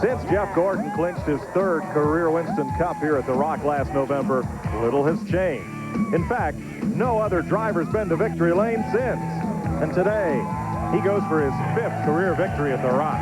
Since Jeff Gordon clinched his third career Winston Cup here at the Rock last November, little has changed. In fact, no other driver's been to victory lane since. And today, he goes for his 5th career victory at the Rock.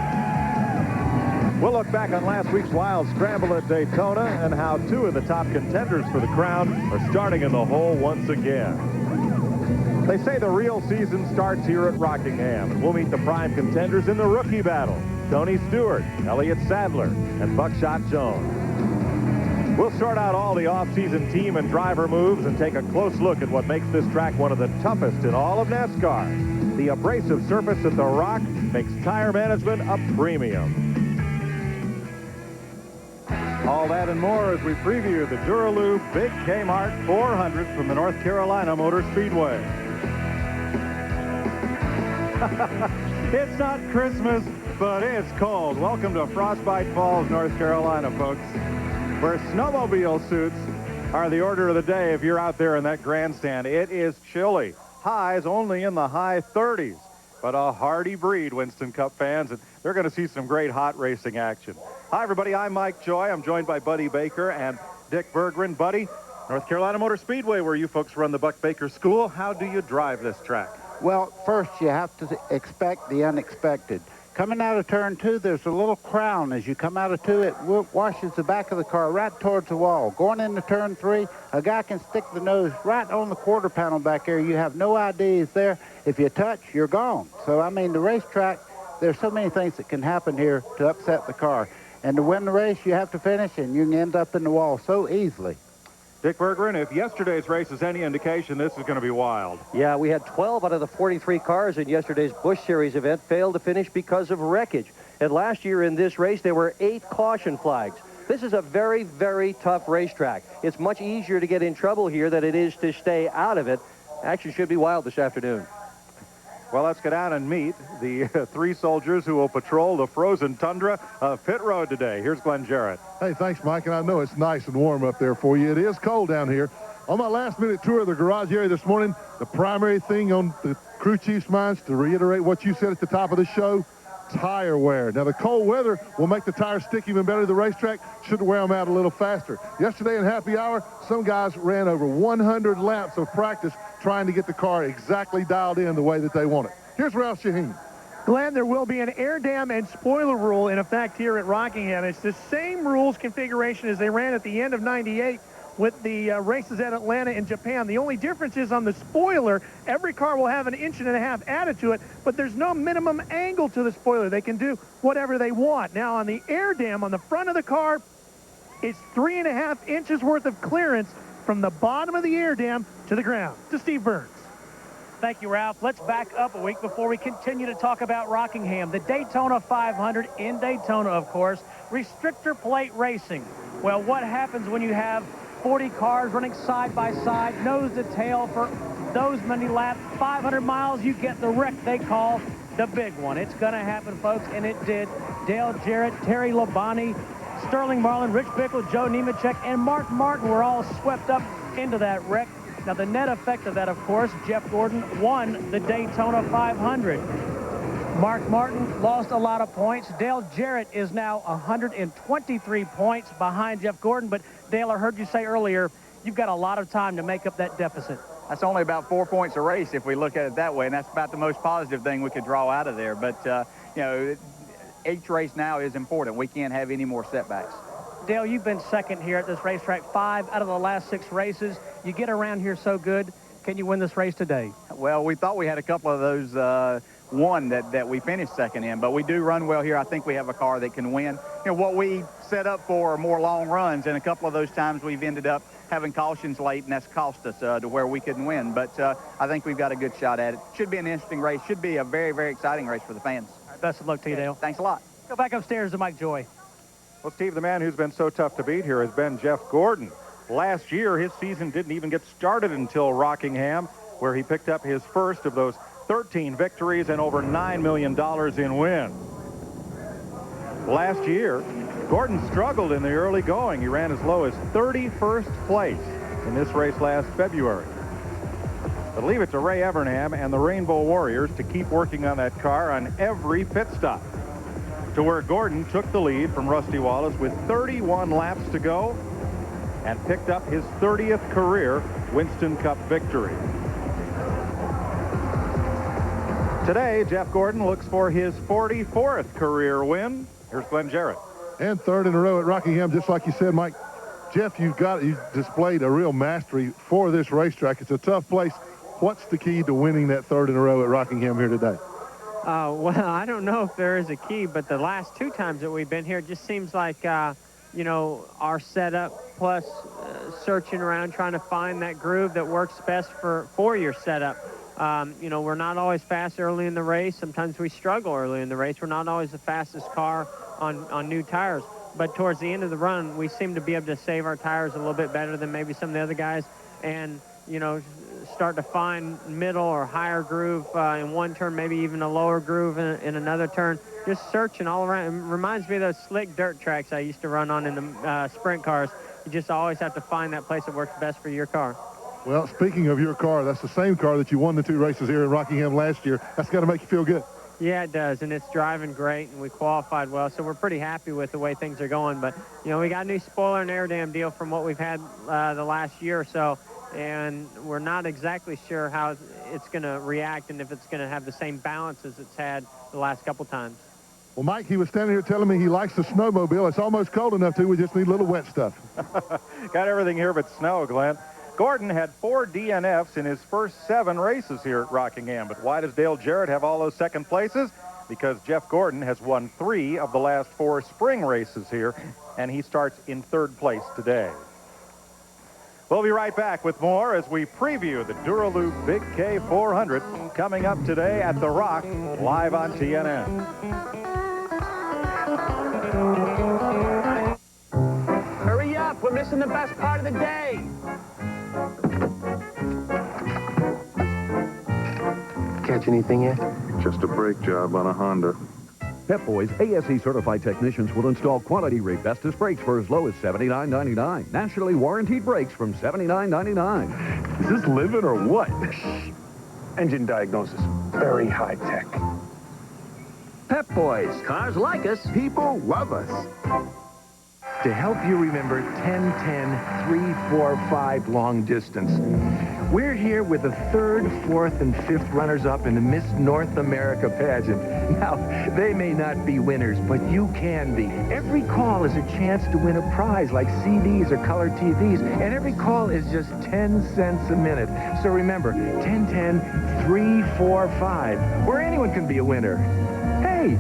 We'll look back on last week's wild scramble at Daytona and how 2 of the top contenders for the crown are starting in the hole once again. They say the real season starts here at Rockingham, and we'll meet the prime contenders in the rookie battle. Tony Stewart, Elliott Sadler, and Buckshot Jones. We'll sort out all the off-season team and driver moves and take a close look at what makes this track one of the toughest in all of NASCAR. The abrasive surface at the Rock makes tire management a premium. All that and more as we preview the Dura Lube Big Kmart 400 from the North Carolina Motor Speedway. It's not Christmas, but it's cold. Welcome to Frostbite Falls, North Carolina, folks, where snowmobile suits are the order of the day if you're out there in that grandstand. It is chilly. Highs only in the high 30s, but a hardy breed, Winston Cup fans, and they're going to see some great hot racing action. Hi, everybody. I'm Mike Joy. I'm joined by Buddy Baker and Dick Berggren. Buddy, North Carolina Motor Speedway, where you folks run the Buck Baker School. How do you drive this track? Well, first you have to expect the unexpected. Coming out of turn 2, there's a little crown. As you come out of 2, it washes the back of the car right towards the wall. Going into turn 3, a guy can stick the nose right on the quarter panel back there. You have no idea he's there. If you touch, you're gone. So, I mean, the racetrack, there's so many things that can happen here to upset the car. And to win the race, you have to finish, and you can end up in the wall so easily. Dick Berggren, if yesterday's race is any indication, this is going to be wild. Yeah, we had 12 out of the 43 cars in yesterday's Busch Series event failed to finish because of wreckage. And last year in this race, there were 8 caution flags. This is a very, very tough racetrack. It's much easier to get in trouble here than it is to stay out of it. Action should be wild this afternoon. Well, let's get down and meet the 3 soldiers who will patrol the frozen tundra of pit road today. Here's Glenn Jarrett. Hey, thanks, Mike, and I know it's nice and warm up there for you. It is cold down here. On my last-minute tour of the garage area this morning, the primary thing on the crew chief's minds, to reiterate what you said at the top of the show, tire wear. Now, the cold weather will make the tires stick even better to the racetrack, should wear them out a little faster. Yesterday in happy hour, some guys ran over 100 laps of practice trying to get the car exactly dialed in the way that they want it. Here's Ralph Shaheen. Glenn, there will be an air dam and spoiler rule in effect here at Rockingham. It's the same rules configuration as they ran at the end of '98 with the races at Atlanta and Japan. The only difference is on the spoiler, every car will have an 1.5 inch added to it, but there's no minimum angle to the spoiler. They can do whatever they want. Now, on the air dam on the front of the car, it's 3.5 inches worth of clearance from the bottom of the air dam to the ground. To Steve Burns. Thank you, Ralph. Let's back up a week before we continue to talk about Rockingham. The Daytona 500 in Daytona, of course. Restrictor plate racing. Well, what happens when you have 40 cars running side by side, nose to tail for those many laps, 500 miles, you get the wreck they call the big one. It's going to happen, folks, and it did. Dale Jarrett, Terry Labonte, Sterling Marlin, Rich Bickle, Joe Nemechek, and Mark Martin were all swept up into that wreck. Now, the net effect of that, of course, Jeff Gordon won the Daytona 500. Mark Martin lost a lot of points. Dale Jarrett is now 123 points behind Jeff Gordon. But, Dale, I heard you say earlier, you've got a lot of time to make up that deficit. That's only about 4 points a race if we look at it that way, and that's about the most positive thing we could draw out of there. But, you know, each race now is important. We can't have any more setbacks. Dale, you've been second here at this racetrack 5 out of the last 6 races. You get around here so good. Can you win this race today? Well, we thought we had a couple of those one that we finished second in, but we do run well here. I think we have a car that can win. You know, what we set up for are more long runs, and a couple of those times we've ended up having cautions late, and that's cost us to where we couldn't win. But I think we've got a good shot at it. Should be an interesting race. Should be a very, very exciting race for the fans. All right, best of luck to you, Dale. Thanks a lot. Go back upstairs to Mike Joy. Well, Steve, the man who's been so tough to beat here has been Jeff Gordon. Last year, his season didn't even get started until Rockingham, where he picked up his first of those 13 victories and over $9 million in wins. Last year, Gordon struggled in the early going. He ran as low as 31st place in this race last February. But leave it to Ray Evernham and the Rainbow Warriors to keep working on that car on every pit stop. to where Gordon took the lead from Rusty Wallace with 31 laps to go and picked up his 30th career Winston Cup victory. Today, Jeff Gordon looks for his 44th career win. Here's Glenn Jarrett. And third in a row at Rockingham, just like you said, Mike. Jeff, you've displayed a real mastery for this racetrack. It's a tough place. What's the key to winning that third in a row at Rockingham here today? Well, I don't know if there is a key, but the last 2 times that we've been here, it just seems like, you know, our setup plus searching around trying to find that groove that works best for your setup. You know, we're not always fast early in the race. Sometimes we struggle early in the race. We're not always the fastest car on new tires. But towards the end of the run, we seem to be able to save our tires a little bit better than maybe some of the other guys and, you know, start to find middle or higher groove in one turn, maybe even a lower groove in another turn. Just searching all around. It reminds me of those slick dirt tracks I used to run on in the sprint cars. You just always have to find that place that works best for your car. Well, speaking of your car, that's the same car that you won the 2 races here in Rockingham last year. That's got to make you feel good. Yeah, it does, and it's driving great, and we qualified well, so we're pretty happy with the way things are going. But, you know, we got a new spoiler and air dam deal from what we've had the last year or so, and we're not exactly sure how it's going to react and if it's going to have the same balance as it's had the last couple times. Well, Mike, he was standing here telling me he likes the snowmobile. It's almost cold enough, too. We just need a little wet stuff. Got everything here but snow, Glenn. Gordon had 4 DNFs in his first 7 races here at Rockingham. But why does Dale Jarrett have all those second places? Because Jeff Gordon has won 3 of the last 4 spring races here, and he starts in 3rd place today. We'll be right back with more as we preview the Dura Lube Big K 400 coming up today at The Rock, live on TNN. Hurry up, we're missing the best part of the day. Catch anything yet? Just a brake job on a Honda. Pep Boys ASE certified technicians will install quality Rebestos brakes for as low as $79.99. Nationally warranted brakes from $79.99. Is this living or what? Engine diagnosis. Very high tech. Pep Boys. Cars like us. People love us. To help you remember 10-10, 3-4-5 long distance. We're here with the 3rd, 4th, and 5th runners-up in the Miss North America pageant. Now, they may not be winners, but you can be. Every call is a chance to win a prize like CDs or color TVs, and every call is just 10 cents a minute. So remember, 10-10, 3-4-5, where anyone can be a winner. Hey,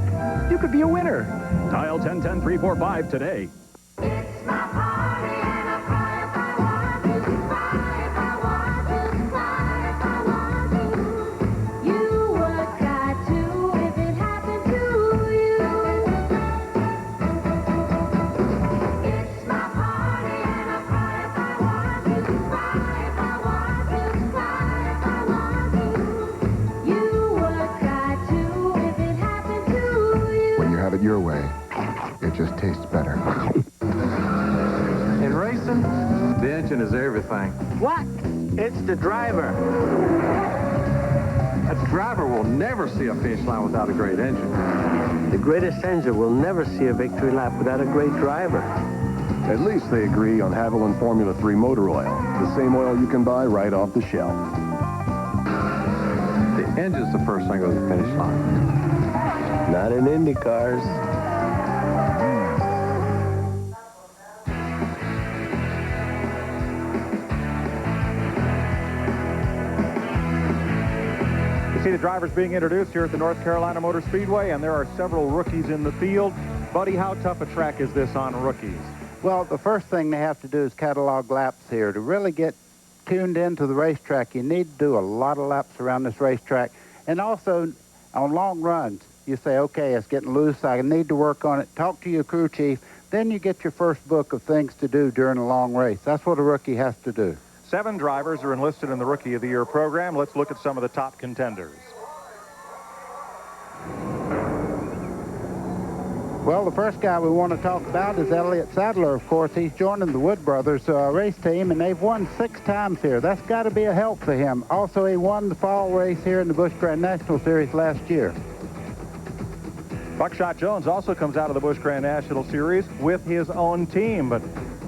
you could be a winner. Dial 10-10-345 today. It's my party and I cry if I want to, cry if I want to, cry if I want to. You would cry too if it happened to you. It's my party and I cry if I want to, cry if I want to, cry if I want to. You would cry too if it happened to you. When you have it your way, it just tastes better. In racing, the engine is everything. What? It's the driver. A driver will never see a finish line without a great engine. The greatest engine will never see a victory lap without a great driver. At least they agree on Haviland Formula 3 motor oil, the same oil you can buy right off the shelf. The engine's the first thing over the finish line. Not in Indy cars. See the drivers being introduced here at the North Carolina Motor Speedway, and there are several rookies in the field. Buddy, how tough a track is this on rookies? Well, the first thing they have to do is catalog laps here. To really get tuned into the racetrack, you need to do a lot of laps around this racetrack. And also, on long runs, you say, okay, it's getting loose, I need to work on it. Talk to your crew chief. Then you get your first book of things to do during a long race. That's what a rookie has to do. 7 drivers are enlisted in the Rookie of the Year program. Let's look at some of the top contenders. Well, the first guy we want to talk about is Elliott Sadler, of course. He's joining the Wood Brothers race team, and they've won 6 times here. That's got to be a help for him. Also, he won the fall race here in the Busch Grand National Series last year. Buckshot Jones also comes out of the Busch Grand National Series with his own team, but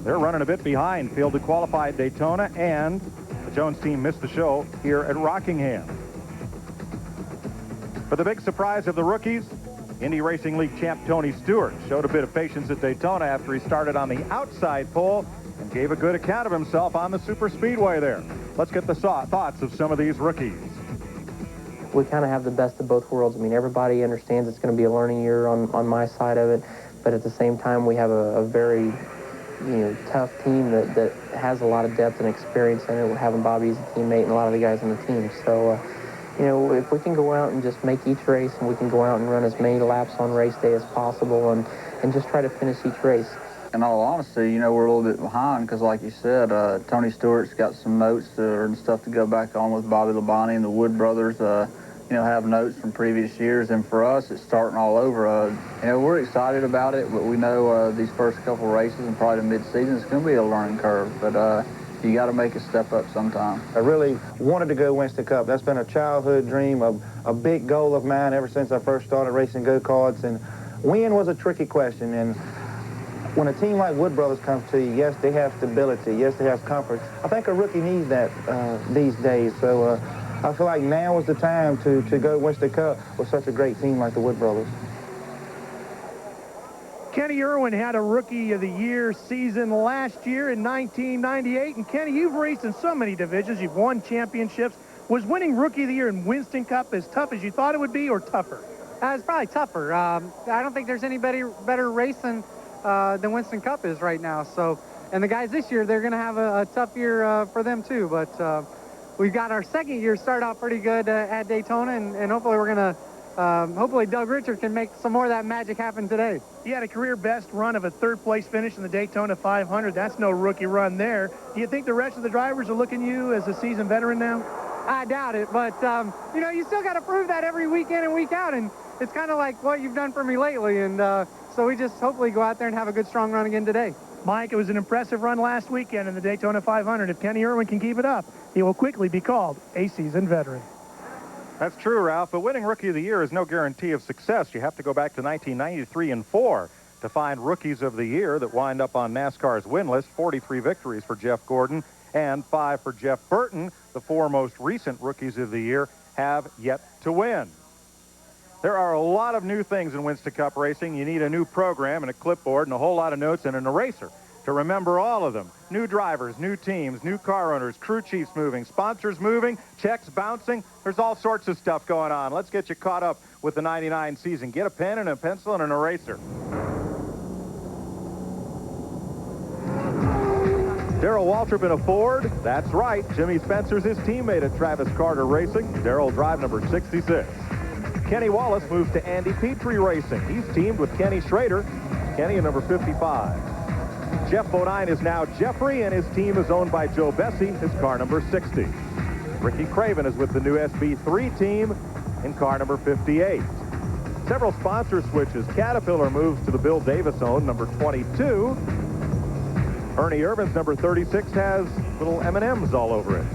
they're running a bit behind. Failed to qualify at Daytona, and the Jones team missed the show here at Rockingham. For the big surprise of the rookies, Indy Racing League champ Tony Stewart showed a bit of patience at Daytona after he started on the outside pole and gave a good account of himself on the super speedway there. Let's get the thoughts of some of these rookies. We kind of have the best of both worlds. I mean, everybody understands it's going to be a learning year on my side of it, but at the same time, we have a very, tough team that has a lot of depth and experience in it. We're having Bobby as a teammate and a lot of the guys on the team. So, if we can go out and just make each race, and we can go out and run as many laps on race day as possible and just try to finish each race. In all honesty, we're a little bit behind because, like you said, Tony Stewart's got some notes and stuff to go back on with Bobby Labonte and the Wood brothers. Have notes from previous years, and for us, it's starting all over. We're excited about it, but we know these first couple races and probably the mid-season is going to be a learning curve, but you got to make a step up sometime. I really wanted to go Winston Cup. That's been a childhood dream, a big goal of mine ever since I first started racing go-karts, and win was a tricky question, and when a team like Wood Brothers comes to you, yes, they have stability, yes, they have comfort. I think a rookie needs that these days, so I feel like now is the time to go Winston Cup with such a great team like the Wood Brothers. Kenny Irwin had a Rookie of the Year season last year in 1998. And Kenny, you've raced in so many divisions. You've won championships. Was winning Rookie of the Year in Winston Cup as tough as you thought it would be, or tougher? It's probably tougher. I don't think there's anybody better racing than Winston Cup is right now. So, and the guys this year, they're going to have a tough year for them too. But we've got our second year start out pretty good at Daytona, and hopefully we're going to hopefully Doug Richard can make some more of that magic happen today. He had a career best run of a third-place finish in the Daytona 500. That's no rookie run there. Do you think the rest of the drivers are looking at you as a seasoned veteran now? I doubt it, but, you still got to prove that every week in and week out, and it's kind of like what you've done for me lately, and so we just hopefully go out there and have a good, strong run again today. Mike, it was an impressive run last weekend in the Daytona 500. If Kenny Irwin can keep it up, he will quickly be called a seasoned veteran. That's true, Ralph, but winning Rookie of the Year is no guarantee of success. You have to go back to 1993 and 4 to find Rookies of the Year that wind up on NASCAR's win list. 43 victories for Jeff Gordon and 5 for Jeff Burton. The 4 most recent Rookies of the Year have yet to win. There are a lot of new things in Winston Cup racing. You need a new program and a clipboard and a whole lot of notes and an eraser to remember all of them. New drivers, new teams, new car owners, crew chiefs moving, sponsors moving, checks bouncing. There's all sorts of stuff going on. Let's get you caught up with the 99 season. Get a pen and a pencil and an eraser. Darrell Waltrip in a Ford. That's right. Jimmy Spencer's his teammate at Travis Carter Racing. Darrell drive number 66. Kenny Wallace moves to Andy Petrie Racing. He's teamed with Kenny Schrader. Kenny in number 55. Jeff Bodine is now Jeffrey, and his team is owned by Joe Bessie, his car number 60. Ricky Craven is with the new SB3 team in car number 58. Several sponsor switches. Caterpillar moves to the Bill Davis owned number 22. Ernie Irvin's number 36 has little M&Ms all over it.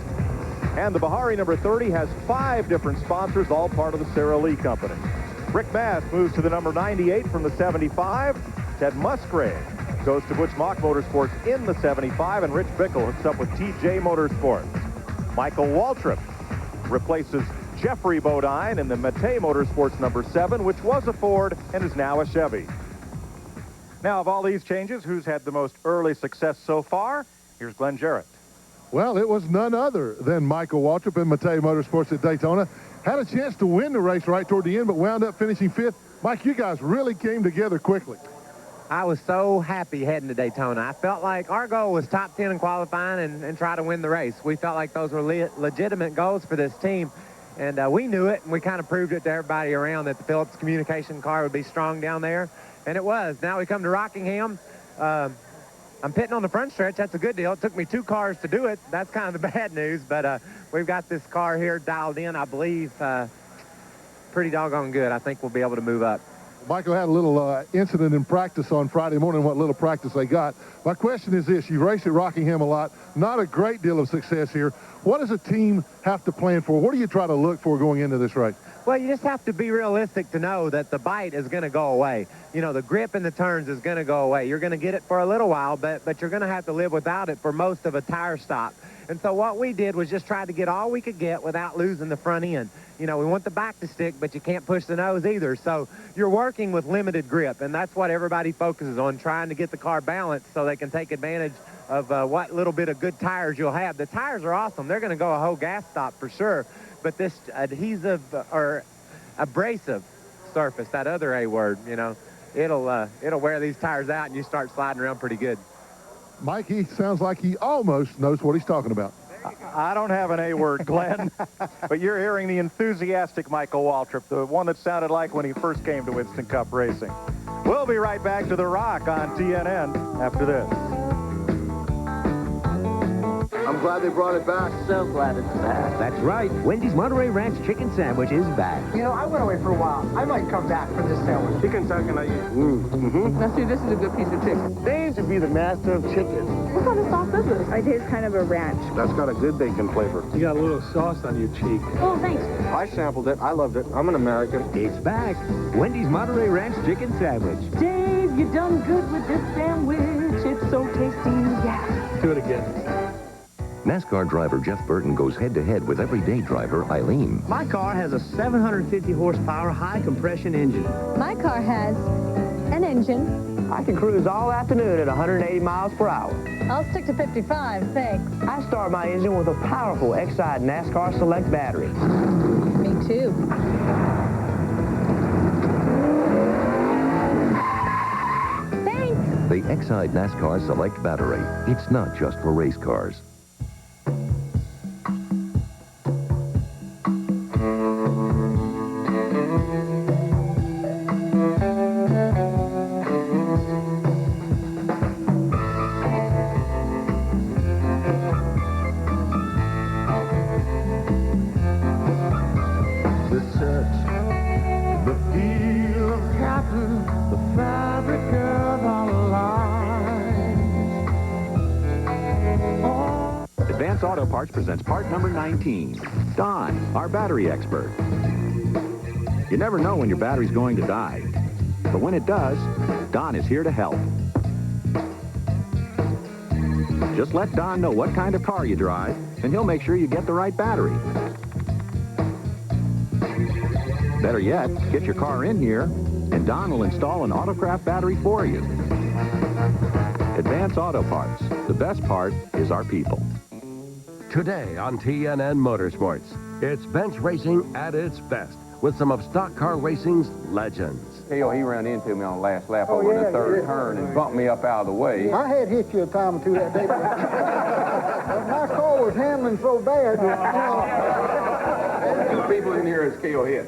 And the Bahari number 30 has 5 different sponsors, all part of the Sara Lee Company. Rick Bass moves to the number 98 from the 75. Ted Musgrave goes to Butch Mock Motorsports in the 75, and Rich Bickle hooks up with TJ Motorsports. Michael Waltrip replaces Jeffrey Bodine in the Matei Motorsports number 7, which was a Ford and is now a Chevy. Now, of all these changes, who's had the most early success so far? Here's Glenn Jarrett. Well, it was none other than Michael Waltrip in Matei Motorsports at Daytona. Had a chance to win the race right toward the end, but wound up finishing 5th. Mike, you guys really came together quickly. I was so happy heading to Daytona. I felt like our goal was top 10 in qualifying and try to win the race. We felt like those were legitimate goals for this team, and we knew it, and we kind of proved it to everybody around that the Phillips communication car would be strong down there, and it was. Now we come to Rockingham. I'm pitting on the front stretch. That's a good deal. It took me 2 cars to do it. That's kind of the bad news, but we've got this car here dialed in, I believe, pretty doggone good. I think we'll be able to move up. Michael had a little incident in practice on Friday morning, what little practice they got. My question is this. You raced at Rockingham a lot. Not a great deal of success here. What does a team have to plan for? What do you try to look for going into this race? Well, you just have to be realistic to know that the bite is going to go away. You know, the grip in the turns is going to go away. You're going to get it for a little while, but you're going to have to live without it for most of a tire stop. And so what we did was just try to get all we could get without losing the front end. You know, we want the back to stick, but you can't push the nose either. So you're working with limited grip, and that's what everybody focuses on, trying to get the car balanced so they can take advantage of what little bit of good tires you'll have. The tires are awesome. They're going to go a whole gas stop for sure. But this adhesive or abrasive surface, that other A word, you know, it'll wear these tires out and you start sliding around pretty good. Mike, he sounds like he almost knows what he's talking about. I don't have an A word, Glenn, but you're hearing the enthusiastic Michael Waltrip, the one that sounded like when he first came to Winston Cup Racing. We'll be right back to The Rock on TNN after this. I'm glad they brought it back. So glad it's back. That's right. Wendy's Monterey Ranch Chicken Sandwich is back. You know, I went away for a while. I might come back for this sandwich. Chicken sucking like you. Now, see, this is a good piece of chicken. Dave should be the master of chicken. What kind of sauce is this? It is kind of a ranch. That's got a good bacon flavor. You got a little sauce on your cheek. Oh, thanks. I sampled it. I loved it. I'm an American. It's back. Wendy's Monterey Ranch Chicken Sandwich. Dave, you done good with this sandwich. It's so tasty, yeah. Do it again. NASCAR driver Jeff Burton goes head-to-head with everyday driver Eileen. My car has a 750 horsepower high compression engine. My car has an engine. I can cruise all afternoon at 180 miles per hour. I'll stick to 55, thanks. I start my engine with a powerful Exide NASCAR Select battery. Me too. Thanks. The Exide NASCAR Select battery. It's not just for race cars. Advance Auto Parts presents part number 19. Don, our battery expert. You never know when your battery's going to die. But when it does, Don is here to help. Just let Don know what kind of car you drive, and he'll make sure you get the right battery. Better yet, get your car in here, and Don will install an Autocraft battery for you. Advance Auto Parts. The best part is our people. Today on TNN Motorsports, it's bench racing at its best with some of stock car racing's legends. Hell, he ran into me on the last lap over the third turn and bumped me up out of the way. I had hit you a time or two that day. My car was handling so bad. The people in here is KO hit.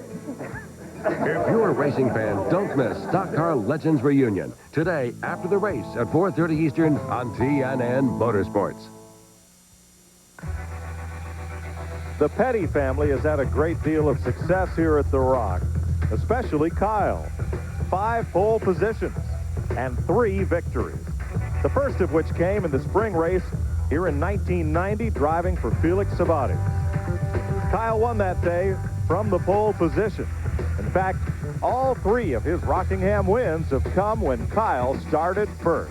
If you're a racing fan, don't miss Stock Car Legends Reunion today after the race at 4:30 Eastern on TNN Motorsports. The Petty family has had a great deal of success here at The Rock, especially Kyle. 5 pole positions and 3 victories. The first of which came in the spring race here in 1990, driving for Felix Sabates. Kyle won that day from the pole position. In fact, all 3 of his Rockingham wins have come when Kyle started first.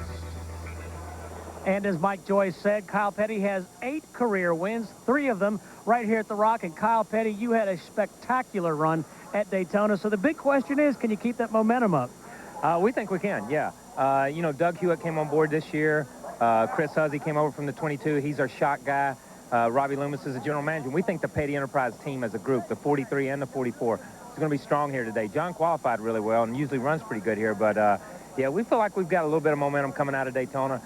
And as Mike Joyce said, Kyle Petty has 8 career wins, 3 of them right here at the Rock. And Kyle Petty, you had a spectacular run at Daytona. So the big question is, can you keep that momentum up? We think we can, yeah. You know, Doug Hewitt came on board this year. Chris Huzzy came over from the 22. He's our shot guy. Robbie Loomis is the general manager. We think the Petty Enterprise team as a group, the 43 and the 44, is going to be strong here today. John qualified really well and usually runs pretty good here. But, yeah, we feel like we've got a little bit of momentum coming out of Daytona.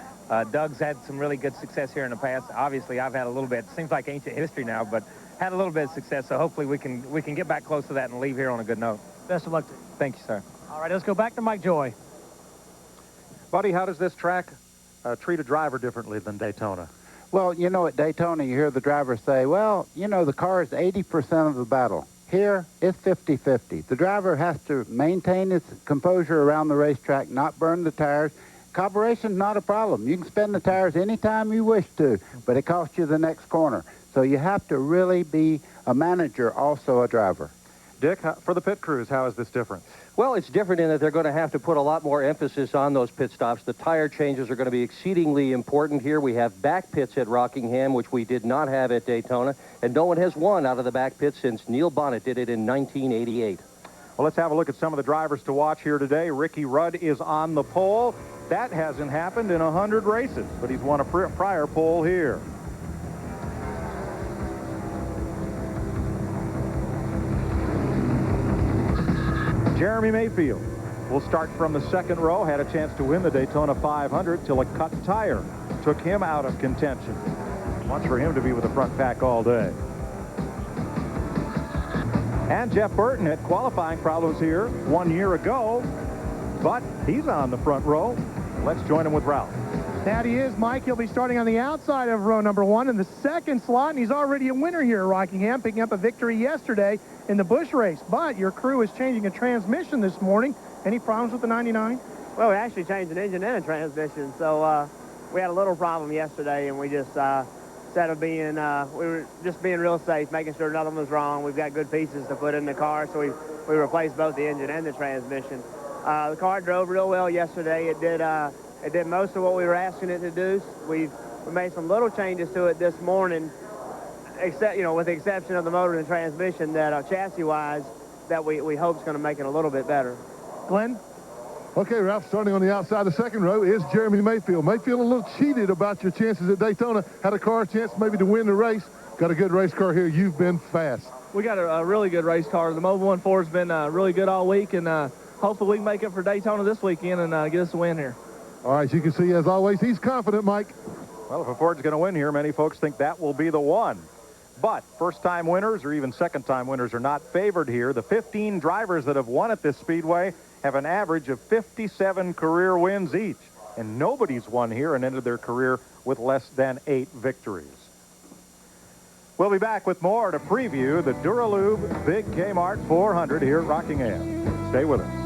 Doug's had some really good success here in the past. Obviously, I've had a little bit. It seems like ancient history now, but had a little bit of success. So hopefully we can get back close to that and leave here on a good note. Best of luck to you. Thank you, sir. All right, let's go back to Mike Joy. Buddy, how does this track treat a driver differently than Daytona? Well, you know, at Daytona, you hear the driver say, well, you know, the car is 80% of the battle. Here, it's 50-50. The driver has to maintain his composure around the racetrack, not burn the tires. Carburetion's not a problem. You can spin the tires anytime you wish to, but it costs you the next corner. So you have to really be a manager, also a driver. Dick, for the pit crews, how is this different? Well, it's different in that they're going to have to put a lot more emphasis on those pit stops. The tire changes are going to be exceedingly important here. We have back pits at Rockingham, which we did not have at Daytona, and no one has won out of the back pit since Neil Bonnet did it in 1988. Well, let's have a look at some of the drivers to watch here today. Ricky Rudd is on the pole. That hasn't happened in 100 races, but he's won a prior pole here. Jeremy Mayfield will start from the second row. Had a chance to win the Daytona 500 till a cut tire took him out of contention. Much for him to be with the front pack all day. And Jeff Burton had qualifying problems here 1 year ago, but he's on the front row. Let's join him with Ralph. That he is, Mike. He'll be starting on the outside of row number 1 in the second slot, and he's already a winner here at Rockingham, picking up a victory yesterday in the Busch race. But your crew is changing a transmission this morning. Any problems with the 99? Well, we actually changed an engine and a transmission, so we had a little problem yesterday, and we just, instead of being, we were just being real safe, making sure nothing was wrong. We've got good pieces to put in the car, so we replaced both the engine and the transmission. The car drove real well yesterday. It did most of what we were asking it to do. We made some little changes to it this morning, except, with the exception of the motor and the transmission, that chassis-wise, that we hope is going to make it a little bit better. Glenn? Okay, Ralph, starting on the outside of the second row is Jeremy Mayfield. Mayfield a little cheated about your chances at Daytona. Had a car chance maybe to win the race. Got a good race car here. You've been fast. We got a really good race car. The Mobile 1-4 has been really good all week, and hopefully we can make it for Daytona this weekend and get us a win here. All right, you can see, as always, he's confident, Mike. Well, if a Ford's going to win here, many folks think that will be the one. But first-time winners or even second-time winners are not favored here. The 15 drivers that have won at this speedway have an average of 57 career wins each. And nobody's won here and ended their career with less than 8 victories. We'll be back with more to preview the Dura Lube Big Kmart 400 here at Rockingham. Stay with us.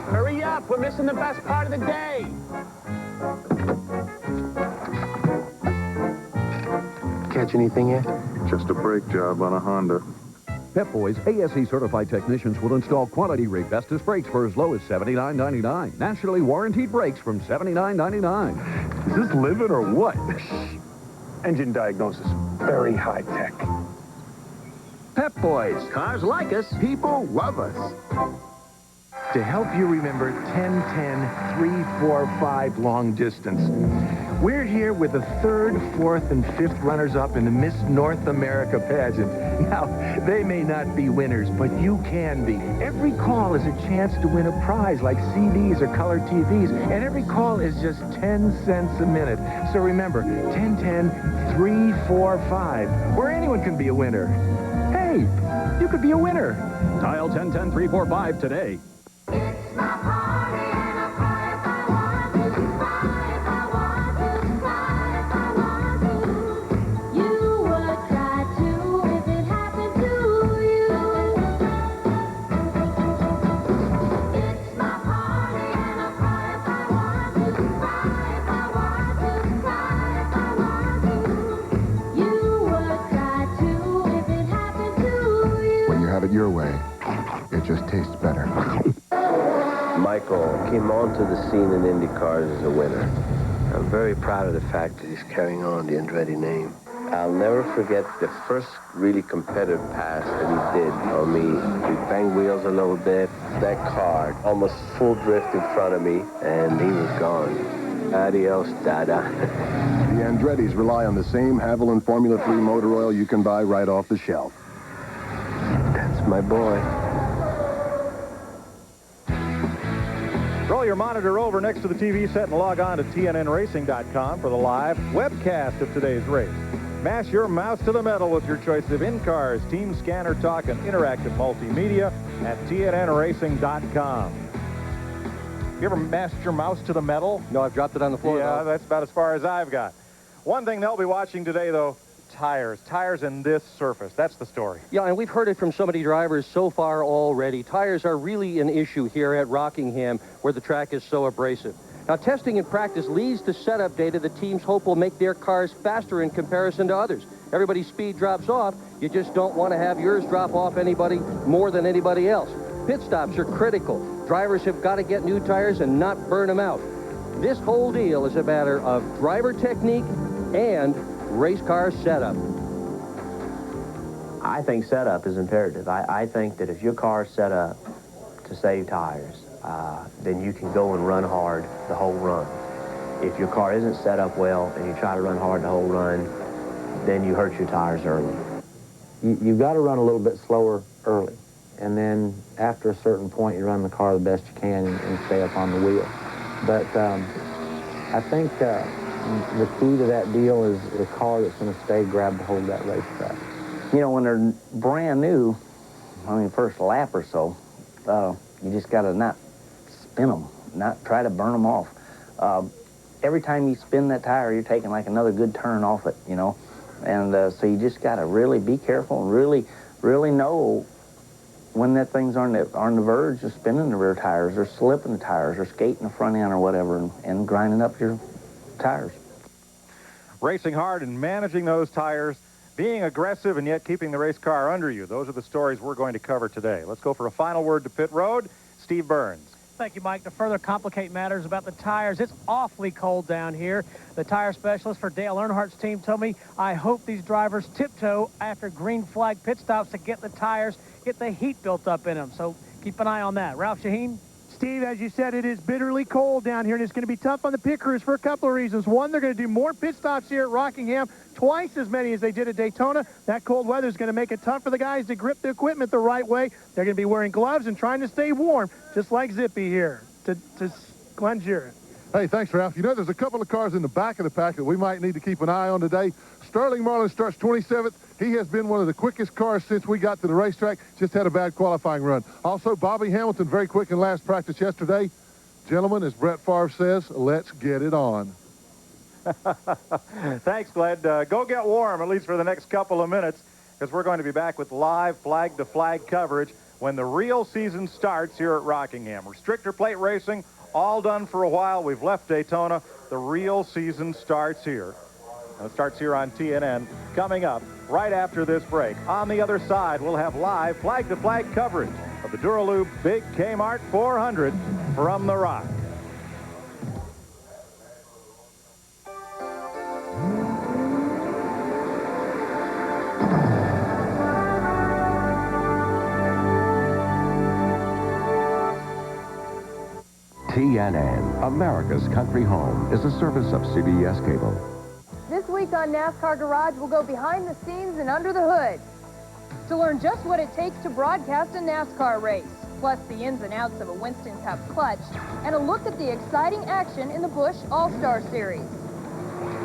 Hurry up, we're missing the best part of the day. Catch anything yet? Just a brake job on a Honda. Pep Boys ASE certified technicians will install quality Revestus brakes for as low as $79.99. Nationally warranted brakes from $79.99. Is this living or what? Engine diagnosis, very high tech. Pep Boys. Cars like us. People love us. To help you remember 10, 10, 3, 4, 5 long distance. We're here with the 3rd, 4th, and 5th runners-up in the Miss North America pageant. Now, they may not be winners, but you can be. Every call is a chance to win a prize like CDs or color TVs, and every call is just 10 cents a minute. So remember, 10, 10, 3, 4, 5, where anyone can be a winner. Hey, you could be a winner. Dial 10, 10, 3, 4, 5 today. When you have it your way, it just tastes better. Michael came onto the scene in Indy cars as a winner. I'm very proud of the fact that he's carrying on the Andretti name. I'll never forget the first really competitive pass that he did on me. We banged wheels a little bit. That car almost full drift in front of me, and he was gone. Adios, Dada. The Andrettis rely on the same Haviland Formula 3 motor oil you can buy right off the shelf. That's my boy. Roll your monitor over next to the TV set and log on to TNNRacing.com for the live webcast of today's race. Mash your mouse to the metal with your choice of in-cars, team scanner talk, and interactive multimedia at TNNRacing.com. You ever mashed your mouse to the metal? No, I've dropped it on the floor. Yeah, though. that's about as far as I've got. One thing they'll be watching today, though, tires in this surface. That's the story. Yeah, and we've heard it from so many drivers so far already. Tires are really an issue here at Rockingham where the track is so abrasive. Now, testing and practice leads to setup data that teams hope will make their cars faster in comparison to others. Everybody's speed drops off. You just don't want to have yours drop off anybody more than anybody else. Pit stops are critical. Drivers have got to get new tires and not burn them out. This whole deal is a matter of driver technique and race car setup. I think setup is imperative. I think that if your car is set up to save tires, then you can go and run hard the whole run. If your car isn't set up well and you try to run hard the whole run, then you hurt your tires early. You've got to run a little bit slower early, and then after a certain point you run the car the best you can and stay up on the wheel. But I think the key to that deal is the car that's going to stay grab hold of that racetrack. You know, when they're brand new, I mean, first lap or so, you just got to not spin them, not try to burn them off. Every time you spin that tire, you're taking like another good turn off it, you know. And so you just got to really be careful and really know when that thing's on the verge of spinning the rear tires or slipping the tires or skating the front end or whatever and grinding up your tires. Racing hard and managing those tires, being aggressive and yet keeping the race car under you. Those are the stories we're going to cover today. Let's go for a final word to pit road. Steve Burns. Thank you, Mike. To further complicate matters about the tires, it's awfully cold down here. The tire specialist for Dale Earnhardt's team told me, I hope these drivers tiptoe after green flag pit stops to get the tires, get the heat built up in them. So keep an eye on that. Ralph Shaheen? Steve, as you said, it is bitterly cold down here, and it's going to be tough on the pit crews for a couple of reasons. One, they're going to do more pit stops here at Rockingham, twice as many as they did at Daytona. That cold weather is going to make it tough for the guys to grip the equipment the right way. They're going to be wearing gloves and trying to stay warm, just like Zippy here to Glenn Jarrett. Hey, thanks, Ralph. You know, there's a couple of cars in the back of the pack that we might need to keep an eye on today. Sterling Marlin starts 27th. He has been one of the quickest cars since we got to the racetrack. Just had a bad qualifying run. Also, Bobby Hamilton, very quick in last practice yesterday. Gentlemen, as Brett Favre says, let's get it on. Thanks, Glenn. Go get warm, at least for the next couple of minutes, because we're going to be back with live flag-to-flag coverage when the real season starts here at Rockingham. Restrictor plate racing, all done for a while. We've left Daytona. The real season starts here. It starts here on TNN. Coming up right after this break. On the other side, we'll have live flag-to-flag coverage of the Dura Lube Big Kmart 400 from the Rock. TNN, America's country home, is a service of CBS Cable. This week on NASCAR Garage, we'll go behind the scenes and under the hood to learn just what it takes to broadcast a NASCAR race, plus the ins and outs of a Winston Cup clutch, and a look at the exciting action in the Busch All-Star Series.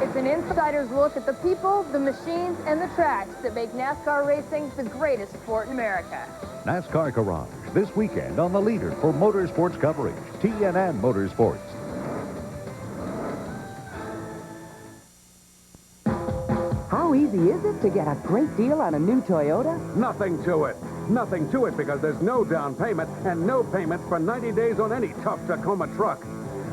It's an insider's look at the people, the machines, and the tracks that make NASCAR racing the greatest sport in America. NASCAR Garage, this weekend on the leader for motorsports coverage, TNN Motorsports. How easy is it to get a great deal on a new Toyota? Nothing to it. Nothing to it because there's no down payment and no payments for 90 days on any tough Tacoma truck.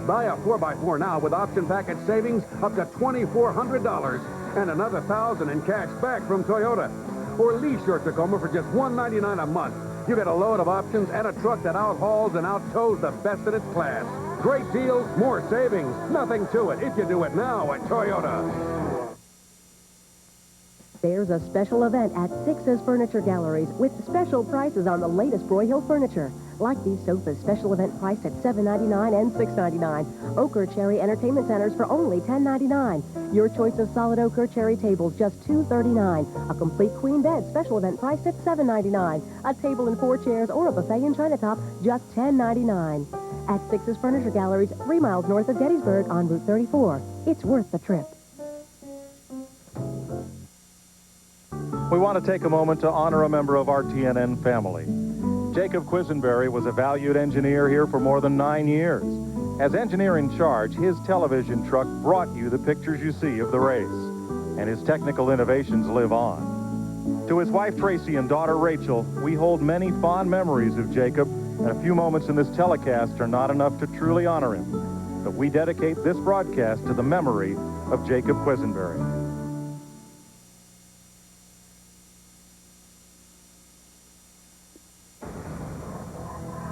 Buy a 4x4 now with option package savings up to $2,400 and another $1,000 in cash back from Toyota. Or lease your Tacoma for just $199 a month. You get a load of options and a truck that outhauls and outtows the best in its class. Great deals, more savings. Nothing to it if you do it now at Toyota. There's a special event at Six's Furniture Galleries with special prices on the latest Broyhill furniture. Like these sofas, special event priced at $7.99 and $6.99. Oak or cherry entertainment centers for only $10.99. Your choice of solid oak or cherry tables, just $2.39. A complete queen bed, special event priced at $7.99. A table and 4 chairs or a buffet in Chinatop, just $10.99. At Six's Furniture Galleries, 3 miles north of Gettysburg on Route 34. It's worth the trip. We want to take a moment to honor a member of our TNN family. Jacob Quisenberry was a valued engineer here for more than 9 years. As engineer in charge, his television truck brought you the pictures you see of the race, and his technical innovations live on. To his wife Tracy and daughter Rachel, we hold many fond memories of Jacob, and a few moments in this telecast are not enough to truly honor him. that we dedicate this broadcast to the memory of Jacob Quisenberry.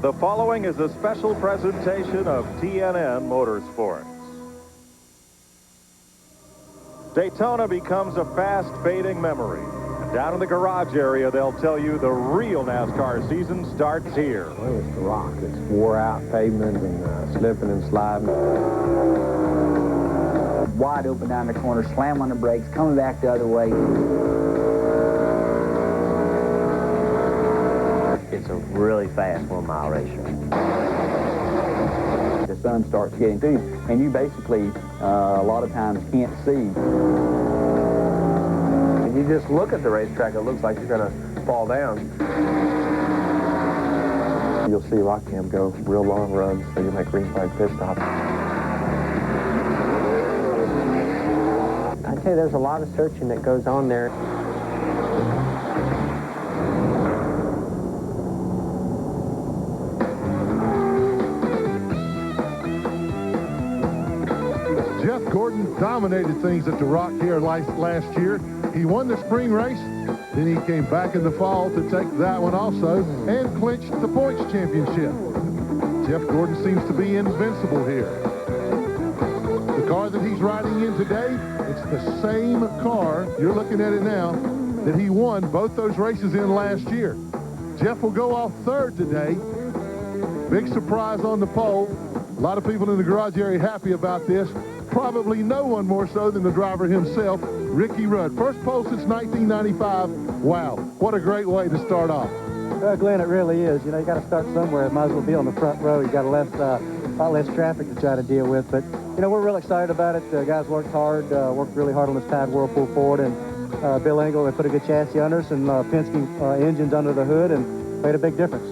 The following is a special presentation of TNN Motorsports. Daytona becomes a fast-fading memory. And down in the garage area, they'll tell you the real NASCAR season starts here. Well, it's the rock. It's wore-out pavement and slipping and sliding. Wide open down the corner, slam on the brakes, coming back the other way. It's a really fast 1 mile racetrack. The sun starts getting through you, and you basically, a lot of times, can't see. When you just look at the racetrack, it looks like you're going to fall down. You'll see Rockingham go real long runs, so you make green flag pit stops. I'd say there's a lot of searching that goes on there. Jeff Gordon dominated things at the Rock here last year. He won the spring race, then he came back in the fall to take that one also and clinched the points championship. Jeff Gordon seems to be invincible here. The car that he's riding in today, it's the same car, you're looking at it now, that he won both those races in last year. Jeff will go off third today. Big surprise on the pole. A lot of people in the garage area happy about this. Probably no one more so than the driver himself, Ricky Rudd. First pole since 1995. Wow, what a great way to start off. Well, Glenn, it really is. You know, you got to start somewhere. It might as well be on the front row. You got a lot less traffic to try to deal with. But, you know, we're real excited about it. The guys worked hard, worked really hard on this pad Whirlpool Ford. And Bill Engel, they put a good chassis under us and Penske engines under the hood and made a big difference.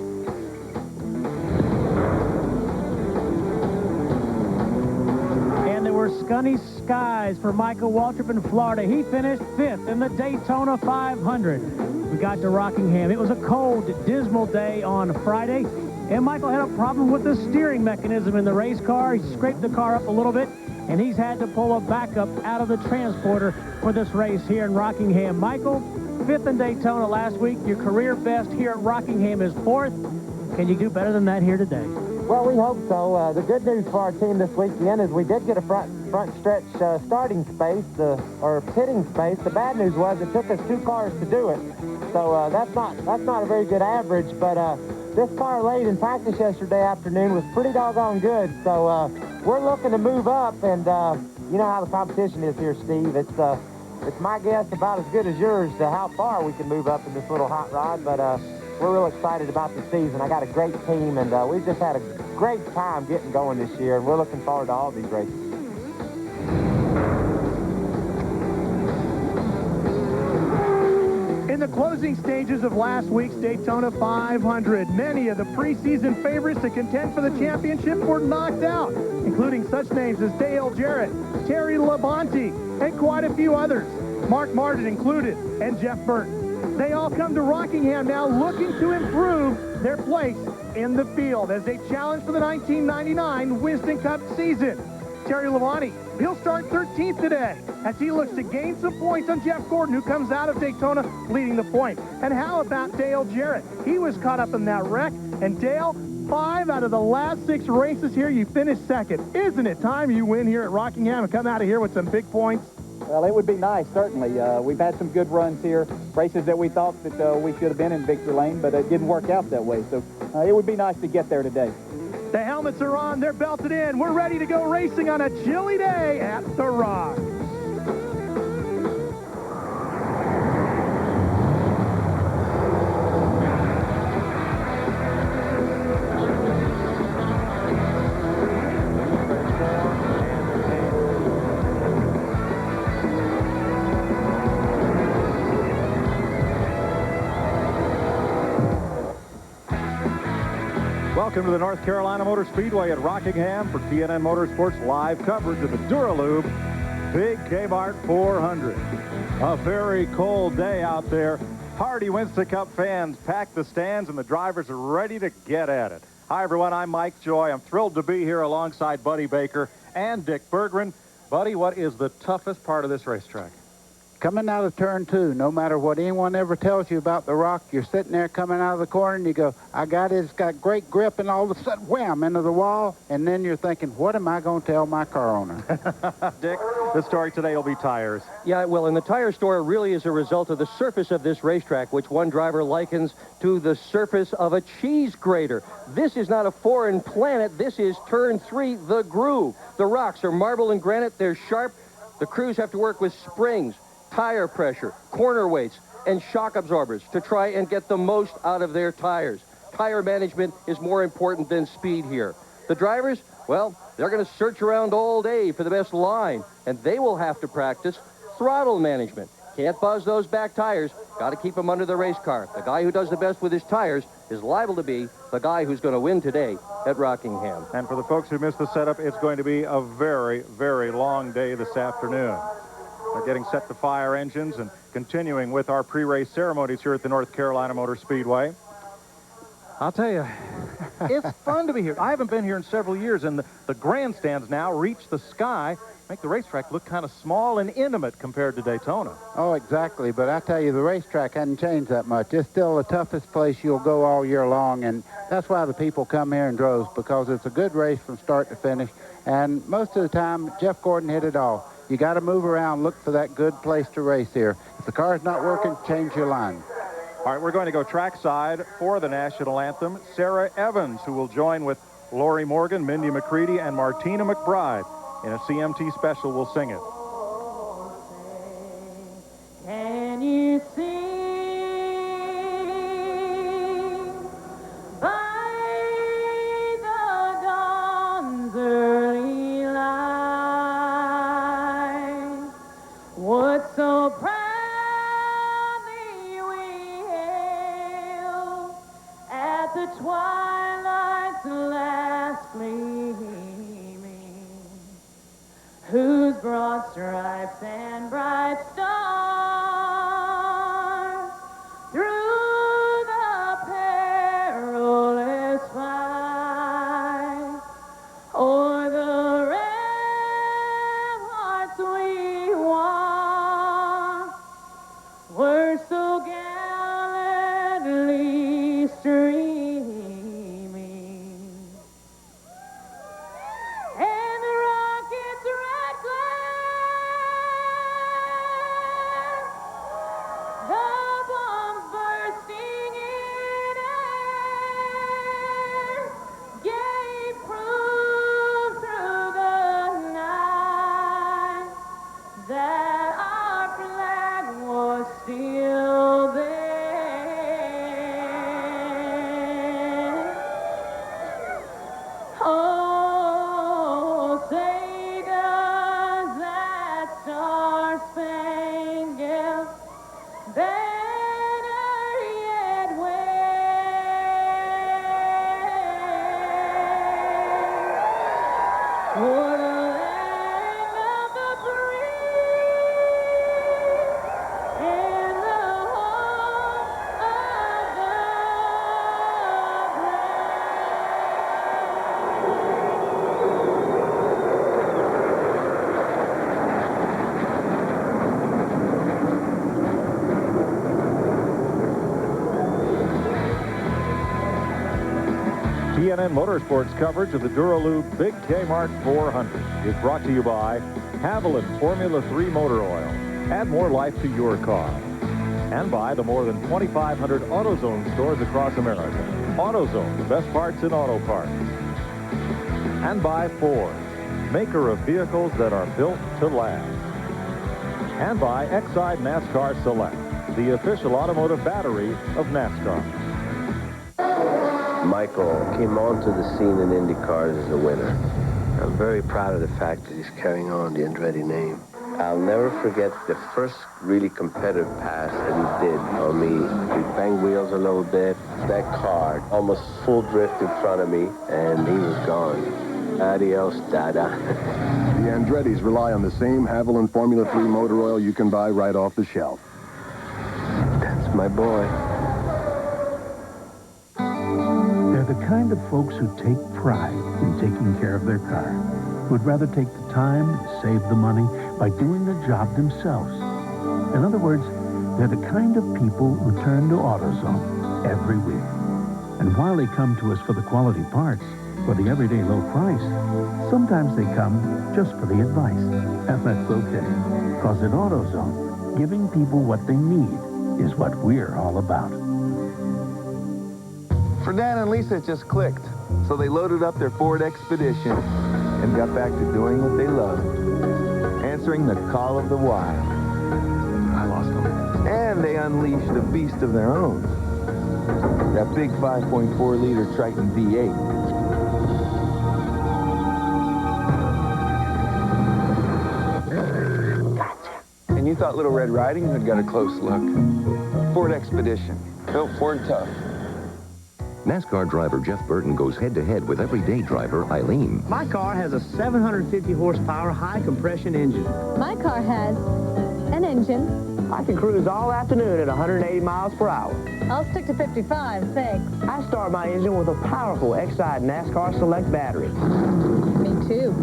Sunny skies for Michael Waltrip in Florida. He finished 5th in the Daytona 500. We got to Rockingham. It was a cold, dismal day on Friday, and Michael had a problem with the steering mechanism in the race car. He scraped the car up a little bit, and he's had to pull a backup out of the transporter for this race here in Rockingham. Michael, 5th in Daytona last week. Your career best here at Rockingham is 4th. Can you do better than that here today? Well, we hope so. The good news for our team this weekend is we did get a front stretch starting space, or pitting space. The bad news was it took us 2 cars to do it. So that's not a very good average, but this car late in practice yesterday afternoon was pretty doggone good. So we're looking to move up, and you know how the competition is here, Steve. It's my guess about as good as yours to how far we can move up in this little hot rod, but we're real excited about the season. I got a great team, and we've just had a great time getting going this year, and we're looking forward to all these races. In the closing stages of last week's Daytona 500, many of the preseason favorites to contend for the championship were knocked out, including such names as Dale Jarrett, Terry Labonte, and quite a few others, Mark Martin included, and Jeff Burton. They all come to Rockingham now looking to improve their place in the field as they challenge for the 1999 Winston Cup season. Terry Labonte, he'll start 13th today as he looks to gain some points on Jeff Gordon, who comes out of Daytona leading the point. And how about Dale Jarrett? He was caught up in that wreck. And Dale, 5 out of the last 6 races here, you finished 2nd. Isn't it time you win here at Rockingham and come out of here with some big points? Well, it would be nice, certainly. We've had some good runs here, races that we thought that we should have been in victory lane, but it didn't work out that way. So it would be nice to get there today. The helmets are on, they're belted in. We're ready to go racing on a chilly day at the Rock. Welcome to the North Carolina Motor Speedway at Rockingham for TNN Motorsports live coverage of the Dura Lube Big Kmart 400. A very cold day out there. Hardy Winston Cup fans pack the stands and the drivers are ready to get at it. Hi, everyone. I'm Mike Joy. I'm thrilled to be here alongside Buddy Baker and Dick Berggren. Buddy, what is the toughest part of this racetrack? Coming out of turn 2, no matter what anyone ever tells you about the rock, you're sitting there coming out of the corner and you go, I got it, it's got great grip, and all of a sudden, wham, into the wall, and then you're thinking, what am I going to tell my car owner? Dick, the story today will be tires. Yeah, well, and the tire store really is a result of the surface of this racetrack, which one driver likens to the surface of a cheese grater. This is not a foreign planet. This is turn 3, the groove. The rocks are marble and granite. They're sharp. The crews have to work with springs, tire pressure, corner weights, and shock absorbers to try and get the most out of their tires. Tire management is more important than speed here. The drivers, well, they're going to search around all day for the best line, and they will have to practice throttle management. Can't buzz those back tires. Got to keep them under the race car. The guy who does the best with his tires is liable to be the guy who's going to win today at Rockingham. And for the folks who missed the setup, it's going to be a very, very long day this afternoon. They're getting set to fire engines and continuing with our pre-race ceremonies here at the North Carolina Motor Speedway. I'll tell you, it's fun to be here. I haven't been here in several years, and the grandstands now reach the sky, make the racetrack look kind of small and intimate compared to Daytona. Oh, exactly, but I tell you, the racetrack hasn't changed that much. It's still the toughest place you'll go all year long, and that's why the people come here in droves, because it's a good race from start to finish, and most of the time, Jeff Gordon hit it all. You got to move around, look for that good place to race here. If the car's not working, change your line. All right, we're going to go trackside for the national anthem. Sarah Evans, who will join with Lori Morgan, Mindy McCready, and Martina McBride in a CMT special, will sing it. Can you see by the dawn's early light what so proudly we hailed at the twilight's last gleaming, whose broad stripes and bright stars through the perilous fight o'er the ramparts we won were so gallantly streaming, and the rocket's red glare, the bombs bursting in air, gave proof through the night that our flag was still there. Oh, say does that star-spangled banner yet wave? What a land of the free and the home of the TNN Motorsports coverage of the Dura Lube Big Kmart 400 is brought to you by Haviland Formula 3 Motor Oil. Add more life to your car. And by the more than 2,500 AutoZone stores across America. AutoZone, the best parts in auto parts. And by Ford, maker of vehicles that are built to last. And by Exide NASCAR Select, the official automotive battery of NASCAR. Michael came onto the scene in Indy cars as a winner. I'm very proud of the fact that he's carrying on the Andretti name. I'll never forget the first really competitive pass that he did on me. We banged wheels a little bit. That car almost full drift in front of me, and he was gone. Adios, Dada. The Andrettis rely on the same Haviland Formula 3 motor oil you can buy right off the shelf. That's my boy. They're the kind of folks who take pride in taking care of their car, who'd rather take the time and save the money by doing the job themselves. In other words, they're the kind of people who turn to AutoZone every week. And while they come to us for the quality parts, for the everyday low price, sometimes they come just for the advice. And that's okay, because at AutoZone, giving people what they need is what we're all about. For Dan and Lisa, it just clicked. So they loaded up their Ford Expedition and got back to doing what they loved, answering the call of the wild. I lost them. And they unleashed a beast of their own. That big 5.4-liter Triton V8. And you thought Little Red Riding Hood got a close look. Ford Expedition, built Ford tough. NASCAR driver Jeff Burton goes head-to-head with everyday driver Eileen. My car has a 750 horsepower high-compression engine. My car has an engine. I can cruise all afternoon at 180 miles per hour. I'll stick to 55, thanks. I start my engine with a powerful Exide NASCAR Select battery. Me too.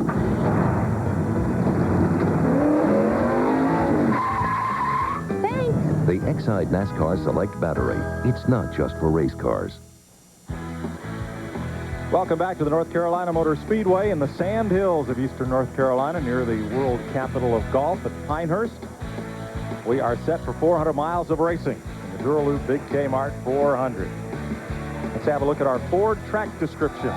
The Exide NASCAR Select Battery. It's not just for race cars. Welcome back to the North Carolina Motor Speedway in the Sand Hills of eastern North Carolina near the world capital of golf at Pinehurst. We are set for 400 miles of racing in the Dura Lube Big Kmart 400. Let's have a look at our Ford track description.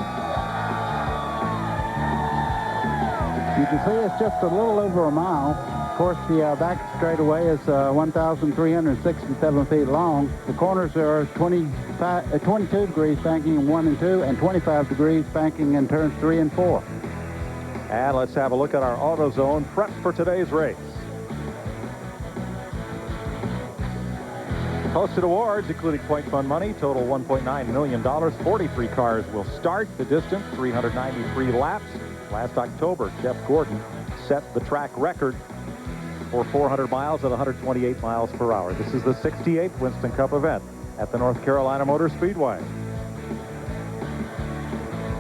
You can see it's just a little over a mile. Of course, the back straightaway is 1,367 feet long. The corners are 22 degrees banking in 1 and 2, and 25 degrees banking in turns 3 and 4. And let's have a look at our AutoZone prep for today's race. Posted awards, including point fund money, total $1.9 million. 43 cars will start the distance, 393 laps. Last October, Jeff Gordon set the track record for 400 miles at 128 miles per hour. This is the 68th Winston Cup event at the North Carolina Motor Speedway.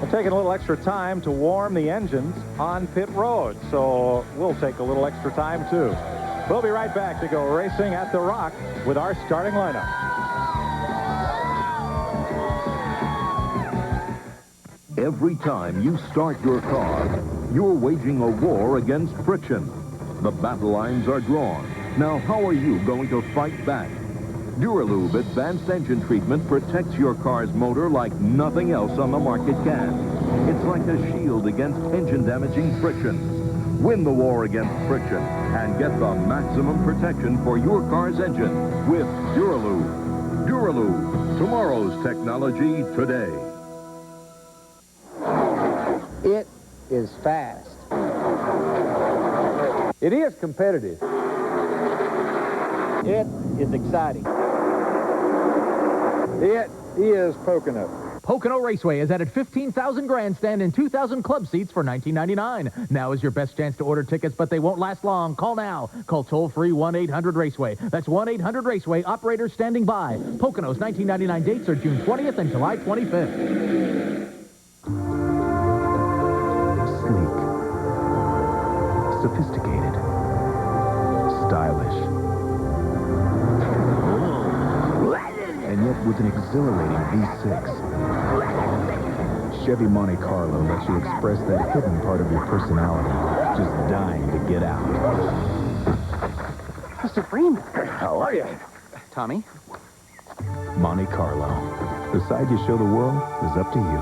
We're taking a little extra time to warm the engines on pit road, so we'll take a little extra time too. We'll be right back to go racing at the Rock with our starting lineup. Every time you start your car, you're waging a war against friction. The battle lines are drawn. Now, how are you going to fight back? Duralube Advanced Engine Treatment protects your car's motor like nothing else on the market can. It's like a shield against engine-damaging friction. Win the war against friction and get the maximum protection for your car's engine with Duralube. Duralube, tomorrow's technology today. It is fast. It is competitive. It is exciting. It is Pocono. Pocono Raceway has added 15,000 grandstand and 2,000 club seats for $19.99. Now is your best chance to order tickets, but they won't last long. Call now. Call toll-free 1-800-RACEWAY. That's 1-800-RACEWAY. Operators standing by. Pocono's 1999 dates are June 20th and July 25th. Sleek, sophisticated, stylish, and yet with an exhilarating V6. Chevy Monte Carlo lets you express that hidden part of your personality, just dying to get out. Mr. Freeman. How are you? Tommy. Monte Carlo. The side you show the world is up to you.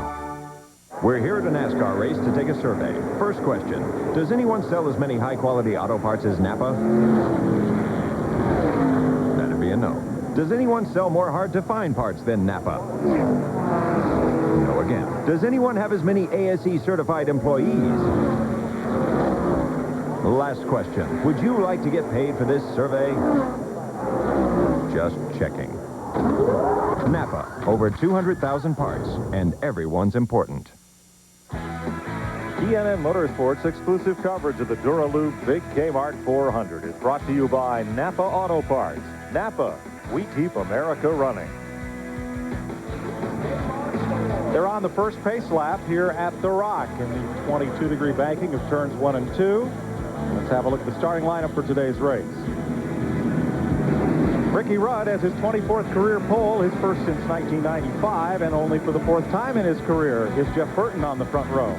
We're here at a NASCAR race to take a survey. First question, does anyone sell as many high-quality auto parts as Napa? That'd be a no. Does anyone sell more hard-to-find parts than Napa? No again. Does anyone have as many ASE-certified employees? Last question, would you like to get paid for this survey? Just checking. Napa, over 200,000 parts, and everyone's important. TNN Motorsports exclusive coverage of the Dura Lube Big Kmart 400 is brought to you by Napa Auto Parts. Napa, we keep America running. They're on the first pace lap here at the Rock in the 22-degree banking of turns 1 and 2. Let's have a look at the starting lineup for today's race. Ricky Rudd has his 24th career pole, his first since 1995, and only for the 4th time in his career is Jeff Burton on the front row.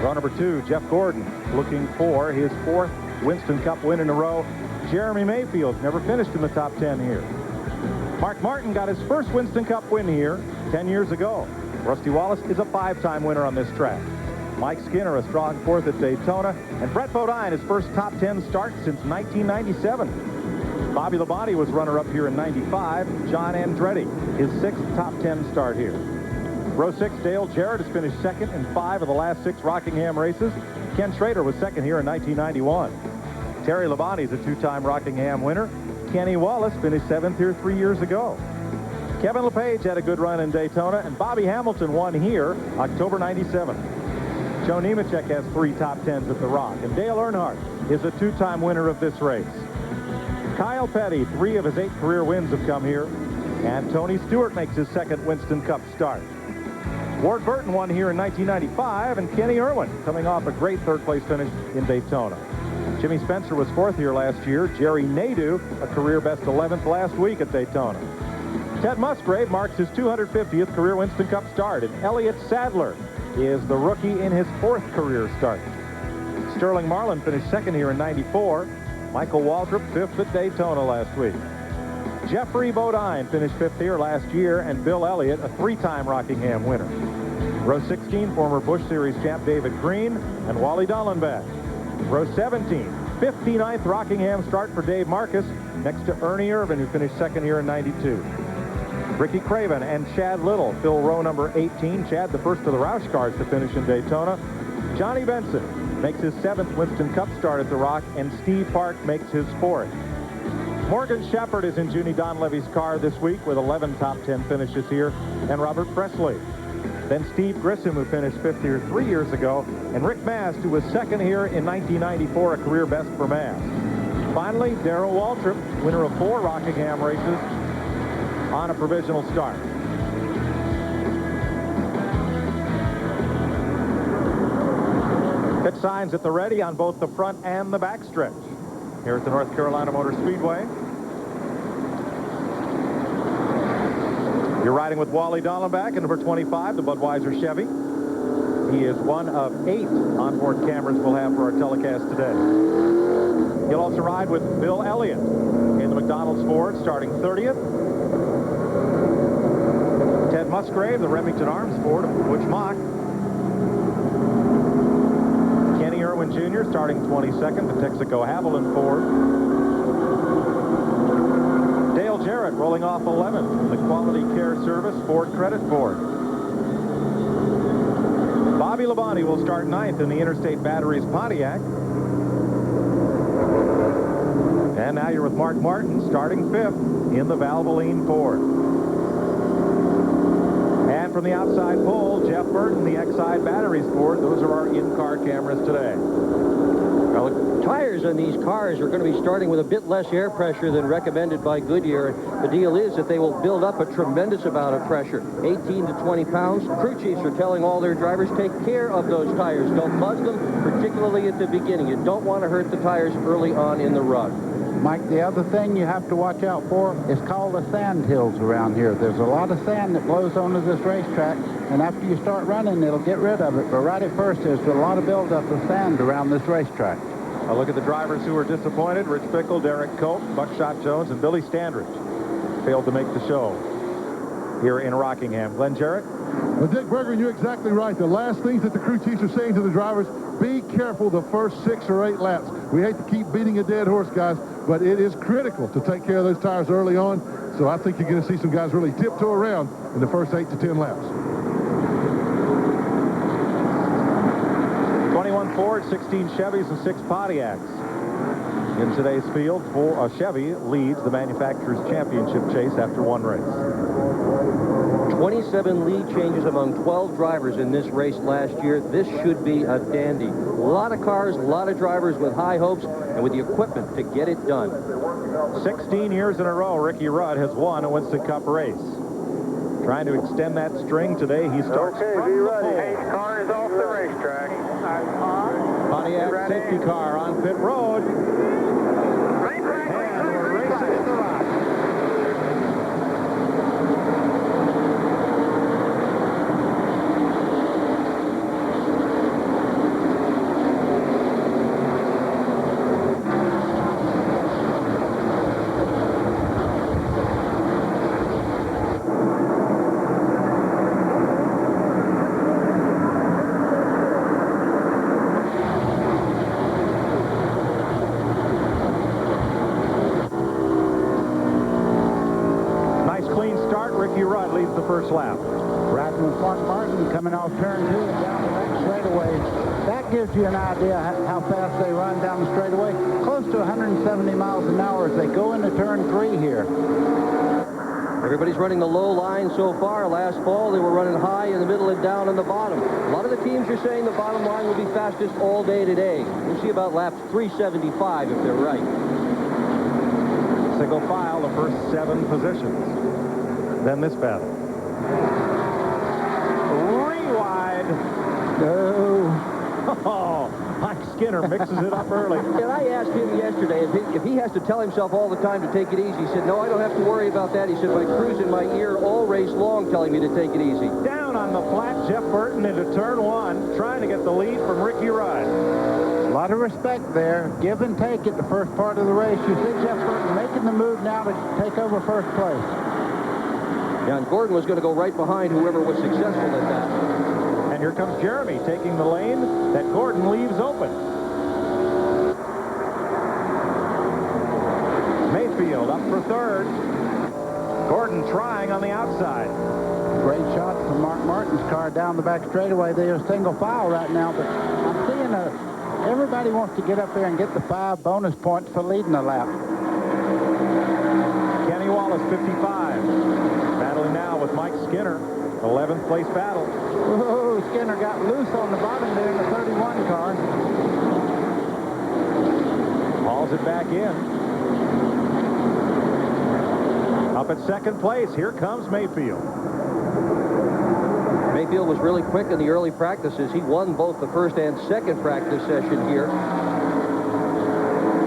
Row number 2, Jeff Gordon, looking for his 4th Winston Cup win in a row. Jeremy Mayfield never finished in the top 10 here. Mark Martin got his first Winston Cup win here 10 years ago. Rusty Wallace is a 5-time winner on this track. Mike Skinner, a strong 4th at Daytona, and Brett Bodine, his first top 10 start since 1997. Bobby Labonte was runner-up here in 95. John Andretti, his 6th top 10 start here. Row 6, Dale Jarrett has finished 2nd in 5 of the last 6 Rockingham races. Ken Schrader was 2nd here in 1991. Terry Labonte is a 2-time Rockingham winner. Kenny Wallace finished 7th here 3 years ago. Kevin LePage had a good run in Daytona, and Bobby Hamilton won here October 97. Joe Nemechek has 3 top 10s at the Rock, and Dale Earnhardt is a 2-time winner of this race. Kyle Petty, 3 of his 8 career wins have come here, and Tony Stewart makes his 2nd Winston Cup start. Ward Burton won here in 1995, and Kenny Irwin coming off a great 3rd place finish in Daytona. Jimmy Spencer was 4th here last year. Jerry Nadeau, a career best 11th last week at Daytona. Ted Musgrave marks his 250th career Winston Cup start, and Elliott Sadler is the rookie in his 4th career start. Sterling Marlin finished 2nd here in 94. Michael Waltrip 5th at Daytona last week. Jeffrey Bodine finished 5th here last year, and Bill Elliott, a 3-time Rockingham winner. Row 16, former Busch Series champ David Green and Wally Dallenbach. Row 17, 59th Rockingham start for Dave Marcus, next to Ernie Irvin, who finished 2nd here in 92. Ricky Craven and Chad Little fill row number 18. Chad, the first of the Roush cars to finish in Daytona. Johnny Benson makes his 7th Winston Cup start at the Rock, and Steve Park makes his 4th. Morgan Shepherd is in Junie Donlevy's car this week with 11 top 10 finishes here, and Robert Presley. Then Steve Grissom, who finished 5th here 3 years ago, and Rick Mast, who was 2nd here in 1994, a career best for Mast. Finally, Darrell Waltrip, winner of 4 Rockingham races, on a provisional start. Pit signs at the ready on both the front and the back stretch here at the North Carolina Motor Speedway. You're riding with Wally Dallenbach in number 25, the Budweiser Chevy. He is one of 8 onboard cameras we'll have for our telecast today. He'll also ride with Bill Elliott in the McDonald's Ford, starting 30th. Ted Musgrave, the Remington Arms Ford of Butch Mock. Kenny Irwin Jr., starting 22nd, the Texaco Haviland Ford. Dale Jarrett rolling off 11th in the Quality Care Service Ford Credit Ford. Bobby Labonte will start 9th in the Interstate Batteries Pontiac. And now you're with Mark Martin, starting 5th in the Valvoline Ford. And from the outside pole, Jeff Burton, the Exide Batteries Ford. Those are our in-car cameras today. Well, the tires on these cars are going to be starting with a bit less air pressure than recommended by Goodyear. The deal is that they will build up a tremendous amount of pressure, 18 to 20 pounds. Crew chiefs are telling all their drivers, take care of those tires. Don't mud them, particularly at the beginning. You don't want to hurt the tires early on in the run. Mike, the other thing you have to watch out for is called the sand hills around here. There's a lot of sand that blows onto this racetrack, and after you start running, it'll get rid of it. But right at first, there's a lot of buildup of sand around this racetrack. A look at the drivers who were disappointed. Rich Bickle, Derek Cope, Buckshot Jones, and Billy Standridge failed to make the show here in Rockingham. Glenn Jarrett? Well, Dick Bergeron, you're exactly right. The last things that the crew chiefs are saying to the drivers, be careful the first 6 or 8 laps. We hate to keep beating a dead horse, guys, but it is critical to take care of those tires early on. So I think you're going to see some guys really tiptoe around in the first 8 to 10 laps. 21 Ford, 16 Chevys, and 6 Pontiacs. In today's field, Chevy leads the manufacturer's championship chase after 1 race. 27 lead changes among 12 drivers in this race last year. This should be a dandy. A lot of cars, a lot of drivers with high hopes and with the equipment to get it done. 16 years in a row, Ricky Rudd has won a Winston Cup race. Trying to extend that string today. He starts from the pole. Car is off the racetrack. Pontiac safety car on pit road. And we're racing in the rock. First lap. Riding with Mark Martin coming off turn 2 and down the back straightaway. That gives you an idea how fast they run down the straightaway. Close to 170 miles an hour as they go into turn 3 here. Everybody's running the low line so far. Last fall, they were running high in the middle and down in the bottom. A lot of the teams are saying the bottom line will be fastest all day today. We'll see about laps 375 if they're right. Single file, the first 7 positions. Then this battle. Rewide. No. Oh, Mike Skinner mixes it up early. And I asked him yesterday if he has to tell himself all the time to take it easy. He said, no, I don't have to worry about that. He said, my crew's in my ear all race long telling me to take it easy. Down on the flat, Jeff Burton into turn 1, trying to get the lead from Ricky Rudd. A lot of respect there. Give and take at the first part of the race. You see Jeff Burton making the move now to take over first place. Yeah, and Gordon was going to go right behind whoever was successful at that. And here comes Jeremy taking the lane that Gordon leaves open. Mayfield up for third. Gordon trying on the outside. Great shot from Mark Martin's car down the back straightaway. They're single file right now, but I'm seeing everybody wants to get up there and get the 5 bonus points for leading the lap. Kenny Wallace, 55. Battling now with Mike Skinner, 11th place battle. Whoa, Skinner got loose on the bottom there in the 31 car. Hauls it back in. Up at second place, here comes Mayfield. Mayfield was really quick in the early practices. He won both the first and second practice session here.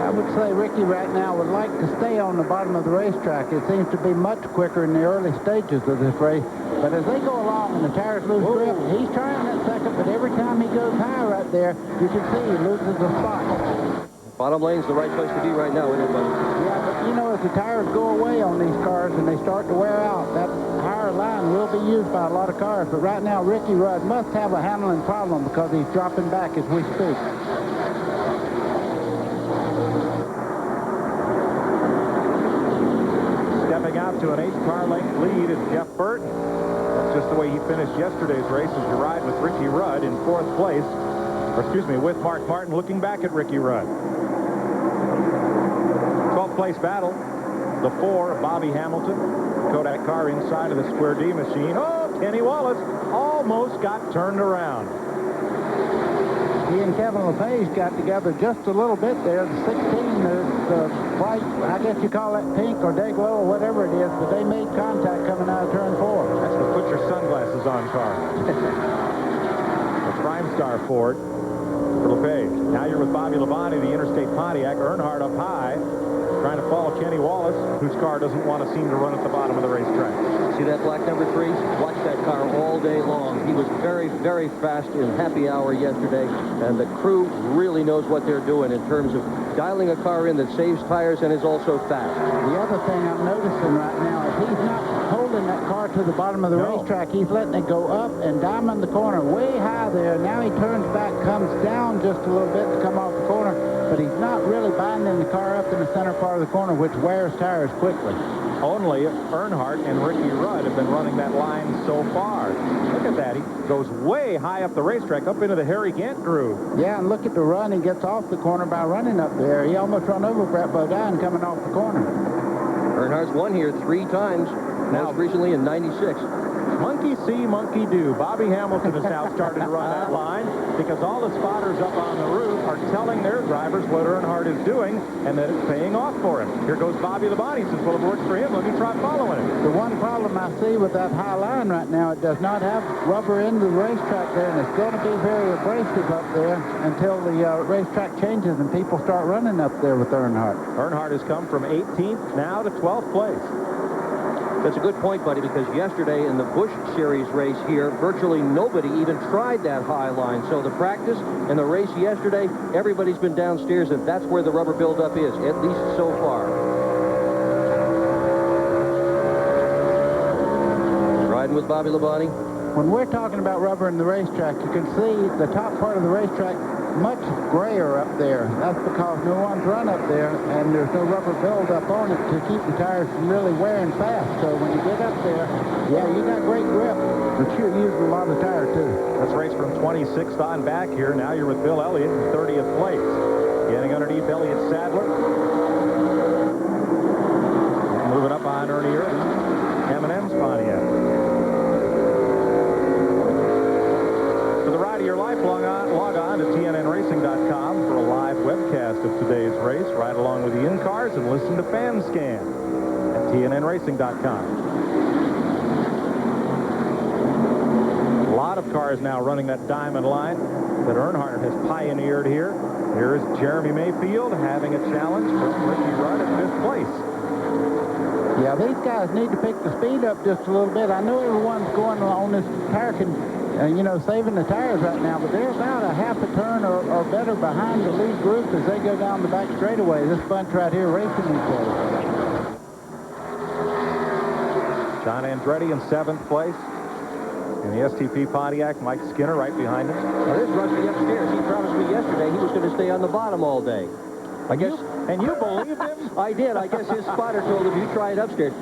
I would say Ricky right now would like to stay on the bottom of the racetrack. It seems to be much quicker in the early stages of this race. But as they go along and the tires lose grip, he's trying that second, but every time he goes high right there, you can see he loses a spot. Bottom lane's the right place to be right now, isn't it, buddy? Yeah, but you know, as the tires go away on these cars and they start to wear out, that higher line will be used by a lot of cars. But right now, Ricky Rudd must have a handling problem because he's dropping back as we speak. Stepping out to an 8-car length lead is Jeff Burton. That's just the way he finished yesterday's race as you ride with Ricky Rudd in 4th place. Or excuse me, with Mark Martin looking back at Ricky Rudd. 12th place battle. The 4, Bobby Hamilton. Kodak car inside of the Square D machine. Oh, Kenny Wallace almost got turned around. He and Kevin LePage got together just a little bit there. The 16, the white, I guess you call that pink or day glow or whatever it is, but they made contact coming out of turn 4. That's the put your sunglasses on car. The Prime Star Ford for LePage. Now you're with Bobby Labonte, the Interstate Pontiac. Earnhardt up high, trying to follow Kenny Wallace, whose car doesn't want to seem to run at the bottom of the racetrack. See that black number 3? Watch that car all day long. He was very, very fast in happy hour yesterday, and the crew really knows what they're doing in terms of dialing a car in that saves tires and is also fast. The other thing I'm noticing right now is he's not holding that car to the bottom of the racetrack. He's letting it go up and diamond the corner way high there. Now he turns back, comes down just a little bit to come off the corner, but he's not really binding the car up in the center part of the corner, which wears tires quickly. Only Earnhardt and Ricky Rudd have been running that line so far. Look at that. He goes way high up the racetrack, up into the Harry Gant groove. Yeah, and look at the run. He gets off the corner by running up there. He almost run over Brett Bodine coming off the corner. Earnhardt's won here 3 times, most recently in '96. Monkey see, monkey do. Bobby Hamilton has now started to run that line because all the spotters up on the roof are telling their drivers what Earnhardt is doing and that it's paying off for him. Here goes Bobby Labonte. Since well, it works for him, let me try following it. The one problem I see with that high line right now, it does not have rubber into the racetrack there, and it's going to be very abrasive up there until the racetrack changes and people start running up there with Earnhardt. Earnhardt has come from 18th now to 12th place. That's a good point, buddy, because yesterday in the Busch Series race here, virtually nobody even tried that high line. So the practice and the race yesterday, everybody's been downstairs, and that's where the rubber buildup is, at least so far. Riding with Bobby Labonte. When we're talking about rubber in the racetrack, you can see the top part of the racetrack much grayer up there. That's because no one's run up there, and there's no rubber buildup on it to keep the tires from really wearing fast. So when you get up there, yeah, you got great grip, but you're using a lot of tire too. Let's race from 26th on back here. Now you're with Bill Elliott in 30th place. Getting underneath Elliott Sadler. Moving up on Ernie Irvin. M&M's Pontiac. Your life, log on to TNNRacing.com for a live webcast of today's race. Ride along with the in-cars and listen to Fan Scan at TNNRacing.com. A lot of cars now running that diamond line that Earnhardt has pioneered here. Here's Jeremy Mayfield having a challenge for Ricky Rudd at 5th place. Yeah, these guys need to pick the speed up just a little bit. I know everyone's going on this tire you know, saving the tires right now, but they're about a half a turn or better behind the lead group as they go down the back straightaway. This bunch right here racing each other. John Andretti in 7th place. In the STP Pontiac, Mike Skinner right behind him. Well, there's Rusty upstairs. He promised me yesterday he was going to stay on the bottom all day. I guess. And you believed him? I did. I guess his spotter told him, you try it upstairs.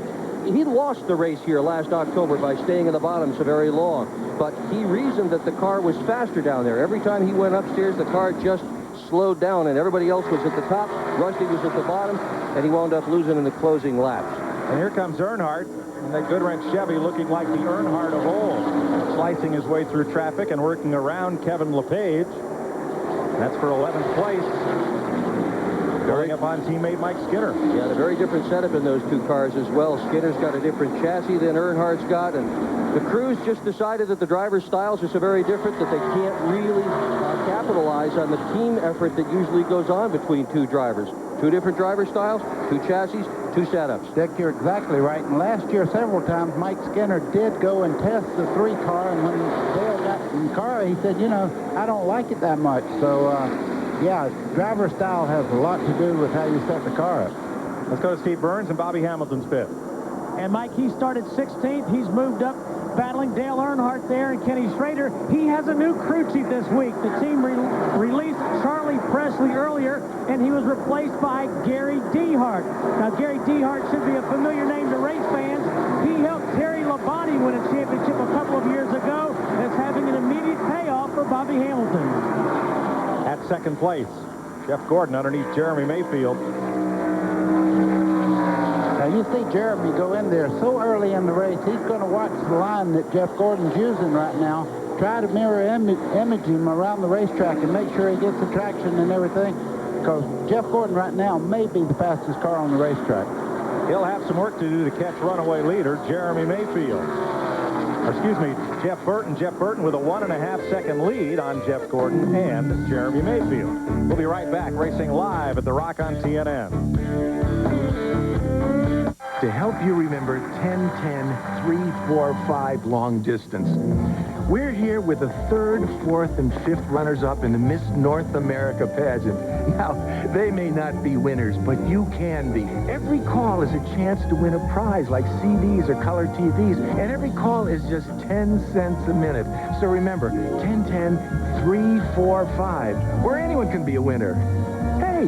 He lost the race here last October by staying in the bottom so very long. But he reasoned that the car was faster down there. Every time he went upstairs, the car just slowed down, and everybody else was at the top. Rusty was at the bottom, and he wound up losing in the closing laps. And here comes Earnhardt, and that Goodwrench Chevy looking like the Earnhardt of old, slicing his way through traffic and working around Kevin LePage. That's for 11th place. Going up on teammate Mike Skinner. Yeah, a very different setup in those two cars as well. Skinner's got a different chassis than Earnhardt's got, and the crews just decided that the drivers' styles are so very different that they can't really capitalize on the team effort that usually goes on between two drivers. Two different driver styles, two chassis, two setups. Dick, you're exactly right. And last year, several times, Mike Skinner did go and test the 3 car, and when Dale got in the car, he said, you know, I don't like it that much. So, yeah, driver style has a lot to do with how you set the car up. Let's go to Steve Burns and Bobby Hamilton's pit. And Mike, he started 16th. He's moved up, battling Dale Earnhardt there and Kenny Schrader. He has a new crew chief this week. The team released Charlie Presley earlier, and he was replaced by Gary Dehart. Now, Gary Dehart should be a familiar name to race fans. He helped Terry Labonte win a championship a couple of years ago. That's having an immediate payoff for Bobby Hamilton. At 2nd place, Jeff Gordon underneath Jeremy Mayfield. Now, you see Jeremy go in there so early in the race, he's going to watch the line that Jeff Gordon's using right now, try to mirror image him around the racetrack and make sure he gets the traction and everything, because Jeff Gordon right now may be the fastest car on the racetrack. He'll have some work to do to catch runaway leader Jeremy Mayfield. Or, excuse me, Jeff Burton. Jeff Burton with a 1.5-second lead on Jeff Gordon and Jeremy Mayfield. We'll be right back racing live at the Rock on TNN. To help you remember 10, 10, 3, 4, 5 long distance. We're here with the 3rd, 4th, and 5th runners-up in the Miss North America pageant. Now, they may not be winners, but you can be. Every call is a chance to win a prize like CDs or color TVs, and every call is just 10 cents a minute. So remember, 10, 10, 3, 4, 5, where anyone can be a winner. Hey,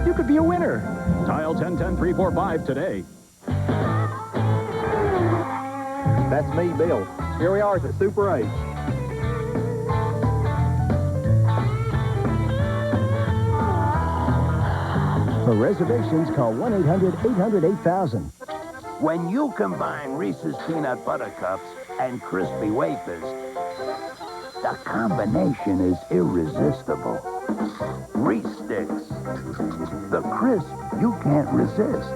you could be a winner. Dial 10, 10, 3, 4, 5 today. That's me, Bill. Here we are at the Super 8. For reservations, call 1-800-800-8000. When you combine Reese's Peanut Butter Cups and crispy wafers. The combination is irresistible. Reese sticks. The crisp you can't resist.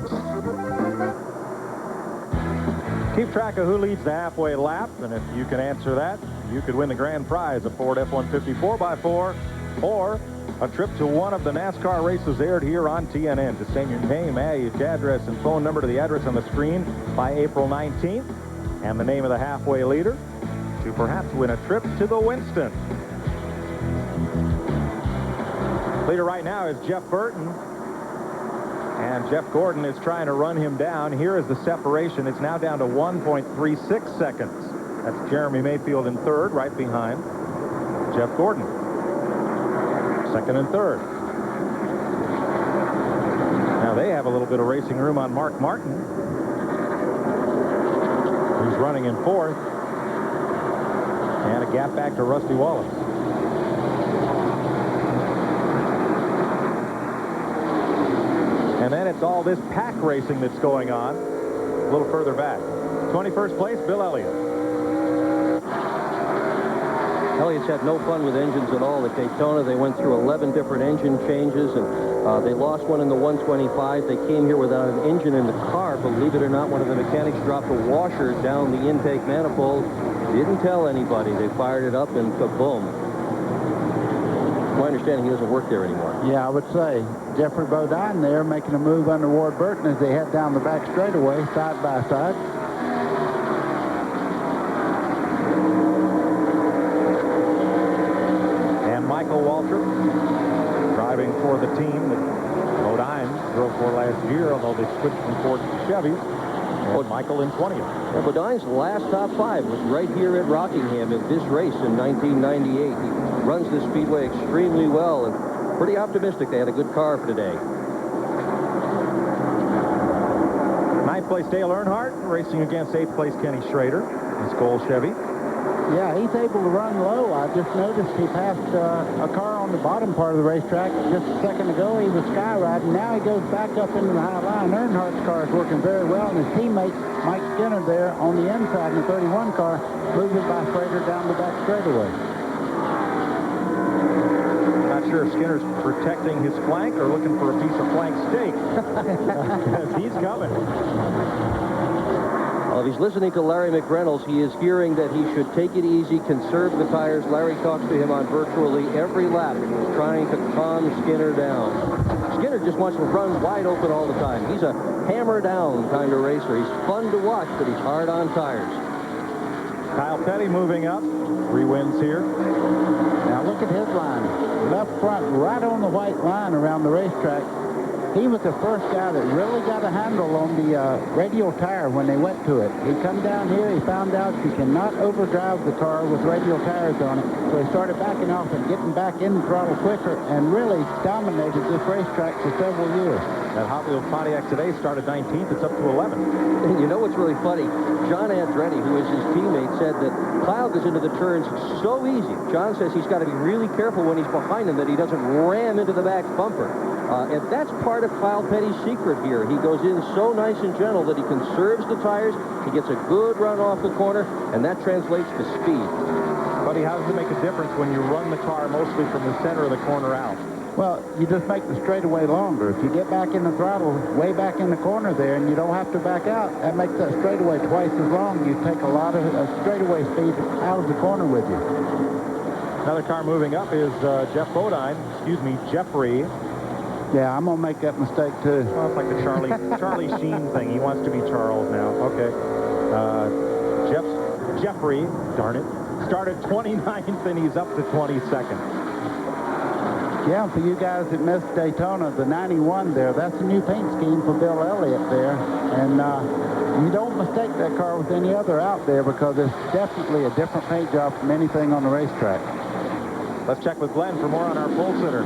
Keep track of who leads the halfway lap, and if you can answer that, you could win the grand prize, a Ford F-150 4x4, or a trip to one of the NASCAR races aired here on TNN. To send your name, age, address, and phone number to the address on the screen by April 19th, and the name of the halfway leader, to perhaps win a trip to the Winston. Leader right now is Jeff Burton, and Jeff Gordon is trying to run him down. Here is the separation. It's now down to 1.36 seconds. That's Jeremy Mayfield in third, right behind Jeff Gordon. Second and third. Now they have a little bit of racing room on Mark Martin, who's running in fourth, and a gap back to Rusty Wallace. And then it's all this pack racing that's going on a little further back. 21st place, Bill Elliott. Elliott's had no fun with engines at all at Daytona. They went through 11 different engine changes, and they lost one in the 125. They came here without an engine in the car. Believe it or not, one of the mechanics dropped a washer down the intake manifold. Didn't tell anybody. They fired it up and kaboom. My understanding, he doesn't work there anymore. Yeah, I would say. Jeffrey Bodine there making a move under Ward Burton as they head down the back straightaway, side by side. And Michael Waltrip driving for the team that Bodine drove for last year, although they switched from Ford to Chevy. And Michael in 20th. Yeah, Bodine's last top five was right here at Rockingham in this race in 1998. He runs this speedway extremely well and pretty optimistic they had a good car for today. Ninth place Dale Earnhardt racing against 8th place Kenny Schrader. His Cole Chevy. Yeah, he's able to run low. I just noticed he passed a car on the bottom part of the racetrack just a second ago. He was skyriding. Now he goes back up into the high line. Earnhardt's car is working very well, and his teammate Mike Skinner there on the inside in the 31 car moves it by Schrader down the back straightaway. Not sure if Skinner's protecting his flank or looking for a piece of flank steak. Because he's coming. Well, if he's listening to Larry McReynolds, he is hearing that he should take it easy, conserve the tires. Larry talks to him on virtually every lap, trying to calm Skinner down. Skinner just wants to run wide open all the time. He's a hammer-down kind of racer. He's fun to watch, but he's hard on tires. Kyle Petty moving up. 3 wins here. Now look at his line. Left front, right on the white line around the racetrack. He was the first guy that really got a handle on the radial tire when they went to it. He come down here, he found out you cannot overdrive the car with radial tires on it. So he started backing off and getting back in the throttle quicker and really dominated this racetrack for several years. That Hot Wheels Pontiac today started 19th. It's up to 11. And you know what's really funny? John Andretti, who is his teammate, said that Kyle goes into the turns so easy. John says he's got to be really careful when he's behind him that he doesn't ram into the back bumper. And that's part of Kyle Petty's secret here. He goes in so nice and gentle that he conserves the tires. He gets a good run off the corner, and that translates to speed. Buddy, how does it make a difference when you run the car mostly from the center of the corner out? Well, you just make the straightaway longer. If you get back in the throttle, way back in the corner there, and you don't have to back out, that makes that straightaway twice as long. You take a lot of straightaway speed out of the corner with you. Another car moving up is Jeffrey. Yeah, I'm going to make that mistake, too. Well, it's like the Charlie Sheen thing. He wants to be Charles now. Okay. Jeffrey, darn it, started 29th, and he's up to 22nd. Yeah, for you guys that missed Daytona, the 91 there, that's a new paint scheme for Bill Elliott there. And you don't mistake that car with any other out there because it's definitely a different paint job from anything on the racetrack. Let's check with Glenn for more on our pole sitter.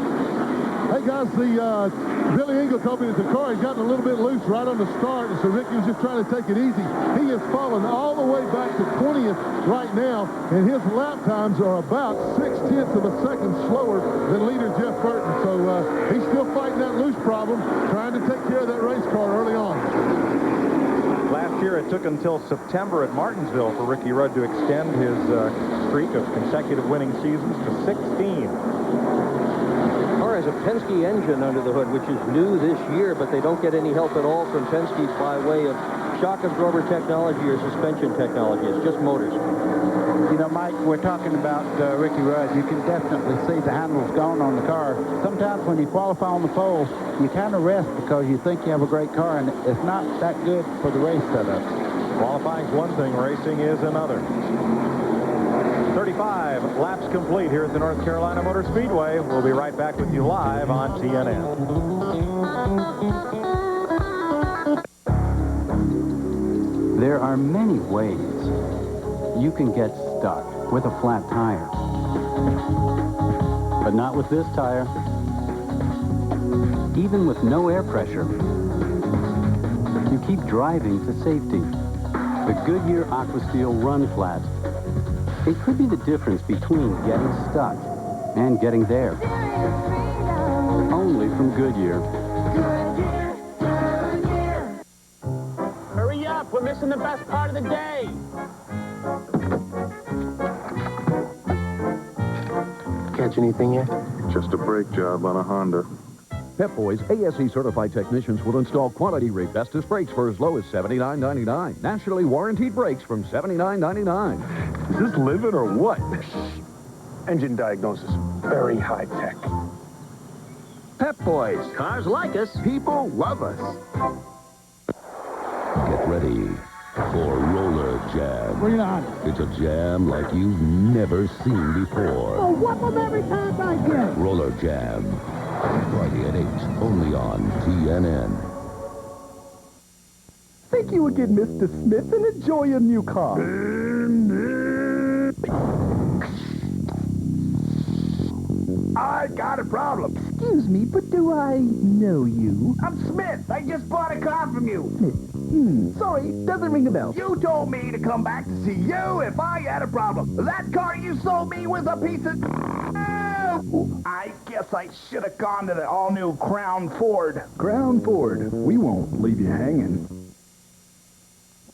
Hey, guys, the Billy Engel told me that the car had gotten a little bit loose right on the start, and so Ricky was just trying to take it easy. He has fallen all the way back to 20th right now, and his lap times are about 0.6 of a second slower than leader Jeff Burton. So he's still fighting that loose problem, trying to take care of that race car early on. Last year, it took until September at Martinsville for Ricky Rudd to extend his streak of consecutive winning seasons to 16. The car has a Penske engine under the hood, which is new this year, but they don't get any help at all from Penske by way of shock absorber technology or suspension technology. It's just motors. You know, Mike, we're talking about Ricky Rudd. You can definitely see the handles gone on the car. Sometimes when you qualify on the pole, you kind of rest because you think you have a great car, and it's not that good for the race setup. Qualifying's one thing, racing is another. 35 laps complete here at the North Carolina Motor Speedway. We'll be right back with you live on TNN. There are many ways you can get stuck with a flat tire. But not with this tire. Even with no air pressure, you keep driving to safety. The Goodyear Aquasteel Run Flat. It could be the difference between getting stuck and getting there. Only from Goodyear. Hurry up, we're missing the best part of the day. Catch anything yet? Just a brake job on a Honda. Pep Boys ASE certified technicians will install quality Rebestos brakes for as low as $79.99. Nationally warranted brakes from $79.99. Is this living or what? Engine diagnosis. Very high tech. Pep Boys. Cars like us. People love us. Get ready for Roller Jam. Bring it on. It's a jam like you've never seen before. Oh, what them every time I get. Roller Jam. Friday at 8, only on TNN. Think you would get Mr. Smith and enjoy your new car. I got a problem. Excuse me, but do I know you? I'm Smith. I just bought a car from you. Sorry, doesn't ring a bell. You told me to come back to see you if I had a problem. That car you sold me was a piece of... I guess I should have gone to the all-new Crown Ford. Crown Ford. We won't leave you hanging.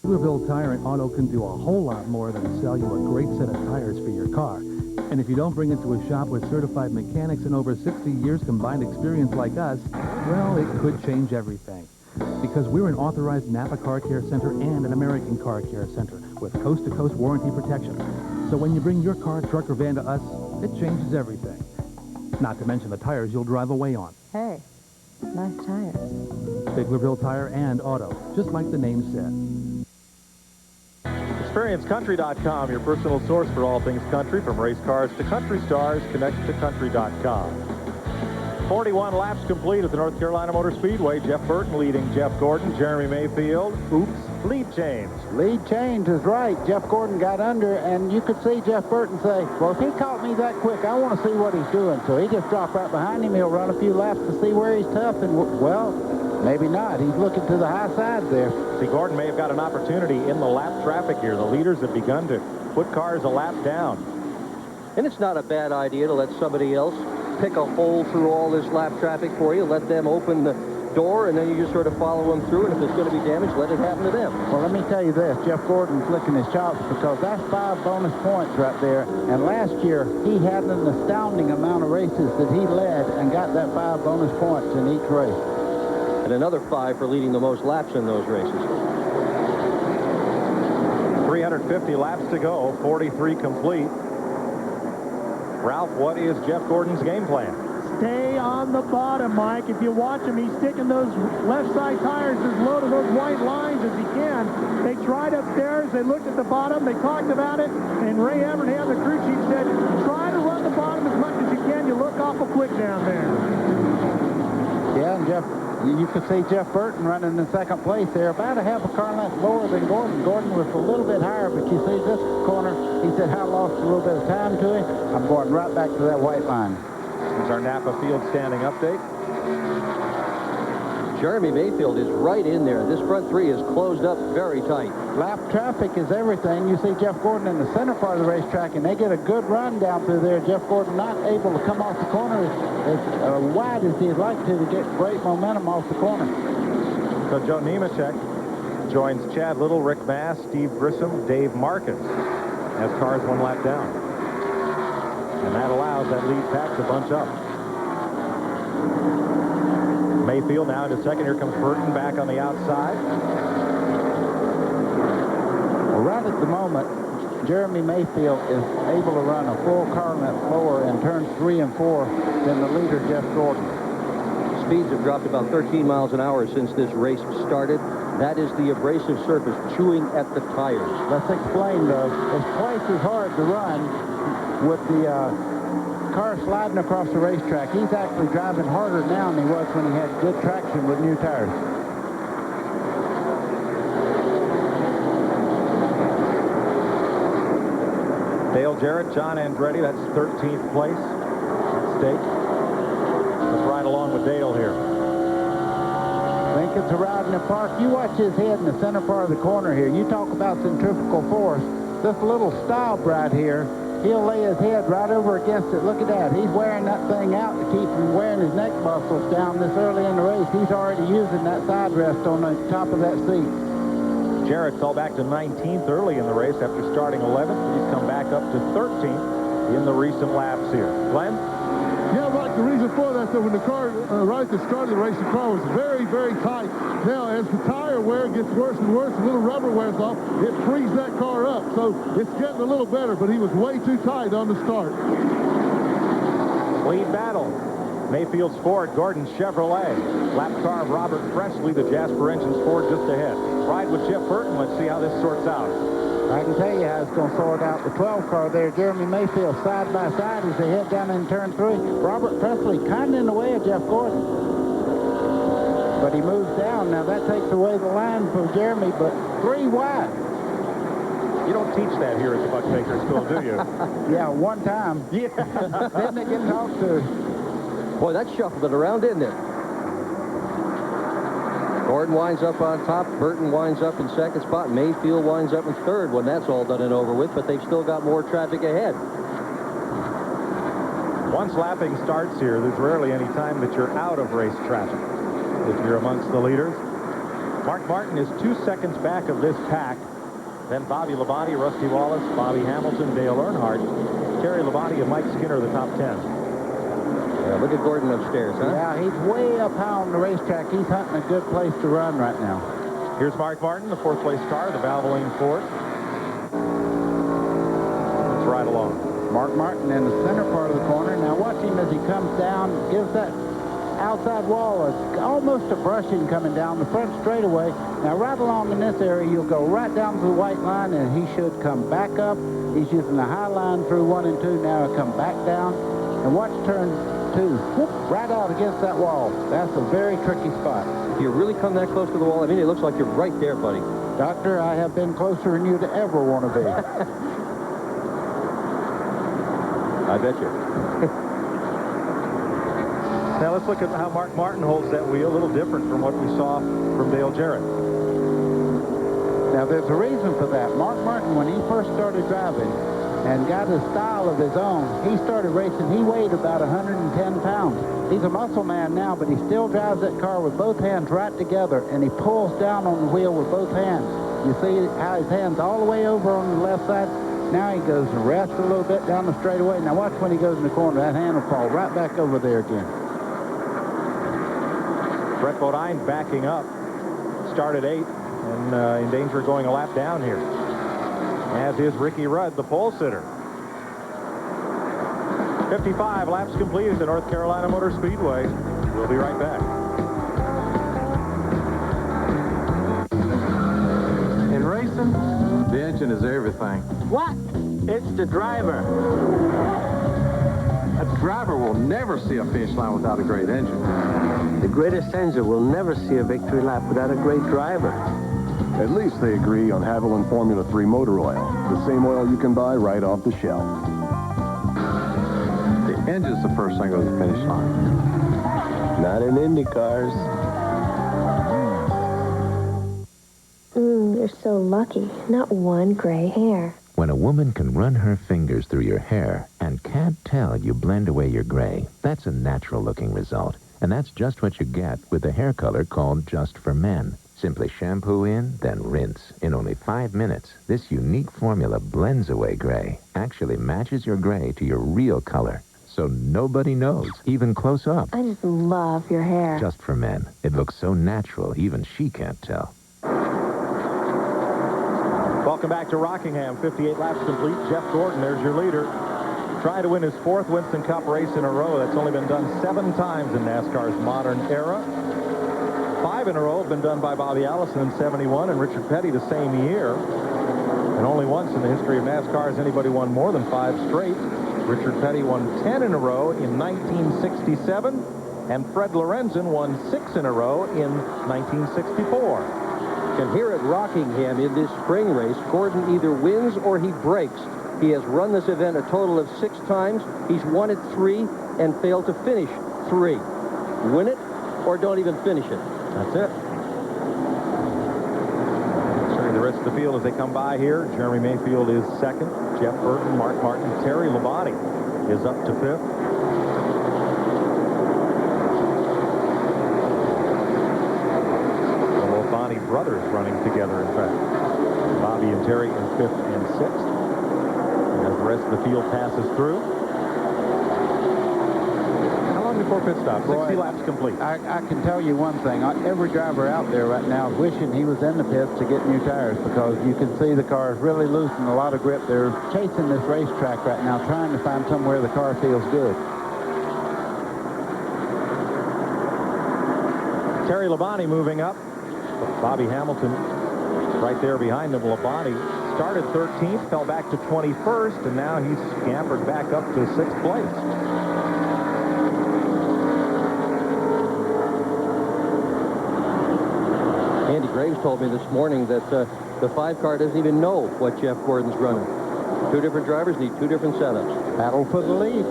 Dura Tire and Auto can do a whole lot more than sell you a great set of tires for your car. And if you don't bring it to a shop with certified mechanics and over 60 years combined experience like us, well, it could change everything. Because we're an authorized Napa Car Care Center and an American Car Care Center with coast-to-coast warranty protection. So when you bring your car, truck, or van to us, it changes everything. Not to mention the tires you'll drive away on. Hey, nice tires. Biglerville Tire and Auto, just like the name said. ExperienceCountry.com, your personal source for all things country, from race cars to country stars. Connect to country.com. 41 laps complete at the North Carolina Motor Speedway. Jeff Burton leading Jeff Gordon, Jeremy Mayfield. Oops, lead change. Lead change is right. Jeff Gordon got under, and you could see Jeff Burton say, well, if he caught me that quick, I want to see what he's doing. So he just dropped right behind him. He'll run a few laps to see where he's tough, and, well, maybe not. He's looking to the high side there. See, Gordon may have got an opportunity in the lap traffic here. The leaders have begun to put cars a lap down. And it's not a bad idea to let somebody else pick a hole through all this lap traffic for you. Let them open the door, and then you just sort of follow them through, and if there's going to be damage, let it happen to them. Well, let me tell you this. Jeff Gordon's licking his chops because that's 5 bonus points right there. And last year, he had an astounding amount of races that he led and got that 5 bonus points in each race. And another 5 for leading the most laps in those races. 350 laps to go, 43 complete. Ralph, what is Jeff Gordon's game plan? Stay on the bottom, Mike. If you watch him, he's sticking those left side tires as low to those white lines as he can. They tried upstairs. They looked at the bottom. They talked about it. And Ray Evernham, the crew chief, said, try to run the bottom as much as you can. You look awful quick down there. Yeah, and Jeff, you could see Jeff Burton running in second place there, about a half a car length lower than Gordon. Gordon was a little bit higher, but you see this corner, he said, I lost a little bit of time to him. I'm going right back to that white line. Here's our Napa field standing update. Jeremy Mayfield is right in there. This front 3 is closed up very tight. Lap traffic is everything. You see Jeff Gordon in the center part of the racetrack, and they get a good run down through there. Jeff Gordon not able to come off the corner as wide as he'd like to get great momentum off the corner. So Joe Nemechek joins Chad Little, Rick Mass, Steve Grissom, Dave Marcus as cars one lap down. And that allows that lead pack to bunch up. Mayfield now into second. Here comes Burton back on the outside. Well, right at the moment, Jeremy Mayfield is able to run a full car length slower in turns 3 and 4 than the leader, Jeff Gordon. Speeds have dropped about 13 miles an hour since this race started. That is the abrasive surface chewing at the tires. Let's explain, though. It's twice as hard to run with the car sliding across the racetrack. He's actually driving harder now than he was when he had good traction with new tires. Dale Jarrett, John Andretti, that's 13th place at stake. Let's ride along with Dale here. I think it's a ride in the park. You watch his head in the center part of the corner here. You talk about centrifugal force. This little stop right here, he'll lay his head right over against it. Look at that. He's wearing that thing out to keep from wearing his neck muscles down this early in the race. He's already using that side rest on the top of that seat. Jarrett fell back to 19th early in the race after starting 11th. He's come back up to 13th in the recent laps here. Glenn? Yeah, Mike, the reason for that, though, when the car, right at the start of the race, the car was very, very tight. Now, as the tire wear gets worse and worse, a little rubber wears off, it frees that car up. So it's getting a little better, but he was way too tight on the start. Lead battle. Mayfield's Ford, Gordon's Chevrolet. Lap car of Robert Presley, the Jasper Engines Ford just ahead. Ride with Jeff Burton. Let's see how this sorts out. I can tell you how it's going to sort out. The 12 car there, Jeremy Mayfield, side by side as they head down in turn 3. Robert Presley kind of in the way of Jeff Gordon. But he moves down. Now that takes away the line for Jeremy, but 3 wide. You don't teach that here at the Buckmaker School, do you? Yeah, one time. Yeah. Didn't they get talked to? Boy, that shuffled it around, didn't it? Gordon winds up on top. Burton winds up in second spot. Mayfield winds up in third when that's all done and over with, but they've still got more traffic ahead. Once lapping starts here, there's rarely any time that you're out of race traffic if you're amongst the leaders. Mark Martin is 2 seconds back of this pack. Then Bobby Labonte, Rusty Wallace, Bobby Hamilton, Dale Earnhardt, Terry Labonte, and Mike Skinner, the top 10. Yeah, look at Gordon upstairs, huh? Yeah, he's way up high on the racetrack. He's hunting a good place to run right now. Here's Mark Martin, the 4th place car, the Valvoline Ford. Let's ride along. Mark Martin in the center part of the corner. Now watch him as he comes down, gives that outside wall almost a brushing coming down the front straightaway. Now right along in this area, you'll go right down to the white line, and he should come back up. He's using the high line through 1 and 2. Now he'll come back down. And watch turn 2. Whoop, right out against that wall. That's a very tricky spot. If you really come that close to the wall, I mean, it looks like you're right there, buddy. Doctor, I have been closer than you to ever want to be. I bet you. Now let's look at how Mark Martin holds that wheel. A little different from what we saw from Dale Jarrett. Now there's a reason for that. Mark Martin, when he first started driving and got a style of his own, he started racing. He weighed about 110 pounds. He's a muscle man now, but he still drives that car with both hands right together, and he pulls down on the wheel with both hands. You see how his hand's all the way over on the left side? Now he goes and rests a little bit down the straightaway. Now watch when he goes in the corner. That hand will fall right back over there again. Brett Bodine backing up. Started 8 and in danger of going a lap down here. As is Ricky Rudd, the pole sitter. 55 laps completed at the North Carolina Motor Speedway. We'll be right back. In racing, the engine is everything. What? It's the driver. A driver will never see a finish line without a great engine. The greatest engine will never see a victory lap without a great driver. At least they agree on Haviland Formula 3 motor oil, the same oil you can buy right off the shelf. The engine's the first thing over the finish line. Not in Indy cars. You're so lucky. Not one gray hair. When a woman can run her fingers through your hair and can't tell you blend away your gray, that's a natural-looking result. And that's just what you get with the hair color called Just for Men. Simply shampoo in, then rinse. In only 5 minutes, this unique formula blends away gray, actually matches your gray to your real color. So nobody knows, even close up. I just love your hair. Just for men. It looks so natural, even she can't tell. Welcome back to Rockingham. 58 laps complete. Jeff Gordon, there's your leader. Trying to win his 4th Winston Cup race in a row. That's only been done 7 times in NASCAR's modern era. 5 in a row have been done by Bobby Allison in '71 and Richard Petty the same year. And only once in the history of NASCAR has anybody won more than 5 straight. Richard Petty won 10 in a row in 1967, and Fred Lorenzen won 6 in a row in 1964. And here at Rockingham in this spring race, Gordon either wins or he breaks. He has run this event a total of 6 times. He's won it 3 and failed to finish 3. Win it or don't even finish it. That's it. Considering the rest of the field as they come by here, Jeremy Mayfield is 2nd. Jeff Burton, Mark Martin, Terry Labonte is up to 5th. The Labonte brothers running together, in fact. Bobby and Terry in 5th and 6th. As the rest of the field passes through. How long before pit stop? 60 laps complete. I can tell you one thing. Every driver out there right now is wishing he was in the pits to get new tires, because you can see the car is really losing a lot of grip. They're chasing this racetrack right now, trying to find somewhere the car feels good. Terry Labonte moving up. Bobby Hamilton right there behind him. Labonte started 13th, fell back to 21st, and now he's scampered back up to 6th place. Andy Graves told me this morning that the 5 car doesn't even know what Jeff Gordon's running. 2 different drivers need 2 different setups. Battle for the lead.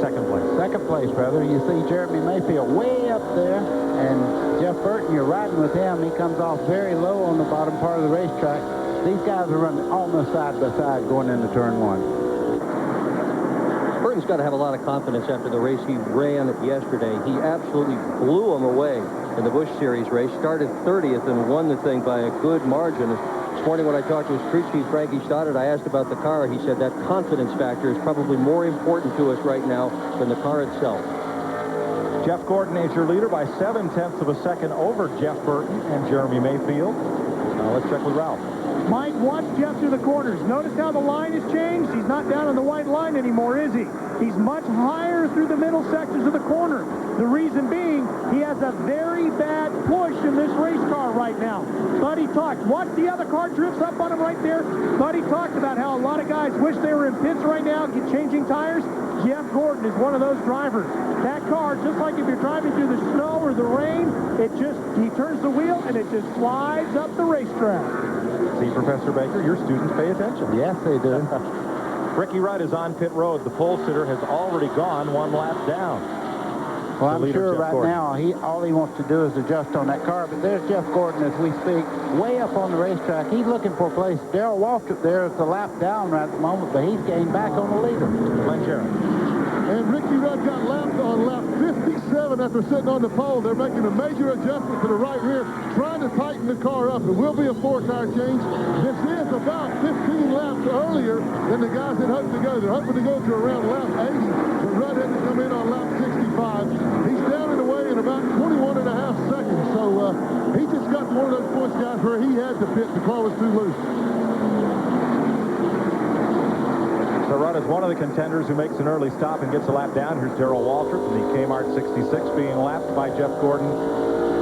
2nd place. 2nd place, brother. You see Jeremy Mayfield way up there, and Jeff Burton, you're riding with him. He comes off very low on the bottom part of the racetrack. These guys are running almost side by side going into turn 1. Burton's got to have a lot of confidence after the race he ran yesterday. He absolutely blew him away in the Busch Series race. Started 30th and won the thing by a good margin. This morning when I talked to his crew chief, Frankie Stoddard, I asked about the car. He said that confidence factor is probably more important to us right now than the car itself. Jeff Gordon is your leader by 0.7 of a second over Jeff Burton and Jeremy Mayfield. Now let's check with Ralph. Mike, watch Jeff through the corners. Notice how the line has changed? He's not down on the white line anymore, is he? He's much higher through the middle sections of the corner. The reason being, he has a very bad push in this race car right now. Buddy talked. Watch the other car drifts up on him right there. Buddy talked about how a lot of guys wish they were in pits right now, changing tires. Jeff Gordon is one of those drivers. That car, just like if you're driving through the snow or the rain, he turns the wheel and it just slides up the racetrack. See, Professor Baker, your students pay attention. Yes, they do. Ricky Rudd is on pit road. The pole sitter has already gone 1 lap down. Well, I'm sure right now all he wants to do is adjust on that car. But there's Jeff Gordon as we speak, way up on the racetrack. He's looking for a place. Darrell Waltrip there is the lap down right at the moment, but he's getting back on the leader. Glenn Jarrett. And Ricky Rudd got lapped on lap 57 after sitting on the pole. They're making a major adjustment to the right rear, trying to tighten the car up. It will be a 4-tire change. This is about 15 laps earlier than the guys had hoped to go. They're hoping to go to around lap 80, but Rudd had to come in on lap 65. He's down and away in about 21 and a half seconds. So he just got to one of those points, guys, where he had to pit. The car was too loose. So Rudd is one of the contenders who makes an early stop and gets a lap down. Here's Darrell Waltrip in the Kmart 66 being lapped by Jeff Gordon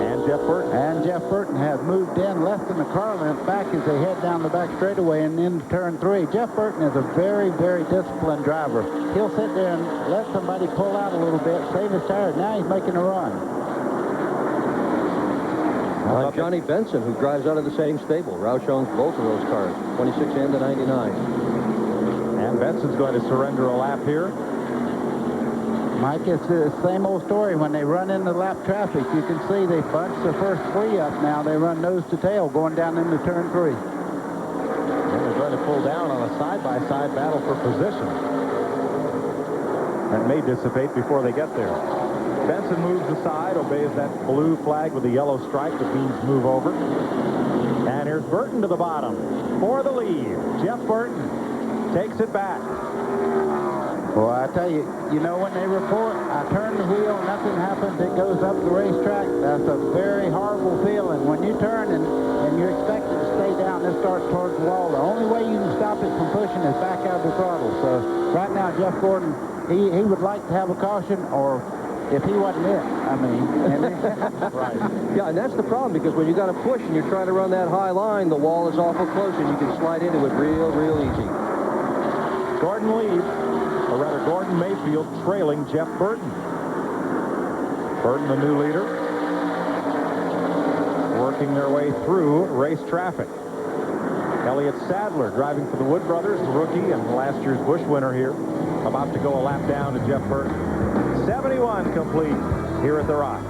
and Jeff Burton. And Jeff Burton has moved in less than a car length back as they head down the back straightaway and into turn 3. Jeff Burton is a very, very disciplined driver. He'll sit there and let somebody pull out a little bit, save his tires. Now he's making a run. Johnny Benson, who drives out of the same stable. Roush owns both of those cars, 26 and the 99. And Benson's going to surrender a lap here. Mike, it's the same old story. When they run into lap traffic, you can see they bunch the first 3 up now. They run nose to tail going down into turn 3. And they're going to pull down on a side-by-side battle for position. That may dissipate before they get there. Benson moves aside, obeys that blue flag with the yellow stripe. The teams move over. And here's Burton to the bottom for the lead. Jeff Burton takes it back. Well, I tell you, when they report, I turn the wheel, nothing happens, it goes up the racetrack. That's a very horrible feeling. When you turn and you're expected to stay down, it starts towards the wall. The only way you can stop it from pushing is back out the throttle. So right now, Jeff Gordon, he would like to have a caution, or if he wasn't it, I mean. Right. Yeah, and that's the problem, because when you got to push and you're trying to run that high line, the wall is awful close, and you can slide into it real easy. Gordon leads, or rather Gordon Mayfield trailing Jeff Burton. Burton, the new leader, working their way through race traffic. Elliott Sadler driving for the Wood Brothers, the rookie and last year's Busch winner here, about to go a lap down to Jeff Burton. 71 complete here at the Rock.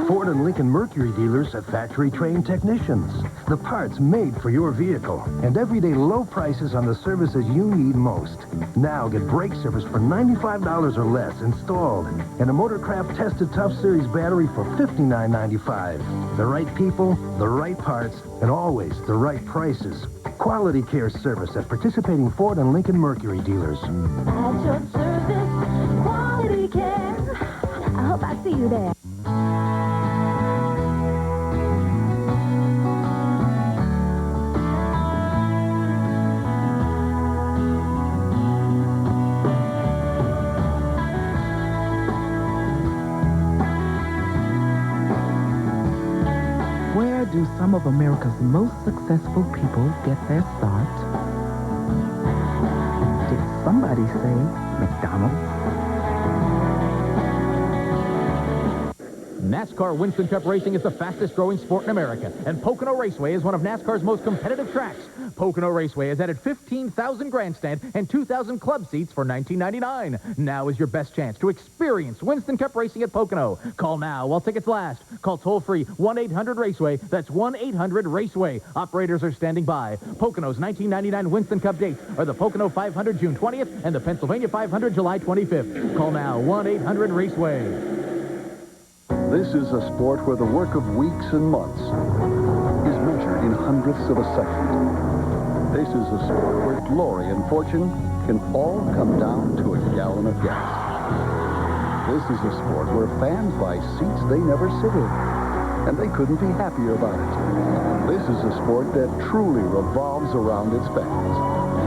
Ford and Lincoln Mercury dealers have factory-trained technicians. The parts made for your vehicle. And everyday low prices on the services you need most. Now get brake service for $95 or less installed. And a Motorcraft Tested Tough Series battery for $59.95. The right people, the right parts, and always the right prices. Quality care service at participating Ford and Lincoln Mercury dealers. At your service, quality care. I hope I see you there. Where do some of America's most successful people get their start? Did somebody say McDonald's? NASCAR Winston Cup racing is the fastest growing sport in America, and Pocono Raceway is one of NASCAR's most competitive tracks. Pocono Raceway has added 15,000 grandstand and 2,000 club seats for $19.99. Now is your best chance to experience Winston Cup racing at Pocono. Call now while tickets last. Call toll-free 1-800-RACEWAY. That's 1-800-RACEWAY. Operators are standing by. Pocono's 1999 Winston Cup dates are the Pocono 500 June 20th and the Pennsylvania 500 July 25th. Call now 1-800-RACEWAY. This is a sport where the work of weeks and months is measured in hundredths of a second. This is a sport where glory and fortune can all come down to a gallon of gas. This is a sport where fans buy seats they never sit in, and they couldn't be happier about it. This is a sport that truly revolves around its fans.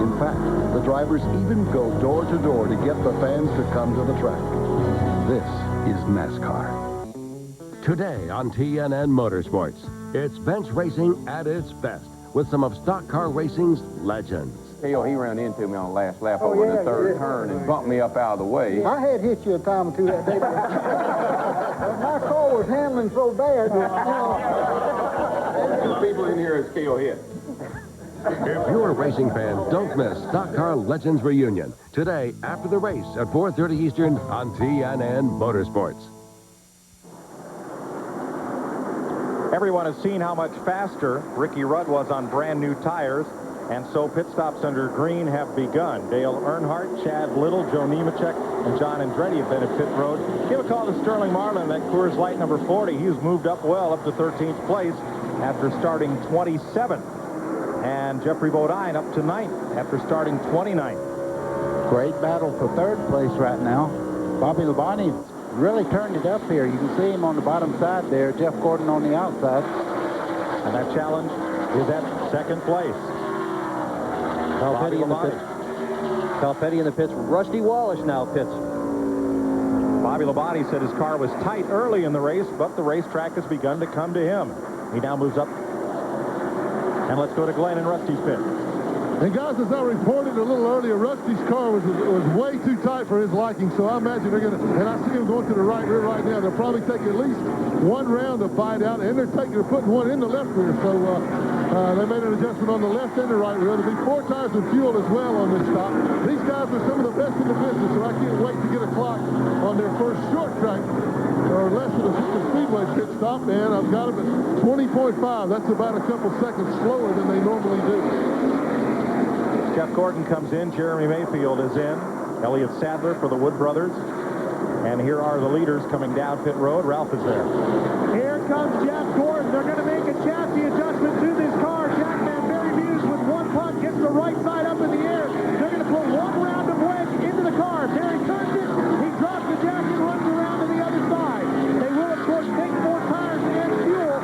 In fact, the drivers even go door to door to get the fans to come to the track. This is NASCAR. Today on TNN Motorsports, it's bench racing at its best with some of stock car racing's legends. He ran into me on the last lap over the third turn and bumped me up out of the way. I had hit you a time or two that day. But my car was handling so bad. The people in here is still hit. If you're a racing fan, don't miss Stock Car Legends Reunion today after the race at 4:30 Eastern on TNN Motorsports. Everyone has seen how much faster Ricky Rudd was on brand new tires, and so pit stops under green have begun. Dale Earnhardt, Chad Little, Joe Nemechek, and John Andretti have been at pit road. Give a call to Sterling Marlin, that Coors Light number 40. He's moved up well, up to 13th place after starting 27th. And Jeffrey Bodine up to 9th after starting 29th. Great battle for third place right now. Bobby Labonte really turned it up here. You can see him on the bottom side there, Jeff Gordon on the outside. And that challenge is at second place. Cal Petty in the pits. Rusty Wallace now pits. Bobby Labonte said his car was tight early in the race, but the racetrack has begun to come to him. He now moves up. And let's go to Glenn and Rusty's pit. And guys, as I reported a little earlier, Rusty's car was way too tight for his liking, so I imagine they're going to, and I see him going to the right rear right now. They'll probably take at least one round to find out, and they're putting one in the left rear, so they made an adjustment on the left and the right rear. There'll be 4 tires of fuel as well on this stop. These guys are some of the best in the business, so I can't wait to get a clock on their first short track, or less than a super speedway pit stop, and I've got them at 20.5. That's about a couple seconds slower than they normally do. Jeff Gordon comes in. Jeremy Mayfield is in. Elliott Sadler for the Wood brothers. And here are the leaders coming down pit road. Ralph is there. Here comes Jeff Gordon. They're going to make a chassis adjustment to this car. Jack Van Berry Muse with one punt gets the right side up in the air. They're going to put one round of wedge into the car. Berry turns it. He drops the jack and runs around to the other side. They will, of course, take more tires and fuel.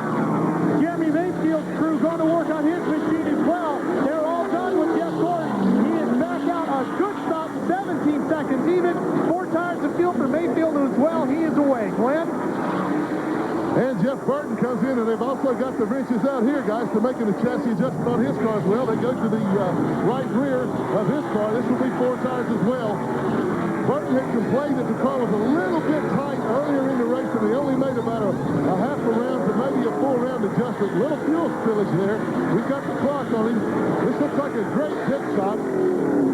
Jeremy Mayfield's crew going to work on his machine as well. They're all done with Jeff Gordon. He is back out a good stop, 17 seconds even. 4 tires of fuel for Mayfield as well. He is away. Glenn? And Jeff Burton comes in, and they've also got the wrenches out here, guys, to making a chassis adjustment on his car as well. They go to the right rear of his car. This will be 4 tires as well. Burton had complained that the car was a little bit tight earlier in the race, and they only made about a half a round to maybe a full round adjustment. Little fuel spillage there. We've got the clock on him. This looks like a great pit stop.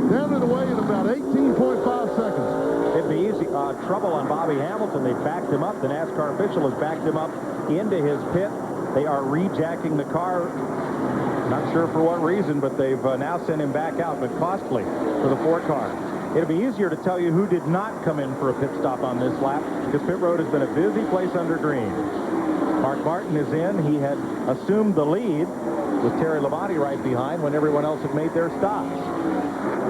Down and away in about 18.5 seconds. It'd be easy. Trouble on Bobby Hamilton. They backed him up. The NASCAR official has backed him up into his pit. They are rejacking the car. Not sure for what reason, but they've now sent him back out, but costly for the Ford car. It'll be easier to tell you who did not come in for a pit stop on this lap, because pit road has been a busy place under green. Mark Martin is in. He had assumed the lead with Terry Labonte right behind when everyone else had made their stops.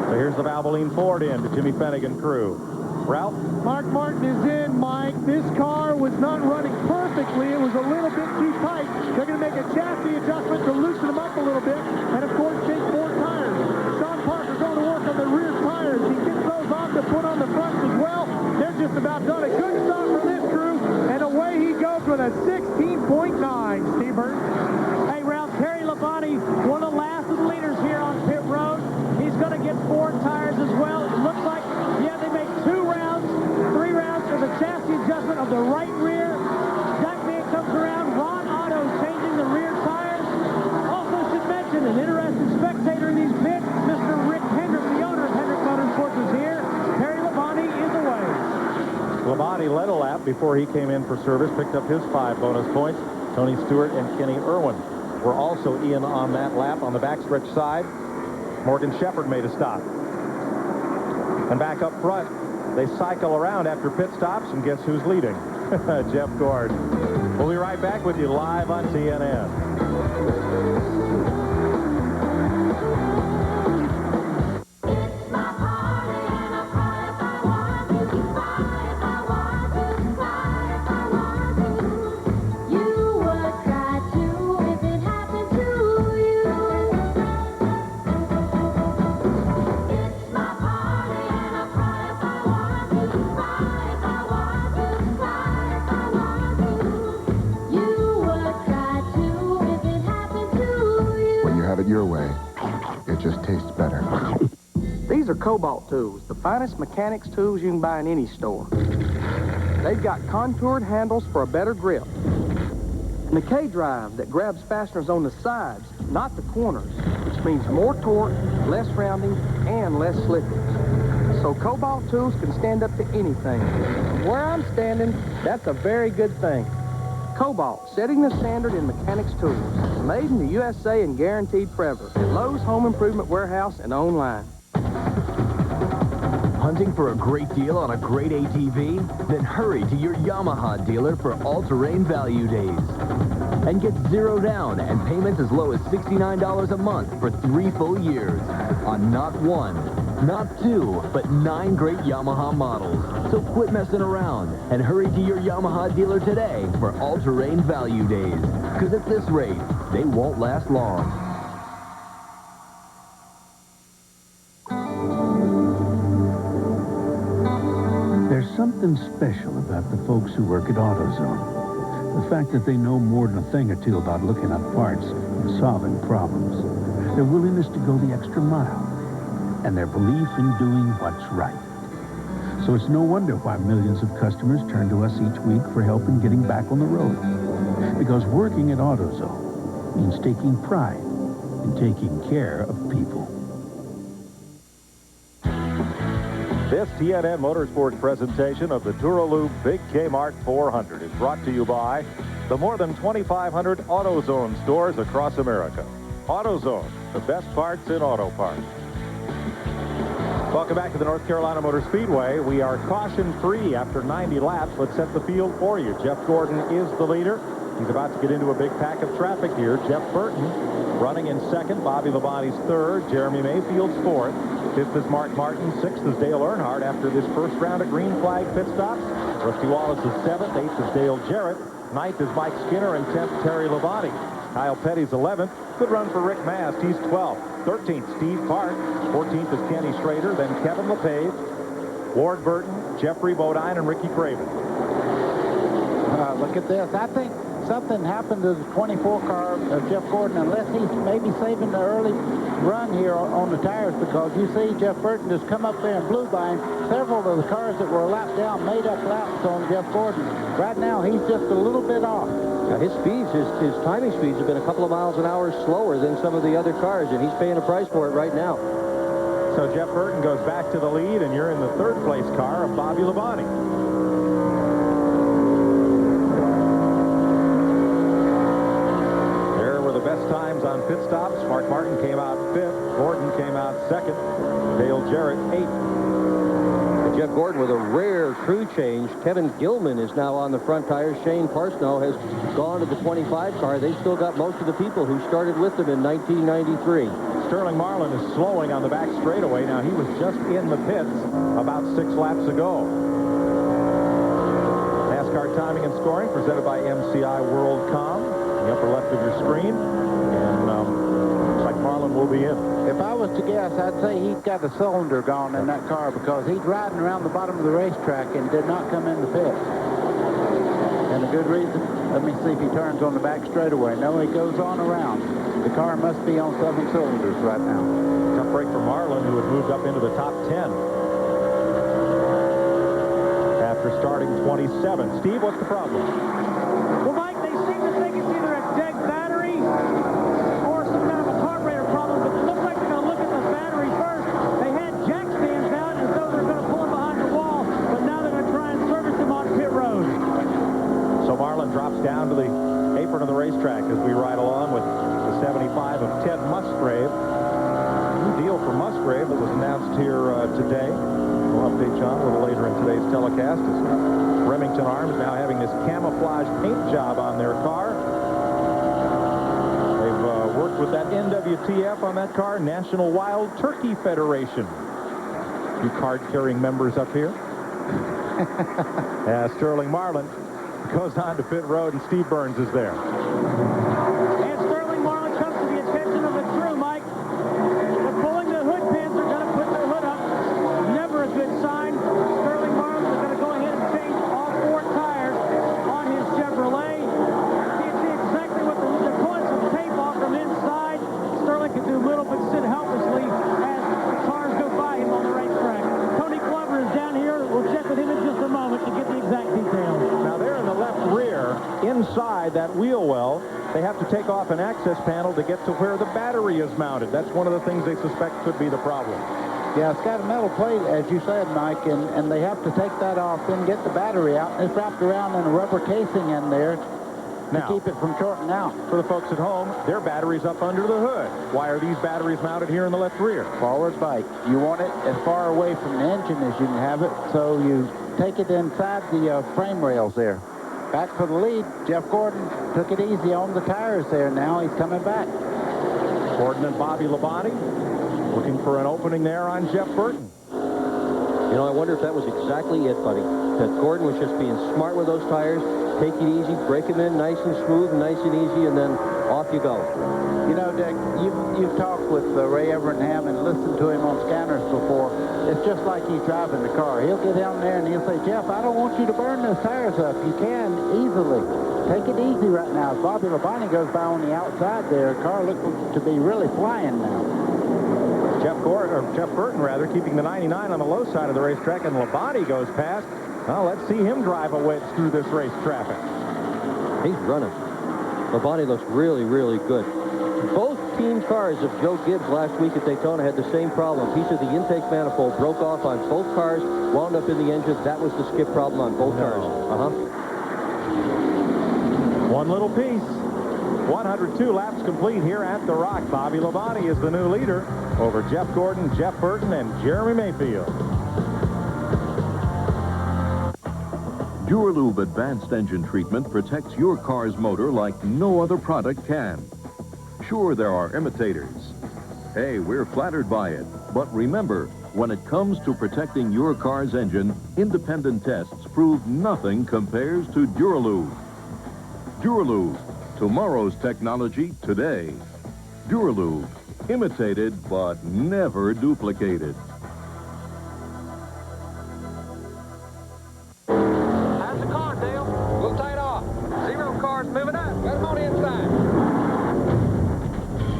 So here's the Valvoline Ford in to Jimmy Finnegan crew. Ralph? Mark Martin is in, Mike. This car was not running perfectly. It was a little bit too tight. They're going to make a chassis adjustment to loosen them up a little bit, and of course take 4 tires. Sean Parker going to work on the rear tires. He gets those off to put on the fronts as well. They're just about done. A good stop for this crew, and away he goes with a 16.9. Steve Burton. Hey, Ralph, Terry Labonte, one of the last of the leaders here on pit road. He's going to get 4 tires as well. It looks like, yeah, they make 3 rounds for the chassis adjustment of the right rear. Jack Van comes around. Ron Otto changing the rear tires. Also should mention an interesting spectator in these pits, Mr. Rick Hendrick, the owner of Hendrick Motorsports, is here. Terry Labonte is away. Labonte led a lap before he came in for service, picked up his 5 bonus points. Tony Stewart and Kenny Irwin were also in on that lap on the backstretch side. Morgan Shepherd made a stop. And back up front, they cycle around after pit stops, and guess who's leading? Jeff Gordon. We'll be right back with you live on TNN. Your way, it just tastes better. These are Cobalt tools, the finest mechanics tools you can buy in any store. They've got contoured handles for a better grip, and a K-drive that grabs fasteners on the sides, not the corners, which means more torque, less rounding, and less slippage. So Cobalt tools can stand up to anything. From where I'm standing, that's a very good thing. Cobalt, setting the standard in mechanics tools. Made in the USA and guaranteed forever. At Lowe's Home Improvement Warehouse and online. Hunting for a great deal on a great ATV? Then hurry to your Yamaha dealer for all-terrain value days. And get 0 down and payments as low as $69 a month for 3 full years on not 1, not 2, but 9 great Yamaha models. So quit messing around and hurry to your Yamaha dealer today for all-terrain value days. Because at this rate, they won't last long. There's something special about the folks who work at AutoZone. The fact that they know more than a thing or two about looking up parts and solving problems. Their willingness to go the extra mile. And their belief in doing what's right. So it's no wonder why millions of customers turn to us each week for help in getting back on the road. Because working at AutoZone means taking pride in taking care of people. This TNN Motorsports presentation of the Dura Lube Big Kmart 400 is brought to you by the more than 2,500 AutoZone stores across America. AutoZone, the best parts in auto parts. Welcome back to the North Carolina Motor Speedway. We are caution-free after 90 laps. Let's set the field for you. Jeff Gordon is the leader. He's about to get into a big pack of traffic here. Jeff Burton running in second. Bobby Labonte's third. Jeremy Mayfield's fourth. Fifth is Mark Martin. Sixth is Dale Earnhardt after this first round of green flag pit stops. Rusty Wallace is seventh. Eighth is Dale Jarrett. Ninth is Mike Skinner. And 10th, Terry Labonte. Kyle Petty's 11th. Good run for Rick Mast. He's 12th. 13th, Steve Park. 14th is Kenny Schrader. Then Kevin LePage, Ward Burton, Jeffrey Bodine, and Ricky Craven. Look at this. I think something happened to the 24 car of Jeff Gordon, unless he's maybe saving the early run here on the tires, because you see Jeff Burton just come up there and blew by him. Several of the cars that were a lap down made up laps on Jeff Gordon. Right now, he's just a little bit off. Now his speeds, his timing speeds have been a couple of miles an hour slower than some of the other cars, and he's paying a price for it right now. So Jeff Burton goes back to the lead, and you're in the third place car of Bobby Labonte. There were the best times on pit stops. Mark Martin came out fifth. Gordon came out second. Dale Jarrett eighth. Jeff Gordon with a rare crew change. Kevin Gilman is now on the front tires. Shane Parsnow has gone to the 25 car. They've still got most of the people who started with them in 1993. Sterling Marlin is slowing on the back straightaway. Now, he was just in the pits about 6 laps ago. NASCAR timing and scoring presented by MCI WorldCom. In the upper left of your screen. And looks like Marlin will be in. If I was to guess, I'd say he's got a cylinder gone in that car, because he's riding around the bottom of the racetrack and did not come in the pit. And a good reason. Let me see if he turns on the back straightaway. No, he goes on around. The car must be on 7 cylinders right now. Tough break for Marlin, who had moved up into the top 10 after starting 27. Steve, what's the problem? Well, Mike, they seem to think it's either a dead battery or some kind of a carburetor problem, but it looks like they're going to look at the battery first. They had jack stands out as though they're going to pull them behind the wall, but now they're going to try and service them on pit road. So Marlin drops down to the apron of the racetrack as we ride along with the 75 of Ted Musgrave. New deal for Musgrave that was announced here today. We'll update you on a little later in today's telecast. As Remington Arms now having this camouflage paint job on their car. They've worked with that NWTF on that car, National Wild Turkey Federation. A few card-carrying members up here. Sterling Marlin goes on to pit road, and Steve Burns is there. And Sterling Marlin comes to the attention of the crew, Mike. They're pulling the hood pins. They're going to put their hood up. Never a good sign. Sterling Marlin is going to go ahead and change all 4 tires on his Chevrolet. You can see exactly what they're pulling some tape off from inside. Sterling can do little but sit helplessly as the cars go by him on the racetrack. Tony Glover is down here. We'll check with him in just a moment to get the exact details. Now, they're in the left rear, inside that wheel well. They have to take off an access panel to get to where the battery is mounted. That's one of the things they suspect could be the problem. Yeah, it's got a metal plate, as you said, Mike, and they have to take that off, then get the battery out. It's wrapped around in a rubber casing in there to keep it from shorting out. For the folks at home, their battery's up under the hood. Why are these batteries mounted here in the left rear? Forward bike. You want it as far away from the engine as you can have it, so you take it inside the frame rails there. Back for the lead. Jeff Gordon took it easy on the tires there. Now he's coming back. Gordon and Bobby Labonte looking for an opening there on Jeff Burton. You know, I wonder if that was exactly it, buddy. That Gordon was just being smart with those tires. Take it easy, break them in nice and smooth and nice and easy, and then off you go. You know, Dick, you've talked with Ray Evernham and listened to him on scanners before. It's just like he's driving the car. He'll get down there and he'll say, Jeff, I don't want you to burn those tires up. You can easily. Take it easy right now. As Bobby Labonte goes by on the outside there, the car looks to be really flying now. Jeff Burton, keeping the 99 on the low side of the racetrack, and Labonte goes past. Well, let's see him drive a wedge through this race traffic. He's running. Labonte looks really, really good. Both team cars of Joe Gibbs last week at Daytona had the same problem. A piece of the intake manifold broke off on both cars, wound up in the engine. That was the skip problem on both cars. One little piece. 102 laps complete here at the Rock. Bobby Labonte is the new leader over Jeff Gordon, Jeff Burton, and Jeremy Mayfield. Dura-Lube Advanced Engine Treatment protects your car's motor like no other product can. Sure, there are imitators. Hey, we're flattered by it. But remember, when it comes to protecting your car's engine, independent tests prove nothing compares to Dura-Lube. Dura-Lube, tomorrow's technology today. Dura-Lube, imitated but never duplicated. How's the car, Dale? A little tight off. 0 cars moving up. Let them on inside.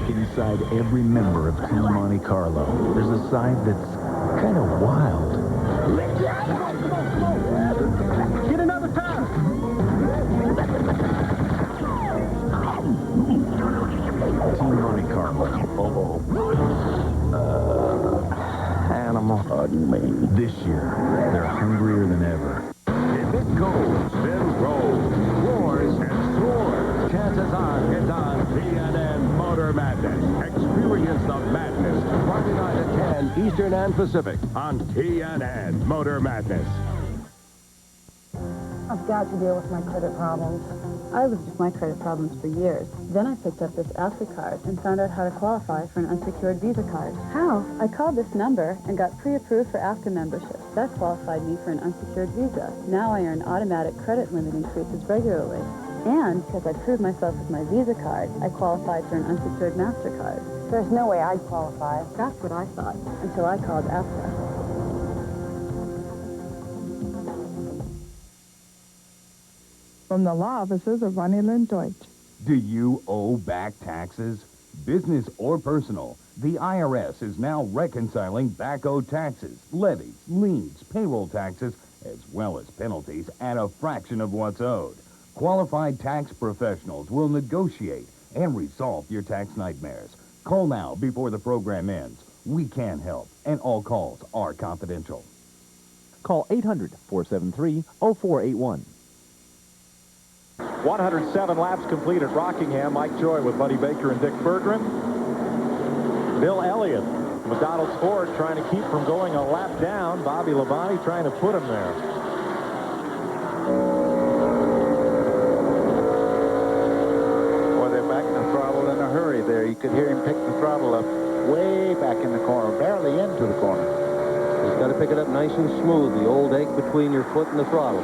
Inside every member of Team Monte Carlo, there's a side that's kind of wild. Get another tire. Team Monte Carlo. Animal. Pardon me. This year, they're hungrier than ever. If it goes, then rolls, roars, and soars. Chances are it's on TNN Motor Madness. Experience the madness. Friday night at 10 Eastern and Pacific on TNN Motor Madness. I've got to deal with my credit problems. I lived with my credit problems for years. Then I picked up this AfriCard and found out how to qualify for an unsecured Visa card. How? I called this number and got pre-approved for AFCA membership. That qualified me for an unsecured Visa. Now I earn automatic credit limit increases regularly. And because I proved myself with my Visa card, I qualified for an unsecured MasterCard. There's no way I'd qualify. That's what I thought, until I called AFCA. From the law offices of Vanilla and Deutsch. Do you owe back taxes? Business or personal, the IRS is now reconciling back-owed taxes, levies, liens, payroll taxes, as well as penalties at a fraction of what's owed. Qualified tax professionals will negotiate and resolve your tax nightmares. Call now before the program ends. We can help, and all calls are confidential. Call 800-473-0481. 107 laps complete at Rockingham. Mike Joy with Buddy Baker and Dick Berggren. Bill Elliott, McDonald's Ford, trying to keep from going a lap down. Bobby Labonte trying to put him there. Boy, they're back in the throttle in a hurry there. You could hear him pick the throttle up way back in the corner, barely into the corner. He's got to pick it up nice and smooth, the old ache between your foot and the throttle.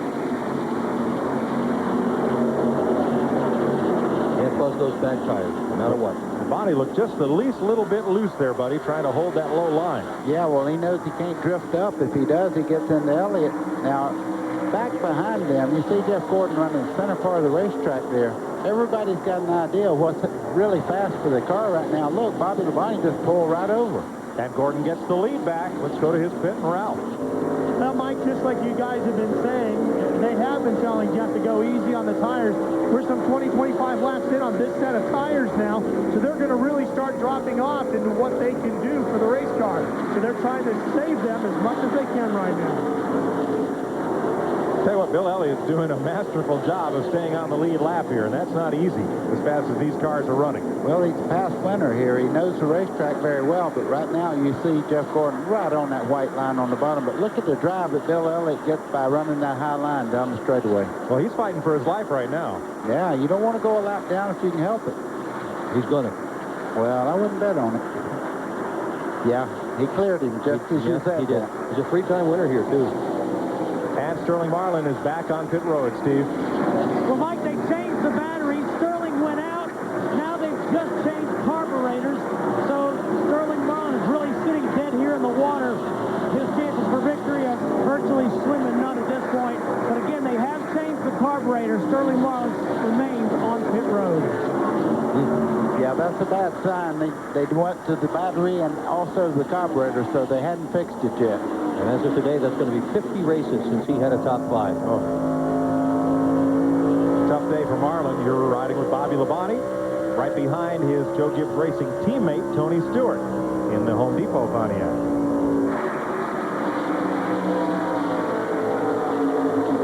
Buzz those back tires, no matter what. Bonnie looked just the least little bit loose there, buddy, trying to hold that low line. Yeah, well, he knows he can't drift up. If he does, he gets into Elliott. Now, back behind them, you see Jeff Gordon running the center part of the racetrack there. Everybody's got an idea of what's really fast for the car right now. Look, Bobby Labonte just pulled right over. And Gordon gets the lead back. Let's go to his pit and route. Well, Mike, just like you guys have been saying, they have been telling Jeff to go easy on the tires. We're some 20-25 laps in on this set of tires now, so they're going to really start dropping off into what they can do for the race car. So they're trying to save them as much as they can right now. Tell you what, Bill Elliott's doing a masterful job of staying on the lead lap here, and that's not easy as fast as these cars are running. Well, he's a past winner here. He knows the racetrack very well, but right now you see Jeff Gordon right on that white line on the bottom. But look at the drive that Bill Elliott gets by running that high line down the straightaway. Well, he's fighting for his life right now. Yeah, you don't want to go a lap down if you can help it. He's going to. Well, I wouldn't bet on it. Yeah, he cleared him just as you said. He did. He's a three-time winner here, too. And Sterling Marlin is back on pit road, Steve. Well, Mike, they changed the batteries. Sterling went out. Now they've just changed carburetors. So Sterling Marlin is really sitting dead here in the water. His chances for victory are virtually slim to none at this point. But again, they have changed the carburetor. Sterling Marlin remains on pit road. Yeah, that's a bad sign. They went to the battery and also the carburetor, so they hadn't fixed it yet. And as of today, that's going to be 50 races since he had a top 5. Oh. Tough day for Marlin. You're riding with Bobby Labonte. Right behind his Joe Gibbs Racing teammate, Tony Stewart, in the Home Depot Pontiac.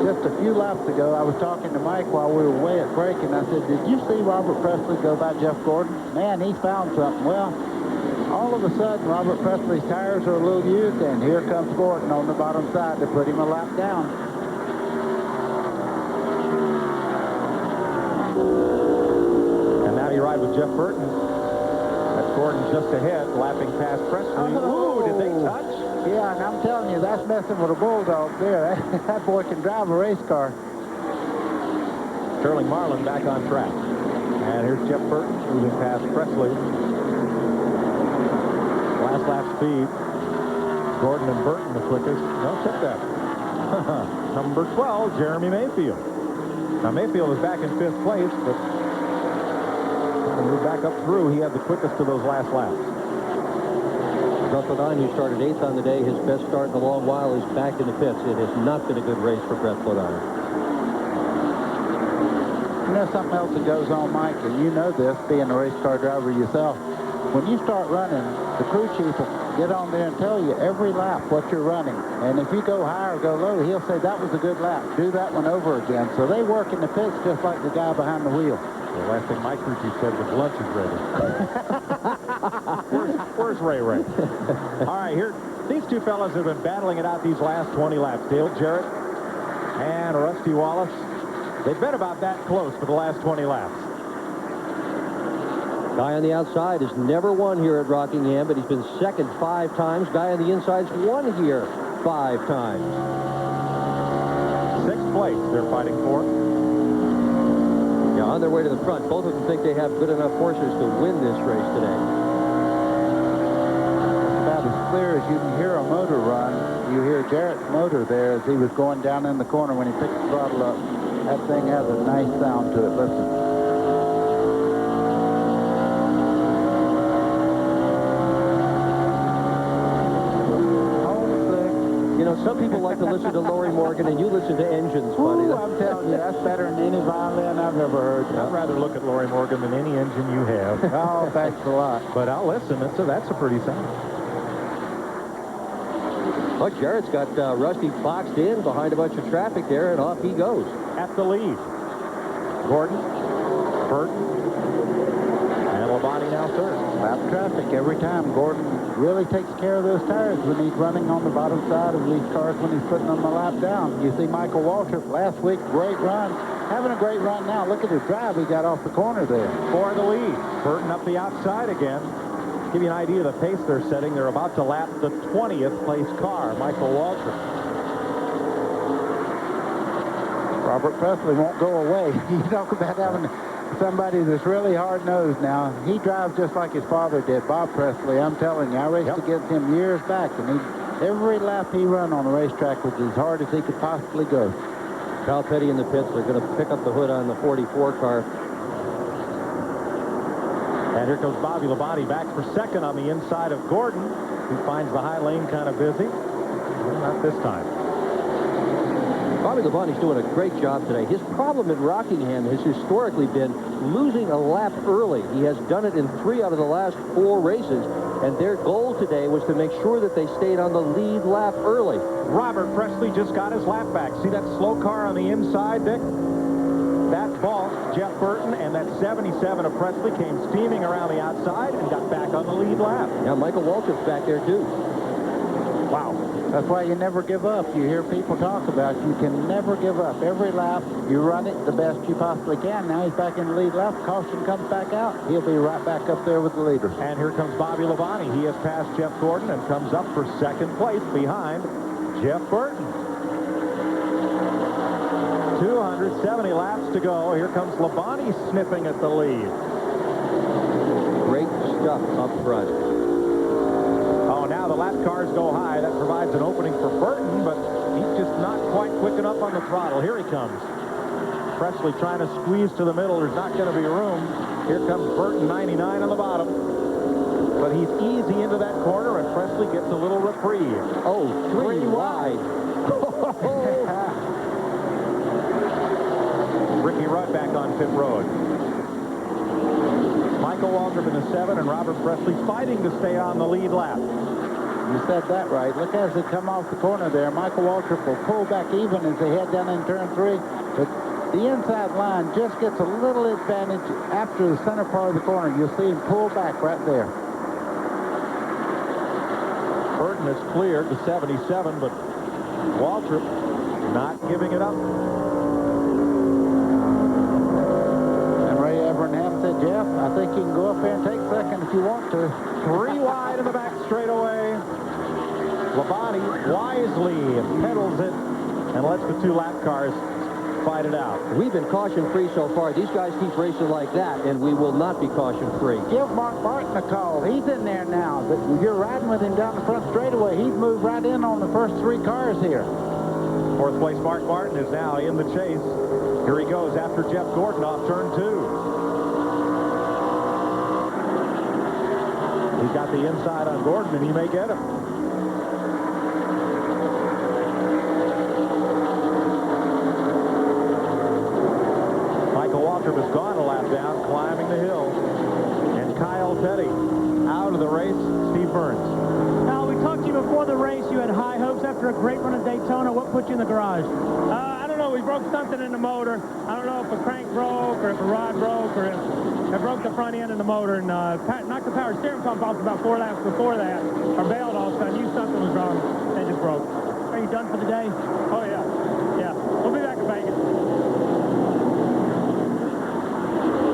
Just a few laps ago, I was talking to Mike while we were away at break, and I said, did you see Robert Presley go by Jeff Gordon? Man, he found something. Well, all of a sudden, Robert Presley's tires are a little used, and here comes Gordon on the bottom side to put him a lap down. And now you ride with Jeff Burton. That's Gordon just ahead, lapping past Presley. Ooh, did they touch? Yeah, and I'm telling you, that's messing with a bulldog there. That boy can drive a race car. Sterling Marlin back on track. And here's Jeff Burton moving past Presley. Last lap speed. Gordon and Burton the quickest. No, check that. Number 12, Jeremy Mayfield. Now, Mayfield is back in 5th place, but trying to move back up through. He had the quickest of those last laps. Brett Ledine, who started 8th on the day, his best start in a long while, is back in the pits. It has not been a good race for Brett Ledine. You know something else that goes on, Mike, and you know this, being a race car driver yourself. When you start running, the crew chief will get on there and tell you every lap what you're running. And if you go high or go low, he'll say, that was a good lap. Do that one over again. So they work in the pits just like the guy behind the wheel. The last thing my crew chief said was lunch is ready. Where's Ray Ray? All right, here, these two fellas have been battling it out these last 20 laps. Dale Jarrett and Rusty Wallace. They've been about that close for the last 20 laps. Guy on the outside has never won here at Rockingham, but he's been second 5 times. Guy on the inside's won here 5 times. 6th place they're fighting for. Yeah, on their way to the front. Both of them think they have good enough horses to win this race today. About as clear as you can hear a motor run. You hear Jarrett's motor there as he was going down in the corner when he picked the throttle up. That thing has a nice sound to it. Listen. Some people like to listen to Lori Morgan, and you listen to engines, buddy. Ooh, I'm telling you, that's better than any violin I've ever heard. I'd rather look at Lori Morgan than any engine you have. Oh, thanks a lot. But I'll listen. That's a pretty sound. Well, Jarrett's got Rusty boxed in behind a bunch of traffic there, and off he goes. At the lead. Gordon, Burton, and Labonte now third. Lap traffic every time. Gordon really takes care of those tires when he's running on the bottom side of these cars when he's putting them a lap down. You see Michael Waltrip last week, great run. Having a great run now. Look at his drive he got off the corner there. For the lead. Burton up the outside again. Give you an idea of the pace they're setting. They're about to lap the 20th place car, Michael Waltrip. Robert Presley won't go away. You talk about having somebody that's really hard-nosed now. He drives just like his father did, Bob Presley. I'm telling you, I raced against him years back, and every lap he run on the racetrack was as hard as he could possibly go. Kyle Petty in the pits. They're going to pick up the hood on the 44 car. And here goes Bobby Labonte back for second on the inside of Gordon, who finds the high lane kind of busy. Well, not this time. Bobby Labonte's doing a great job today. His problem at Rockingham has historically been losing a lap early. He has done it in 3 out of the last 4 races, and their goal today was to make sure that they stayed on the lead lap early. Robert Presley just got his lap back. See that slow car on the inside, Dick? That balked Jeff Burton, and that 77 of Presley came steaming around the outside and got back on the lead lap. Now, Michael Waltrip's back there, too. Wow. That's why you never give up. You hear people talk about you can never give up. Every lap, you run it the best you possibly can. Now he's back in the lead lap. Caution comes back out. He'll be right back up there with the leaders. And here comes Bobby Labonte. He has passed Jeff Gordon and comes up for second place behind Jeff Burton. 270 laps to go. Here comes Labonte sniffing at the lead. Great stuff up front. Oh, now the lap cars go high. That provides an opening for Burton, but he's just not quite quick enough on the throttle. Here he comes. Presley trying to squeeze to the middle. There's not going to be room. Here comes Burton, 99 on the bottom. But he's easy into that corner, and Presley gets a little reprieve. Oh, 3 wide. Ricky Rudd back on pit road. Michael Waltrip in the 7 and Robert Presley fighting to stay on the lead lap. You said that right. Look as they come off the corner there. Michael Waltrip will pull back even as they head down in turn 3. But the inside line just gets a little advantage after the center part of the corner. You'll see him pull back right there. Burton is cleared to 77, but Waltrip not giving it up. And Ray Evernham said, Jeff, I think you can go up there and take second if you want to. 3 wide in the back straightaway. Labonte wisely pedals it and lets the 2 lap cars fight it out. We've been caution-free so far. These guys keep racing like that, and we will not be caution-free. Give Mark Martin a call. He's in there now. But you're riding with him down the front straightaway. He'd move right in on the first 3 cars here. 4th place Mark Martin is now in the chase. Here he goes after Jeff Gordon off turn 2. He's got the inside on Gordon, and he may get him. Michael Waltrip has gone a lap down, climbing the hill. And Kyle Petty out of the race. Steve Burns. Now, we talked to you before the race. You had high hopes after a great run at Daytona. What put you in the garage? I don't know. We broke something in the motor. I don't know if a crank broke or if a rod broke or if it broke the front end of the motor and knocked the power steering pump off about 4 laps before that, or bailed off, so I knew something was wrong. It just broke. Are you done for the day? Oh, yeah. Yeah. We'll be back in Vegas.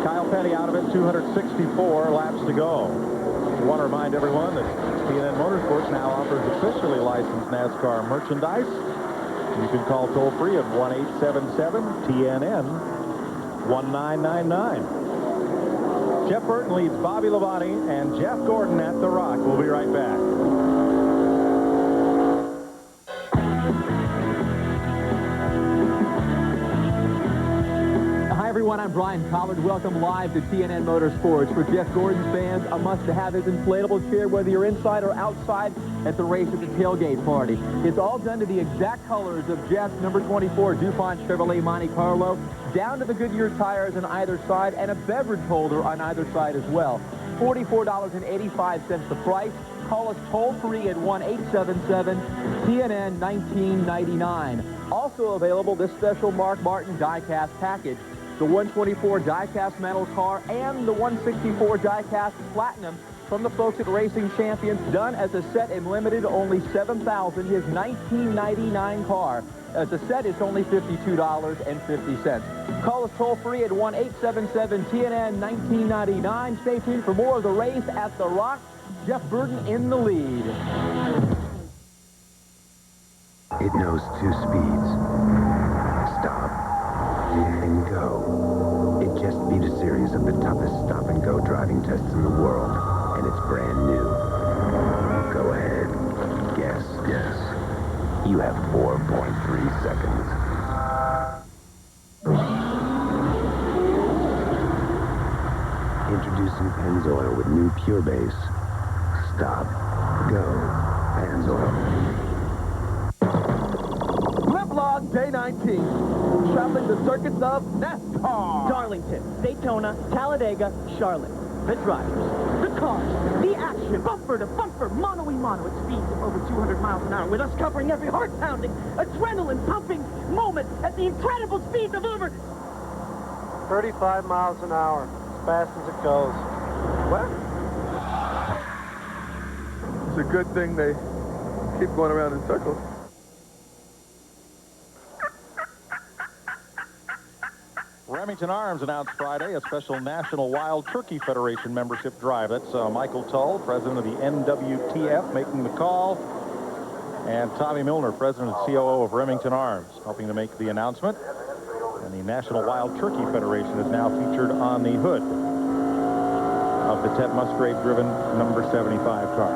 Kyle Petty out of it, 264 laps to go. I want to remind everyone that TNN Motorsports now offers officially licensed NASCAR merchandise. You can call toll-free at 1-877-TNN-1999. Jeff Burton leads Bobby Labonte and Jeff Gordon at the Rock. We'll be right back. Hi, everyone. I'm Brian Collard. Welcome live to TNN Motorsports. For Jeff Gordon's fans, a must-have his inflatable chair, whether you're inside or outside at the race at the tailgate party. It's all done to the exact colors of Jeff's number 24 DuPont Chevrolet Monte Carlo, down to the Goodyear tires on either side, and a beverage holder on either side as well. $44.85 the price. Call us toll-free at 1-877-TNN-1999. Also available, this special Mark Martin die-cast package. The 124 die-cast metal car and the 164 die-cast platinum from the folks at Racing Champions, done as a set and limited only 7,000. His 1999 car. As a set, it's only $52.50. Call us toll-free at 1-877-TNN-1999. Stay tuned for more of the race at the Rock. Jeff Burton in the lead. It knows 2 speeds. Stop and go. It just beat a series of the toughest stop-and-go driving tests in the world, and it's brand new. Go ahead. Guess. You have 4.3 seconds. Introducing Pennzoil with new Pure Base. Stop. Go. Pennzoil. Log Day 19. Traveling the circuits of NASCAR. Darlington, Daytona, Talladega, Charlotte. The drivers, the cars, the action, bumper to bumper, mono-y-mono at speeds of over 200 miles an hour, with us covering every heart-pounding, adrenaline-pumping moment at the incredible speeds of over 35 miles an hour, as fast as it goes. What? It's a good thing they keep going around in circles. Remington Arms announced Friday a special National Wild Turkey Federation membership drive. That's Michael Tull, president of the NWTF, making the call, and Tommy Milner, president and COO of Remington Arms, helping to make the announcement. And the National Wild Turkey Federation is now featured on the hood of the Ted Musgrave-driven number 75 car.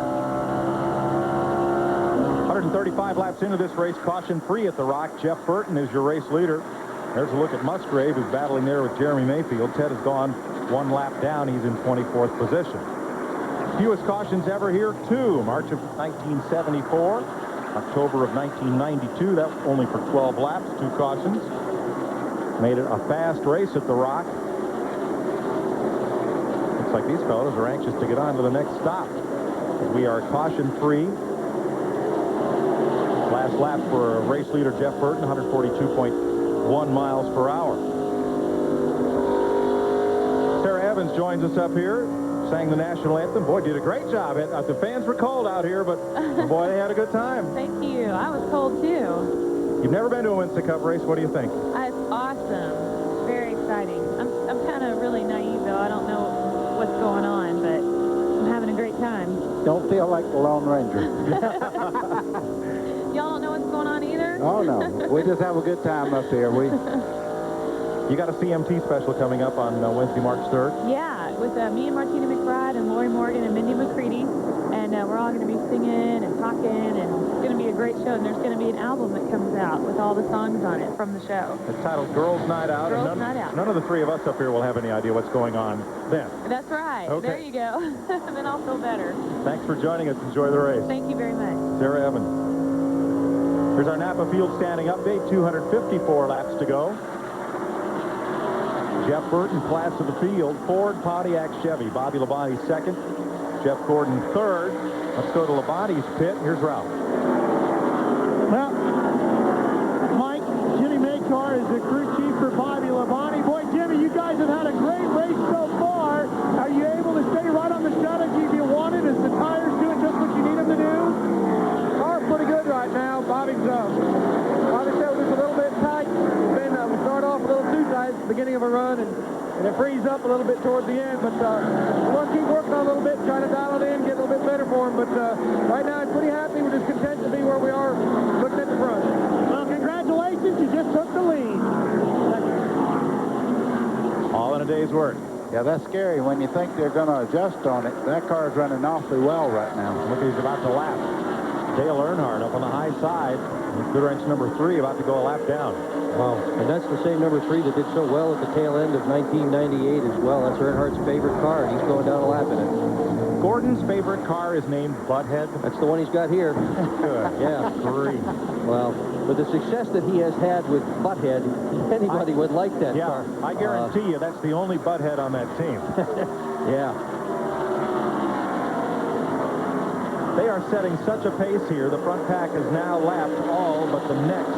135 laps into this race, caution-free at the Rock. Jeff Burton is your race leader. There's a look at Musgrave, who's battling there with Jeremy Mayfield. Ted has gone 1 lap down. He's in 24th position. Fewest cautions ever here, 2. March of 1974, October of 1992. That only for 12 laps, 2 cautions. Made it a fast race at the Rock. Looks like these fellows are anxious to get on to the next stop. We are caution-free last lap for race leader Jeff Burton, 142.1 miles per hour. Sarah Evans joins us up here, sang the national anthem. Boy, did a great job. The fans were cold out here, but boy, they had a good time. Thank you. I was cold, too. You've never been to a Winston Cup race. What do you think? It's awesome. Very exciting. I'm kind of really naive, though. I don't know what's going on, but I'm having a great time. Don't feel like the Lone Ranger. Y'all don't know what's going on either? Oh, no. We just have a good time up here. You got a CMT special coming up on Wednesday, March 3rd? Yeah, with me and Martina McBride and Lori Morgan and Mindy McCready. And we're all going to be singing and talking, and it's going to be a great show. And there's going to be an album that comes out with all the songs on it from the show. It's titled Girls Night Out. Girls Night Out. None of the three of us up here will have any idea what's going on then. That's right. Okay. There you go. Then I'll feel better. Thanks for joining us. Enjoy the race. Thank you very much. Sarah Evans. Here's our Napa Field standing update. 254 laps to go. Jeff Burton, class of the field. Ford, Pontiac, Chevy. Bobby Labonte second. Jeff Gordon third. Let's go to Labonte's pit. Here's Ralph. Well, Mike, Jimmy Makar is the crew chief for Bobby Labonte. Boy, Jimmy, you guys have had a great race so far. Are you able to stay right on the strategy you wanted? Is the tires doing just what you need them to do? Car's pretty good right now. Bobby said it was a little bit tight. We start off a little too tight at the beginning of a run, and it frees up a little bit toward the end. But we want to keep working on it a little bit, trying to dial it in, get a little bit better for him. But right now, I'm pretty happy. We're just content to be where we are, looking at the front. Well, congratulations. You just took the lead. All in a day's work. Yeah, that's scary when you think they're going to adjust on it. That car's running awfully well right now. Look, he's about to lap. Dale Earnhardt up on the high side. Good wrench number 3, about to go a lap down. Wow, and that's the same number 3 that did so well at the tail end of 1998 as well. That's Earnhardt's favorite car, and he's going down a lap in it. Gordon's favorite car is named Butthead. That's the one he's got here. Good. Yeah. 3. Well, with the success that he has had with Butthead, anybody would like that car. I guarantee you that's the only Butthead on that team. Yeah. They are setting such a pace here. The front pack has now lapped all but the next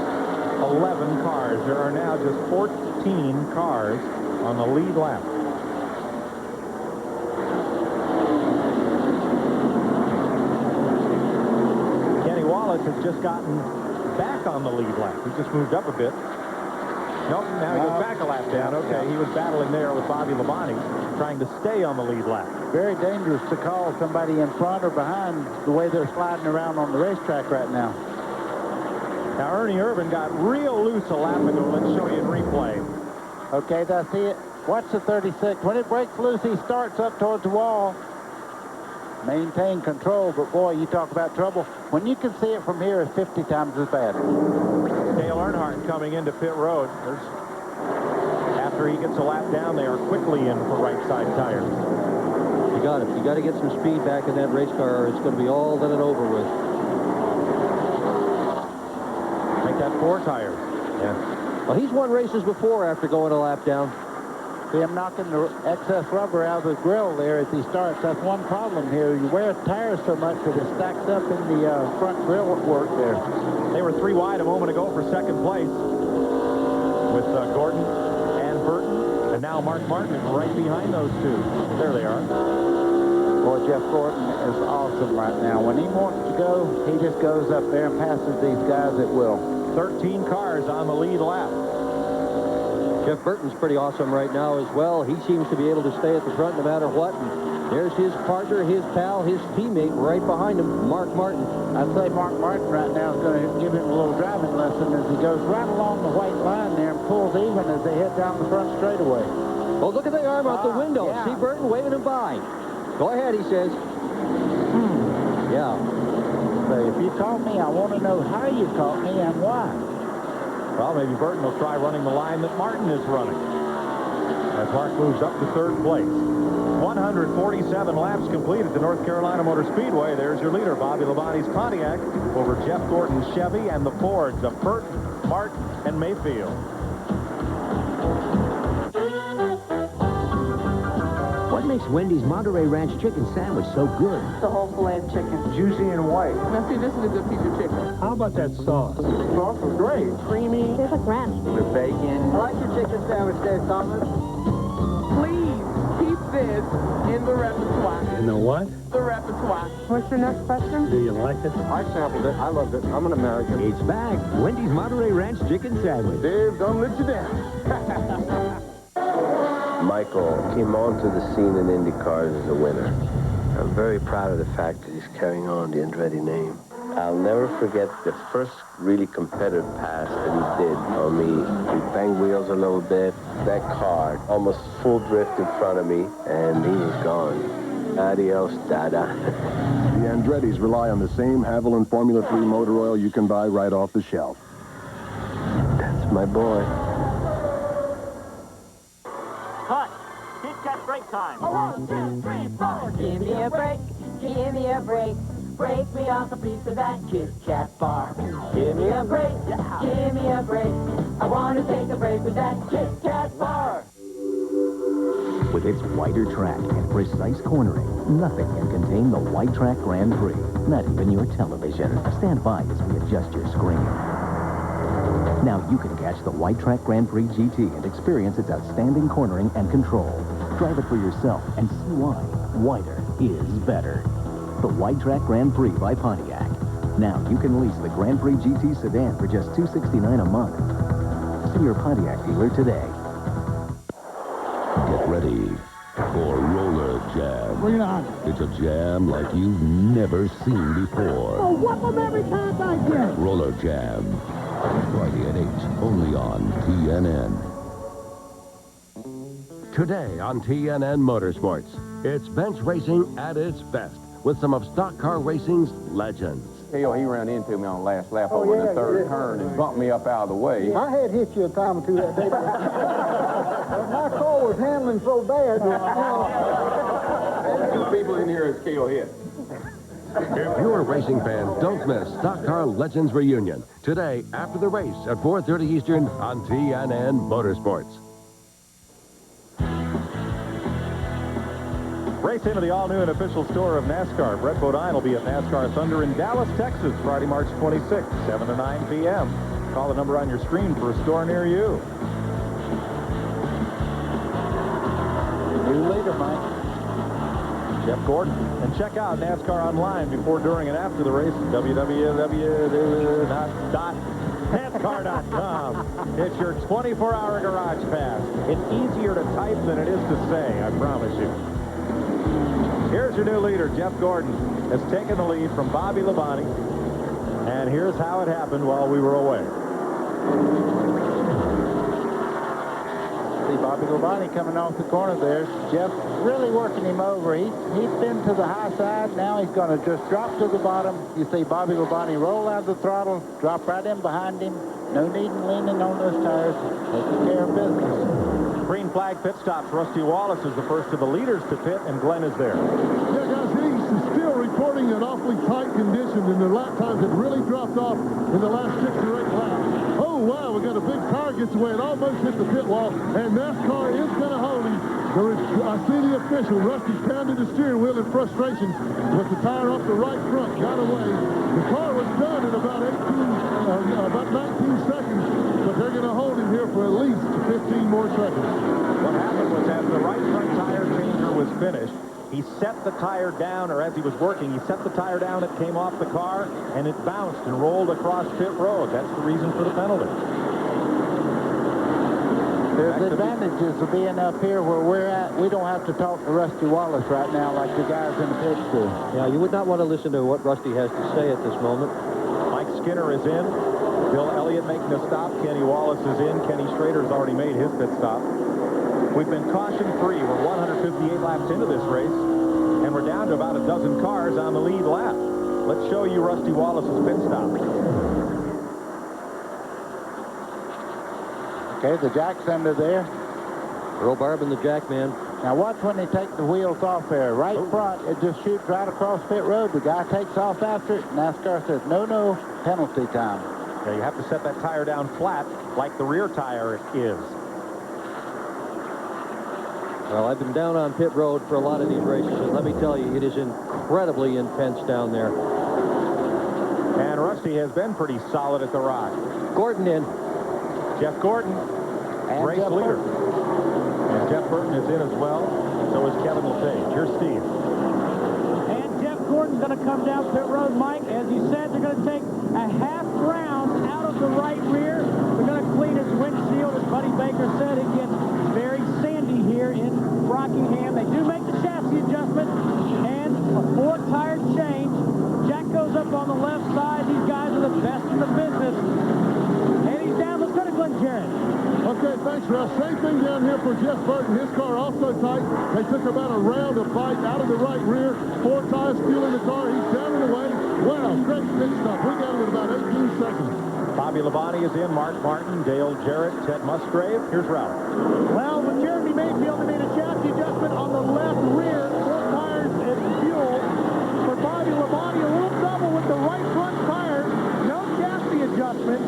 11 cars. There are now just 14 cars on the lead lap. Kenny Wallace has just gotten back on the lead lap. He just moved up a bit. Nope, now he goes back a lap down. Okay, he was battling there with Bobby Labonte, trying to stay on the lead lap. Very dangerous to call somebody in front or behind the way they're sliding around on the racetrack right now. Now, Ernie Irvin got real loose a lap ago. Let's show you in replay. Okay, that's it. Watch the 36. When it breaks loose, he starts up towards the wall. Maintain control, but boy, you talk about trouble. When you can see it from here, it's 50 times as bad. Dale Earnhardt coming into pit road. After he gets a lap down, they are quickly in for right side tires. You got it. You got to get some speed back in that race car, or it's going to be all done and over with. Make that 4 tires. Yeah. Well, he's won races before after going a lap down. See him knocking the excess rubber out of the grill there as he starts. That's one problem here. You wear tires so much that it stacks up in the front grill work there. They were 3 wide a moment ago for second place with Gordon and Burton. And now Mark Martin is right behind those two. There they are. Boy, Jeff Gordon is awesome right now. When he wants to go, he just goes up there and passes these guys at will. 13 cars on the lead lap. Jeff Burton's pretty awesome right now as well. He seems to be able to stay at the front no matter what. And there's his partner, his pal, his teammate right behind him, Mark Martin. I'd say Mark Martin right now is going to give him a little driving lesson as he goes right along the white line there and pulls even as they head down the front straightaway. Oh, look at the arm out the window. Yeah. See Burton waving him by. Go ahead, he says. Yeah. So if you caught me, I want to know how you caught me and why. Well, maybe Burton will try running the line that Martin is running as Mark moves up to 3rd place. 147 laps complete at the North Carolina Motor Speedway. There's your leader, Bobby Labonte's Pontiac, over Jeff Gordon's Chevy and the Fords of Burton, Martin, and Mayfield. What makes Wendy's Monterey Ranch chicken sandwich so good? The whole filet of chicken. Juicy and white. Now see, this is a good piece of chicken. How about that sauce? The sauce is great. Creamy. Tastes like ranch. With bacon. I like your chicken sandwich there, Thomas. Please keep this in the repertoire. In the what? The repertoire. What's your next question? Do you like it? I sampled it. I loved it. I'm an American. It's back. Wendy's Monterey Ranch chicken sandwich. Dave, don't let you down. Michael came onto the scene in Indy cars as a winner. I'm very proud of the fact that he's carrying on the Andretti name. I'll never forget the first really competitive pass that he did on me. We banged wheels a little bit. That car almost full drift in front of me, and he was gone. Adios, Dada. The Andrettis rely on the same Haviland Formula 3 motor oil you can buy right off the shelf. That's my boy. Cut. Kit Kat break time. 1, 2, 3, 4. Give me a break. Give me a break. Break me off a piece of that Kit Kat bar. Give me a break. Give me a break. I want to take a break with that Kit Kat bar. With its wider track and precise cornering, nothing can contain the White Track Grand Prix, not even your television. Stand by as we adjust your screen. Now you can catch the White Track Grand Prix GT and experience its outstanding cornering and control. Drive it for yourself and see why wider is better. The White Track Grand Prix by Pontiac. Now you can lease the Grand Prix GT sedan for just $269 a month. See your Pontiac dealer today. Get ready for Roller Jam. Bring it on. It's a jam like you've never seen before. Oh, whoop them every time I get. Roller Jam. Friday at 8, only on TNN. Today on TNN Motorsports, it's bench racing at its best with some of stock car racing's legends. He ran into me on the last lap over the third turn and bumped me up out of the way. I had hit you a time or two that day. My car was handling so bad. There's people in here as Kale hit. If you're a racing fan, don't miss Stock Car Legends Reunion today after the race at 4:30 Eastern on TNN Motorsports. Race into the all-new and official store of NASCAR. Brett Bodine will be at NASCAR Thunder in Dallas, Texas, Friday, March 26th, 7 to 9 p.m. Call the number on your screen for a store near you. New leader, Mike. Jeff Gordon. And check out NASCAR online before, during, and after the race at www.nascar.com. It's your 24-hour garage pass. It's easier to type than it is to say, I promise you. Here's your new leader, Jeff Gordon, has taken the lead from Bobby Labonte. And here's how it happened while we were away. See Bobby Labonte coming off the corner there. Jeff really working him over. He's been to the high side. Now he's going to just drop to the bottom. You see Bobby Labonte roll out the throttle, drop right in behind him. No need in leaning on those tires. Taking care of business. Green flag pit stops. Rusty Wallace is the first of the leaders to pit, and Glenn is there. Yeah, guys, he's still reporting an awfully tight condition, and the lap times have really dropped off in the last 6 or 8 laps. Oh, wow, we got a big tire gets away. It almost hit the pit wall, and NASCAR is going to hold him. I see the official. Rusty's pounded the steering wheel in frustration, but the tire off the right front got away. The car was done in about 19 seconds, but they're going to hold him here for at least 15 more seconds. What happened was, as the right front tire changer was finished, he set the tire down, or as he was working, he set the tire down, it came off the car, and it bounced and rolled across pit road. That's the reason for the penalty. There's advantages of being up here where we're at. We don't have to talk to Rusty Wallace right now like the guys in the pits do. Yeah, you would not want to listen to what Rusty has to say at this moment. Mike Skinner is in. Bill Elliott making a stop. Kenny Wallace is in. Kenny Schrader's already made his pit stop. We've been caution-free. We're 158 laps into this race, and we're down to about a dozen cars on the lead lap. Let's show you Rusty Wallace's pit stop. Okay, the jack's under there. Earl Barb and the jack, man. Now watch when they take the wheels off there. Right front, it just shoots right across pit road. The guy takes off after it. NASCAR says, no, penalty time. Yeah, you have to set that tire down flat like the rear tire is. Well, I've been down on pit road for a lot of these races, and let me tell you, it is incredibly intense down there. And Rusty has been pretty solid at the Rock. Gordon in. Jeff Gordon, And race Jeff leader. Burton. And Jeff Burton is in as well. So is Kevin LePage. Here's Steve. And Jeff Gordon's going to come down pit road, Mike. As you said, they're going to take a half round out of the right rear. They're going to clean his windshield. As Buddy Baker said, it gets very sandy here in Rockingham. They do make the chassis adjustment and a 4-tire change. Jack goes up on the left side. These guys are the best in the business. And he's down. Let's go to Glenn Jarrett. Okay, thanks, Russ. Same thing down here for Jeff Burton. His car also tight. They took about a round of bite out of the right rear. 4 tires fueling the car. He's down and away. Wow, great pit stop. We got him in about 18 seconds. Bobby Labonte is in. Mark Martin, Dale Jarrett, Ted Musgrave. Here's Ralph. Well, with Jeremy Mayfield, they made a chassis adjustment on the left rear. 4 tires and fuel. For Bobby Labonte, a little trouble with the right front tire. No chassis adjustment,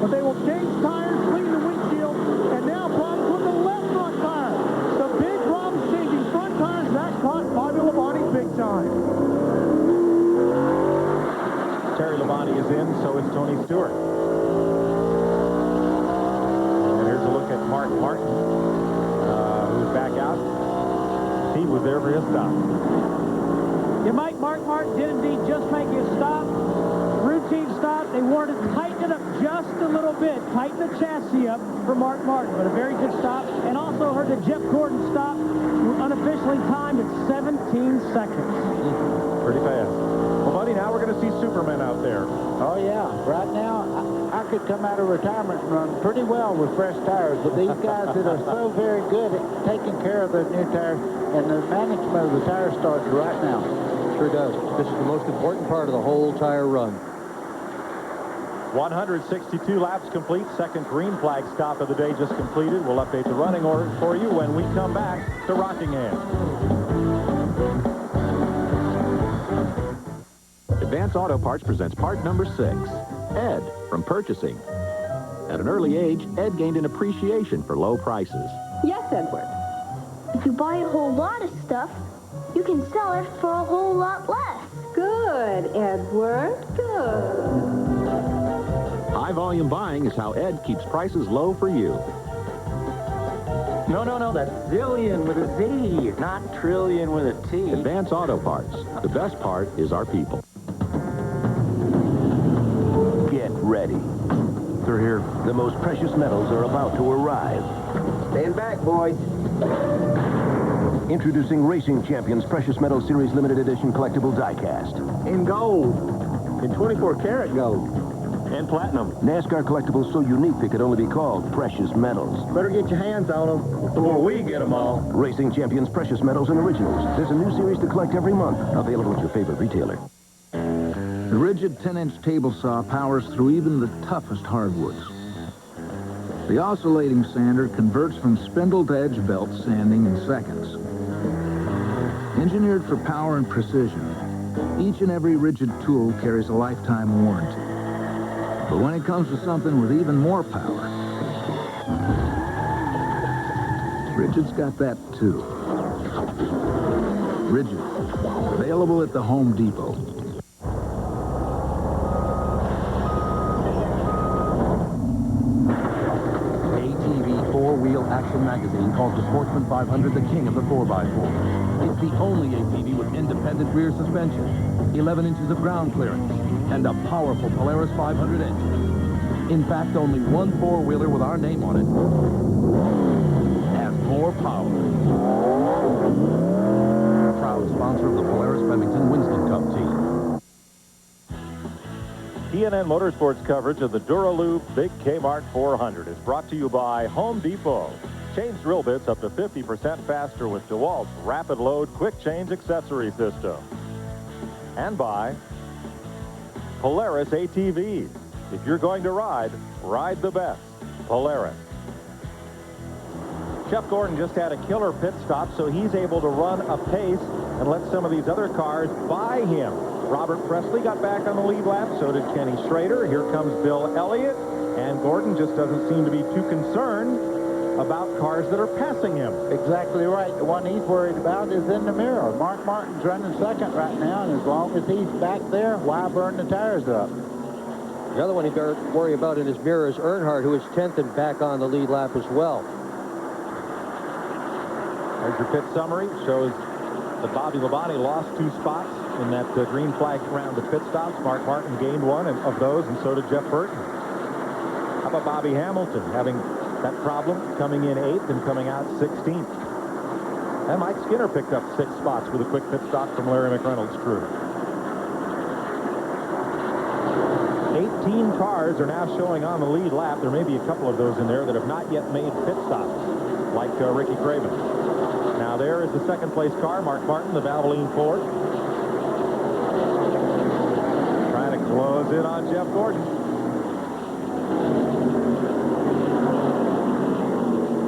but they will change tires, clean the windshield, and now problems with the left front tire. The big problems changing front tires, that caught Bobby Labonte big time. Terry Labonte is in. So is Tony Stewart. And here's a look at Mark Martin, who's back out. He was there for his stop. Yeah, Mike, Mark Martin did indeed just make his stop. Routine stop. They wanted to tighten it up just a little bit. Tighten the chassis up for Mark Martin, but a very good stop. And also heard that Jeff Gordon stop unofficially timed at 17 seconds. Pretty fast. Well, buddy, now we're going to see Superman out there. Oh, yeah. Right now, I could come out of retirement and run pretty well with fresh tires, but these guys that are so very good at taking care of their new tires, and the management of the tire starts right now. Sure does. This is the most important part of the whole tire run. 162 laps complete. Second green flag stop of the day just completed. We'll update the running order for you when we come back to Rockingham. Advance Auto Parts presents part number 6, Ed from purchasing. At an early age, Ed gained an appreciation for low prices. Yes, Edward. If you buy a whole lot of stuff, you can sell it for a whole lot less. Good, Edward. Good. High volume buying is how Ed keeps prices low for you. No, that's zillion with a Z, not trillion with a T. Advance Auto Parts. The best part is our people. Get ready. They're here. The most precious metals are about to arrive. Stand back, boys. Introducing Racing Champions Precious Metal Series Limited Edition Collectible Diecast. In gold. In 24-karat gold. And platinum. NASCAR collectibles so unique they could only be called precious metals. Better get your hands on them before we get them all. Racing Champions Precious Metals and Originals. There's a new series to collect every month. Available at your favorite retailer. The rigid 10-inch table saw powers through even the toughest hardwoods. The oscillating sander converts from spindle to edge belt sanding in seconds. Engineered for power and precision, each and every rigid tool carries a lifetime warranty. But when it comes to something with even more power, Rigid's got that too. Rigid, available at the Home Depot. ATV four-wheel action magazine calls the Sportsman 500 the king of the 4x4. It's the only ATV with independent rear suspension, 11 inches of ground clearance, and a powerful Polaris 500 engine. In fact, only one four-wheeler with our name on it has more power. Proud sponsor of the Polaris Remington Winston Cup team. TNN Motorsports coverage of the Dura Lube Big Kmart 400 is brought to you by Home Depot. Change drill bits up to 50% faster with DeWalt's Rapid Load Quick Change Accessory System. And by Polaris ATVs. If you're going to ride, ride the best. Polaris. Jeff Gordon just had a killer pit stop, so he's able to run a pace and let some of these other cars by him. Robert Presley got back on the lead lap, so did Kenny Schrader. Here comes Bill Elliott, and Gordon just doesn't seem to be too concerned about cars that are passing him. Exactly right. The one he's worried about is in the mirror. Mark Martin's running second right now, and as long as he's back there, why burn the tires up? The other one he better worry about in his mirror is Earnhardt, who is 10th and back on the lead lap as well. There's your pit summary. Shows that Bobby Labonte lost 2 spots in that green flag round of pit stops. Mark Martin gained 1 of those, and so did Jeff Burton. How about Bobby Hamilton having that problem, coming in 8th and coming out 16th? And Mike Skinner picked up 6 spots with a quick pit stop from Larry McReynolds' crew. 18 cars are now showing on the lead lap. There may be a couple of those in there that have not yet made pit stops, like Ricky Craven. Now there is the second place car, Mark Martin, the Valvoline Ford. Trying to close in on Jeff Gordon.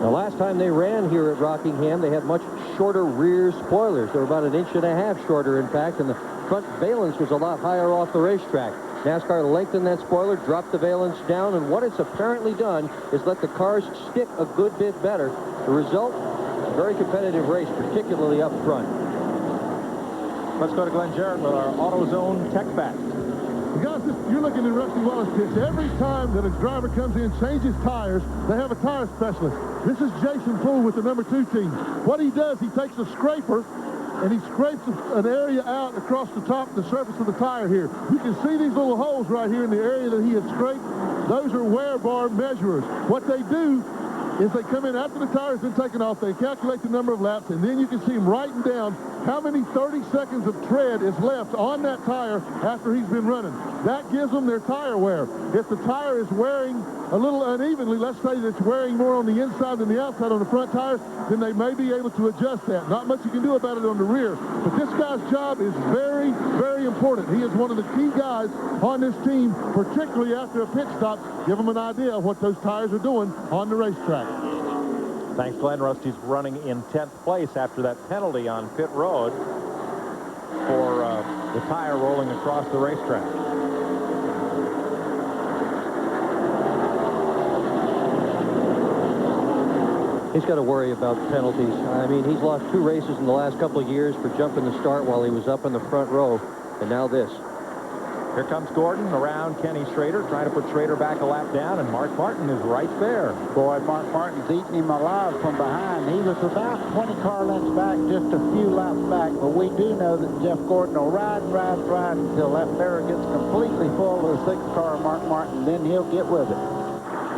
The last time they ran here at Rockingham, they had much shorter rear spoilers. They were about 1.5 inches shorter, in fact, and the front valence was a lot higher off the racetrack. NASCAR lengthened that spoiler, dropped the valence down, and what it's apparently done is let the cars stick a good bit better. The result, a very competitive race, particularly up front. Let's go to Glenn Jarrett with our AutoZone Tech Back. Guys, you're looking at Rusty Wallace pitch. Every time that a driver comes in, changes tires, they have a tire specialist. This is Jason Poole with the number 2 team. What he does, he takes a scraper and he scrapes an area out across the top, the surface of the tire here. You can see these little holes right here in the area that he had scraped. Those are wear bar measurers. What they do is they come in after the tire's been taken off, they calculate the number of laps, and then you can see him writing down how many 30 seconds of tread is left on that tire after he's been running. That gives them their tire wear. If the tire is wearing a little unevenly, let's say that it's wearing more on the inside than the outside on the front tires, then they may be able to adjust that. Not much you can do about it on the rear. But this guy's job is very, very important. He is one of the key guys on this team, particularly after a pit stop. Give them an idea of what those tires are doing on the racetrack. Thanks, Glenn. Rusty's running in 10th place after that penalty on pit road for the tire rolling across the racetrack. He's got to worry about penalties. I mean, he's lost 2 races in the last couple of years for jumping the start while he was up in the front row, and now this. Here comes Gordon around Kenny Schrader, trying to put Schrader back a lap down, and Mark Martin is right there. Boy, Mark Martin's eating him alive from behind. He was about 20 car lengths back, just a few laps back, but we do know that Jeff Gordon will ride until that mirror gets completely full of the 6th car, Mark Martin, then he'll get with it.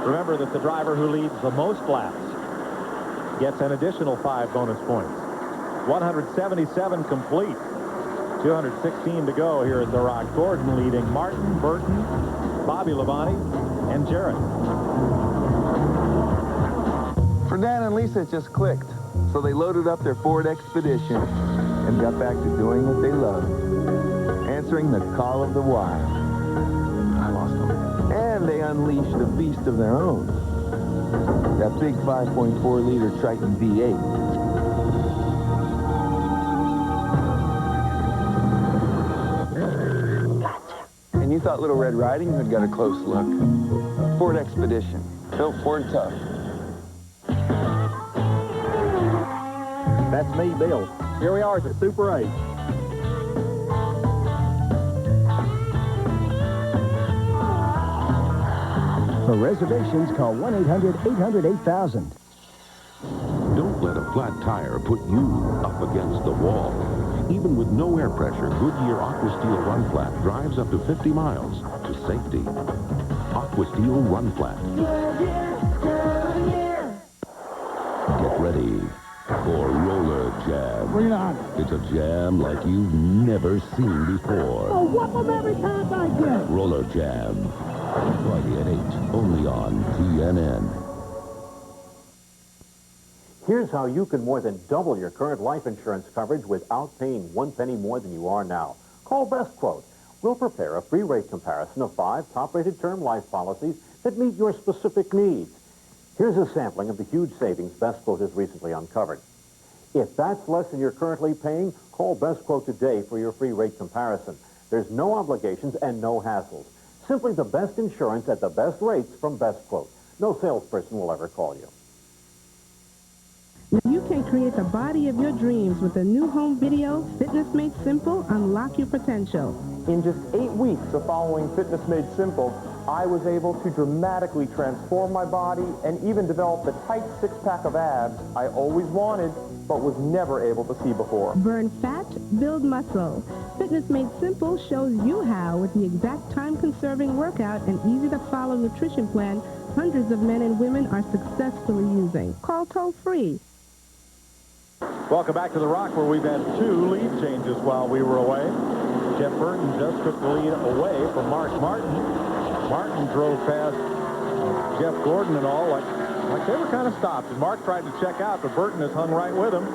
Remember that the driver who leads the most laps gets an additional 5 bonus points. 177 complete. 216 to go here at the Rock. Gordon leading Martin, Burton, Bobby Labonte, and Jarrett. For Dan and Lisa, it just clicked. So they loaded up their Ford Expedition and got back to doing what they loved. Answering the call of the wild. I lost them. And they unleashed a beast of their own. That big 5.4-liter Triton V8. And you thought Little Red Riding Hood got a close look. Ford Expedition. Built Ford tough. That's me, Bill. Here we are at the Super 8. For reservations, call 1-800-800-8000. Don't let a flat tire put you up against the wall. Even with no air pressure, Goodyear AquaSteel Run Flat drives up to 50 miles to safety. AquaSteel Run Flat. Get ready for Roller Jam. Bring it on. It's a jam like you've never seen before. Oh, whoop them every time I get. Roller Jam. Friday at 8, only on TNN. Here's how you can more than double your current life insurance coverage without paying 1 penny more than you are now. Call Best Quote. We'll prepare a free rate comparison of 5 top-rated term life policies that meet your specific needs. Here's a sampling of the huge savings Best Quote has recently uncovered. If that's less than you're currently paying, call Best Quote today for your free rate comparison. There's no obligations and no hassles. Simply the best insurance at the best rates from Best Quote. No salesperson will ever call you. Now you can create the body of your dreams with the new home video, Fitness Made Simple, Unlock Your Potential. In just 8 weeks of following Fitness Made Simple, I was able to dramatically transform my body and even develop the tight six-pack of abs I always wanted but was never able to see before. Burn fat, build muscle. Fitness Made Simple shows you how with the exact time-conserving workout and easy-to-follow nutrition plan hundreds of men and women are successfully using. Call toll-free. Welcome back to the Rock, where we've had 2 lead changes while we were away. Jeff Burton just took the lead away from Mark Martin. Martin drove past Jeff Gordon and all like they were kind of stopped. And Mark tried to check out, but Burton has hung right with him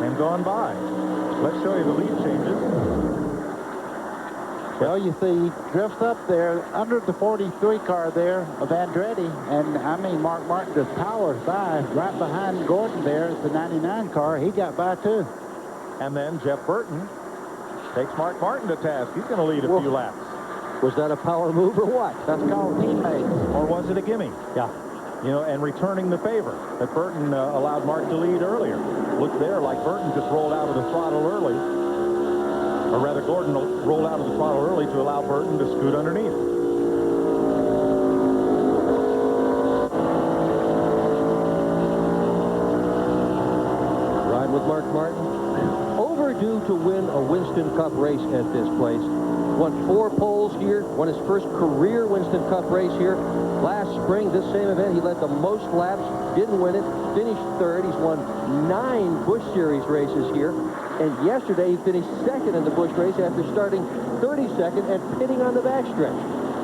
and gone by. Let's show you the lead changes. Well, you see, he drifts up there under the 43 car there of Andretti, and I mean, Mark Martin just powers by right behind Gordon there at the 99 car. He got by too. And then Jeff Burton takes Mark Martin to task. He's going to lead a few laps. Was that a power move or what? That's called teammates. Or was it a gimme? Yeah. You know, and returning the favor that Burton allowed Mark to lead earlier. Look there, like Burton just rolled out of the throttle early. Or rather, Gordon rolled out of the throttle early to allow Burton to scoot underneath. Ride with Mark Martin. Overdue to win a Winston Cup race at this place. Won 4 poles here. Won his first career Winston Cup race here. Last spring, this same event, he led the most laps. Didn't win it. Finished 3rd. He's won 9 Busch Series races here. And yesterday, he finished 2nd in the Busch race after starting 32nd and pitting on the backstretch.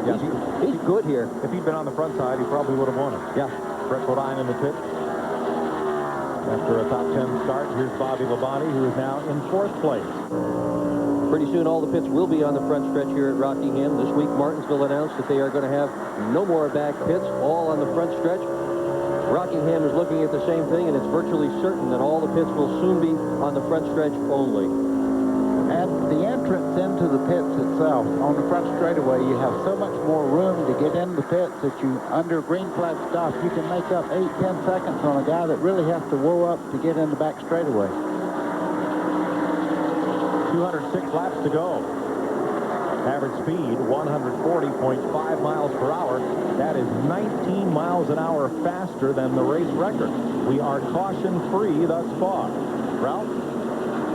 Yeah, he's good here. If he'd been on the front side, he probably would have won it. Yeah. Brett Bodine in the pit. After a top 10 start, here's Bobby Labonte, who is now in 4th place. Pretty soon, all the pits will be on the front stretch here at Rockingham. This week, Martinsville announced that they are going to have no more back pits, all on the front stretch. Rockingham is looking at the same thing, and it's virtually certain that all the pits will soon be on the front stretch only. And the entrance into the pits itself, on the front straightaway, you have so much more room to get into the pits that you, under green flag stop, you can make up 8-10 seconds on a guy that really has to whoa up to get in the back straightaway. 206 laps to go. Average speed, 140.5 miles per hour. That is 19 miles an hour faster than the race record. We are caution-free thus far. Ralph?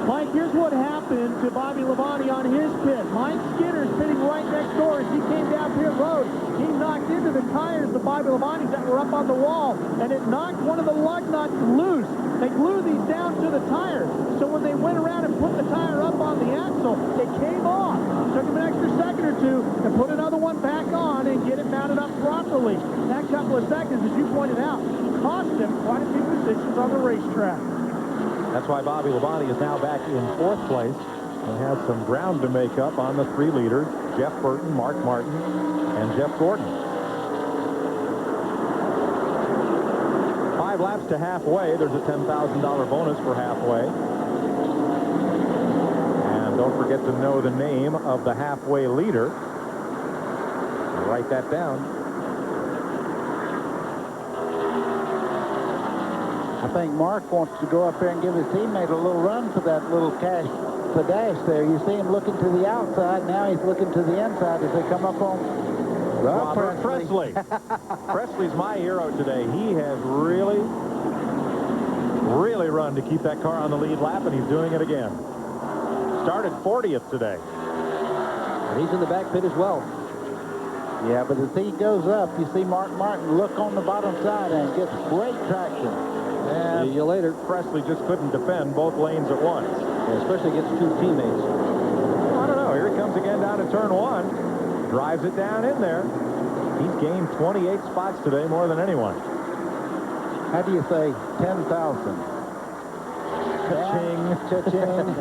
Mike, here's what happened to Bobby Labonte on his pit. Mike Skinner's pitting right next door as he came down pit road. He knocked into the tires of Bobby Labonte's that were up on the wall, and it knocked one of the lug nuts loose. They glued these down to the tires, so when they went around and put the tire up on the axle, it came off. Took him an extra second or two to put another one back on and get it mounted up properly. That couple of seconds, as you pointed out, cost him quite a few positions on the racetrack. That's why Bobby Labonte is now back in 4th place and has some ground to make up on the 3 leaders, Jeff Burton, Mark Martin, and Jeff Gordon. 5 laps to halfway. There's a $10,000 bonus for halfway. And don't forget to know the name of the halfway leader. Write that down. I think Mark wants to go up there and give his teammate a little run for that little cash dash there. You see him looking to the outside. Now he's looking to the inside as they come up on Robert Presley. Presley's my hero today. He has really run to keep that car on the lead lap, and he's doing it again. Started 40th today. And he's in the back pit as well. Yeah, but as he goes up, you see Mark Martin look on the bottom side and gets great traction. And see you later. Presley just couldn't defend both lanes at once. Yeah, especially against 2 teammates. Well, I don't know. Here he comes again down to turn 1. Drives it down in there. He's gained 28 spots today, more than anyone. How do you say 10,000? Cha-ching. Cha-ching.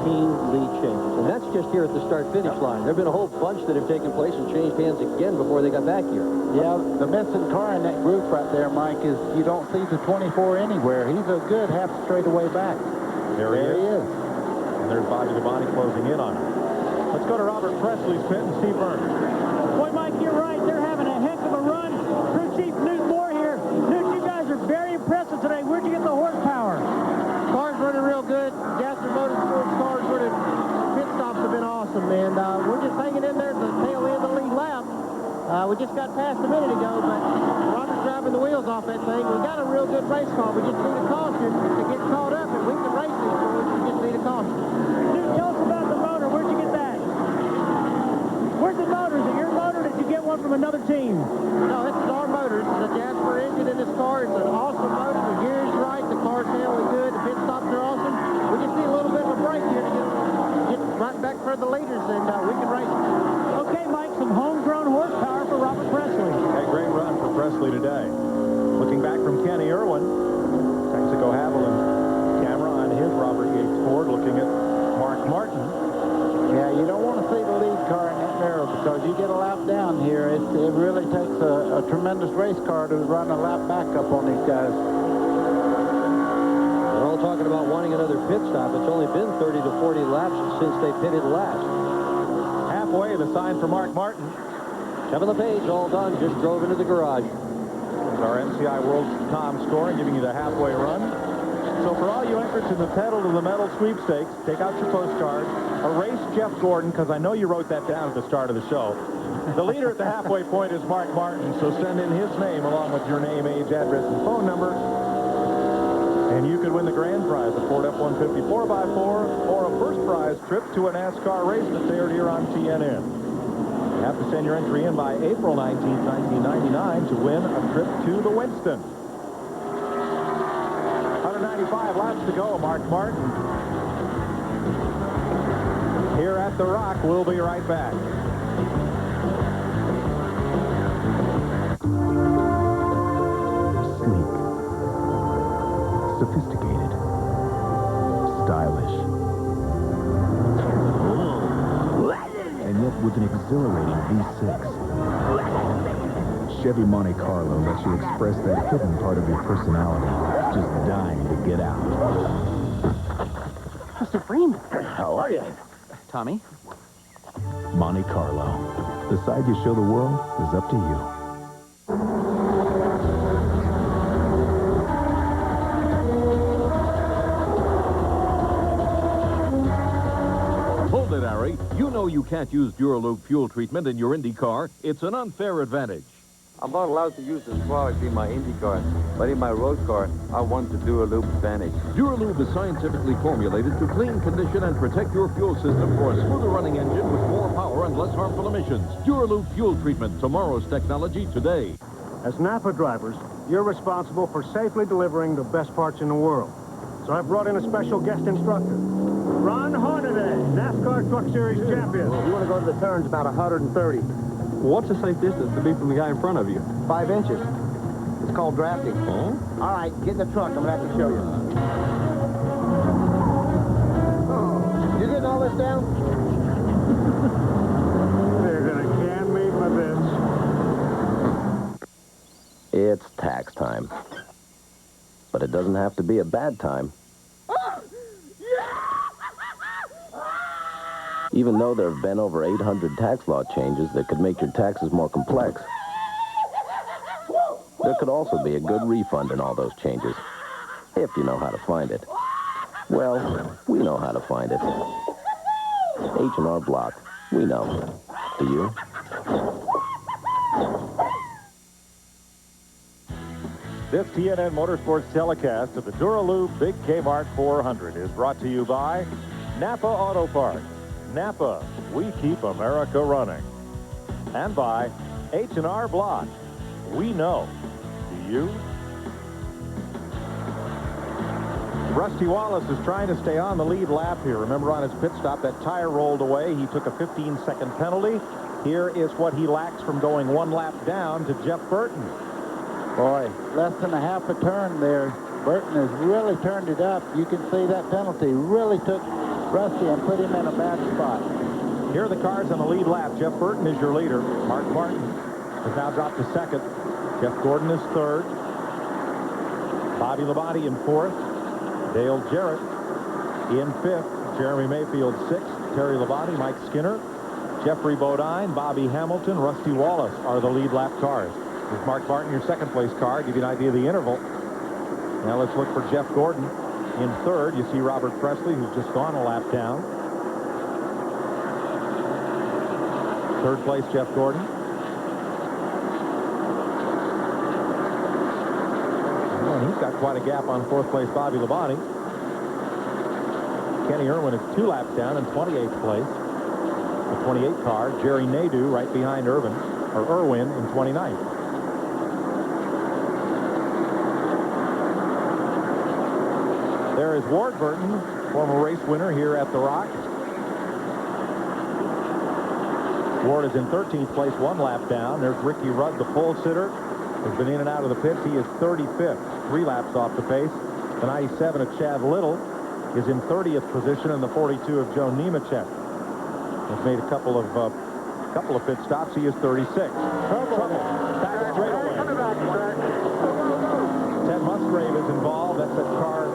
lead changes. And that's just here at the start-finish line. There have been a whole bunch that have taken place and changed hands again before they got back here. Yeah, the missing car in that group right there, Mike, is you don't see the 24 anywhere. He's a good half straightaway back. There he is. And there's Bobby Devani closing in on him. Let's go to Robert Presley's pit and Steve Burns. Boy, Mike, you're right. They're having a heck of a run. Crew Chief Newt Moore here. Newt, you guys are very impressive today. Where'd you get the horsepower? Cars running real good. Jasper Motorsports cars running. Pit stops have been awesome, man. We're just hanging in there at the tail end of the lead lap. We just got past a minute ago, but Robert's driving the wheels off that thing. We got a real good race car. We just need a caution to get caught up, and we can race this one. We just need a caution. Dude, tell us about the motor. Where'd you get that? Where's the motor? Is it your motor, or did you get one from another team? No, this is our motor. This is a Jasper engine in this car. It's an awesome motor. The gear is right. The car's handling good. The pit stops are awesome. We just need a little bit of a break here to get right back for the leaders, and we can race. Okay, Mike, some homegrown horsepower for Robert Presley. A great run for Presley today. Looking back from Kenny Irwin, Texaco Haviland camera on his Robert Yates Ford, looking at Mark Martin. Yeah, you don't want to see the lead car in that mirror because you get a lap down here. It really takes a tremendous race car to run a lap back up on these guys. They're all talking about wanting another pit stop. It's only been 30 to 40 laps since they pitted last. Halfway, the sign for Mark Martin. Kevin LePage, all done, just drove into the garage. There's our MCI World Tom score, giving you the halfway run. So for all you entrants in the Pedal to the Metal sweepstakes, take out your postcard, erase Jeff Gordon, because I know you wrote that down at the start of the show. The leader at the halfway point is Mark Martin, so send in his name along with your name, age, address, and phone number. And you could win the grand prize, a Ford F-150 4x4, or a first prize trip to a NASCAR race that's aired here on TNN. You have to send your entry in by April 19, 1999 to win a trip to the Winston. 195 laps to go, Mark Martin. Here at the Rock, we'll be right back. Sleek. Sophisticated. Stylish. And yet with an exhilarating V6. Chevy Monte Carlo lets you express that hidden part of your personality, just dying to get out. Mr. Freeman. How are you? Tommy. Monte Carlo. The side you show the world is up to you. Hold it, Harry. You know you can't use Dura fuel treatment in your Indy car. It's an unfair advantage. I'm not allowed to use this product in my Indy car, but in my road car, I want the Dura advantage. Dura is scientifically formulated to clean, condition, and protect your fuel system for a smoother running engine with more power and less harmful emissions. Dura fuel treatment, tomorrow's technology today. As Napa drivers, you're responsible for safely delivering the best parts in the world. So I brought in a special guest instructor, Ron Hornaday, NASCAR Truck Series champion. You want to go to the turns about 130. What's a safe distance to be from the guy in front of you? 5 inches. It's called drafting. Oh? All right, get in the truck. I'm going to have to show you. You getting all this down? They're going to can me for this. It's tax time. But it doesn't have to be a bad time. Even though there have been over 800 tax law changes that could make your taxes more complex, there could also be a good refund in all those changes, if you know how to find it. Well, we know how to find it. H&R Block. We know. Do you? This TNN Motorsports telecast of the Dura Lube Big Kmart 400 is brought to you by Napa Auto Parts. Napa, we keep America running. And by H&R Block. We know. Do you? Rusty Wallace is trying to stay on the lead lap here. Remember on his pit stop, that tire rolled away. He took a 15-second penalty. Here is what he lacks from going one lap down to Jeff Burton. Boy, less than a half a turn there. Burton has really turned it up. You can see that penalty really took Rusty and put him in a bad spot. Here are the cars on the lead lap. Jeff Burton is your leader. Mark Martin has now dropped to second. Jeff Gordon is third. Bobby Labonte in fourth. Dale Jarrett in fifth. Jeremy Mayfield sixth. Terry Labonte, Mike Skinner, Jeffrey Bodine, Bobby Hamilton, Rusty Wallace are the lead lap cars. With Mark Martin, your second place car, give you an idea of the interval. Now let's look for Jeff Gordon in third. You see Robert Presley, who's just gone a lap down. Third place, Jeff Gordon. And he's got quite a gap on fourth place, Bobby Labonte. Kenny Irwin is 2 laps down in 28th place. The 28 car, Jerry Nadeau, right behind Irwin in 29th. There is Ward Burton, former race winner here at the Rock. Ward is in 13th place, 1 lap down. There's Ricky Rudd, the pole sitter, has been in and out of the pits. He is 35th, 3 laps off the pace. The 97 of Chad Little is in 30th position, and the 42 of Joe Nemechek has made a couple of pit stops. He is 36. Trouble. Back straight away. Ted Musgrave is involved. That's that car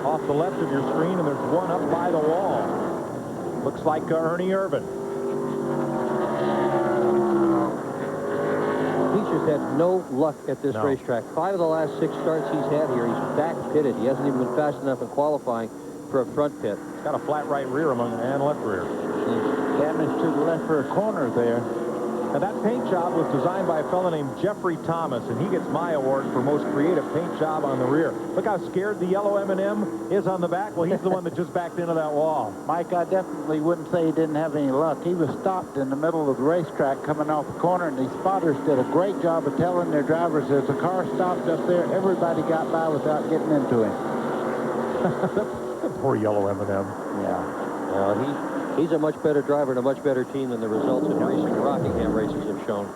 off the left of your screen, and there's one up by the wall. Looks like Ernie Irvin. He's just had no luck at this racetrack. 5 of the last 6 starts he's had here, he's back pitted. He hasn't even been fast enough in qualifying for a front pit. It's got a flat right rear and left rear. Damage to the left rear corner there. And that paint job was designed by a fellow named Jeffrey Thomas, and he gets my award for most creative paint job on the rear. Look how scared the yellow M&M is on the back. Well, he's the one that just backed into that wall. Mike, I definitely wouldn't say he didn't have any luck. He was stopped in the middle of the racetrack coming off the corner, and these spotters did a great job of telling their drivers there's a car stopped up there. Everybody got by without getting into him. That poor yellow M&M. Yeah. Well, he's a much better driver and a much better team than the results of recent Rockingham races have shown.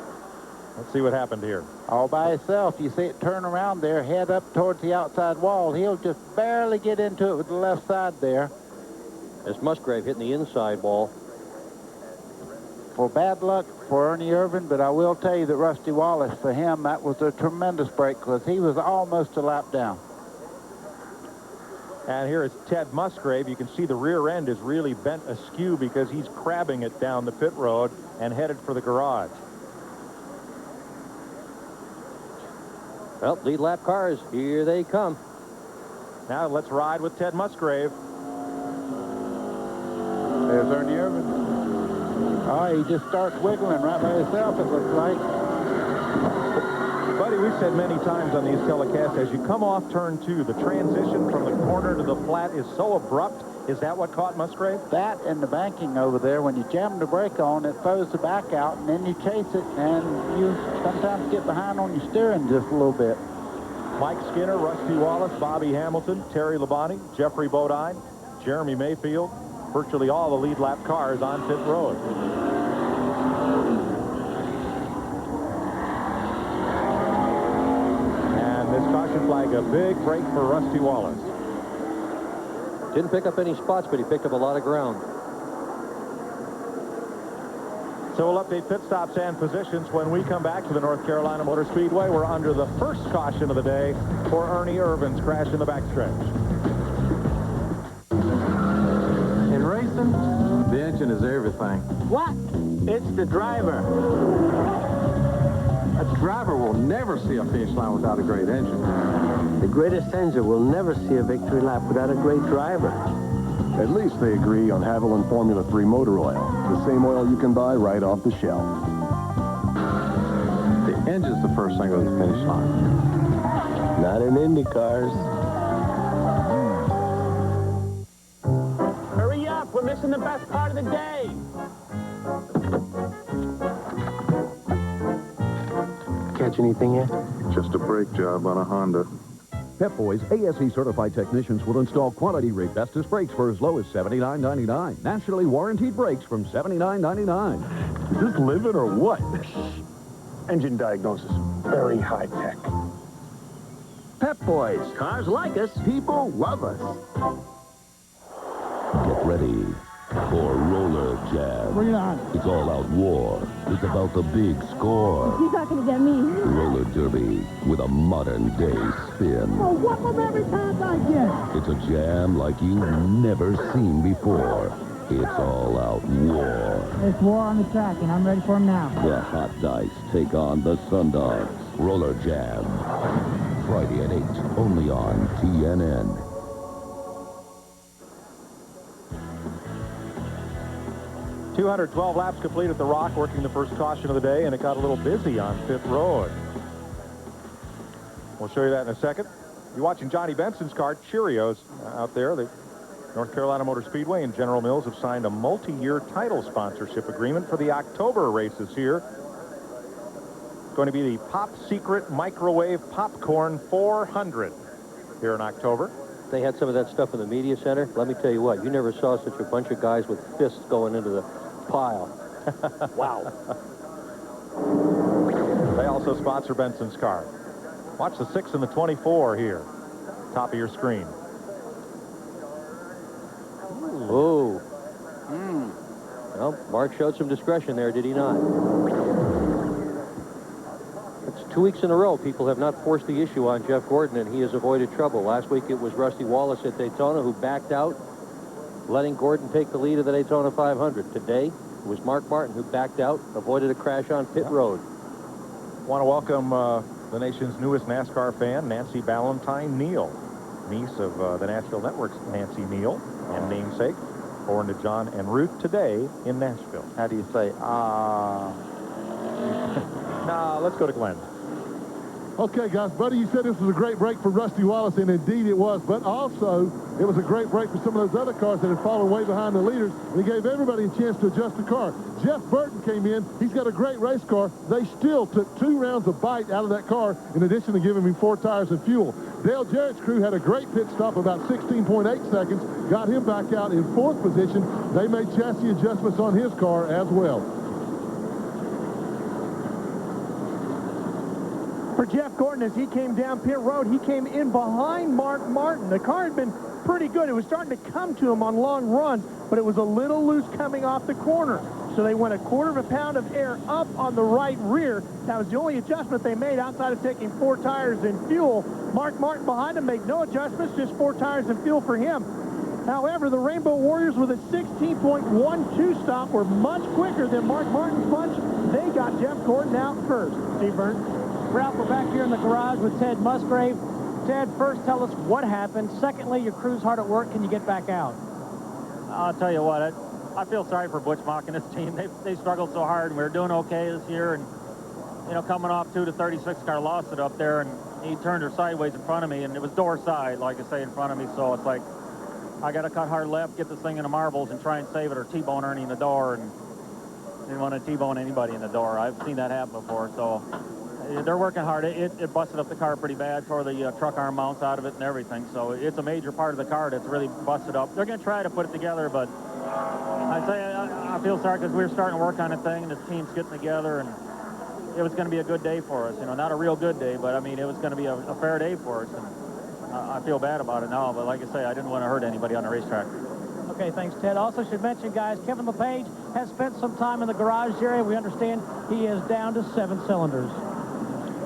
Let's see what happened here. All by himself. You see it turn around there, head up towards the outside wall. He'll just barely get into it with the left side there. There's Musgrave hitting the inside wall. For bad luck for Ernie Irvin, but I will tell you that Rusty Wallace, for him, that was a tremendous break because he was almost a lap down. And here is Ted Musgrave. You can see the rear end is really bent askew because he's crabbing it down the pit road and headed for the garage. Well, lead lap cars, here they come. Now let's ride with Ted Musgrave. There's Ernie Irvin. Oh, he just starts wiggling right by himself, it looks like. Buddy, we've said many times on these telecasts, as you come off turn 2, the transition from the corner to the flat is so abrupt. Is that what caught Musgrave? That and the banking over there, when you jam the brake on, it throws the back out, and then you chase it, and you sometimes get behind on your steering just a little bit. Mike Skinner, Rusty Wallace, Bobby Hamilton, Terry Labonte, Jeffrey Bodine, Jeremy Mayfield, virtually all the lead lap cars on pit road. This caution flag, a big break for Rusty Wallace. Didn't pick up any spots, but he picked up a lot of ground. So we'll update pit stops and positions when we come back to the North Carolina Motor Speedway. We're under the first caution of the day for Ernie Irvin's crash in the backstretch. In racing, the engine is everything. What? It's the driver. A driver will never see a finish line without a great engine. The greatest engine will never see a victory lap without a great driver. At least they agree on Haviland Formula 3 motor oil, the same oil you can buy right off the shelf. The engine's the first thing over the finish line. Not in Indy cars. Hurry up, we're missing the best part of the day. Catch anything yet? Just a brake job on a Honda. Pep Boys ASE certified technicians will install quality Rebestos brakes for as low as $79.99. Nationally warranted brakes from $79.99. Is this living or what? Engine diagnosis. Very high tech. Pep Boys. Cars like us. People love us. Get ready for Roller Jam. Bring it on. It's all-out war. It's about the big score. He's not going to get me. Roller derby with a modern-day spin. Well, whoop them every time I get. It's a jam like you've never seen before. It's all-out war. It's war on the track, and I'm ready for him now. The Hot Dice take on the Sundogs. Roller Jam. Friday at 8, only on TNN. .212 laps complete at the Rock, working the first caution of the day, and it got a little busy on Pit Road. We'll show you that in a second. You're watching Johnny Benson's car, Cheerios, out there. The North Carolina Motor Speedway and General Mills have signed a multi-year title sponsorship agreement for the October races here. It's going to be the Pop Secret Microwave Popcorn 400 here in October. They had some of that stuff in the media center. Let me tell you what, you never saw such a bunch of guys with fists going into the pile. Wow. They also sponsor Benson's car. Watch the 6 and the 24 here. Top of your screen. Oh. Well, Mark showed some discretion there, did he not? It's 2 weeks in a row people have not forced the issue on Jeff Gordon, and he has avoided trouble. Last week it was Rusty Wallace at Daytona who backed out, letting Gordon take the lead of the Daytona 500. Today it was Mark Martin who backed out, avoided a crash on pit road. Want to welcome the nation's newest NASCAR fan, Nancy Ballantyne Neal, niece of the Nashville Network's Nancy Neal, and namesake, born to John and Ruth today in Nashville. How do you say, Nah, let's go to Glenn. Okay, guys, Buddy, you said this was a great break for Rusty Wallace, and indeed it was. But also, it was a great break for some of those other cars that had fallen way behind the leaders. And he gave everybody a chance to adjust the car. Jeff Burton came in. He's got a great race car. They still took 2 rounds of bite out of that car, in addition to giving him 4 tires and fuel. Dale Jarrett's crew had a great pit stop, about 16.8 seconds, got him back out in 4th position. They made chassis adjustments on his car as well. For Jeff Gordon, as he came down pit road, he came in behind Mark Martin. The car had been pretty good. It was starting to come to him on long runs, but it was a little loose coming off the corner. So they went 1/4 pound of air up on the right rear. That was the only adjustment they made outside of taking 4 tires and fuel. Mark Martin behind him made no adjustments, just 4 tires and fuel for him. However, the Rainbow Warriors with a 16.12 stop were much quicker than Mark Martin's bunch. They got Jeff Gordon out first. Steve Byrne. Ralph, we're back here in the garage with Ted Musgrave. Ted, first tell us what happened. Secondly, your crew's hard at work. Can you get back out? I'll tell you what, I feel sorry for Butch Mock and his team. They struggled so hard, and we were doing okay this year. And, you know, coming off 2 to 36, car lost it up there, and he turned her sideways in front of me, and it was door side, like I say, in front of me. So it's like, I got to cut hard left, get this thing in the marbles, and try and save it, or T-bone Ernie in the door. And didn't want to T-bone anybody in the door. I've seen that happen before, so... They're working hard. It busted up the car pretty bad, tore the truck arm mounts out of it and everything. So it's a major part of the car that's really busted up. They're going to try to put it together, but I feel sorry because we were starting to work on a thing, and this team's getting together, and it was going to be a good day for us. You know, not a real good day, but I mean, it was going to be a fair day for us. And I feel bad about it now, but like I say, I didn't want to hurt anybody on the racetrack. Okay, thanks, Ted. Also should mention, guys, Kevin LePage has spent some time in the garage area. We understand he is down to 7 cylinders.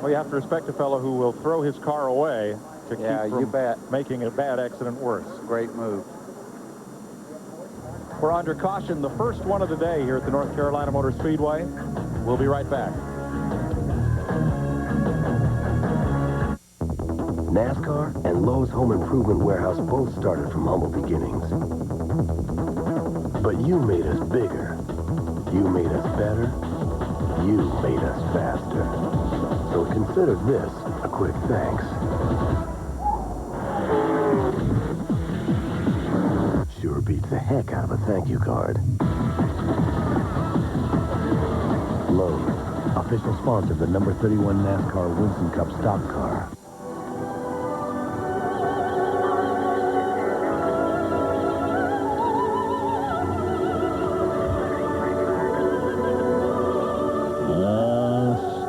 Well, you have to respect a fellow who will throw his car away to keep from making a bad accident worse. Great move. We're under caution, the first one of the day here at the North Carolina Motor Speedway. We'll be right back. NASCAR and Lowe's Home Improvement Warehouse both started from humble beginnings. But you made us bigger. You made us better. You made us faster. So consider this a quick thanks. Sure beats the heck out of a thank you card. Lowe's, official sponsor of the number 31 NASCAR Winston Cup stock car.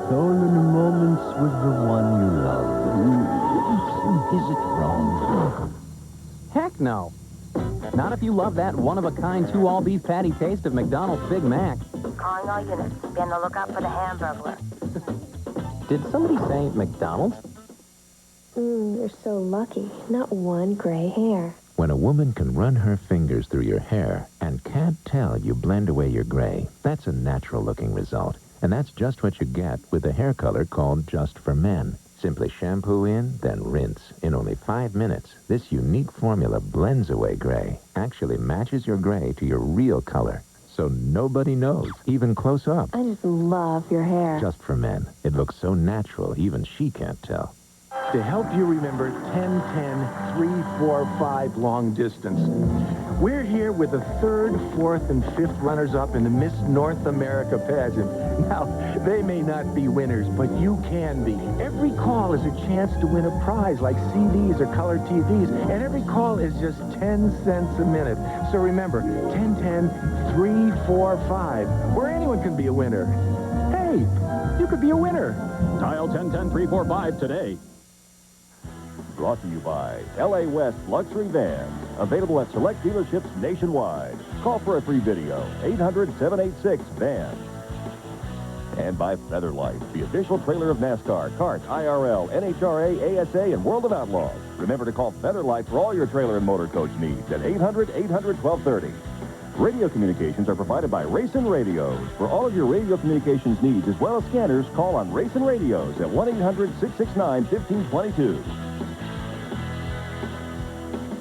Stolen moments with the one you love. if you love that one-of-a-kind two-all beef patty taste of McDonald's Big Mac? Calling all units. Be on the lookout for the Hamburglar. Did somebody say McDonald's? You're so lucky. Not one gray hair. When a woman can run her fingers through your hair and can't tell you blend away your gray, that's a natural-looking result. And that's just what you get with a hair color called Just for Men. Simply shampoo in, then rinse. In only 5 minutes, this unique formula blends away gray, actually matches your gray to your real color. So nobody knows, even close up. I just love your hair. Just for Men. It looks so natural, even she can't tell. To help you remember 10-10, 3-4-5 long distance. We're here with the 3rd, 4th, and 5th runners-up in the Miss North America pageant. Now, they may not be winners, but you can be. Every call is a chance to win a prize like CDs or color TVs, and every call is just 10 cents a minute. So remember, 10-10, 3-4-5, where anyone can be a winner. Hey, you could be a winner. Dial 10-10-345 today. Brought to you by LA West Luxury Vans. Available at select dealerships nationwide. Call for a free video. 800-786-VANS. And by Featherlight, the official trailer of NASCAR, CART, IRL, NHRA, ASA, and World of Outlaws. Remember to call Featherlight for all your trailer and motor coach needs at 800-800-1230. Radio communications are provided by Racing Radios. For all of your radio communications needs, as well as scanners, call on Racing Radios at 1-800-669-1522.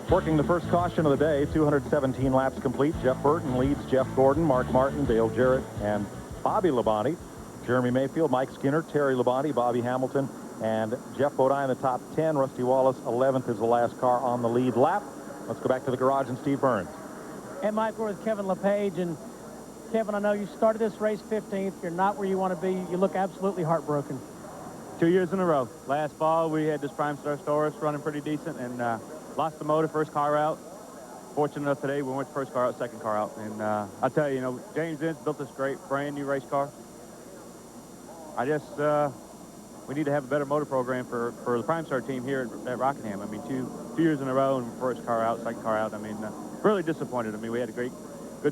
Working the first caution of the day, 217 laps complete. Jeff Burton leads Jeff Gordon, Mark Martin, Dale Jarrett, and Bobby Labonte. Jeremy Mayfield, Mike Skinner, Terry Labonte, Bobby Hamilton, and Jeff Bodine in the top 10. Rusty Wallace, 11th, is the last car on the lead lap. Let's go back to the garage and Steve Burns. And Mike, we're with Kevin LePage. And Kevin, I know you started this race 15th. You're not where you want to be. You look absolutely heartbroken. 2 years in a row. Last fall, we had this Prime Star Taurus running pretty decent, and lost the motor, first car out. Fortunate enough today, we went first car out, second car out. And I tell you, James Vince built this great, brand new race car. I just, we need to have a better motor program for the Prime Star team here at Rockingham. I mean, two years in a row, and first car out, second car out. I mean, really disappointed. I mean, we had a good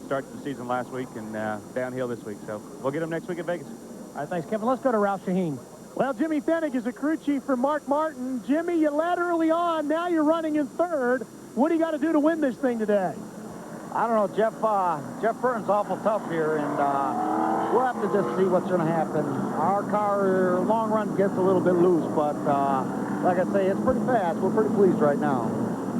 start to the season last week and downhill this week. So we'll get them next week at Vegas. All right, thanks, Kevin. Let's go to Ralph Shaheen. Well, Jimmy Fennick is a crew chief for Mark Martin. Jimmy, you led early on. Now you're running in 3rd. What do you got to do to win this thing today? I don't know. Jeff Burton's awful tough here, and we'll have to just see what's going to happen. Our car, long run, gets a little bit loose, but like I say, it's pretty fast. We're pretty pleased right now.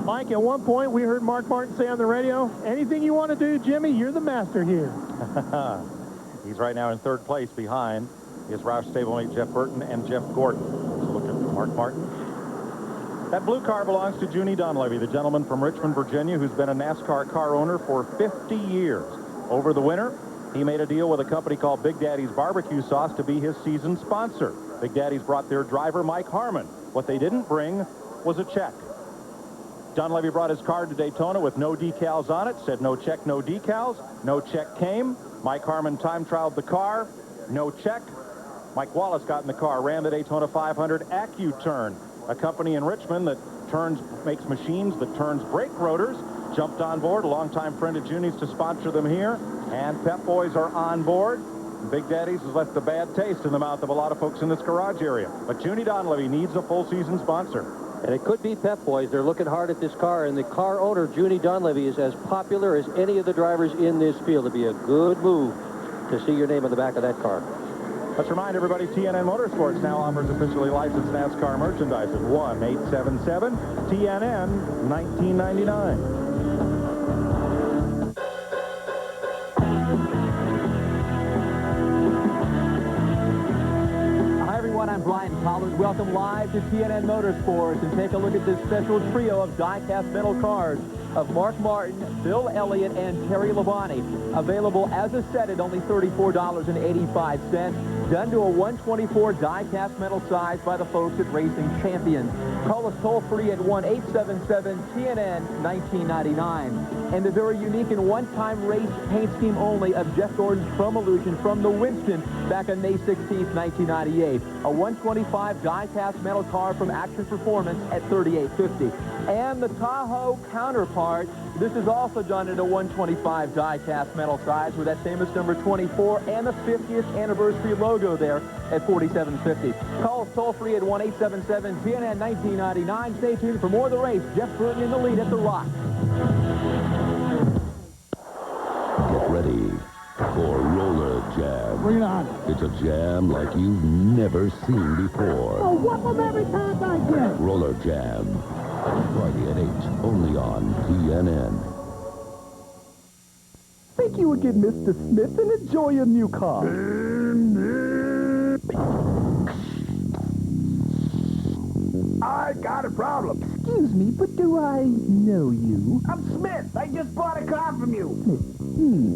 Mike, at one point, we heard Mark Martin say on the radio, anything you want to do, Jimmy, you're the master here. He's right now in 3rd place behind his Roush stablemate Jeff Burton and Jeff Gordon. Let's look at Mark Martin. That blue car belongs to Junie Donlevy, the gentleman from Richmond, Virginia, who's been a NASCAR car owner for 50 years. Over the winter, he made a deal with a company called Big Daddy's Barbecue Sauce to be his season sponsor. Big Daddy's brought their driver, Mike Harmon. What they didn't bring was a check. Donlevy brought his car to Daytona with no decals on it, said no check, no decals. No check came. Mike Harmon time trialed the car, no check. Mike Wallace got in the car, ran the Daytona 500 AccuTurn, a company in Richmond that makes machines that turns brake rotors, jumped on board, a longtime friend of Junie's to sponsor them here, and Pep Boys are on board. Big Daddy's has left a bad taste in the mouth of a lot of folks in this garage area. But Junie Donlevy needs a full season sponsor. And it could be Pep Boys. They're looking hard at this car, and the car owner, Junie Donlevy, is as popular as any of the drivers in this field. It'd be a good move to see your name on the back of that car. Let's remind everybody, TNN Motorsports now offers officially licensed NASCAR merchandise at 1-877-TNN-1999. I'm Brian Pollard. Welcome live to TNN Motorsports, and take a look at this special trio of die-cast metal cars of Mark Martin, Bill Elliott, and Terry Labonte. Available as a set at only $34.85. Done to a 124 die-cast metal size by the folks at Racing Champions. Call us toll-free at 1-877-TNN-1999. And the very unique and one-time race paint scheme only of Jeff Gordon's Chrome Illusion from the Winston back on May 16th, 1998. A 125 die-cast metal car from Action Performance at $38.50. And the Tahoe counterpart, this is also done in a 125 die-cast metal size with that famous number 24 and the 50th anniversary logo there at 4750. Call us toll-free at 1-877-TNN-1999. Stay tuned for more of the race. Jeff Burton in the lead at the Rock. Get ready for Roller Jam. Bring it on. It's a jam like you've never seen before. Oh, whoop them every time I get. Roller Jam. Friday at 8, only on TNN. Think you would get Mr. Smith and enjoy your new car. I got a problem. Excuse me, but do I know you? I'm Smith. I just bought a car from you.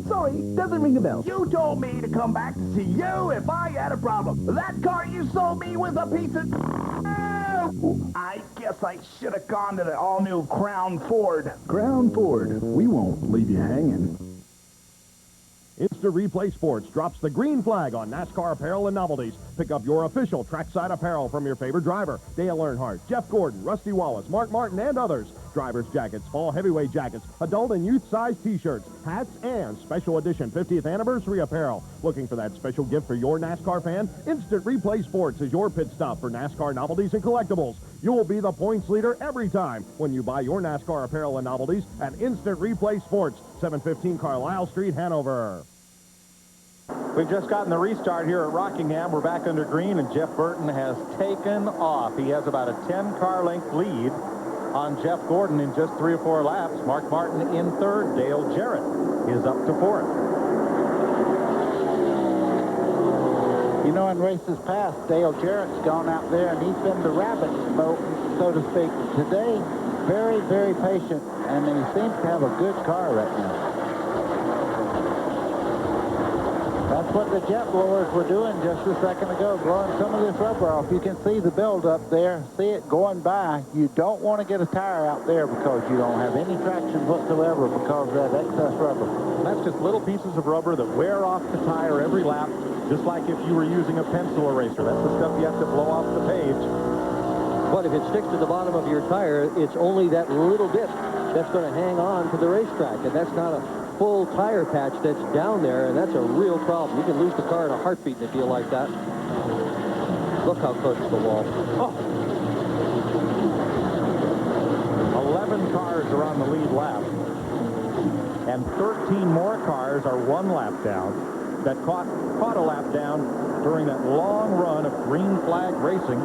Sorry, doesn't ring a bell. You told me to come back to see you if I had a problem. That car you sold me was a piece of... I guess I should have gone to the all-new Crown Ford. Crown Ford. We won't leave you hanging. Instant Replay Sports drops the green flag on NASCAR apparel and novelties. Pick up your official trackside apparel from your favorite driver. Dale Earnhardt, Jeff Gordon, Rusty Wallace, Mark Martin, and others. Driver's jackets, fall heavyweight jackets, adult and youth-size T-shirts, hats, and special edition 50th anniversary apparel. Looking for that special gift for your NASCAR fan? Instant Replay Sports is your pit stop for NASCAR novelties and collectibles. You'll be the points leader every time when you buy your NASCAR apparel and novelties at Instant Replay Sports, 715 Carlisle Street, Hanover. We've just gotten the restart here at Rockingham. We're back under green, and Jeff Burton has taken off. He has about a 10-car length lead on Jeff Gordon in just 3 or 4 laps. Mark Martin in third. Dale Jarrett is up to fourth. You know, in races past, Dale Jarrett's gone out there, and he's been the rabbit boat, so to speak. Today, very, very patient, and he seems to have a good car right now. That's what the jet blowers were doing just a second ago, blowing some of this rubber off. You can see the build up there. See it going by. You don't want to get a tire out there because you don't have any traction whatsoever because of that excess rubber. And that's just little pieces of rubber that wear off the tire every lap, just like if you were using a pencil eraser. That's the stuff you have to blow off the page. But if it sticks to the bottom of your tire, it's only that little bit that's going to hang on to the racetrack, and that's not a full tire patch that's down there, and that's a real problem. You can lose the car in a heartbeat in a deal like that. Look how close to the wall. Oh. 11 cars are on the lead lap, and 13 more cars are 1 lap down that caught a lap down during that long run of green flag racing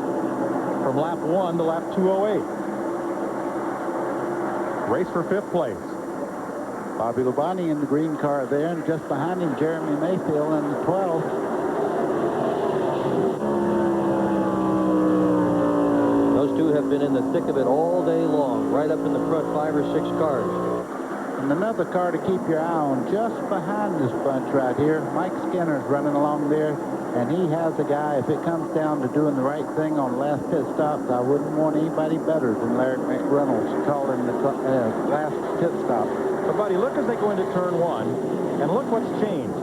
from lap 1 to lap 208. Race for 5th place. Bobby Labonte in the green car there, and just behind him, Jeremy Mayfield in the 12. Those two have been in the thick of it all day long, right up in the front 5 or 6 cars. And another car to keep your eye on just behind this bunch right here. Mike Skinner's running along there, and he has a guy, if it comes down to doing the right thing on last pit stops, I wouldn't want anybody better than Larry McReynolds calling the last pit stop. But, buddy, look as they go into turn 1, and look what's changed.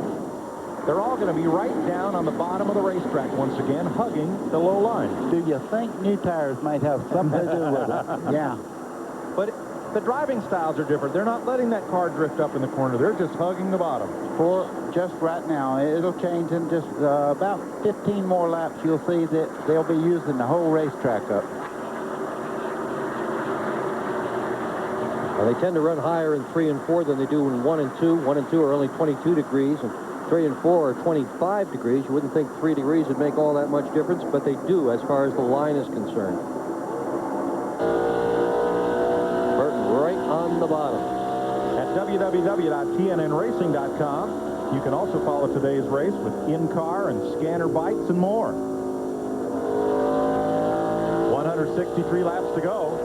They're all going to be right down on the bottom of the racetrack once again, hugging the low line. Do you think new tires might have something to do with it? Yeah. But the driving styles are different. They're not letting that car drift up in the corner. They're just hugging the bottom. For just right now, it'll change in just about 15 more laps. You'll see that they'll be using the whole racetrack up. Well, they tend to run higher in 3 and 4 than they do in 1 and 2. 1 and 2 are only 22 degrees, and 3 and 4 are 25 degrees. You wouldn't think 3 degrees would make all that much difference, but they do as far as the line is concerned. Burton right on the bottom. At www.tnnracing.com, you can also follow today's race with in-car and scanner bites and more. 163 laps to go.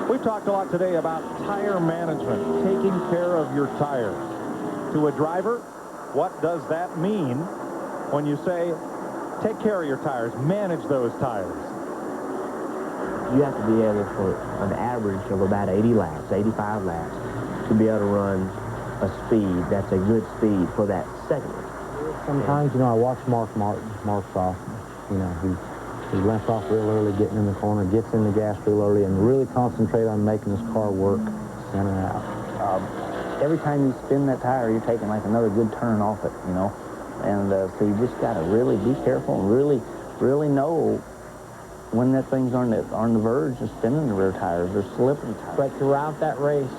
We've talked a lot today about tire management, taking care of your tires. To a driver, what does that mean when you say, take care of your tires, manage those tires? You have to be able, for an average of about 80 laps, 85 laps, to be able to run a speed that's a good speed for that segment. Sometimes, you know, I watch Mark Martin. Mark's awesome. You know, He left off real early, getting in the corner, gets in the gas real early, and really concentrate on making his car work in and out. Every time you spin that tire, you're taking like another good turn off it, you know. And so you just got to really be careful and really know when that thing's on the verge of spinning the rear tires or slipping tires. But throughout that race,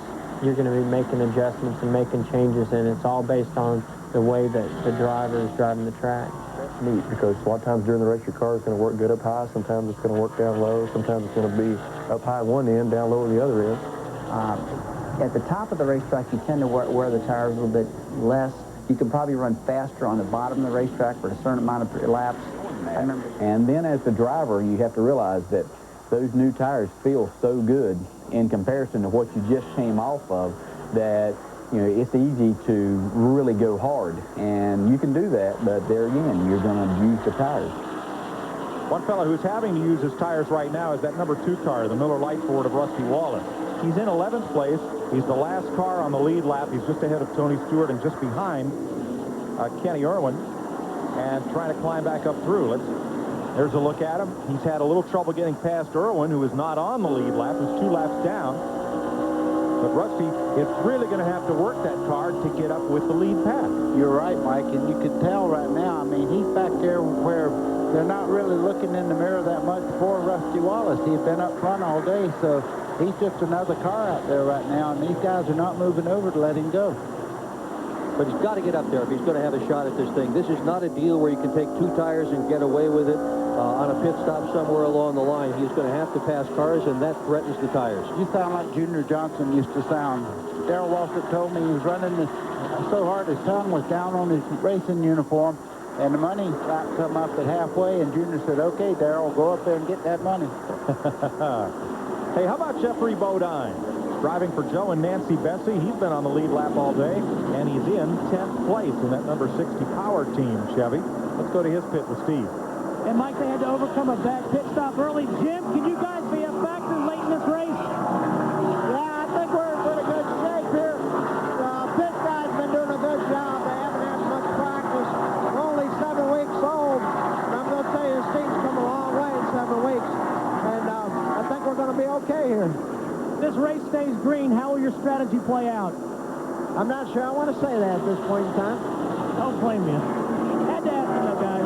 you're going to be making adjustments and making changes, and it's all based on the way that the driver is driving the track. That's neat, because a lot of times during the race, your car is going to work good up high. Sometimes it's going to work down low. Sometimes it's going to be up high one end, down low at the other end. At the top of the racetrack, you tend to wear the tires a little bit less. You can probably run faster on the bottom of the racetrack for a certain amount of laps. And then as the driver, you have to realize that those new tires feel so good in comparison to what you just came off of that, you know, it's easy to really go hard. And you can do that, but there again, you're going to use the tires. One fellow who's having to use his tires right now is that number 2 car, the Miller Lite Ford of Rusty Wallace. He's in 11th place. He's the last car on the lead lap. He's just ahead of Tony Stewart and just behind Kenny Irwin, and trying to climb back up through. There's a look at him. He's had a little trouble getting past Irwin, who is not on the lead lap, who's 2 laps down. But Rusty is really going to have to work that car to get up with the lead pack. You're right, Mike, and you can tell right now, I mean, he's back there where they're not really looking in the mirror that much for Rusty Wallace. He's been up front all day, so he's just another car out there right now, and these guys are not moving over to let him go. But he's got to get up there if he's going to have a shot at this thing. This is not a deal where you can take 2 tires and get away with it on a pit stop somewhere along the line. He's going to have to pass cars, and that threatens the tires. You sound like Junior Johnson used to sound. Darrell Waltrip told me he was running so hard his tongue was down on his racing uniform, and the money got come up at halfway, and Junior said, "Okay, Darrell, go up there and get that money." Hey, how about Jeffrey Bodine? Driving for Joe and Nancy Bessie. He's been on the lead lap all day, and he's in 10th place in that number 60 Power Team Chevy. Let's go to his pit with Steve. And, Mike, they had to overcome a bad pit stop early. Jim, can you guys be a factor late in this race? Yeah, I think we're in pretty good shape here. Pit guy's been doing a good job. They haven't had much practice. We're only 7 weeks old, and I'm going to tell you, this team's come a long way in 7 weeks. And I think we're going to be okay here. This race stays green. How will your strategy play out? I'm not sure I want to say that at this point in time. Don't blame you. Had to ask them, guys.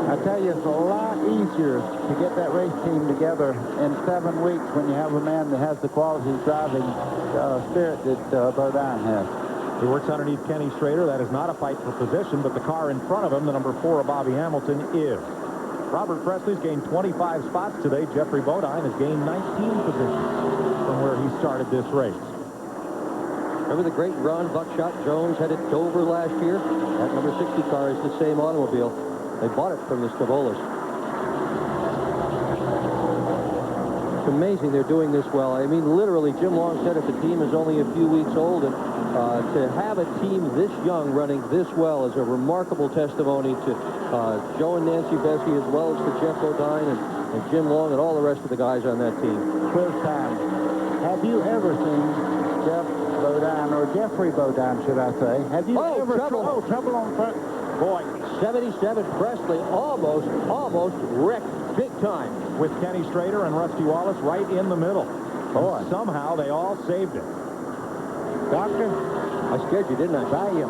I tell you, it's a lot easier to get that race team together in 7 weeks when you have a man that has the quality driving spirit that Bodine has. He works underneath Kenny Schrader. That is not a fight for position, but the car in front of him, the number 4 of Bobby Hamilton, is. Robert Presley's gained 25 spots today. Jeffrey Bodine has gained 19 positions from where he started this race. Remember the great Ron Buckshot Jones had at Dover last year? That number 60 car is the same automobile. They bought it from the Stavolas. It's amazing they're doing this well. I mean, literally, Jim Long said if the team is only a few weeks old, and to have a team this young running this well is a remarkable testimony to Joe and Nancy Bessie, as well as to Jeff Bodine and Jim Long and all the rest of the guys on that team. Quiz time. Have you ever seen Jeff Bodine, or Jeffrey Bodine, should I say? Have you ever... Trouble. Trouble on front. Boy, 77 Presley almost wrecked big time. With Kenny Schrader and Rusty Wallace right in the middle. Boy. And somehow they all saved it. Doctor? I scared you, didn't I? Value.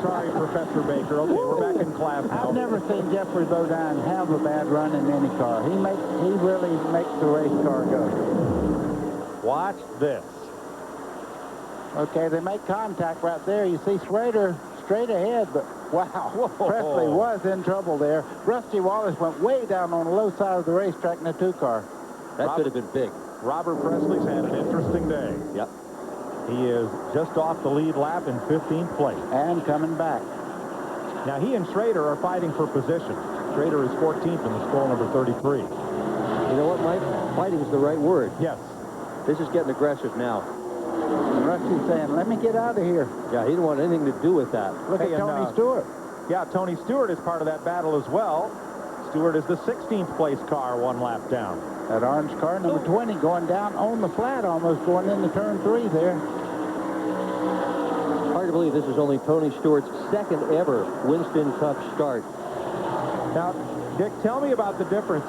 Sorry, Professor Baker. Okay, we're back in class now. I've never seen Jeffrey Bodine have a bad run in any car. He really makes the race car go. Watch this. Okay, they make contact right there. You see Schrader straight ahead, but wow, Presley was in trouble there. Rusty Wallace went way down on the low side of the racetrack in the 2-car. That could have been big. Robert Presley's had an interesting day. Yep. He is just off the lead lap in 15th place. And coming back. Now, he and Schrader are fighting for position. Schrader is 14th in the score, number 33. You know what, Mike? Fighting is the right word. Yes. This is getting aggressive now. And Rusty's saying, let me get out of here. Yeah, he didn't want anything to do with that. Look at Tony Stewart. Yeah, Tony Stewart is part of that battle as well. Stewart is the 16th place car, 1 lap down. That orange car, number 20, going down on the flat, almost going into turn 3 there. Hard to believe this is only Tony Stewart's 2nd ever Winston Cup start. Now, Dick, tell me about the difference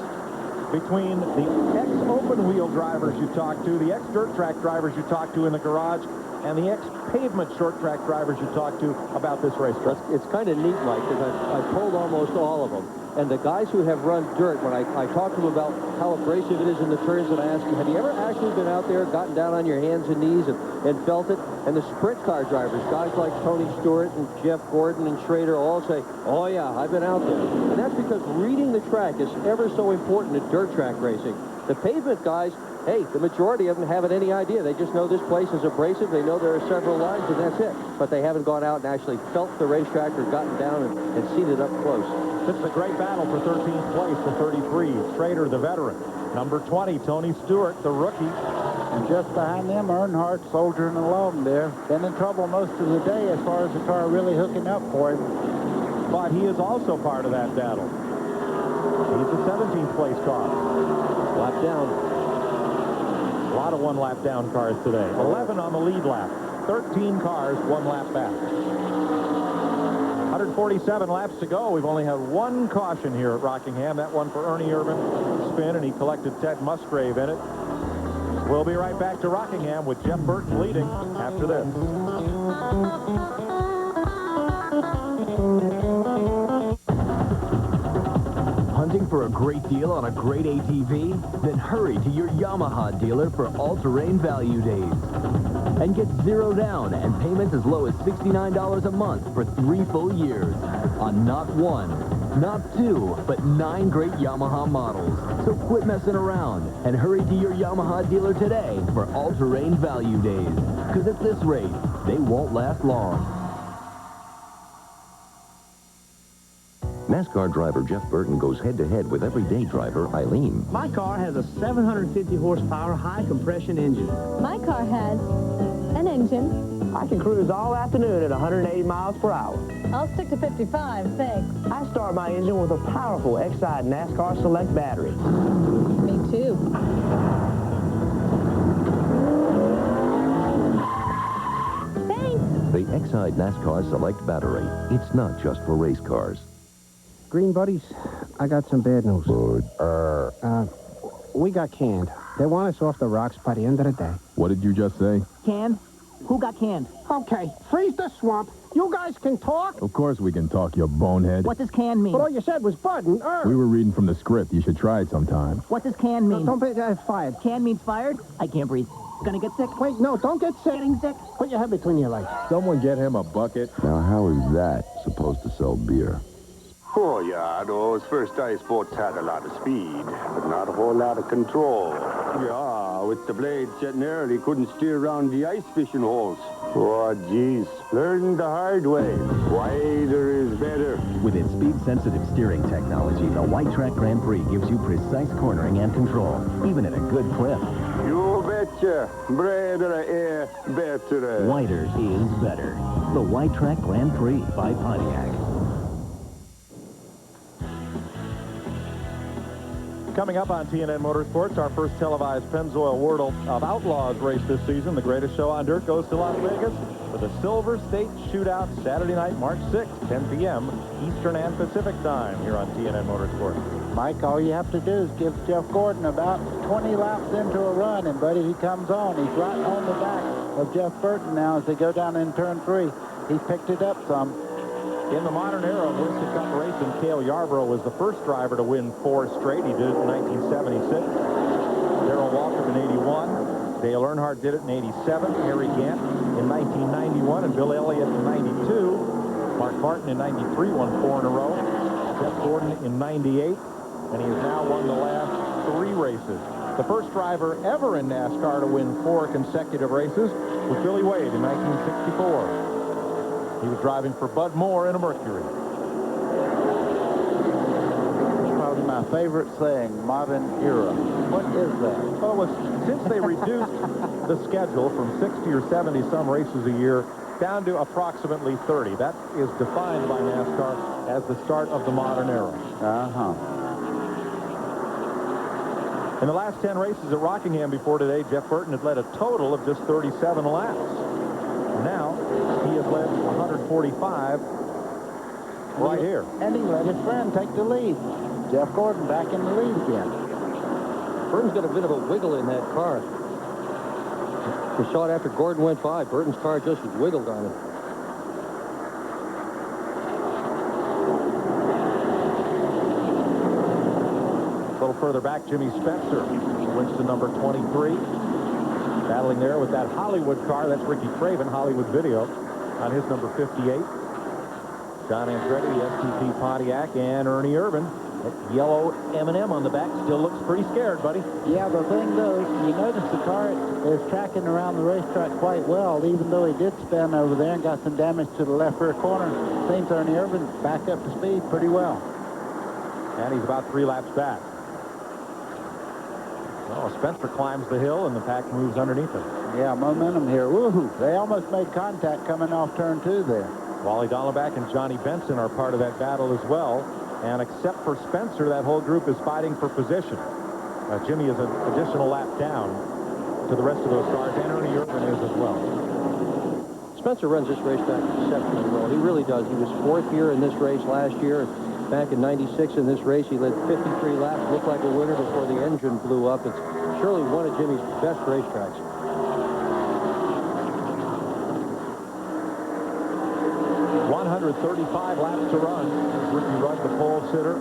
between the ex-open wheel drivers you talk to, the ex-dirt track drivers you talk to in the garage, and the ex-pavement short track drivers you talk to about this racetrack. It's kind of neat, Mike, because I've told almost all of them. And the guys who have run dirt, when I talk to them about how abrasive it is in the turns, and I ask them, have you ever actually been out there, gotten down on your hands and knees and felt it? And the sprint car drivers, guys like Tony Stewart and Jeff Gordon and Schrader all say, oh yeah, I've been out there. And that's because reading the track is ever so important in dirt track racing. The pavement guys, hey, the majority of them haven't any idea. They just know this place is abrasive. They know there are several lines, and that's it. But they haven't gone out and actually felt the racetrack or gotten down and seen it up close. This is a great battle for 13th place, the 33. Schrader, the veteran. Number 20, Tony Stewart, the rookie. And just behind them, Earnhardt soldiering along there. Been in trouble most of the day as far as the car really hooking up for him. But he is also part of that battle. He's the 17th place car. Lap down. A lot of one-lap down cars today. 11 on the lead lap. 13 cars, 1 lap back. 147 laps to go. We've only had 1 caution here at Rockingham. That one for Ernie Irvin. Spin, and he collected Ted Musgrave in it. We'll be right back to Rockingham with Jeff Burton leading after this. Hunting for a great deal on a great ATV? Then hurry to your Yamaha dealer for all-terrain value days. And get 0 down and payments as low as $69 a month for 3 full years on not 1, not 2, but 9 great Yamaha models. So quit messing around and hurry to your Yamaha dealer today for all-terrain value days. Because at this rate, they won't last long. NASCAR driver Jeff Burton goes head-to-head with everyday driver Eileen. My car has a 750 horsepower high compression engine. My car has an engine. I can cruise all afternoon at 180 miles per hour. I'll stick to 55, thanks. I start my engine with a powerful Exide NASCAR Select battery. Me too. Thanks. The Exide NASCAR Select battery. It's not just for race cars. Green buddies, I got some bad news. Good. We got canned. They want us off the rocks by the end of the day. What did you just say? Canned? Who got canned? Okay, freeze the swamp. You guys can talk? Of course we can talk, you bonehead. What does canned mean? But all you said was Bud and We were reading from the script. You should try it sometime. What does canned mean? Don't be fired. Canned means fired? I can't breathe. Gonna get sick? Wait, no, don't get sick. Getting sick? Put your head between your legs. Someone get him a bucket. Now, how is that supposed to sell beer? Oh, yeah, those first ice boats had a lot of speed, but not a whole lot of control. Yeah, with the blades setting there, they couldn't steer around the ice fishing holes. Oh, geez, learn the hard way. Wider is better. With its speed-sensitive steering technology, the White Track Grand Prix gives you precise cornering and control, even at a good clip. You betcha. Better, better. Wider is better. The White Track Grand Prix by Pontiac. Coming up on TNN Motorsports, our first televised Pennzoil-Wardle of Outlaws race this season. The greatest show on dirt goes to Las Vegas for the Silver State Shootout Saturday night, March 6th, 10 p.m. Eastern and Pacific time here on TNN Motorsports. Mike, all you have to do is give Jeff Gordon about 20 laps into a run, and, buddy, he comes on. He's right on the back of Jeff Burton now as they go down in turn 3. He picked it up some. In the modern era of Winston Cup racing, Cale Yarborough was the first driver to win 4 straight. He did it in 1976. Darrell Waltrip in 81. Dale Earnhardt did it in 87. Harry Gant in 1991. And Bill Elliott in 92. Mark Martin in 93 won 4 in a row. Jeff Gordon in 98. And he has now won the last 3 races. The first driver ever in NASCAR to win 4 consecutive races was Billy Wade in 1964. He was driving for Bud Moore in a Mercury. It's probably my favorite thing, modern era. What is that? Well, since they reduced the schedule from 60 or 70 some races a year down to approximately 30, that is defined by NASCAR as the start of the modern era. In the last 10 races at Rockingham before today, Jeff Burton had led a total of just 37 laps. Now, he has led 145 right here. And he let his friend take the lead. Jeff Gordon back in the lead again. Burton's got a bit of a wiggle in that car. We saw it after Gordon went by. Burton's car just wiggled on him. A little further back, Jimmy Spencer wins to number 23. Battling there with that Hollywood car. That's Ricky Craven, Hollywood Video, on his number 58. John Andretti, STP Pontiac, and Ernie Irvin. That yellow M&M on the back still looks pretty scared, buddy. Yeah, the thing though, you notice the car is tracking around the racetrack quite well, even though he did spin over there and got some damage to the left rear corner. Seems Ernie Irvin back up to speed pretty well. And he's about 3 laps back. Well, Spencer climbs the hill and the pack moves underneath him. Yeah, momentum here. Woohoo! They almost made contact coming off turn 2 there. Wally Dolleback and Johnny Benson are part of that battle as well. And except for Spencer, that whole group is fighting for position. Jimmy is an additional lap down to the rest of those cars, and Ernie Irvin is as well. Spencer runs this racetrack exceptionally well. He really does. He was 4th here in this race last year. Back in '96 in this race, he led 53 laps, looked like a winner before the engine blew up. It's surely one of Jimmy's best racetracks. .135 laps to run. Ricky Rudd, the pole sitter,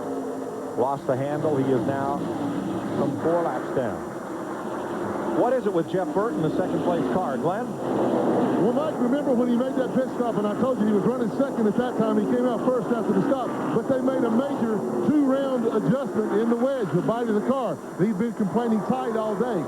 lost the handle. He is now some 4 laps down. What is it with Jeff Burton, the second-place car, Glenn? Well, Mike, remember when he made that pit stop, and I told you he was running second at that time. He came out first after the stop, but they made a major 2-round adjustment in the wedge, the bite of the car. He'd been complaining tight all day.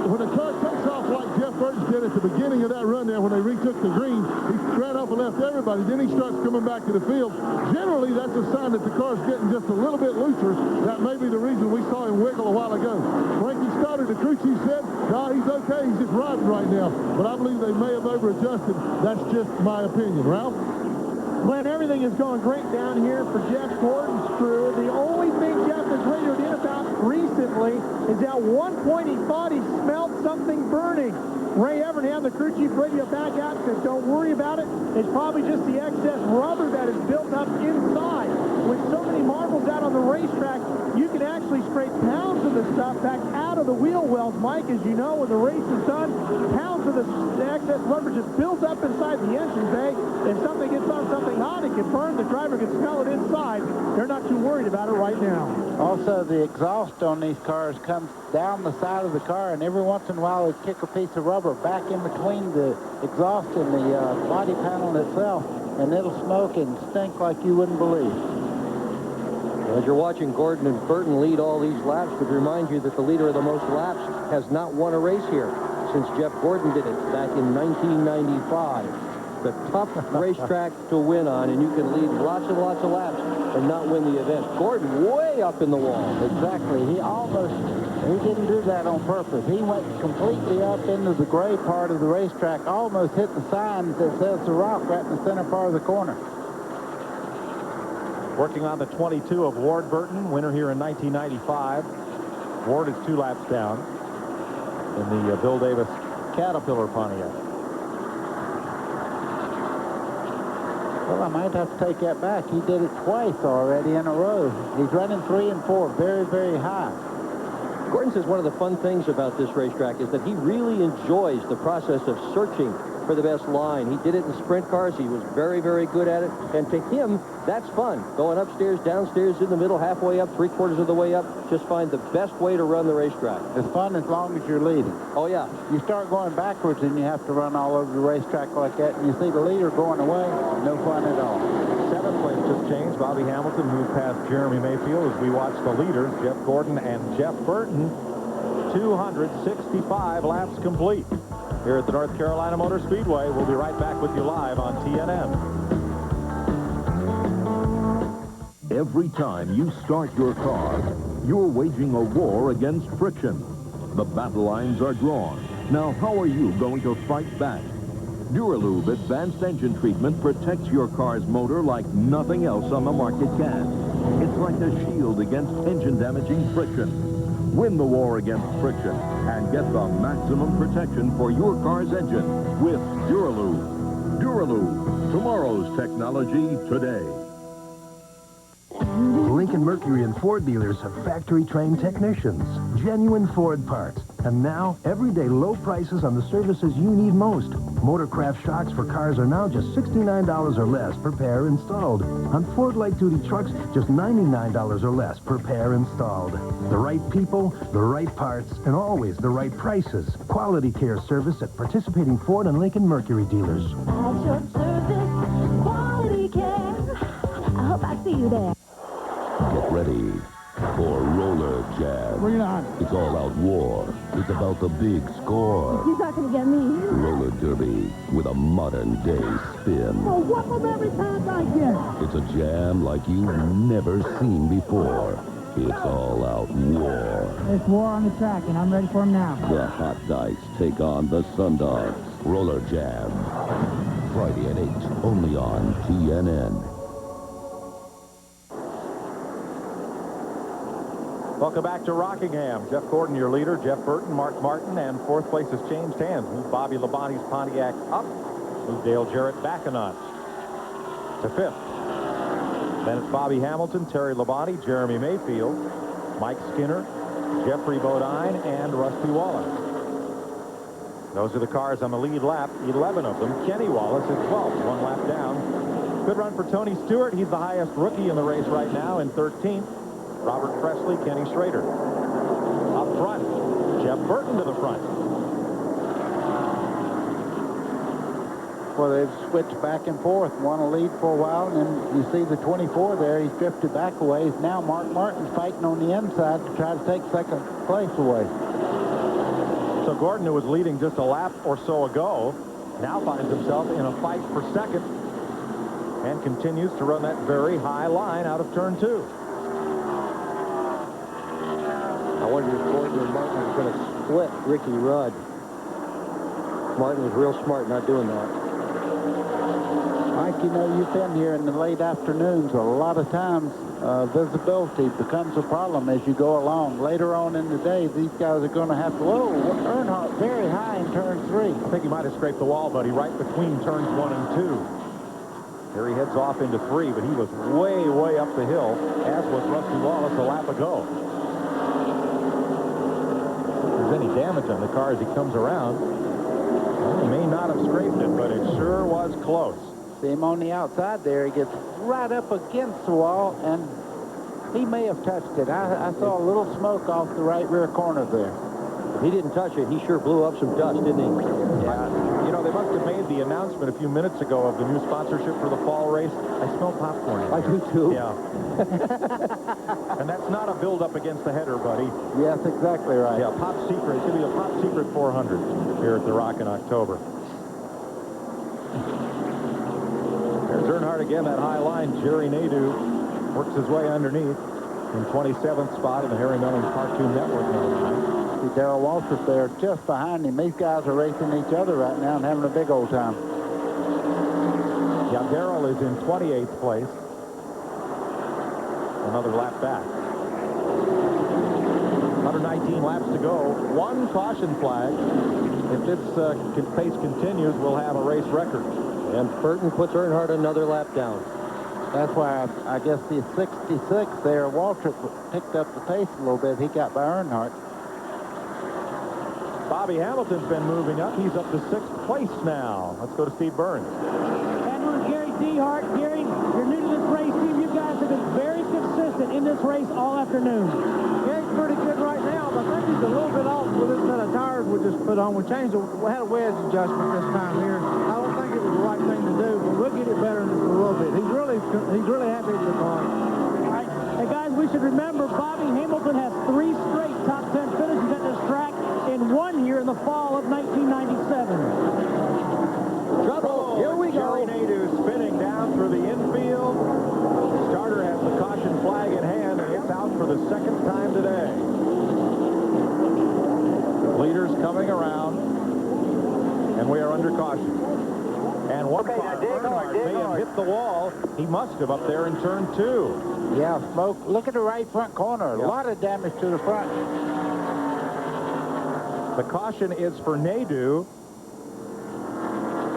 When a car takes off like Jeff Burton did at the beginning of that run there, when they retook the green, he ran off and left everybody. Then he starts coming back to the field. Generally, that's a sign that the car's getting just a little bit looser. That may be the reason we saw him wiggle a while ago. Frankie Stoddard, the crew chief, said, no, he's okay. He's just riding right now. But I believe they may have over-adjusted. That's just my opinion. Ralph? Glenn, everything is going great down here for Jeff Gordon's crew. The only thing Jeff has radioed in about recently is at one point he thought he smelled something burning. Ray Evernham, the crew chief, radioed back out and said, don't worry about it. It's probably just the excess rubber that is built up inside. With so many marbles out on the racetrack, you can actually scrape pounds of the stuff back out of the wheel wells, Mike. As you know, when the race is done, pounds of the excess rubber just builds up inside the engine bay. If something gets on something hot, it can burn. The driver can smell it inside. They're not too worried about it right now. Also, the exhaust on these cars comes down the side of the car, and every once in a while they kick a piece of rubber back in between the exhaust and the body panel itself, and it'll smoke and stink like you wouldn't believe. As you're watching Gordon and Burton lead all these laps, would remind you that the leader of the most laps has not won a race here since Jeff Gordon did it back in 1995. The tough racetrack to win on, and you can lead lots and lots of laps and not win the event. Gordon way up in the wall. Exactly. He didn't do that on purpose. He went completely up into the gray part of the racetrack, almost hit the sign that says the rock right in the center part of the corner. Working on the 22 of Ward Burton, winner here in 1995. Ward is 2 laps down in the Bill Davis Caterpillar Pontiac. Well, I might have to take that back. He did it twice already in a row. He's running 3 and 4 very, very high. Gordon says one of the fun things about this racetrack is that he really enjoys the process of searching for the best line. He did it in sprint cars. He was very, very good at it. And to him, that's fun. Going upstairs, downstairs, in the middle, halfway up, 3/4 of the way up. Just find the best way to run the racetrack. It's fun as long as you're leading. Oh, yeah. You start going backwards and you have to run all over the racetrack like that, and you see the leader going away, no fun at all. 7th place just changed. Bobby Hamilton moved past Jeremy Mayfield as we watch the leaders, Jeff Gordon and Jeff Burton. 265 laps complete here at the North Carolina Motor Speedway. We'll be right back with you live on TNN. Every time you start your car, you're waging a war against friction. The battle lines are drawn. Now, how are you going to fight back? Duralube Advanced Engine Treatment protects your car's motor like nothing else on the market can. It's like a shield against engine-damaging friction. Win the war against friction and get the maximum protection for your car's engine with Duralube. Duralube, tomorrow's technology today. Lincoln Mercury and Ford dealers have factory-trained technicians, genuine Ford parts, and now everyday low prices on the services you need most. Motorcraft shocks for cars are now just $69 or less per pair installed. On Ford light-duty trucks, just $99 or less per pair installed. The right people, the right parts, and always the right prices. Quality care service at participating Ford and Lincoln Mercury dealers. At your service, quality care. I hope I see you there. Get ready for Roller Jam. Bring it on. It's all-out war. It's about the big score. He's not going to get me. Roller derby with a modern-day spin. Oh, whoop them every time I get. It's a jam like you've never seen before. It's all-out war. It's war on the track, and I'm ready for him now. The Hot Dice take on the Sundogs. Roller Jam. Friday at 8, only on TNN. Welcome back to Rockingham. Jeff Gordon, your leader. Jeff Burton, Mark Martin, and fourth place has changed hands. Move Bobby Labonte's Pontiac up. Move Dale Jarrett back a notch to fifth. Then it's Bobby Hamilton, Terry Labonte, Jeremy Mayfield, Mike Skinner, Jeffrey Bodine, and Rusty Wallace. Those are the cars on the lead lap, 11 of them. Kenny Wallace is 12th, one lap down. Good run for Tony Stewart. He's the highest rookie in the race right now in 13th. Robert Presley, Kenny Schrader. Up front, Jeff Burton to the front. Well, they've switched back and forth. One will lead for a while, and then you see the 24 there. He's drifted back a ways. Now Mark Martin's fighting on the inside to try to take second place away. So Gordon, who was leading just a lap or so ago, now finds himself in a fight for second and continues to run that very high line out of turn 2. I wonder if Gordon and Martin are going to split Ricky Rudd. Martin was real smart not doing that. Mike, you know, you've been here in the late afternoons. A lot of times, visibility becomes a problem as you go along. Later on in the day, these guys are going to have to, whoa, Earnhardt very high in turn 3. I think he might have scraped the wall, buddy, right between turns 1 and 2. Here he heads off into 3, but he was way, way up the hill, as was Rusty Wallace a lap ago. If there's any damage on the car as he comes around, well, he may not have scraped it, but it sure was close. See him on the outside there. He gets right up against the wall, and he may have touched it. I saw a little smoke off the right rear corner there. If he didn't touch it, he sure blew up some dust, didn't he? Yeah. You know, they must have made the announcement a few minutes ago of the new sponsorship for the fall race. I smell popcorn. I do, too. Yeah. And that's not a build-up against the header, buddy. Yes, exactly right. Yeah, Pop Secret. It's going to be a Pop Secret 400 here at the Rock in October. There's Earnhardt again, that high line. Jerry Nadeau works his way underneath in 27th spot in the Harry Mellon Cartoon Network line. See Darrell Waltrip there just behind him. These guys are racing each other right now and having a big old time. Yeah, Darrell is in 28th place. Another lap back. 119 laps to go. One caution flag. If this pace continues, we'll have a race record. And Burton puts Earnhardt another lap down. That's why I guess the 66 there, Waltrip picked up the pace a little bit. He got by Earnhardt. Bobby Hamilton's been moving up. He's up to 6th place now. Let's go to Steve Burns. And we're Gary Dehart. Gary, you're new to this race team. You guys have been very consistent in this race all afternoon. Gary's pretty good right now, but I think he's a little bit off with this set of tires we just put on. We had a wedge adjustment this time here. I don't think it was the right thing to do, but we'll get it better in just a little bit. He's really happy with the car. All right. Hey, guys, we should remember Bobby Hamilton has 3 straight top 10 finishes at this track in 1 year in the fall of 1997. Trouble. Here we go. Jerry Nadeau spinning down through the infield. Starter has the caution flag in hand, and it's out for the 2nd time today. Leaders coming around, and we are under caution. And one car, Earnhardt may have hit the wall. He must have up there in turn 2. Yeah, smoke. Look at the right front corner. Yep. A lot of damage to the front. The caution is for Nadeau.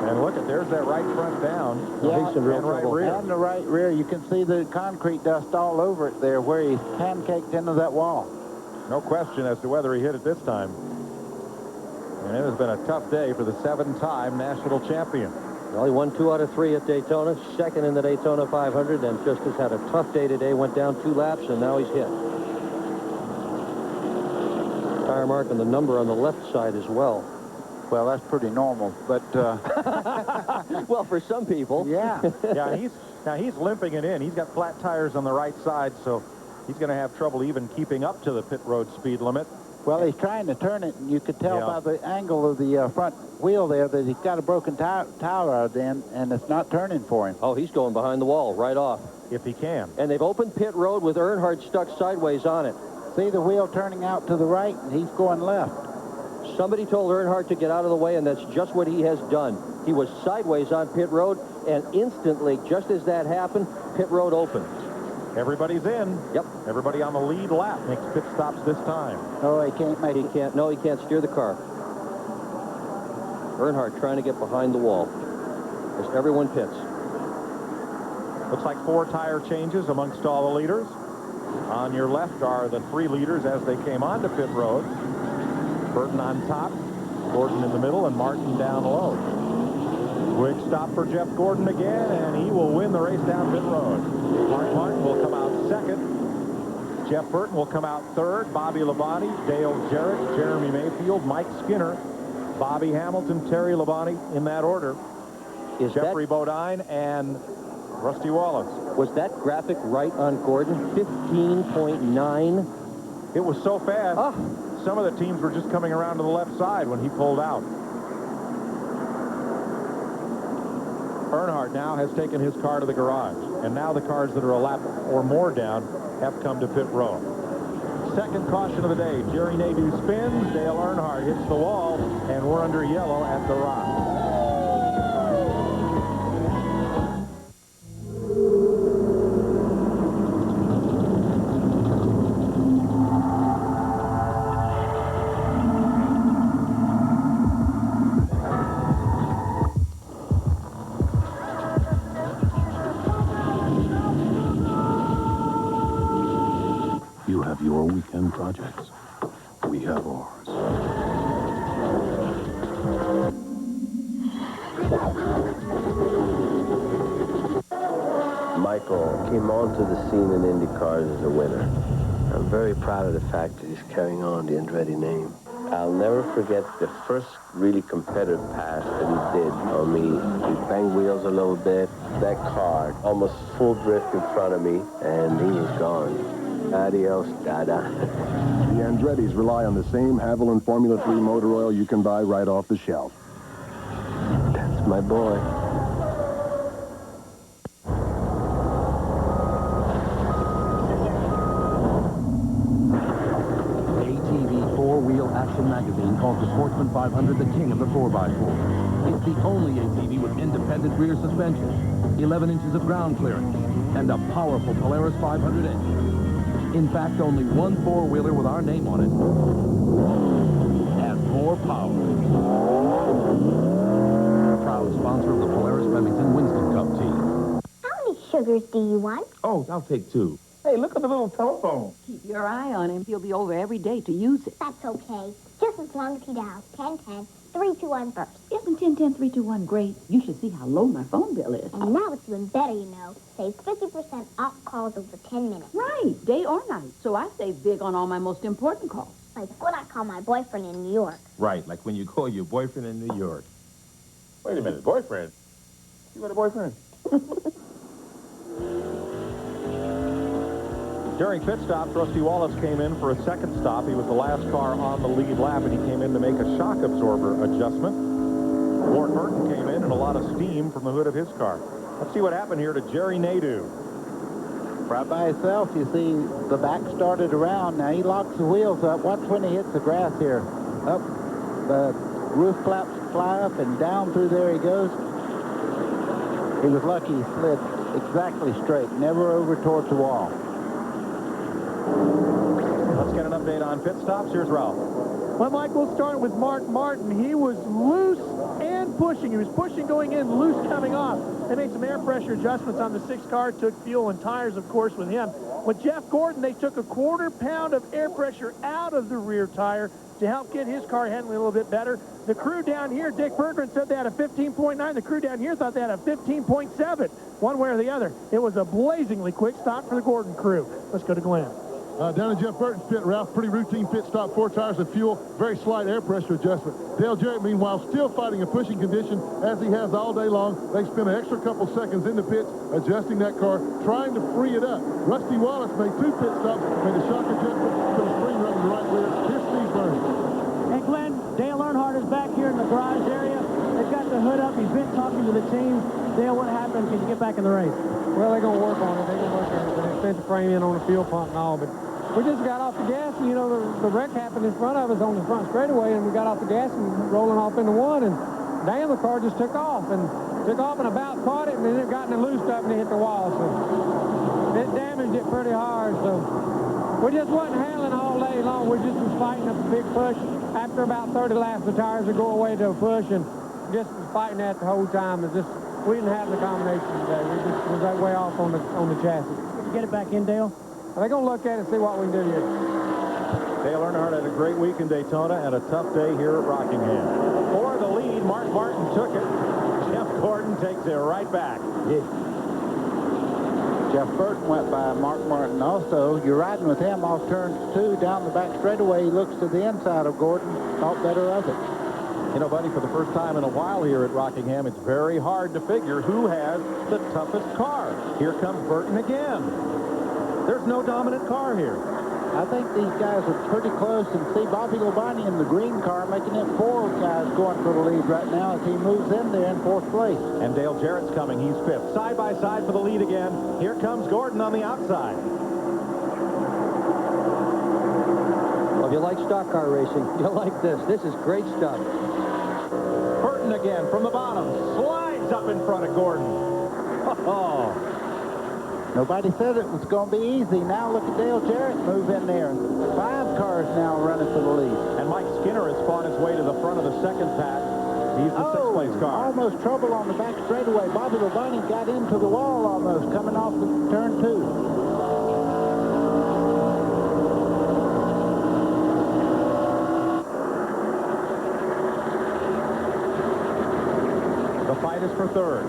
And look at, there's that right front down. Yeah, and right rear. And the right rear. You can see the concrete dust all over it there where he pancaked into that wall. No question as to whether he hit it this time. And it has been a tough day for the 7-time national champion. Well, he won 2 out of 3 at Daytona, second in the Daytona 500, and just has had a tough day today. Went down 2 laps, and now he's hit. Tire mark and the number on the left side as well. Well, that's pretty normal, but... well, for some people. Yeah. Yeah, he's limping it in. He's got flat tires on the right side, so he's going to have trouble even keeping up to the pit road speed limit. Well, he's trying to turn it, and you could tell by the angle of the front wheel there that he's got a broken tire out then, and it's not turning for him. Oh, he's going behind the wall, right off. If he can. And they've opened pit road with Earnhardt stuck sideways on it. See the wheel turning out to the right, and he's going left. Somebody told Earnhardt to get out of the way, and that's just what he has done. He was sideways on pit road, and instantly, just as that happened, pit road opened. Everybody's in. Yep. Everybody on the lead lap makes pit stops this time. Oh, he can't make it. He can't steer the car. Earnhardt trying to get behind the wall as everyone pits. Looks like 4 tire changes amongst all the leaders. On your left are the 3 leaders as they came onto pit road. Burton on top, Gordon in the middle, and Martin down low. Quick stop for Jeff Gordon again, and he will win the race down pit road. Mark Martin will come out second. Jeff Burton will come out third. Bobby Labonte, Dale Jarrett, Jeremy Mayfield, Mike Skinner, Bobby Hamilton, Terry Labonte in that order. Jeffrey Bodine and Rusty Wallace. Was that graphic right on Gordon? 15.9. It was so fast. Some of the teams were just coming around to the left side when he pulled out. Earnhardt now has taken his car to the garage, and now the cars that are a lap or more down have come to pit road. Second caution of the day. Jerry Nadeau spins, Dale Earnhardt hits the wall, and we're under yellow at the rock. You have your weekend projects. We have ours. Michael came onto the scene in Indy cars as a winner. I'm very proud of the fact that he's carrying on the Andretti name. I'll never forget the first really competitive pass that he did on me. We banged wheels a little bit. That car almost full drift in front of me, and he was gone. Adios, Dada. The Andrettis rely on the same Haviland Formula 3 motor oil you can buy right off the shelf. That's my boy. ATV four-wheel action magazine calls the Sportsman 500 the king of the 4x4. It's the only ATV with independent rear suspension, 11 inches of ground clearance, and a powerful Polaris 500 engine. In fact, only one four-wheeler with our name on it has more power. Proud sponsor of the Polaris Remington Winston Cup team. How many sugars do you want? Oh, I'll take 2. Hey, look at the little telephone. Keep your eye on him. He'll be over every day to use it. That's okay. Just as long as he dials 10-10-321 first. Isn't 10-10-321 great? You should see how low my phone bill is. And now it's even better, you know. Saves 50% off calls over 10 minutes. Right, day or night. So I save big on all my most important calls. Like when I call my boyfriend in New York. Right, like when you call your boyfriend in New York. Wait a minute, boyfriend? You got a boyfriend? During pit stops, Rusty Wallace came in for a second stop. He was the last car on the lead lap, and he came in to make a shock absorber adjustment. Ward Burton came in and a lot of steam from the hood of his car. Let's see what happened here to Jerry Nadeau. Right by himself, you see the back started around. Now he locks the wheels up. Watch when he hits the grass here. Up, the roof flaps fly up and down through there he goes. He was lucky he slid exactly straight, never over towards the wall. Let's get an update on pit stops. Here's Ralph. Well, Mike, we'll start with Mark Martin. He was loose and pushing. He was pushing going in, loose coming off. They made some air pressure adjustments on the 6th car, took fuel and tires, of course, with him. With Jeff Gordon, they took a 1/4 pound of air pressure out of the rear tire to help get his car handling a little bit better. The crew down here, Dick Berggren said they had a 15.9. The crew down here thought they had a 15.7, one way or the other. It was a blazingly quick stop for the Gordon crew. Let's go to Glenn. Down in Jeff Burton's pit, Ralph, pretty routine pit stop, 4 tires of fuel, very slight air pressure adjustment. Dale Jarrett, meanwhile, still fighting a pushing condition as he has all day long. They spent an extra couple seconds in the pits adjusting that car, trying to free it up. Rusty Wallace made 2 pit stops, made a shock adjustment, put a spring run in the right rear. Here's Steve Burns. Hey, Glenn, Dale Earnhardt is back here in the garage area. They've got the hood up. He's been talking to the team. Dale, what happened? Can you get back in the race? Well, they're going to work on it. They're going to work on it. They sent the frame in on the fuel pump and all, but we just got off the gas, and, you know, the wreck happened in front of us on the front straightaway, and we got off the gas and rolling off into one, and damn, the car just took off and about caught it, and then it got loosed up and it hit the wall, so it damaged it pretty hard, so we just wasn't handling all day long. We just was fighting up a big push. After about 30 laps, the tires would go away to a push, and just was fighting that the whole time. It just, we didn't have the combination today. We just was that way off on the chassis. Did you get it back in, Dale? They're going to look at it and see what we can do here. Dale Earnhardt had a great week in Daytona and a tough day here at Rockingham. For the lead, Mark Martin took it. Jeff Gordon takes it right back. Yeah. Jeff Burton went by Mark Martin also. You're riding with him off turn 2 down the back straightaway. He looks to the inside of Gordon. Thought better of it. You know, buddy, for the first time in a while here at Rockingham, it's very hard to figure who has the toughest car. Here comes Burton again. There's no dominant car here. I think these guys are pretty close, and see Bobby Labonte in the green car making it 4 guys going for the lead right now as he moves in there in 4th place. And Dale Jarrett's coming. He's 5th. Side by side for the lead again. Here comes Gordon on the outside. Well, if you like stock car racing, you'll like this. This is great stuff. Burton again from the bottom. Slides up in front of Gordon. Oh. Nobody said it was going to be easy. Now look at Dale Jarrett move in there. 5 cars now running for the lead. And Mike Skinner has fought his way to the front of the 2nd pack. He's the 6th place car. Almost trouble on the back straightaway. Bobby Labonte got into the wall almost coming off the turn 2. The fight is for 3rd.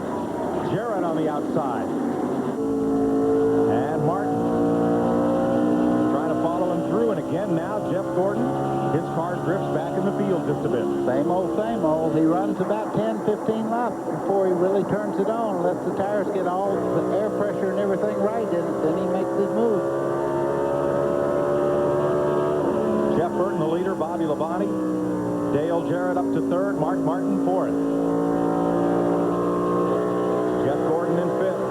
Jarrett on the outside. And Martin trying to follow him through. And again now, Jeff Gordon, his car drifts back in the field just a bit. Same old, same old. He runs about 10, 15 laps before he really turns it on, lets the tires get all the air pressure and everything right in it. Then he makes his move. Jeff Burton, the leader. Bobby Labonte. Dale Jarrett up to 3rd. Mark Martin 4th. Jeff Gordon in 5th.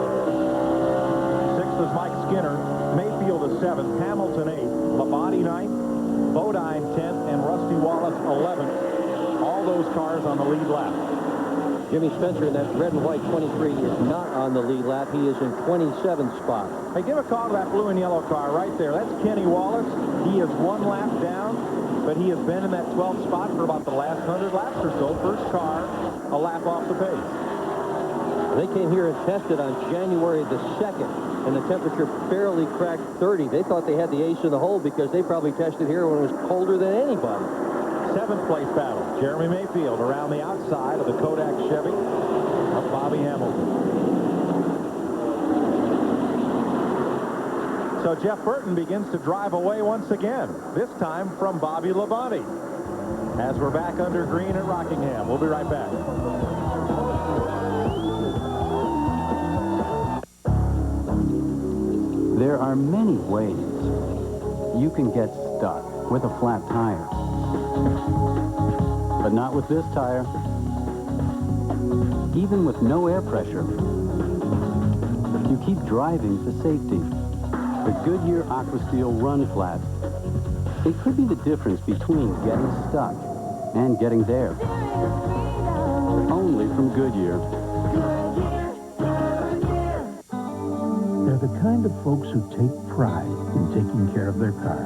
6th is Mike Skinner. Mayfield is 7th. Hamilton 8th. Labonte 9th. Bodine 10th. And Rusty Wallace 11th. All those cars on the lead lap. Jimmy Spencer in that red and white 23 is not on the lead lap. He is in 27th spot. Hey, give a call to that blue and yellow car right there. That's Kenny Wallace. He is 1 lap down, but he has been in that 12th spot for about the last 100 laps or so. First car a lap off the pace. They came here and tested on January the 2nd, and the temperature barely cracked 30. They thought they had the ace in the hole because they probably tested here when it was colder than anybody. 7th place battle. Jeremy Mayfield around the outside of the Kodak Chevy of Bobby Hamilton. So Jeff Burton begins to drive away once again, this time from Bobby Labonte. As we're back under green at Rockingham. We'll be right back. There are many ways you can get stuck with a flat tire. But not with this tire. Even with no air pressure, you keep driving to safety. The Goodyear AquaSteel Run Flat. It could be the difference between getting stuck and getting there. Only from Goodyear. They're the kind of folks who take pride in taking care of their car,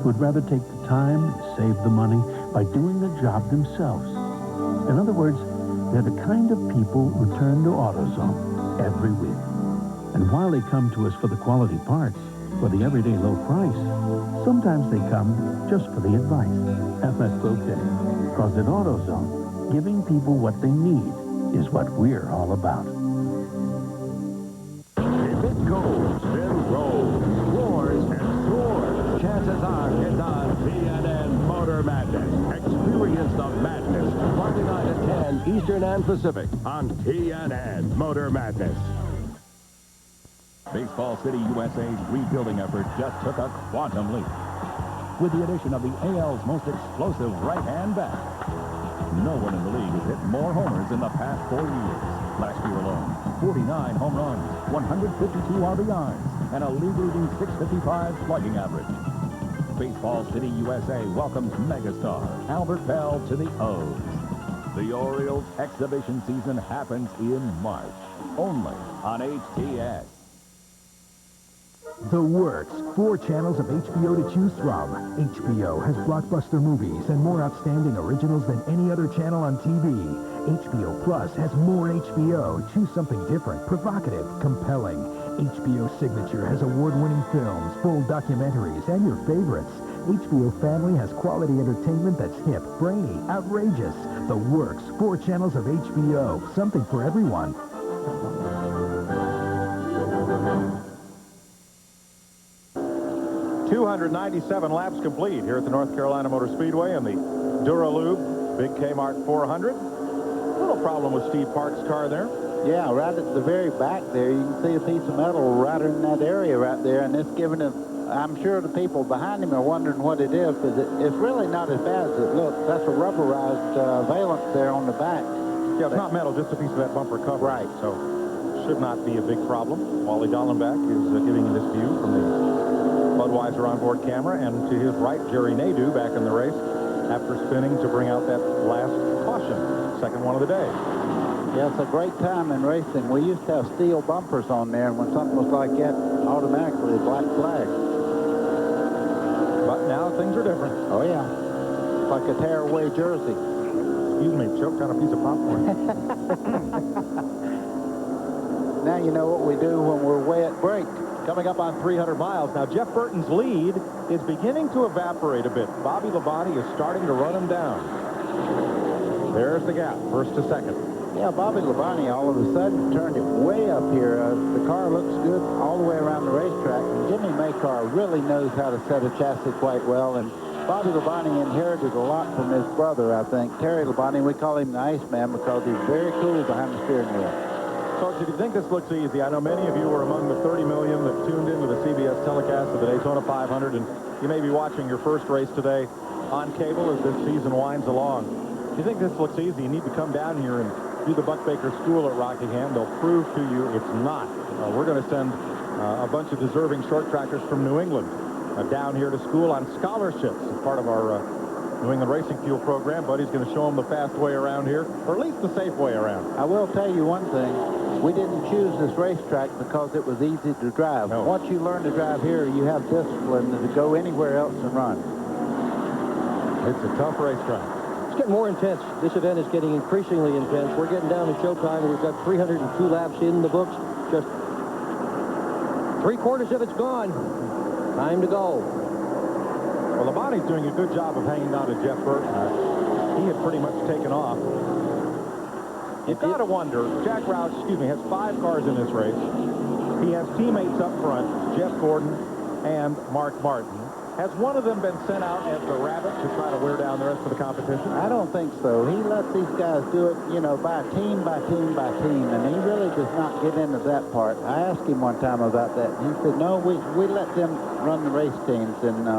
who'd rather take the time and save the money by doing the job themselves. In other words, They're the kind of people who turn to AutoZone every week. And while they come to us for the quality parts, for the everyday low price, sometimes they come just for the advice. And that's okay. Because at AutoZone, giving people what they need is what we're all about. If it goes, then rolls, roars, and soars. Chances are it's on TNN Motor Madness. Experience the madness Friday night at 10 Eastern and Pacific on TNN Motor Madness. Baseball City USA's rebuilding effort just took a quantum leap. With the addition of the AL's most explosive right-hand bat, no one in the league has hit more homers in the past 4 years. Last year alone, 49 home runs, 152 RBIs, and a league-leading .655 slugging average. Baseball City USA welcomes megastar Albert Bell to the O's. The Orioles' exhibition season happens in March, only on HTS. The Works, 4 channels of HBO to choose from. HBO has blockbuster movies and more outstanding originals than any other channel on TV. HBO Plus has more HBO. Choose something different, provocative, compelling. HBO Signature has award-winning films, full documentaries, and your favorites. HBO Family has quality entertainment that's hip, brainy, outrageous. The Works, 4 channels of HBO. Something for everyone. 297 laps complete here at the North Carolina Motor Speedway in the Dura Lube Big Kmart 400. Little problem with Steve Park's car there. Yeah, right at the very back there, you can see a piece of metal right in that area right there, and it's giving it, I'm sure the people behind him are wondering what it is, because it's really not as bad as it looks. That's a rubberized valance there on the back. Yeah, it's not metal, just a piece of that bumper cover. Right. So, should not be a big problem. Wally Dallenbach is giving you this view from the Budweiser onboard camera, and to his right, Jerry Nadeau back in the race after spinning to bring out that last caution, second one of the day. Yeah, it's a great time in racing. We used to have steel bumpers on there, and when something was like that, automatically a black flag. But now things are different. Oh, yeah. It's like a tearaway jersey. Excuse me, choked on a piece of popcorn. Now you know what we do when we're way at break. Coming up on 300 miles. Now, Jeff Burton's lead is beginning to evaporate a bit. Bobby Labonte is starting to run him down. There's the gap, first to second. Yeah, Bobby Labonte all of a sudden turned it way up here. The car looks good all the way around the racetrack. And Jimmy Maycar really knows how to set a chassis quite well. And Bobby Labonte inherited a lot from his brother, I think. Terry Labonte, we call him the Iceman because he's very cool behind the steering wheel. Folks, if you think this looks easy, I know many of you were among the 30 million that tuned into the CBS telecast of the Daytona 500, and you may be watching your first race today on cable as this season winds along. If you think this looks easy, you need to come down here and do the Buck Baker School at Rockingham. They'll prove to you it's not. We're going to send a bunch of deserving short trackers from New England down here to school on scholarships as part of our New England Racing Fuel program. Buddy's going to show them the fast way around here, or at least the safe way around. I will tell you one thing. We didn't choose this racetrack because it was easy to drive. No. Once you learn to drive here, you have discipline to go anywhere else and run. It's a tough racetrack. It's getting more intense. This event is getting increasingly intense. We're getting down to showtime. We've got 302 laps in the books. Just 3/4 of it's gone. Time to go. Well, Labonte's doing a good job of hanging on to Jeff Burton. He had pretty much taken off. You've got to wonder, Jack Roush, has 5 cars in this race. He has teammates up front, Jeff Gordon and Mark Martin. Has one of them been sent out as the rabbit to try to wear down the rest of the competition? I don't think so. He lets these guys do it, by team, by team, by team, and he really does not get into that part. I asked him one time about that, and he said, no, we let them run the race teams, and,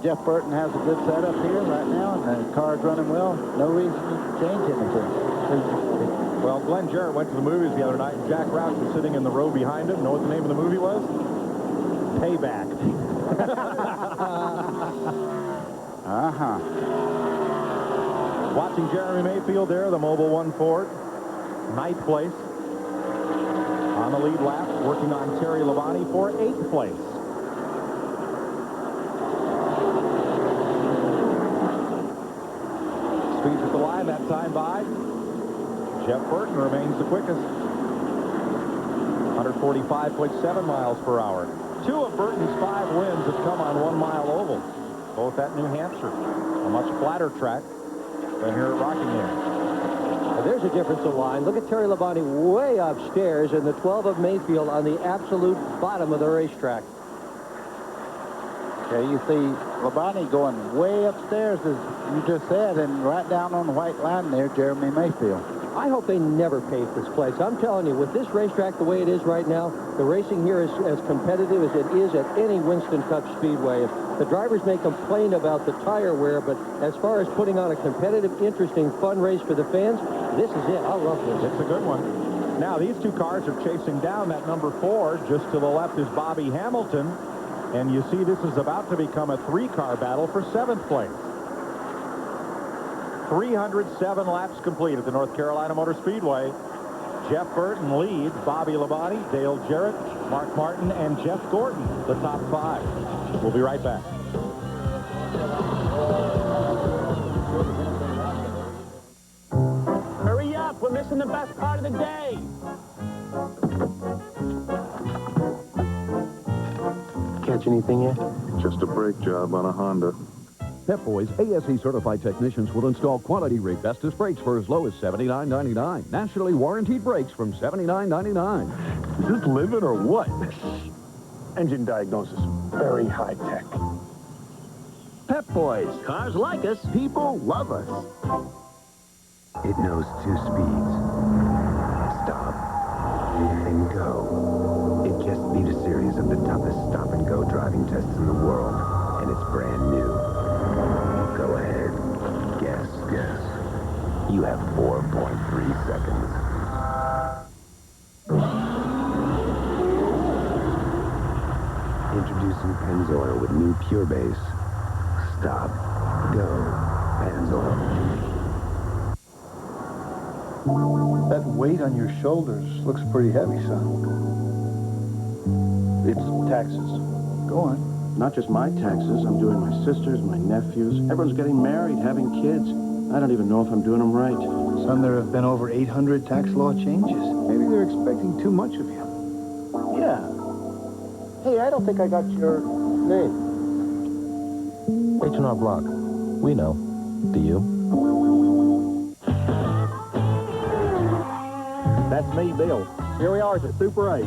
Jeff Burton has a good setup here right now, and the car's running well. No reason to change anything. Well, Glenn Jarrett went to the movies the other night, and Jack Roush was sitting in the row behind him. Know what the name of the movie was? Payback. Watching Jeremy Mayfield there, the Mobil 1 Ford, 9th place. On the lead lap, working on Terry Labonte for 8th place. Speeds at the line that time by Jeff Burton remains the quickest. 145.7 miles per hour. 2 of Burton's 5 wins have come on 1 mile oval, both at New Hampshire, a much flatter track than here at Rockingham. There's a difference of line. Look at Terry Labonte way upstairs and the 12 of Mayfield on the absolute bottom of the racetrack. Yeah, you see Labonte going way upstairs, as you just said, and right down on the white line there, Jeremy Mayfield. I hope they never pave this place. I'm telling you, with this racetrack the way it is right now, the racing here is as competitive as it is at any Winston Cup Speedway. The drivers may complain about the tire wear, but as far as putting on a competitive, interesting, fun race for the fans, this is it. I love this. It's a good one. Now, these 2 cars are chasing down that number 4. Just to the left is Bobby Hamilton. And you see this is about to become a 3-car battle for 7th place. 307 laps complete at the North Carolina Motor Speedway. Jeff Burton leads, Bobby Labonte, Dale Jarrett, Mark Martin, and Jeff Gordon, the top 5. We'll be right back. Hurry up, we're missing the best part of the day. Catch anything yet? Just a brake job on a Honda. Pep Boys ASE certified technicians will install quality Rebestos brakes for as low as $79.99. Nationally warranted brakes from $79.99. Is this living or what? Engine diagnosis, very high tech. Pep Boys. Cars like us. People love us. It knows 2 speeds. Stop and go. It just beat a series of the toughest stop-and-go driving tests in the world, and it's brand new. Go ahead. Guess. You have 4.3 seconds. Introducing Pennzoil with new Pure Base. Stop. Go. Pennzoil. That weight on your shoulders looks pretty heavy, son. It's taxes. Go on. Not just my taxes. I'm doing my sister's, my nephew's. Everyone's getting married, having kids. I don't even know if I'm doing them right. Son, there have been over 800 tax law changes. Maybe they're expecting too much of you. Yeah. Hey, I don't think I got your name. H&R Block. We know. Do you? That's me, Bill. Here we are at the Super 8.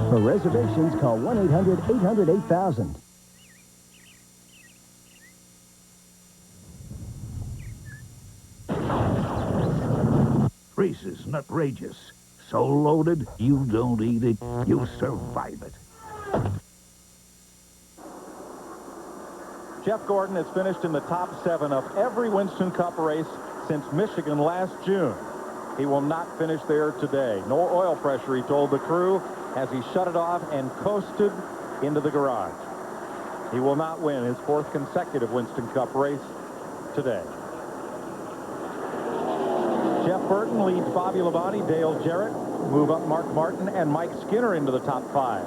For reservations, call 1-800-800-8000. Race is outrageous. So loaded, you don't eat it, you survive it. Jeff Gordon has finished in the top 7 of every Winston Cup race since Michigan last June. He will not finish there today. No oil pressure, he told the crew, as he shut it off and coasted into the garage. He will not win his 4th consecutive Winston Cup race today. Jeff Burton leads Bobby Labonte, Dale Jarrett, move up Mark Martin and Mike Skinner into the top 5.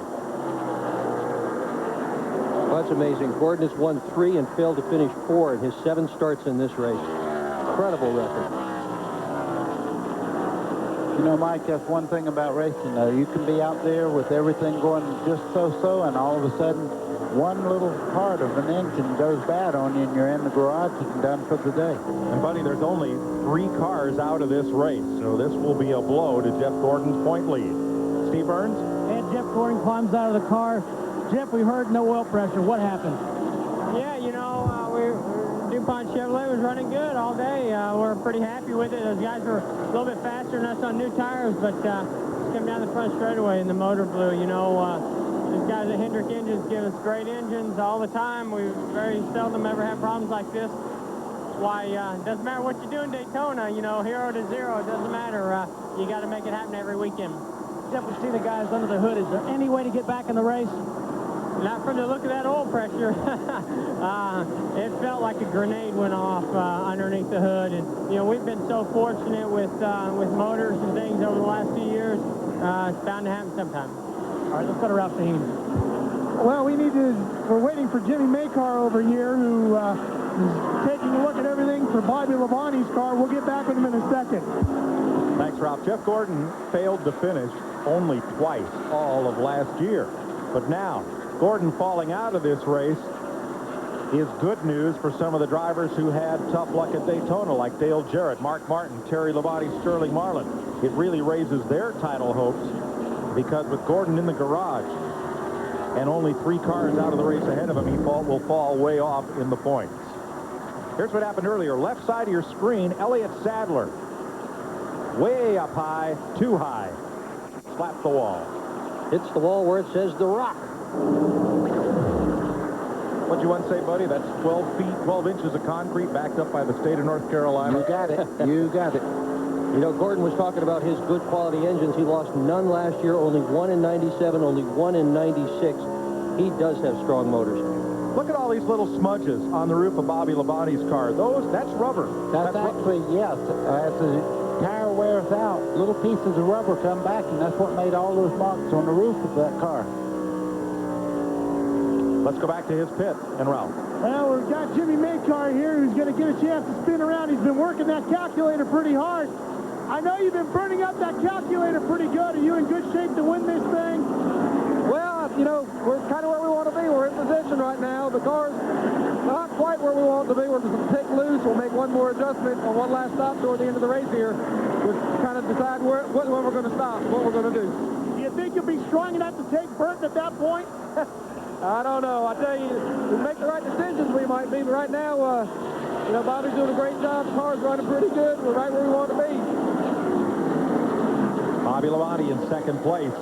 Well, that's amazing. Gordon has won 3 and failed to finish 4 in his 7 starts in this race. Incredible record. You know, Mike, that's one thing about racing, though. You can be out there with everything going just so-so, and all of a sudden, one little part of an engine goes bad on you, and you're in the garage and done for the day. And, buddy, there's only 3 cars out of this race, so this will be a blow to Jeff Gordon's point lead. Steve Burns? And Jeff Gordon climbs out of the car. Jeff, we heard no oil pressure. What happened? Yeah, you know, DuPont Chevrolet was running good all day. We're pretty happy with it. Those guys were a little bit faster than us on new tires, but just came down the front straightaway and the motor blew. You know, these guys at Hendrick Engines give us great engines all the time. We very seldom ever have problems like this. That's why it doesn't matter what you do in Daytona, you know, 0 to 0, it doesn't matter. You got to make it happen every weekend. Jeff, we see the guys under the hood. Is there any way to get back in the race? Not from the look of that oil pressure. It felt like a grenade went off underneath the hood. And, you know, we've been so fortunate with motors and things over the last few years. It's bound to happen sometime. All right, let's go to Ralph Shaheen. Well, we're waiting for Jimmy Makar over here, who is taking a look at everything for Bobby Labonte's car. We'll get back with him in a second. Thanks, Ralph. Jeff Gordon failed to finish only twice all of last year. But now, Gordon falling out of this race is good news for some of the drivers who had tough luck at Daytona, like Dale Jarrett, Mark Martin, Terry Labonte, Sterling Marlin. It really raises their title hopes, because with Gordon in the garage and only 3 cars out of the race ahead of him, he will fall way off in the points. Here's what happened earlier. Left side of your screen, Elliott Sadler. Way up high, too high. Slapped the wall. Hits the wall where it says The Rock. What'd you once say, buddy? That's 12 feet, 12 inches of concrete backed up by the state of North Carolina. You got it. You got it. You know, Gordon was talking about his good quality engines. He lost none last year, only 1 in 97, only 1 in 96. He does have strong motors. Look at all these little smudges on the roof of Bobby Labonte's car. That's rubber. That's actually, yes, as the tire wears out, little pieces of rubber come back, and that's what made all those marks on the roof of that car. Let's go back to his pit and Ralph. Well, we've got Jimmy Makar here, who's going to get a chance to spin around. He's been working that calculator pretty hard. I know you've been burning up that calculator pretty good. Are you in good shape to win this thing? Well, you know, we're kind of where we want to be. We're in position right now. The car's not quite where we want to be. We're just pick loose. We'll make one more adjustment on one last stop toward the end of the race here. We'll kind of decide when we're going to stop, what we're going to do. Do you think you'll be strong enough to take Burton at that point? I don't know. I tell you, if we make the right decisions, we might be. But right now, you know, Bobby's doing a great job. The car's running pretty good. We're right where we want to be. Bobby Labonte in second place.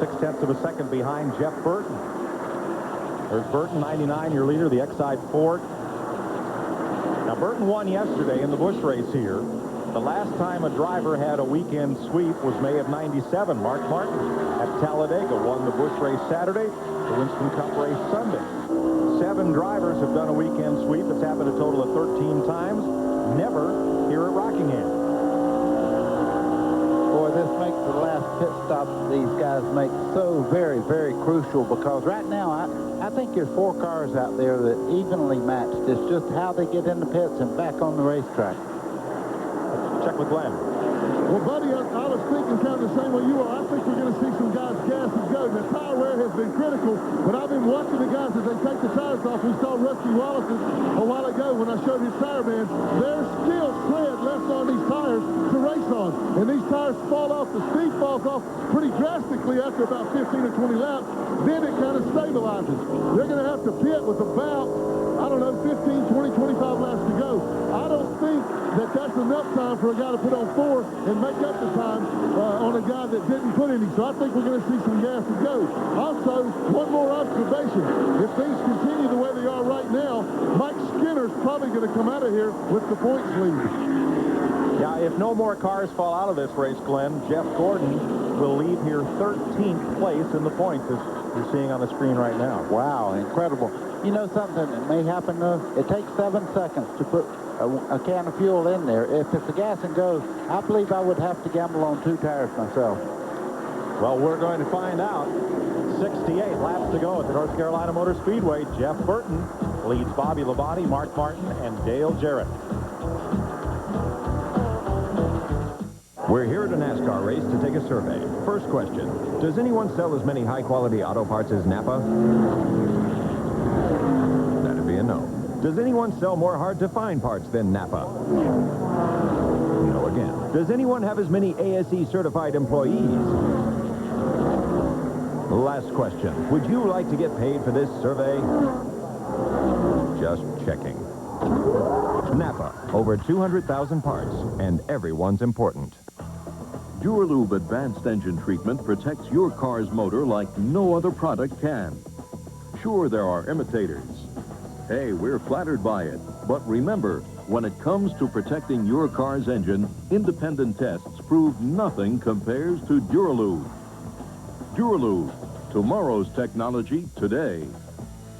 0.6 of a second behind Jeff Burton. There's Burton, 99, your leader, the Exide Ford. Now, Burton won yesterday in the Busch race here. The last time a driver had a weekend sweep was May of 97. Mark Martin at Talladega won the Busch race Saturday, the Winston Cup race Sunday. 7 drivers have done a weekend sweep. It's happened a total of 13 times. Never here at Rockingham. Boy, this makes the last pit stop these guys make so very, very crucial, because right now I think there's 4 cars out there that evenly matched. It's just how they get in the pits and back on the racetrack. Check with Glenn. Well, buddy, I was thinking kind of the same way you are. I think we're going to see some guys gas and go. The tire wear has been critical, but I've been watching the guys as they take the tires off. We saw Rusty Wallace a while ago when I showed his tire man. There's still tread left on these tires to race on, and these tires fall off. The speed falls off pretty drastically after about 15 or 20 laps. Then it kind of stabilizes. They're going to have to pit with about, I don't know, 15, 20, 25 laps to go. I don't think that that's enough time for a guy to put on 4 and make up the time on a guy that didn't put any. So I think we're going to see some gas and go. Also, one more observation. If things continue the way they are right now, Mike Skinner's probably going to come out of here with the points lead. Yeah, if no more cars fall out of this race, Glenn, Jeff Gordon will leave here 13th place in the points, as you're seeing on the screen right now. Wow, incredible. You know something that may happen, though? It takes 7 seconds to put a can of fuel in there. If it's a gas and go, I believe I would have to gamble on 2 tires myself. Well, we're going to find out. 68 laps to go at the North Carolina Motor Speedway. Jeff Burton leads Bobby Labonte, Mark Martin, and Dale Jarrett. We're here at a NASCAR race to take a survey. First question, does anyone sell as many high-quality auto parts as Napa? That'd be a no. Does anyone sell more hard-to-find parts than Napa? No again. Does anyone have as many ASE-certified employees? Last question, would you like to get paid for this survey? Just checking. Napa, over 200,000 parts, and everyone's important. Dura Lube Advanced Engine Treatment protects your car's motor like no other product can. Sure, there are imitators. Hey, we're flattered by it. But remember, when it comes to protecting your car's engine, independent tests prove nothing compares to Duralube. Duralube, tomorrow's technology today.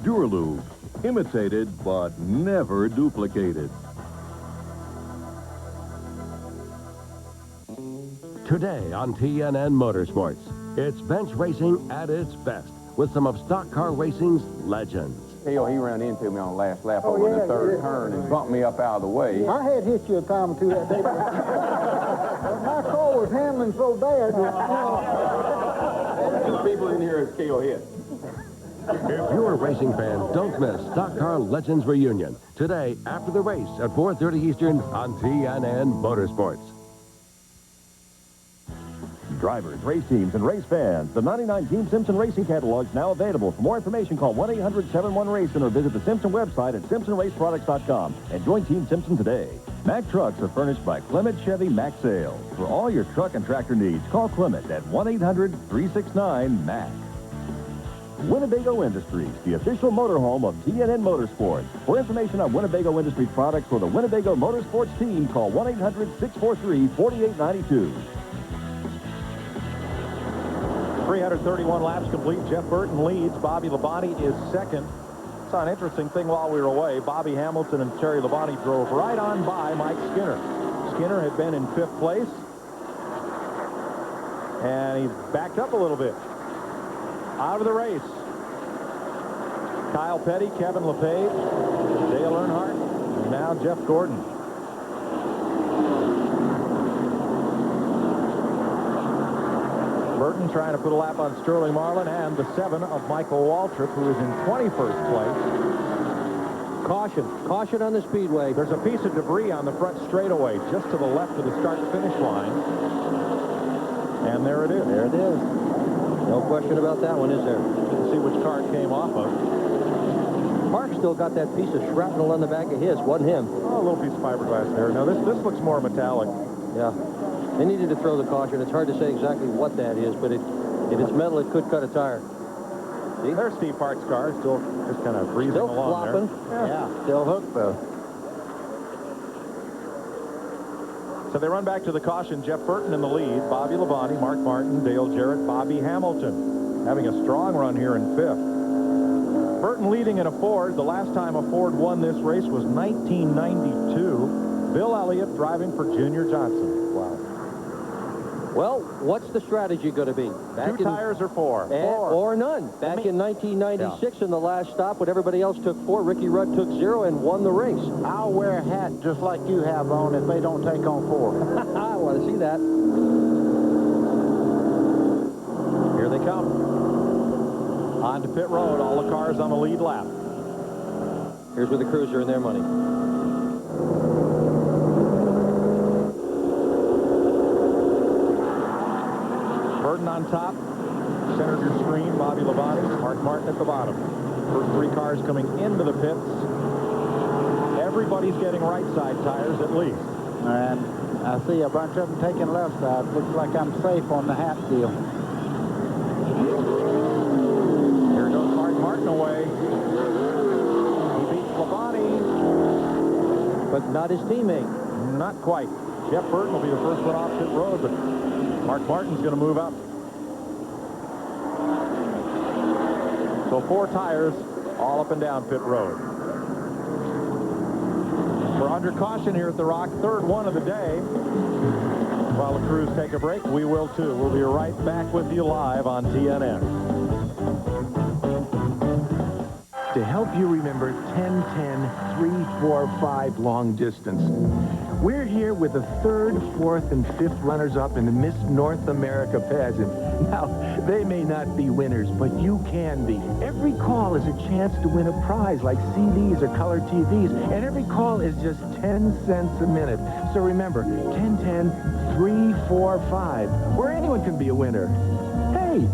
Duralube, imitated but never duplicated. Today on TNN Motorsports, it's bench racing at its best with some of stock car racing's legends. Hell, he ran into me on the last lap over the third turn and bumped me up out of the way. I had hit you a time or two that day. My car was handling so bad. The people in here is KO hit. If you're a racing fan, don't miss Stock Car Legends Reunion. Today, after the race at 4:30 Eastern on TNN Motorsports. Drivers, race teams, and race fans, the 99 Team Simpson Racing Catalog is now available. For more information, call 1-800-71-RACIN or visit the Simpson website at simpsonraceproducts.com and join Team Simpson today. Mack trucks are furnished by Clement Chevy Mack Sales. For all your truck and tractor needs, call Clement at 1-800-369-MACK. Winnebago Industries, the official motorhome of TNN Motorsports. For information on Winnebago Industries products for the Winnebago Motorsports team, call 1-800-643-4892. 331 laps complete. Jeff Burton leads. Bobby Labonte is second. Saw an interesting thing while we were away. Bobby Hamilton and Terry Labonte drove right on by Mike Skinner. Skinner had been in 5th place, and he backed up a little bit. Out of the race, Kyle Petty, Kevin LePage, Dale Earnhardt, and now Jeff Gordon. Burton trying to put a lap on Sterling Marlin and the 7 of Michael Waltrip, who is in 21st place. Caution on the speedway. There's a piece of debris on the front straightaway just to the left of the start-finish line. And there it is. There it is. No question about that one, is there? Didn't see which car it came off of. Mark still got that piece of shrapnel on the back of his. Wasn't him. Oh, a little piece of fiberglass there. Now, this looks more metallic. Yeah. They needed to throw the caution. It's hard to say exactly what that is, but if it's metal, it could cut a tire. See? There's Steve Hart's car, still just kind of breezing still along flopping. there. Yeah, still hooked, though. So they run back to the caution. Jeff Burton in the lead. Bobby Labonte, Mark Martin, Dale Jarrett, Bobby Hamilton. Having a strong run here in 5th. Burton leading in a Ford. The last time a Ford won this race was 1992. Bill Elliott driving for Junior Johnson. Wow. Well, what's the strategy going to be? Two tires or 4? Or none. Back in 1996 in the last stop when everybody else took 4, Ricky Rudd took 0 and won the race. I'll wear a hat just like you have on if they don't take on 4. I want to see that. Here they come. On to pit road. All the cars on the lead lap. Here's where the crews are in their money. Burton on top, center of your screen, Bobby Labonte, Mark Martin at the bottom. First 3 cars coming into the pits. Everybody's getting right side tires at least. And I see a bunch of them taking left side. Looks like I'm safe on the hat deal. Here goes Mark Martin away. He beats Labonte. But not his teammate. Not quite. Jeff Burton will be the first one off pit road, but Mark Martin's going to move up. So 4 tires all up and down pit road. We're under caution here at the Rock. 3rd one of the day. While the crews take a break, we will too. We'll be right back with you live on TNN. To help you remember 10-10-3-4-5 long distance. We're here with the 3rd, 4th, and 5th runners-up in the Miss North America pageant. Now, they may not be winners, but you can be. Every call is a chance to win a prize like CDs or color TVs, and every call is just 10 cents a minute. So remember, 10-10-3-4-5, where anyone can be a winner. Hey,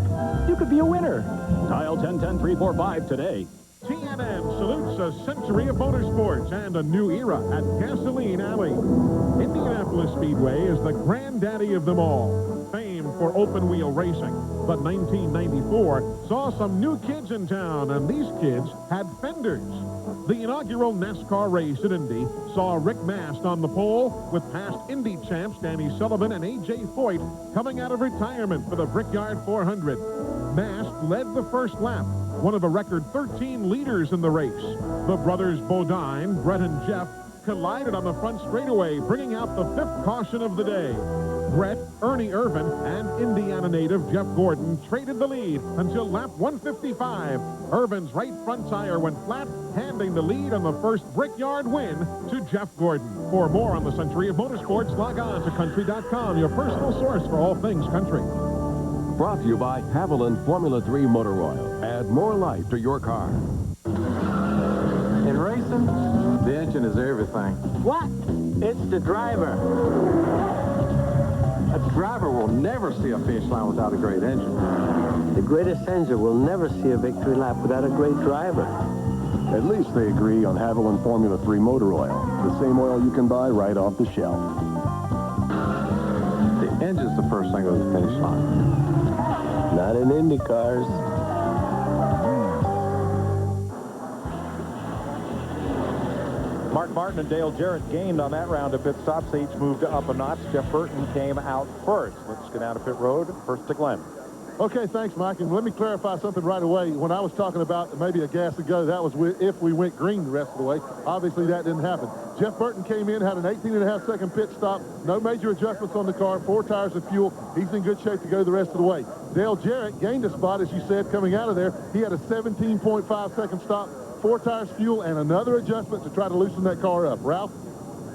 you could be a winner. Dial 10-10-3-4-5 today. TNN salutes a century of motorsports and a new era at Gasoline Alley. Indianapolis Speedway is the granddaddy of them all, famed for open-wheel racing. But 1994 saw some new kids in town, and these kids had fenders. The inaugural NASCAR race at Indy saw Rick Mast on the pole with past Indy champs Danny Sullivan and A.J. Foyt coming out of retirement for the Brickyard 400. Mast led the first lap, one of a record 13 leaders in the race. The brothers Bodine, Brett and Jeff, collided on the front straightaway, bringing out the 5th caution of the day. Brett, Ernie Irvin, and Indiana native Jeff Gordon traded the lead until lap 155. Irvin's right front tire went flat, handing the lead on the first Brickyard win to Jeff Gordon. For more on the Century of Motorsports, log on to country.com, your personal source for all things country. Brought to you by Haviland Formula 3 Motor Oil. Add more life to your car. In racing, the engine is everything. What? It's the driver. A driver will never see a finish line without a great engine. The greatest engine will never see a victory lap without a great driver. At least they agree on Haviland Formula 3 Motor Oil, the same oil you can buy right off the shelf. The engine's the first thing to the finish line. Not in Indy cars. Mark Martin and Dale Jarrett gained on that round of pit stops. They each moved up a notch. Jeff Burton came out first. Let's get down to pit road. First to Glenn. Okay, thanks, Mike. And let me clarify something right away. When I was talking about maybe a gas to go, that was if we went green the rest of the way. Obviously, that didn't happen. Jeff Burton came in, had an 18.5-second pit stop. No major adjustments on the car. 4 tires of fuel. He's in good shape to go the rest of the way. Dale Jarrett gained a spot, as you said, coming out of there. He had a 17.5-second stop. 4 tires fuel and another adjustment to try to loosen that car up. Ralph?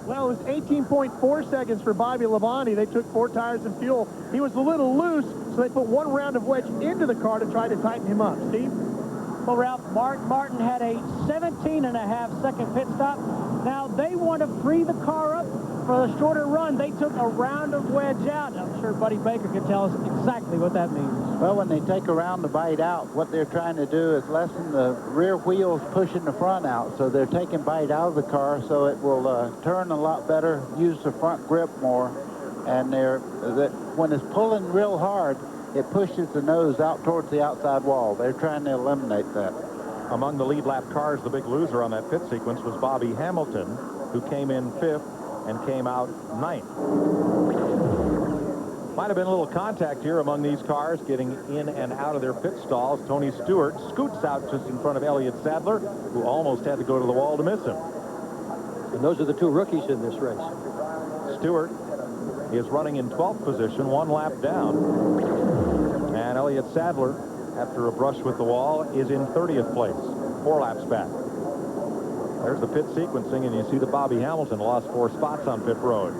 Well, it was 18.4 seconds for Bobby Labonte. They took 4 tires and fuel. He was a little loose, so they put 1 round of wedge into the car to try to tighten him up. Steve? Well, Ralph, Mark Martin had a 17.5-second pit stop. Now, they want to free the car up for a shorter run. They took a round of wedge out. I'm sure Buddy Baker can tell us exactly what that means. Well, when they take a round to bite out, what they're trying to do is lessen the rear wheels pushing the front out. So they're taking bite out of the car so it will turn a lot better, use the front grip more. And when it's pulling real hard, it pushes the nose out towards the outside wall. They're trying to eliminate that. Among the lead lap cars, the big loser on that pit sequence was Bobby Hamilton, who came in 5th and came out 9th. Might have been a little contact here among these cars getting in and out of their pit stalls. Tony Stewart scoots out just in front of Elliott Sadler, who almost had to go to the wall to miss him. And those are the 2 rookies in this race. Stewart is running in 12th position, 1 lap down. And Elliott Sadler, after a brush with the wall, is in 30th place, 4 laps back. There's the pit sequencing, and you see that Bobby Hamilton lost 4 spots on pit road.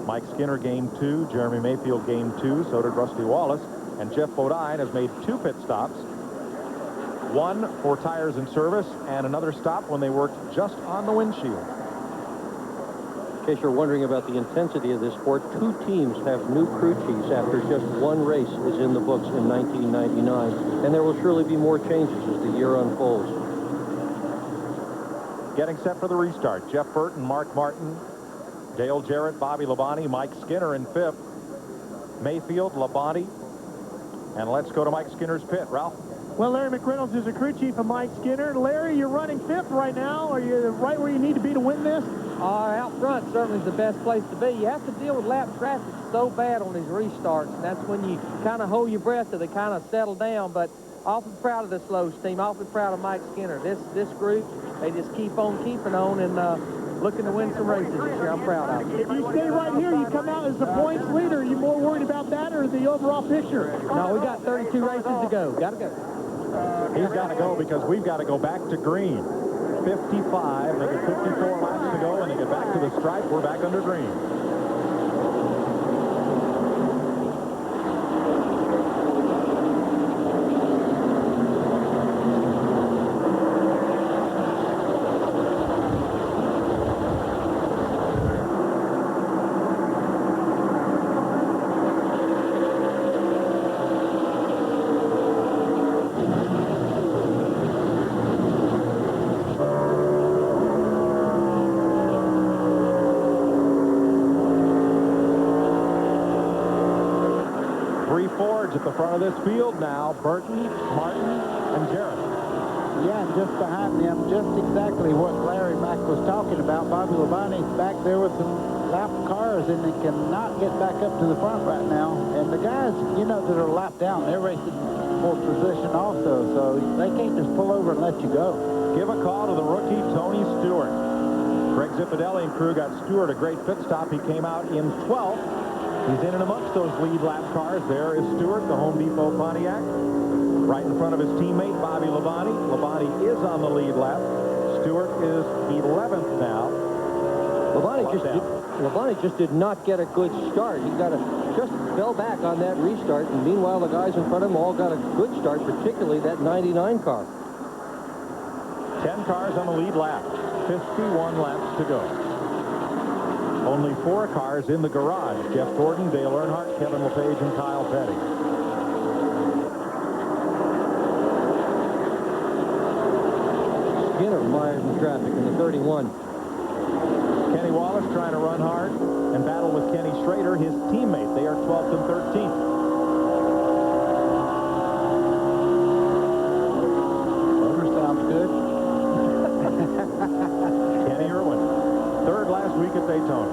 Mike Skinner gained 2, Jeremy Mayfield gained 2, so did Rusty Wallace, and Jeff Bodine has made 2 pit stops. 1 for tires and service, and another stop when they worked just on the windshield. In case you're wondering about the intensity of this sport, 2 teams have new crew chiefs after just 1 race is in the books in 1999, and there will surely be more changes as the year unfolds. Getting set for the restart, Jeff Burton, Mark Martin, Dale Jarrett, Bobby Labonte, Mike Skinner in 5th, Mayfield, Labonte, and let's go to Mike Skinner's pit. Ralph? Well, Larry McReynolds is the crew chief of Mike Skinner. Larry, you're running 5th right now. Are you right where you need to be to win this? Out front certainly is the best place to be. You have to deal with lap traffic so bad on these restarts, and that's when you kind of hold your breath till they kind of settle down. But awfully proud of this Lowe's team, awfully proud of Mike Skinner. This group, they just keep on keeping on and looking to win some races this year. I'm proud of them. If you stay right here, you come out as the points leader. Are you more worried about that or the overall picture? No, we got 32 races to go. Got to go. He's got to go because we've got to go back to green. 55, they get 54 laps to go, and they get back to the stripe. We're back under green. 3 Fords at the front of this field now. Burton, Martin, and Jarrett. Yeah, and just behind them, just exactly what Larry Mack was talking about. Bobby Labonte's back there with some lap cars, and they cannot get back up to the front right now. And the guys, you know, that are lapped down, they're racing for position also, so they can't just pull over and let you go. Give a call to the rookie, Tony Stewart. Greg Zippodelli and crew got Stewart a great pit stop. He came out in 12th. He's in and amongst those lead lap cars. There is Stewart, the Home Depot Pontiac, right in front of his teammate, Bobby Labonte. Labonte is on the lead lap. Stewart is 11th now. Labonte just did not get a good start. He just fell back on that restart, and meanwhile the guys in front of him all got a good start, particularly that 99 car. 10 cars on the lead lap. 51 laps to go. Only 4 cars in the garage. Jeff Gordon, Dale Earnhardt, Kevin LePage, and Kyle Petty. Skinner mired in traffic in the 31. Kenny Wallace trying to run hard and battle with Kenny Schrader, his teammate. They are 12th and 13th. Motor sounds good. Kenny Irwin, third last week at Daytona.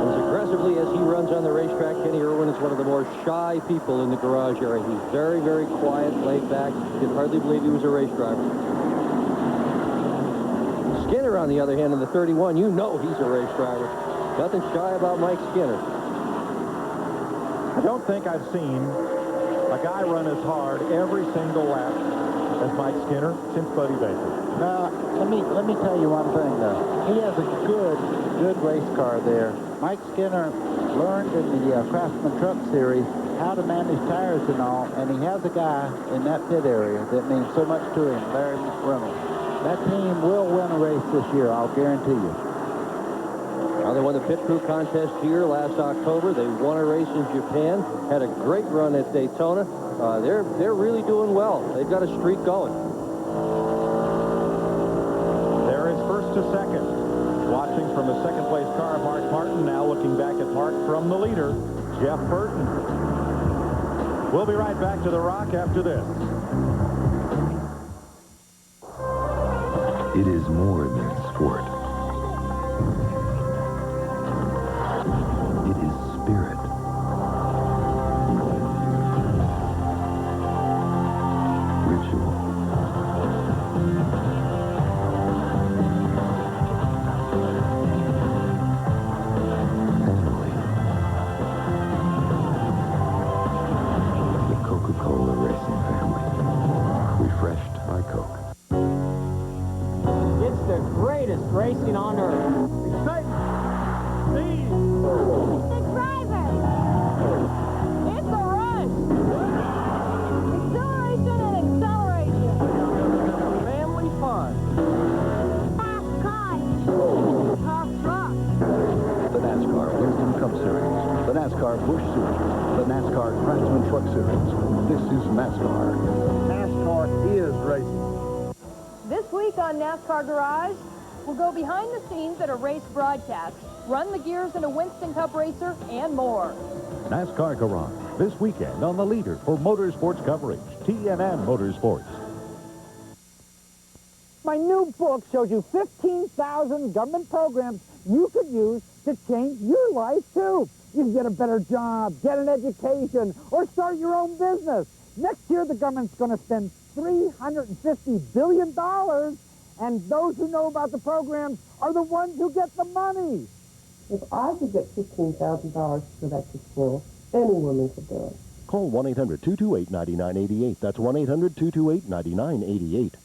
As aggressively as he runs on the racetrack, Kenny Irwin is one of the more shy people in the garage area. He's very, very quiet, laid back. You can hardly believe he was a race driver. Skinner, on the other hand, in the 31, you know he's a race driver. Nothing shy about Mike Skinner. I don't think I've seen a guy run as hard every single lap as Mike Skinner since Buddy Baker. Let me tell you one thing, though. He has a good race car there. Mike Skinner learned in the Craftsman Truck Series how to manage tires and all, and he has a guy in that pit area that means so much to him, Larry Reynolds. That team will win a race this year, I'll guarantee you. They won the pit crew contest here last October. They won a race in Japan, had a great run at Daytona. They're really doing well. They've got a streak going. There is first to second. Watching from the second place car, Mark Martin, now looking back at Mark from the leader, Jeff Burton. We'll be right back to the Rock after this. It is more than sport. It is spirit. Ritual. Family. The Coca-Cola Racing family. Refreshed by Coke. It's the greatest racing on earth. Excitement. Speed. It's the driver. It's the rush. Exhilaration and acceleration. Family fun. Fast cars. Tough trucks. The NASCAR Wisdom Cup Series, the NASCAR Busch Series, the NASCAR Craftsman Truck Series. This is NASCAR. NASCAR is racing. This week on NASCAR Garage, we'll go behind the scenes at a race broadcast, run the gears in a Winston Cup racer, and more. NASCAR Garage, this weekend on the leader for motorsports coverage, TNN Motorsports. My new book shows you 15,000 government programs you could use to change your life, too. You can get a better job, get an education, or start your own business. Next year, the government's going to spend $350 billion, and those who know about the programs are the ones who get the money. If I could get $15,000 to go back to school, any woman could do it. Call 1-800-228-9988. That's 1-800-228-9988.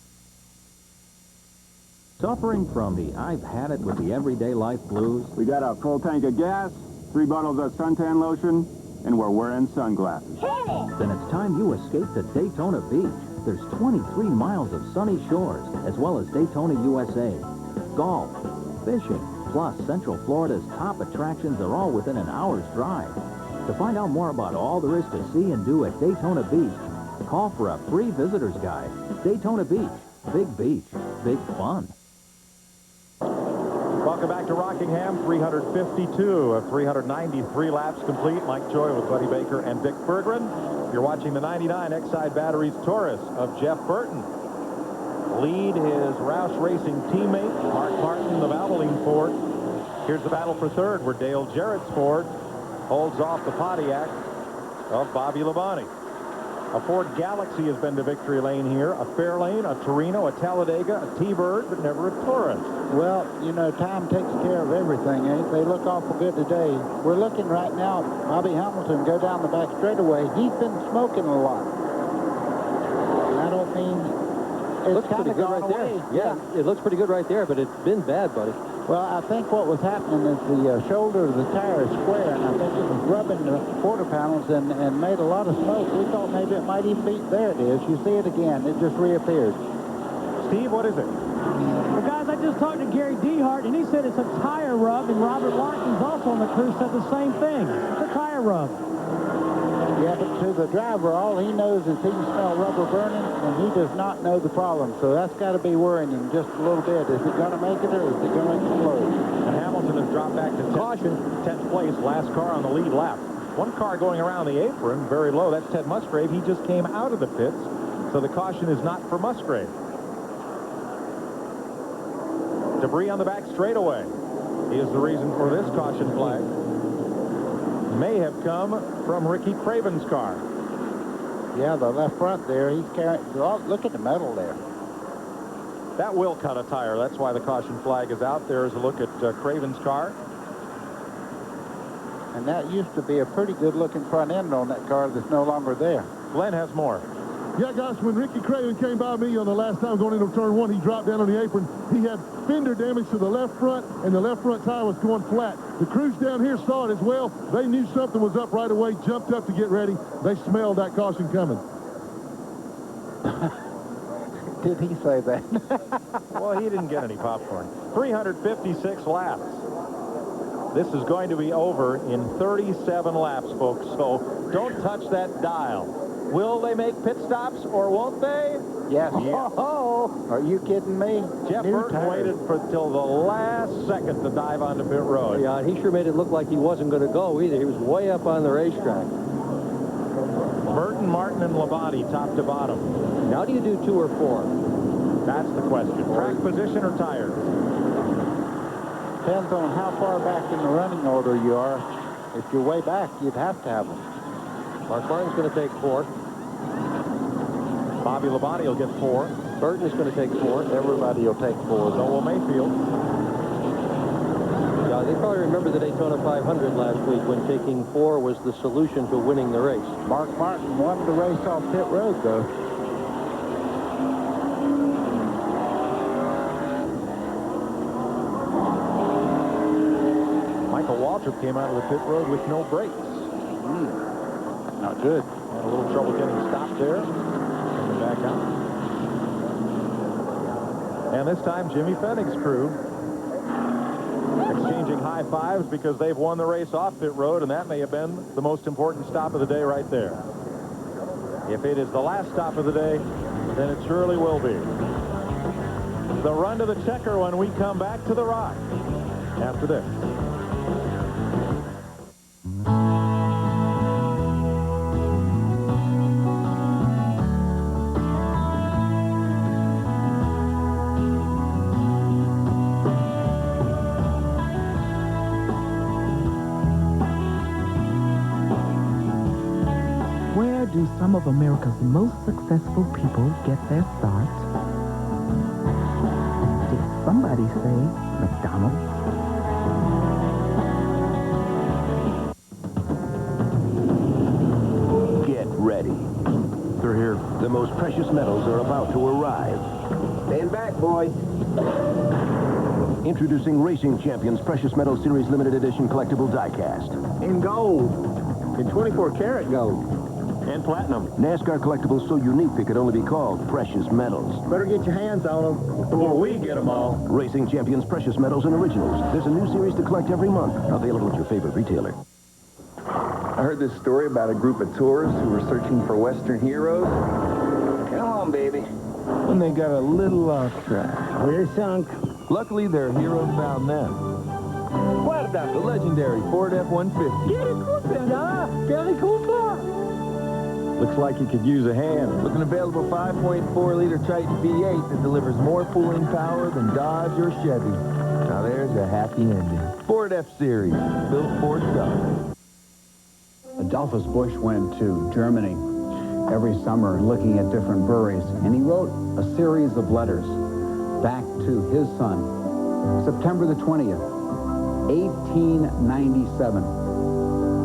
Suffering from the I've had it with the everyday life blues? We got a full tank of gas, 3 bottles of suntan lotion, and we're wearing sunglasses. Then it's time you escape to Daytona Beach. There's 23 miles of sunny shores, as well as Daytona, USA. Golf, fishing, plus Central Florida's top attractions are all within an hour's drive. To find out more about all there is to see and do at Daytona Beach, call for a free visitor's guide. Daytona Beach, big beach, big fun. Welcome back to Rockingham. 352 of 393 laps complete. Mike Joy with Buddy Baker and Vic Berggren. You're watching the 99 Exide Batteries Taurus of Jeff Burton. Lead his Roush Racing teammate, Mark Martin of Valvoline Ford. Here's the battle for third, where Dale Jarrett's Ford holds off the Pontiac of Bobby Labonte. A Ford Galaxy has been to victory lane here, a Fairlane, a Torino, a Talladega, a T-Bird, but never a Taurus. Well, you know, time takes care of everything, eh? They look awful good today. We're looking right now, Bobby Hamilton go down the back straightaway. He's been smoking a lot. And I don't mean it's looks pretty good right there. Yeah, it looks pretty good right there, but it's been bad, buddy. Well, I think what was happening is the shoulder of the tire is square, and I think it was rubbing the quarter panels and made a lot of smoke. We thought maybe it might even be, there it is. You see it again. It just reappeared. Steve, what is it? Well, guys, I just talked to Gary Dehart, and he said it's a tire rub, and Robert Watkins also on the crew said the same thing. It's a tire rub. Yeah, but to the driver, all he knows is he can smell rubber burning, and he does not know the problem. So that's got to be worrying him just a little bit. Is it going to make it, or is it going to explode? And Hamilton has dropped back to caution, 10th place, last car on the lead lap. One car going around the apron, very low. That's Ted Musgrave. He just came out of the pits, so the caution is not for Musgrave. Debris on the back straightaway is the reason for this caution flag. May have come from Ricky Craven's car. Yeah, the left front there, he's carrying, look at the metal there. That will cut a tire. That's why the caution flag is out. There's a look at Craven's car. And that used to be a pretty good looking front end on that car that's no longer there. Glenn has more. Yeah, guys, when Ricky Craven came by me on the last time going into turn one, he dropped down on the apron. He had fender damage to the left front, and the left front tire was going flat. The crews down here saw it as well. They knew something was up right away, jumped up to get ready. They smelled that caution coming. Did he say that? Well, he didn't get any popcorn. 356 laps. This is going to be over in 37 laps, folks, so don't touch that dial. Will they make pit stops, or won't they? Yes. Yeah. Oh, are you kidding me? Jeff Burton waited till the last second to dive onto pit road. Yeah, and he sure made it look like he wasn't going to go either. He was way up on the racetrack. Burton, Martin, and Labonte, top to bottom. Now do you do 2 or 4? That's the question. Track position or tires? Depends on how far back in the running order you are. If you're way back, you'd have to have them. Mark Martin's going to take 4. Bobby Labonte will get 4. Burton is going to take 4. Everybody will take 4. So will Mayfield. Yeah, they probably remember the Daytona 500 last week when taking 4 was the solution to winning the race. Mark Martin won the race off pit road, though. Michael Waltrip came out of the pit road with no brakes. Not good. Had a little trouble getting stopped there. Coming back out. And this time, Jimmy Fennig's crew exchanging high fives because they've won the race off pit road, and that may have been the most important stop of the day right there. If it is the last stop of the day, then it surely will be. The run to the checker when we come back to the Rock after this. Do some of America's most successful people get their start? Did somebody say McDonald's? Get ready. They're here. The most precious metals are about to arrive. Stand back, boys. Introducing Racing Champions Precious Metal Series Limited Edition Collectible Diecast. In gold. In 24-karat gold. And platinum. NASCAR collectibles so unique they could only be called precious metals. Better get your hands on them before we get them all. Racing Champions Precious Metals and Originals. There's a new series to collect every month. Available at your favorite retailer. I heard this story about a group of tourists who were searching for Western heroes. Come on, baby. When they got a little off track. We're sunk. Luckily, their heroes found them. What about the legendary Ford F-150? Get a Cooper, Billy Cooper. Looks like you could use a hand. With an available 5.4-liter Triton V8 that delivers more pulling power than Dodge or Chevy. Now there's a happy ending. Ford F-Series, built for style. Adolphus Busch went to Germany. every summer looking at different breweries, and he wrote a series of letters back to his son. September the 20th, 1897.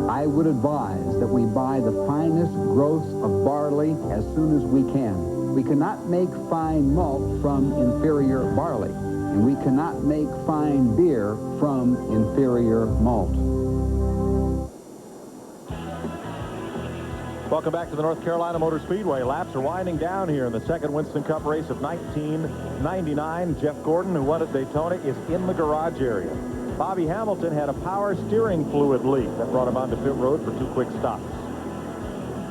I would advise that we buy the finest growths of barley as soon as we can. We cannot make fine malt from inferior barley, and we cannot make fine beer from inferior malt. Welcome back to the North Carolina Motor Speedway. Laps are winding down here in the second Winston Cup race of 1999. Jeff Gordon, who won at Daytona, is in the garage area. Bobby Hamilton had a power steering fluid leak that brought him onto pit road for 2 quick stops.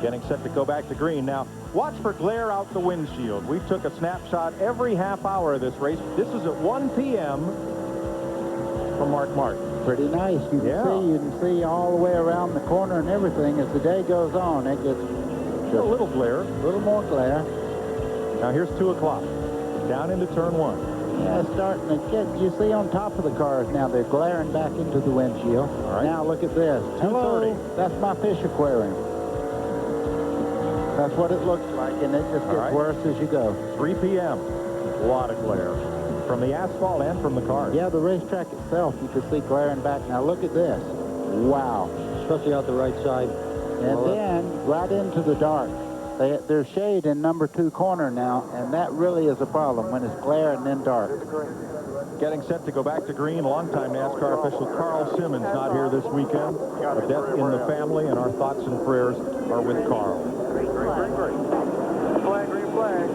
Getting set to go back to green. Now, watch for glare out the windshield. We took a snapshot every half hour of this race. This is at 1 p.m. from Mark Martin. Pretty nice. You can see all the way around the corner and everything. As the day goes on, it gets a little glare. A little more glare. Now here's 2 o'clock. Down into turn 1. Yeah, it's starting to get, you see on top of the cars now, they're glaring back into the windshield. All right. Now look at this. 2:30. Hello, that's my fish aquarium. That's what it looks like, and it just gets worse as you go. 3 p.m. A lot of glare from the asphalt and from the cars. Yeah, the racetrack itself, you can see glaring back. Now look at this. Wow. Especially out the right side. And then right into the dark. There's shade in number 2 corner now, and that really is a problem when it's glare and then dark. Getting set to go back to green, longtime NASCAR official Carl Simmons not here this weekend. A death in the family, and our thoughts and prayers are with Carl. Green flag, green flag.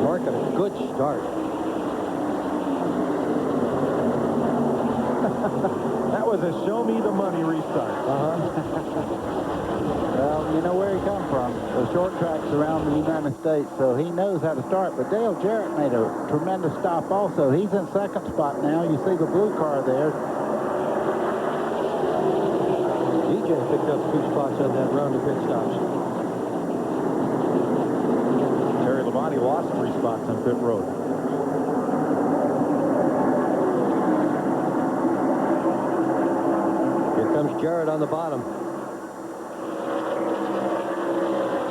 Mark, a good start. That was a show-me-the-money restart. Well, you know where he come from. The short tracks around the United States, so he knows how to start. But Dale Jarrett made a tremendous stop also. He's in second spot now. You see the blue car there. DJ picked up 2 spots on that round of pit stops. Terry Labonte lost 3 spots on pit road. Comes Jarrett on the bottom.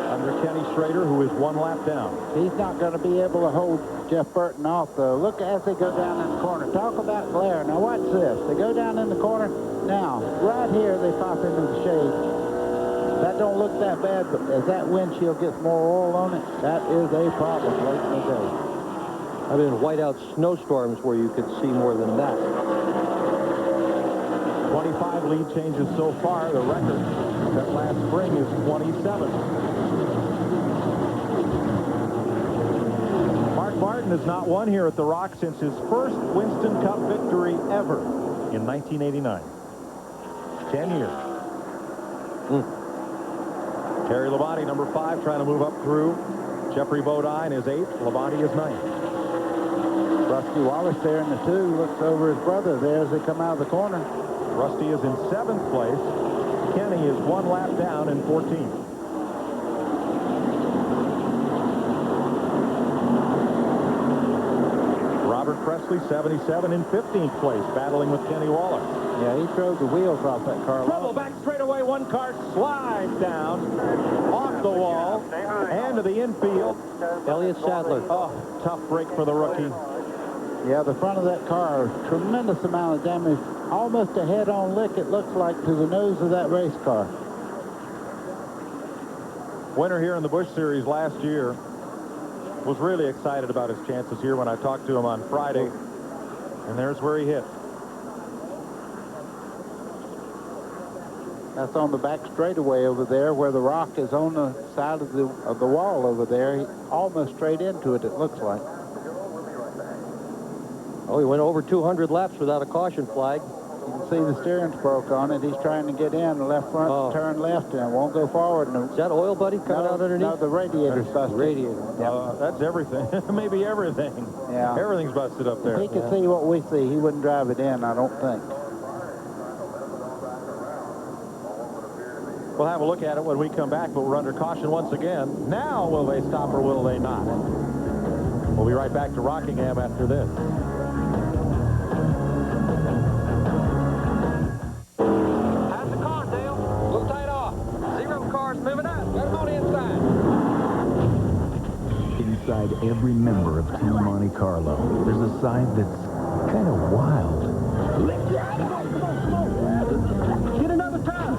Under Kenny Schrader, who is 1 lap down. He's not going to be able to hold Jeff Burton off, though. Look as they go down in the corner. Talk about glare. Now watch this. They go down in the corner. Now, right here, they pop into the shade. That don't look that bad, but as that windshield gets more oil on it, that is a problem late in the day. I've been in whiteout snowstorms where you could see more than that. 25 lead changes so far. The record that last spring is 27. Mark Martin has not won here at the Rock since his first Winston Cup victory ever in 1989. 10 years. Terry Labonte, number 5, trying to move up through. Jeffrey Bodine is 8th. Labonte is 9th. Rusty Wallace there in the 2 looks over his brother there as they come out of the corner. Rusty is in 7th place. Kenny is 1 lap down in 14th. Robert Presley, 77 in 15th place, battling with Kenny Wallace. Yeah, he drove the wheels off that car. Trouble back straightaway. 1 car slides down off the wall and to the infield. Elliott Sadler. Oh, tough break for the rookie. Yeah, the front of that car, tremendous amount of damage. Almost a head-on lick, it looks like, to the nose of that race car. Winner here in the Busch Series last year was really excited about his chances here when I talked to him on Friday. And there's where he hit. That's on the back straightaway over there where the rock is on the side of the wall over there. Almost straight into it, it looks like. Oh, he went over 200 laps without a caution flag. You can see the steering's broke on it. He's trying to get in. The left front, turn left, and it won't go forward. Is that oil, buddy, coming out underneath? No, the radiator's busted. Radiator. That's everything. Maybe everything. Yeah. Everything's busted up there. If he could see what we see, he wouldn't drive it in, I don't think. We'll have a look at it when we come back, but we're under caution once again. Now, will they stop or will they not? We'll be right back to Rockingham after this. Let him on the inside. Inside every member of Team Monte Carlo, there's a side that's kind of wild. Get another tire.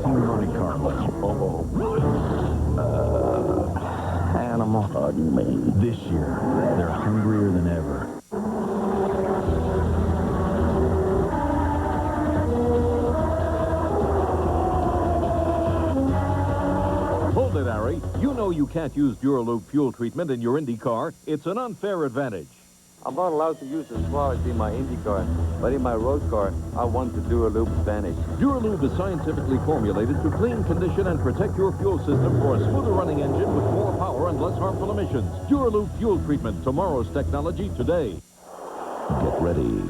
Team Monte Carlo. Animal. Pardon me. This year, they're hungrier than ever. Hold it, Harry. You know you can't use Dura Lube fuel treatment in your Indy car. It's an unfair advantage. I'm not allowed to use the swabs in my Indy car, but in my road car, I want the Dura Lube advantage. Dura Lube is scientifically formulated to clean, condition, and protect your fuel system for a smoother running engine with more power and less harmful emissions. Dura Lube fuel treatment, tomorrow's technology today. Get ready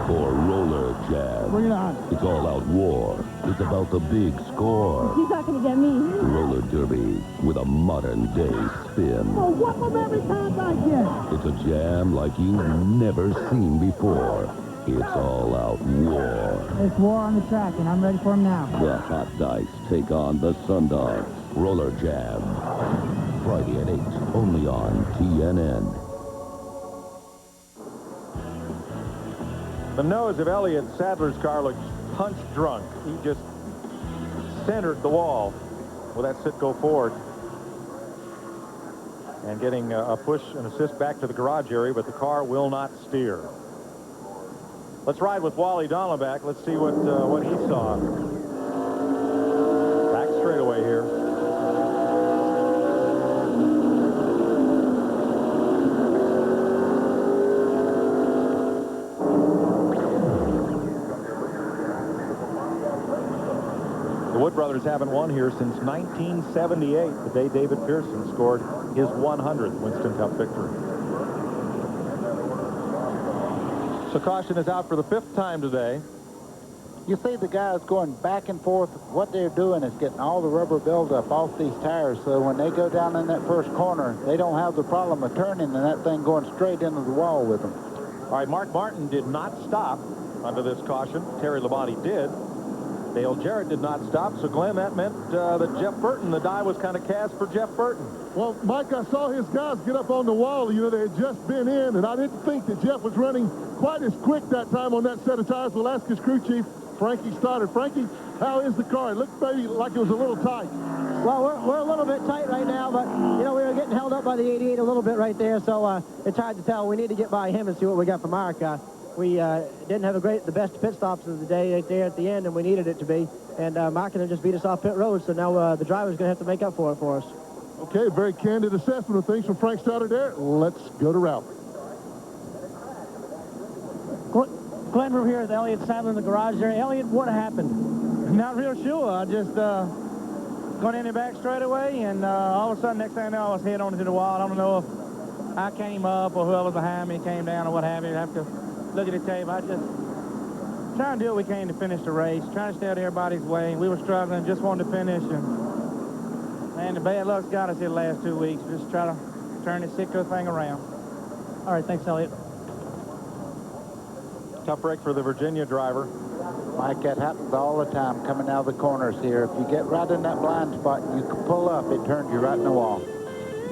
for Roller Jam. Bring it on. It's all-out war. It's about the big score. He's not going to get me. Roller derby with a modern-day spin. Oh, whoop him every time I get. It's a jam like you've never seen before. It's all-out war. It's war on the track, and I'm ready for him now. The Hot Dice take on the Sundogs. Roller Jam. Friday at 8, only on TNN. The nose of Elliott Sadler's car looks punch drunk. He just centered the wall with that sit-go forward. And getting a push and assist back to the garage area, but the car will not steer. Let's ride with Wally Donlenbach. Let's see what he saw. Back straightaway here. The Wood brothers haven't won here since 1978, the day David Pearson scored his 100th Winston Cup victory. So caution is out for the 5th time today. You see the guys going back and forth. What they're doing is getting all the rubber buildup off these tires, so when they go down in that first corner, they don't have the problem of turning and that thing going straight into the wall with them. All right, Mark Martin did not stop under this caution. Terry Labonte did. Dale Jarrett did not stop, so Glenn, that meant that Jeff Burton, the die was kind of cast for Jeff Burton. Well, Mike, I saw his guys get up on the wall. You know, they had just been in, and I didn't think that Jeff was running quite as quick that time on that set of tires. We'll ask his crew chief, Frankie Stoddard. Frankie, how is the car? It looked maybe like it was a little tight. Well, we're a little bit tight right now, but, you know, we were getting held up by the 88 a little bit right there, so it's hard to tell. We need to get by him and see what we got from our car. We didn't have the best pit stops of the day right there at the end, and we needed it to be. And Markkinen just beat us off pit road, so now the driver's going to have to make up for it for us. Okay, very candid assessment of things from Frank Stoddard there. Let's go to Ralph. Glenn, we're here with Elliott Sadler in the garage there. Elliott, what happened? Not real sure. I just going in the back straight away, and all of a sudden, next thing I know, I was head on into the wall. I don't know if I came up or whoever behind me came down or what have you. I have to look at the tape. I just trying to do what we can to finish the race, trying to stay out of everybody's way. We were struggling, just wanted to finish, and the bad luck's got us here the last 2 weeks. Just try to turn this sicko thing around. All right, thanks, Elliott. Tough break for the Virginia driver. Mike, that happens all the time coming out of the corners here. If you get right in that blind spot and you pull up, it turns you right in the wall.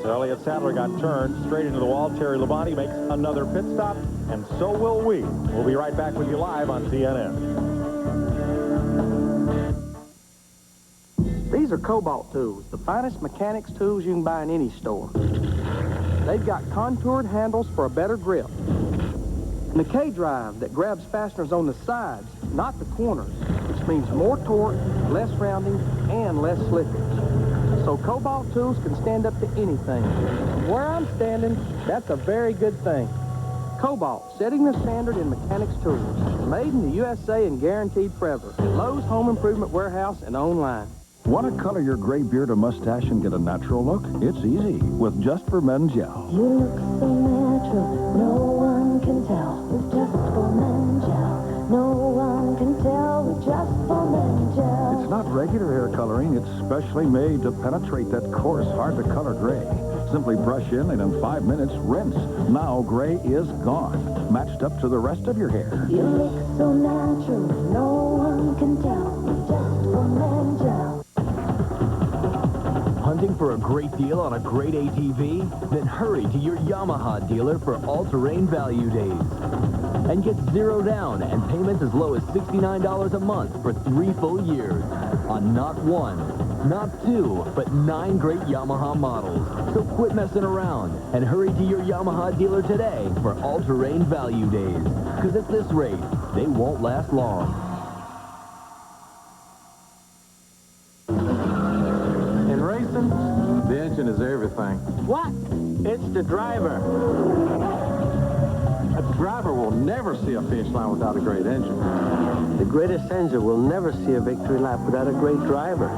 So Elliott Sadler got turned straight into the wall. Terry Labonte makes another pit stop, and so will we. We'll be right back with you live on CNN. These are Cobalt tools, the finest mechanics tools you can buy in any store. They've got contoured handles for a better grip, and a K-drive that grabs fasteners on the sides, not the corners, which means more torque, less rounding, and less slippage. So Cobalt tools can stand up to anything. Where I'm standing, that's a very good thing. Cobalt, setting the standard in mechanics tools. Made in the USA and guaranteed forever. At Lowe's Home Improvement Warehouse and online. Want to color your gray beard or mustache and get a natural look? It's easy with Just for Men Gel. You look so natural, no one can tell with Just for Men Gel. No one can tell with Just for Men Gel. It's not regular hair coloring. It's specially made to penetrate that coarse, hard-to-color gray. Simply brush in and in 5 minutes, rinse. Now gray is gone, matched up to the rest of your hair. You look so natural, no one a great deal on a great ATV? Then hurry to your Yamaha dealer for all-terrain value days. And get 0 down and payments as low as $69 a month for 3 full years on not 1, not 2, but 9 great Yamaha models. So quit messing around and hurry to your Yamaha dealer today for all-terrain value days. Because at this rate, they won't last long. In racing, the engine is everything. What? It's the driver. A driver will never see a finish line without a great engine. The greatest engine will never see a victory lap without a great driver.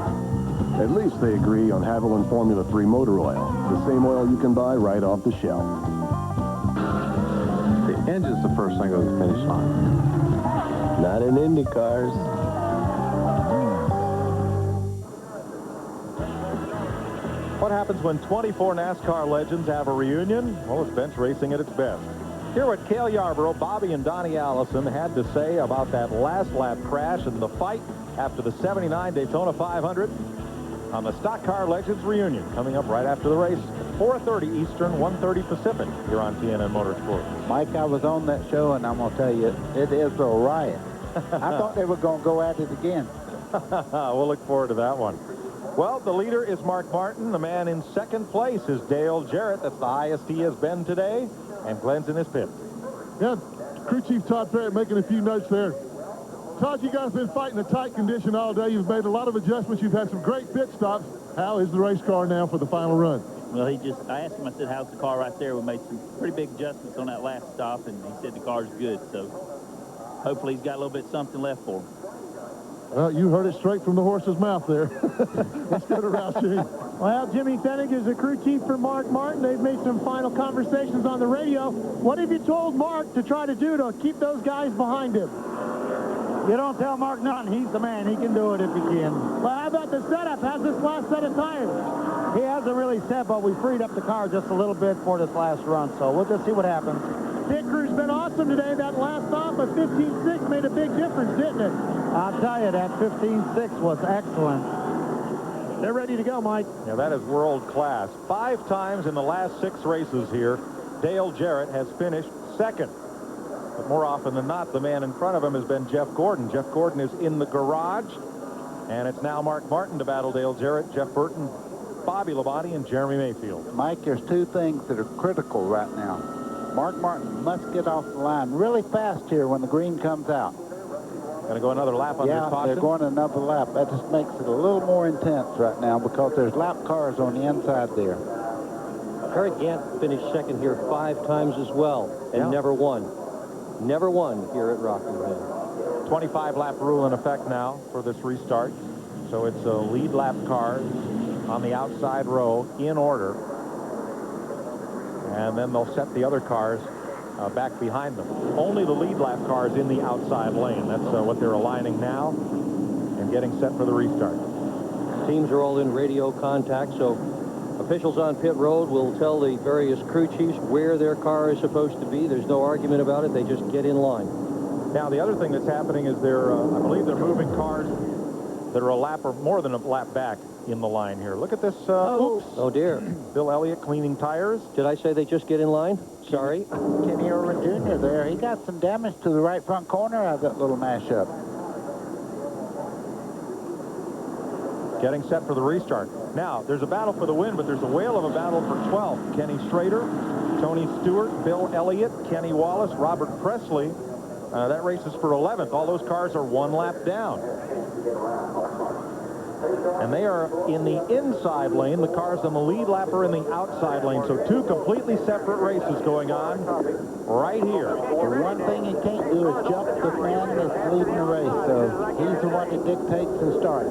At least they agree on Haviland Formula 3 motor oil, the same oil you can buy right off the shelf. The engine's the first thing to the finish line. Not in Indy cars. What happens when 24 NASCAR legends have a reunion? Well, it's bench racing at its best. Here what Cale Yarborough, Bobby, and Donnie Allison had to say about that last lap crash and the fight after the '79 Daytona 500 on the Stock Car Legends reunion, coming up right after the race, 4:30 Eastern, 1:30 Pacific, here on TNN Motorsports. Mike, I was on that show, and I'm going to tell you, it is a riot. I thought they were going to go at it again. We'll look forward to that one. Well, the leader is Mark Martin. The man in second place is Dale Jarrett. That's the highest he has been today. And Glenn's in his pit. Yeah, crew chief Todd Parrott making a few notes there. Todd, you guys have been fighting a tight condition all day. You've made a lot of adjustments. You've had some great pit stops. How is the race car now for the final run? Well, I asked him, I said, how's the car right there? We made some pretty big adjustments on that last stop, and he said the car's good. So hopefully he's got a little bit something left for him. Well, you heard it straight from the horse's mouth there. Let's go to Ralph Sheen. Well, Jimmy Fennig is the crew chief for Mark Martin. They've made some final conversations on the radio. What have you told Mark to try to do to keep those guys behind him? You don't tell Mark nothing. He's the man. He can do it if he can. Well, how about the setup? How's this last set of tires? He hasn't really said, but we freed up the car just a little bit for this last run, so we'll just see what happens. Pit crew's been awesome today. That last stop of 15.6 made a big difference, didn't it? I'll tell you, that 15.6 was excellent. They're ready to go, Mike. Yeah, that is world class. 5 times in the last 6 races here, Dale Jarrett has finished second. But more often than not, the man in front of him has been Jeff Gordon. Jeff Gordon is in the garage, and it's now Mark Martin to battle Dale Jarrett, Jeff Burton, Bobby Labonte, and Jeremy Mayfield. Mike, there's 2 things that are critical right now. Mark Martin must get off the line really fast here when the green comes out. Going to go another lap under caution? Yeah, they're going another lap. That just makes it a little more intense right now because there's lap cars on the inside there. Eric Gant finished second here 5 times as well and never won. Never won here at Rockingham. 25-lap rule in effect now for this restart. So it's a lead lap car on the outside row in order. And then they'll set the other cars back behind them. Only the lead lap cars in the outside lane. That's what they're aligning now and getting set for the restart. Teams are all in radio contact, so officials on pit road will tell the various crew chiefs where their car is supposed to be. There's no argument about it. They just get in line. Now, the other thing that's happening is I believe they're moving cars that are a lap or more than a lap back in the line here. Look at this. Oops. Oh, dear. Bill Elliott cleaning tires. Did I say they just get in line? Sorry. Kenny Irwin Jr. there. He got some damage to the right front corner of that little mashup. Getting set for the restart. Now, there's a battle for the win, but there's a whale of a battle for 12th. Kenny Strader, Tony Stewart, Bill Elliott, Kenny Wallace, Robert Presley. That race is for 11th. All those cars are 1 lap down. And they are in the inside lane. The cars on the lead lap are in the outside lane. So 2 completely separate races going on right here. The one thing he can't do is jump the man that's leading the race. So he's the one that dictates the start.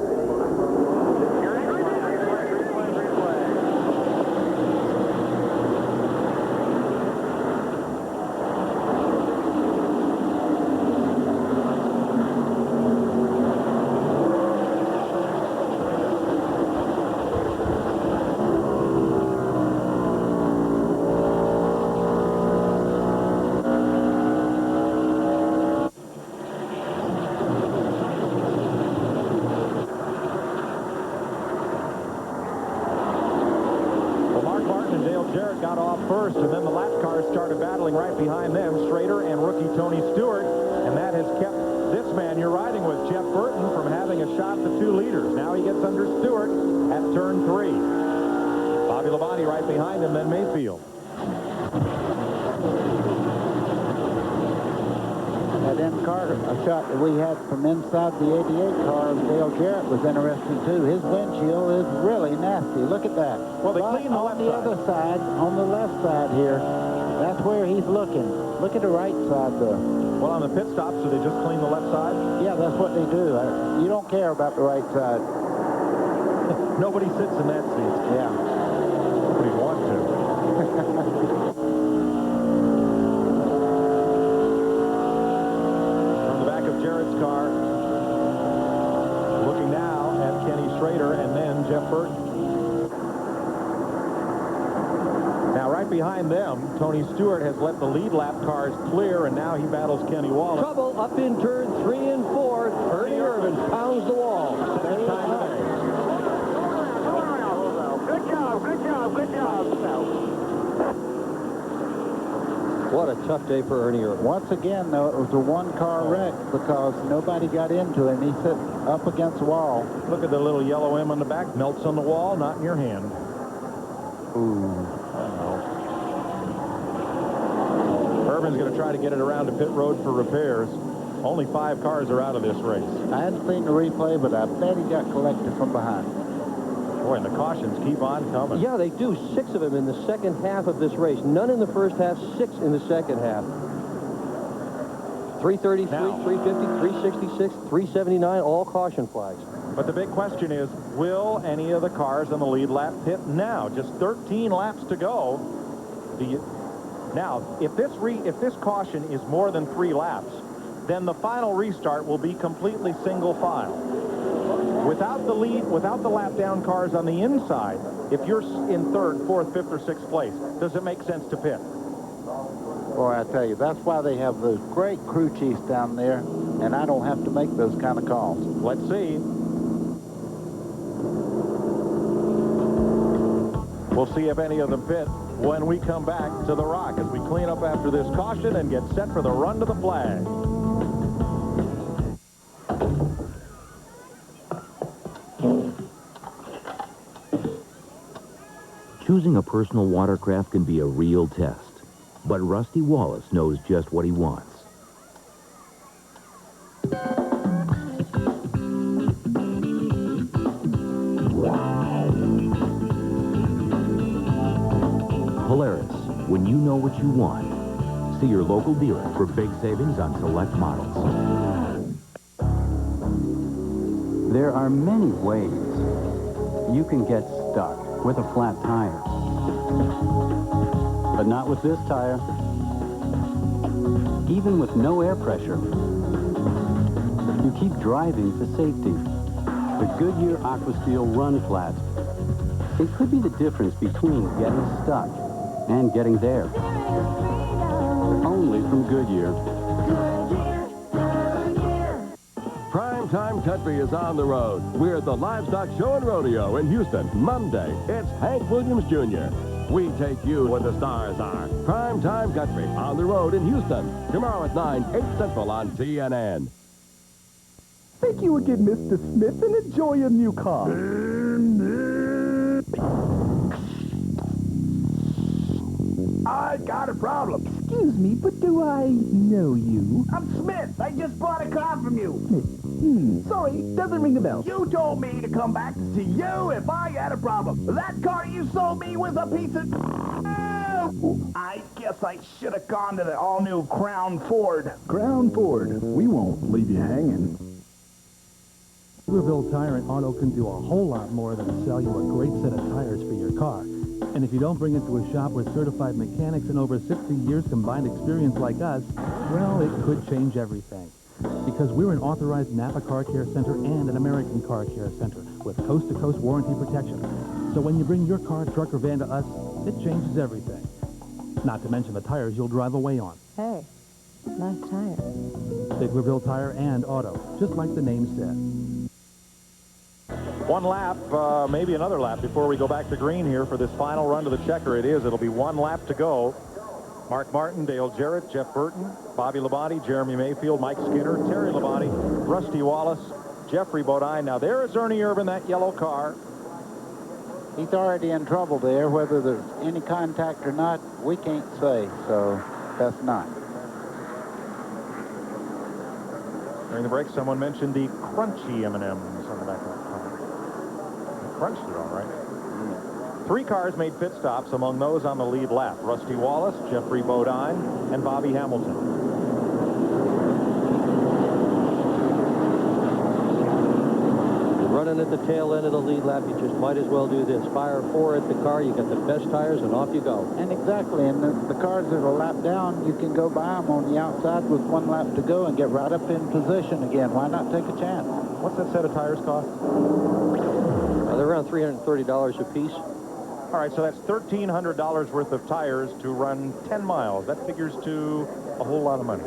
Kmart got off first, and then the lap cars started battling right behind them, Schrader and rookie Tony Stewart, and that has kept this man you're riding with, Jeff Burton, from having a shot at the 2 leaders. Now he gets under Stewart at turn 3. Bobby Labonte right behind him, then Mayfield. That end car, a shot that we had from inside the 88 car, Dale Jarrett was interesting too. His windshield is really nasty. Look at that. Well, they cleaned the left on the other side, on the left side here, that's where he's looking. Look at the right side there. Well, on the pit stop, so they just clean the left side? Yeah, that's what they do. You don't care about the right side. Nobody sits in that seat. Yeah. Nobody want to. Jarrett's car, looking now at Kenny Schrader and then Jeff Burton. Now right behind them, Tony Stewart has let the lead lap cars clear, and now he battles Kenny Wallace. Trouble up in turn 3 and 4. Ernie Irvin pounds the wall. Good job. What a tough day for Ernie Irvin. Once again, though, it was a one-car wreck because nobody got into him. He sit up against the wall. Look at the little yellow M on the back. Melts on the wall, not in your hand. Ooh, I know. Irvin's going to try to get it around to pit road for repairs. Only 5 cars are out of this race. I hadn't seen the replay, but I bet he got collected from behind. Boy, and the cautions keep on coming. Yeah, they do. 6 of them in the second half of this race. None in the first half, 6 in the second half. 333, now, 350, 366, 379, all caution flags. But the big question is, will any of the cars on the lead lap pit now? Just 13 laps to go. Now, if this caution is more than 3 laps, then the final restart will be completely single file. Without the lap down cars on the inside, if you're in 3rd, 4th, 5th, or 6th place, does it make sense to pit? Boy, I tell you, that's why they have those great crew chiefs down there, and I don't have to make those kind of calls. Let's see. We'll see if any of them pit when we come back to the Rock as we clean up after this caution and get set for the run to the flag. Choosing a personal watercraft can be a real test, but Rusty Wallace knows just what he wants. Polaris, when you know what you want. See your local dealer for big savings on select models. There are many ways you can get stuck with a flat tire. But not with this tire. Even with no air pressure, you keep driving to safety. The Goodyear Aquasteel Run Flat. It could be the difference between getting stuck and getting there. Only from Goodyear. Primetime Country is on the road. We're at the Livestock Show and Rodeo in Houston. Monday, it's Hank Williams Jr. We take you where the stars are. Primetime Country on the road in Houston. Tomorrow at 9, 8 Central on TNN. Think you would get Mr. Smith and enjoy your new car. I got a problem. Excuse me, but do I know you? I'm Smith. I just bought a car from you. Smith. Sorry, doesn't ring the bell. You told me to come back to see you if I had a problem. That car you sold me was a piece of... I guess I should have gone to the all-new Crown Ford. Crown Ford. We won't leave you hanging. Dura Tire and Auto can do a whole lot more than sell you a great set of tires for your car. And if you don't bring it to a shop with certified mechanics and over 60 years combined experience like us, well, it could change everything. Because we're an authorized Napa Car Care Center and an American Car Care Center with coast-to-coast warranty protection. So when you bring your car, truck, or van to us, it changes everything. Not to mention the tires you'll drive away on. Hey, nice tire. Big Tire and Auto, just like the name said. One lap, maybe another lap before we go back to green here for this final run to the checker. It'll be one lap to go. Mark Martin, Dale Jarrett, Jeff Burton, Bobby Labonte, Jeremy Mayfield, Mike Skinner, Terry Labonte, Rusty Wallace, Jeffrey Bodine. Now there is Ernie Irvin, that yellow car. He's already in trouble there. Whether there's any contact or not, we can't say. So that's not. During the break, someone mentioned the crunchy M&Ms on the back of the car. They crunched it all right. 3 cars made pit stops, among those on the lead lap. Rusty Wallace, Jeffrey Bodine, and Bobby Hamilton. Running at the tail end of the lead lap, you just might as well do this. Fire 4 at the car, you get the best tires, and off you go. And exactly, and the cars that are lap down, you can go by them on the outside with 1 lap to go and get right up in position again. Why not take a chance? What's that set of tires cost? They're around $330 a piece. All right, so that's $1,300 worth of tires to run 10 miles. That figures to a whole lot of money.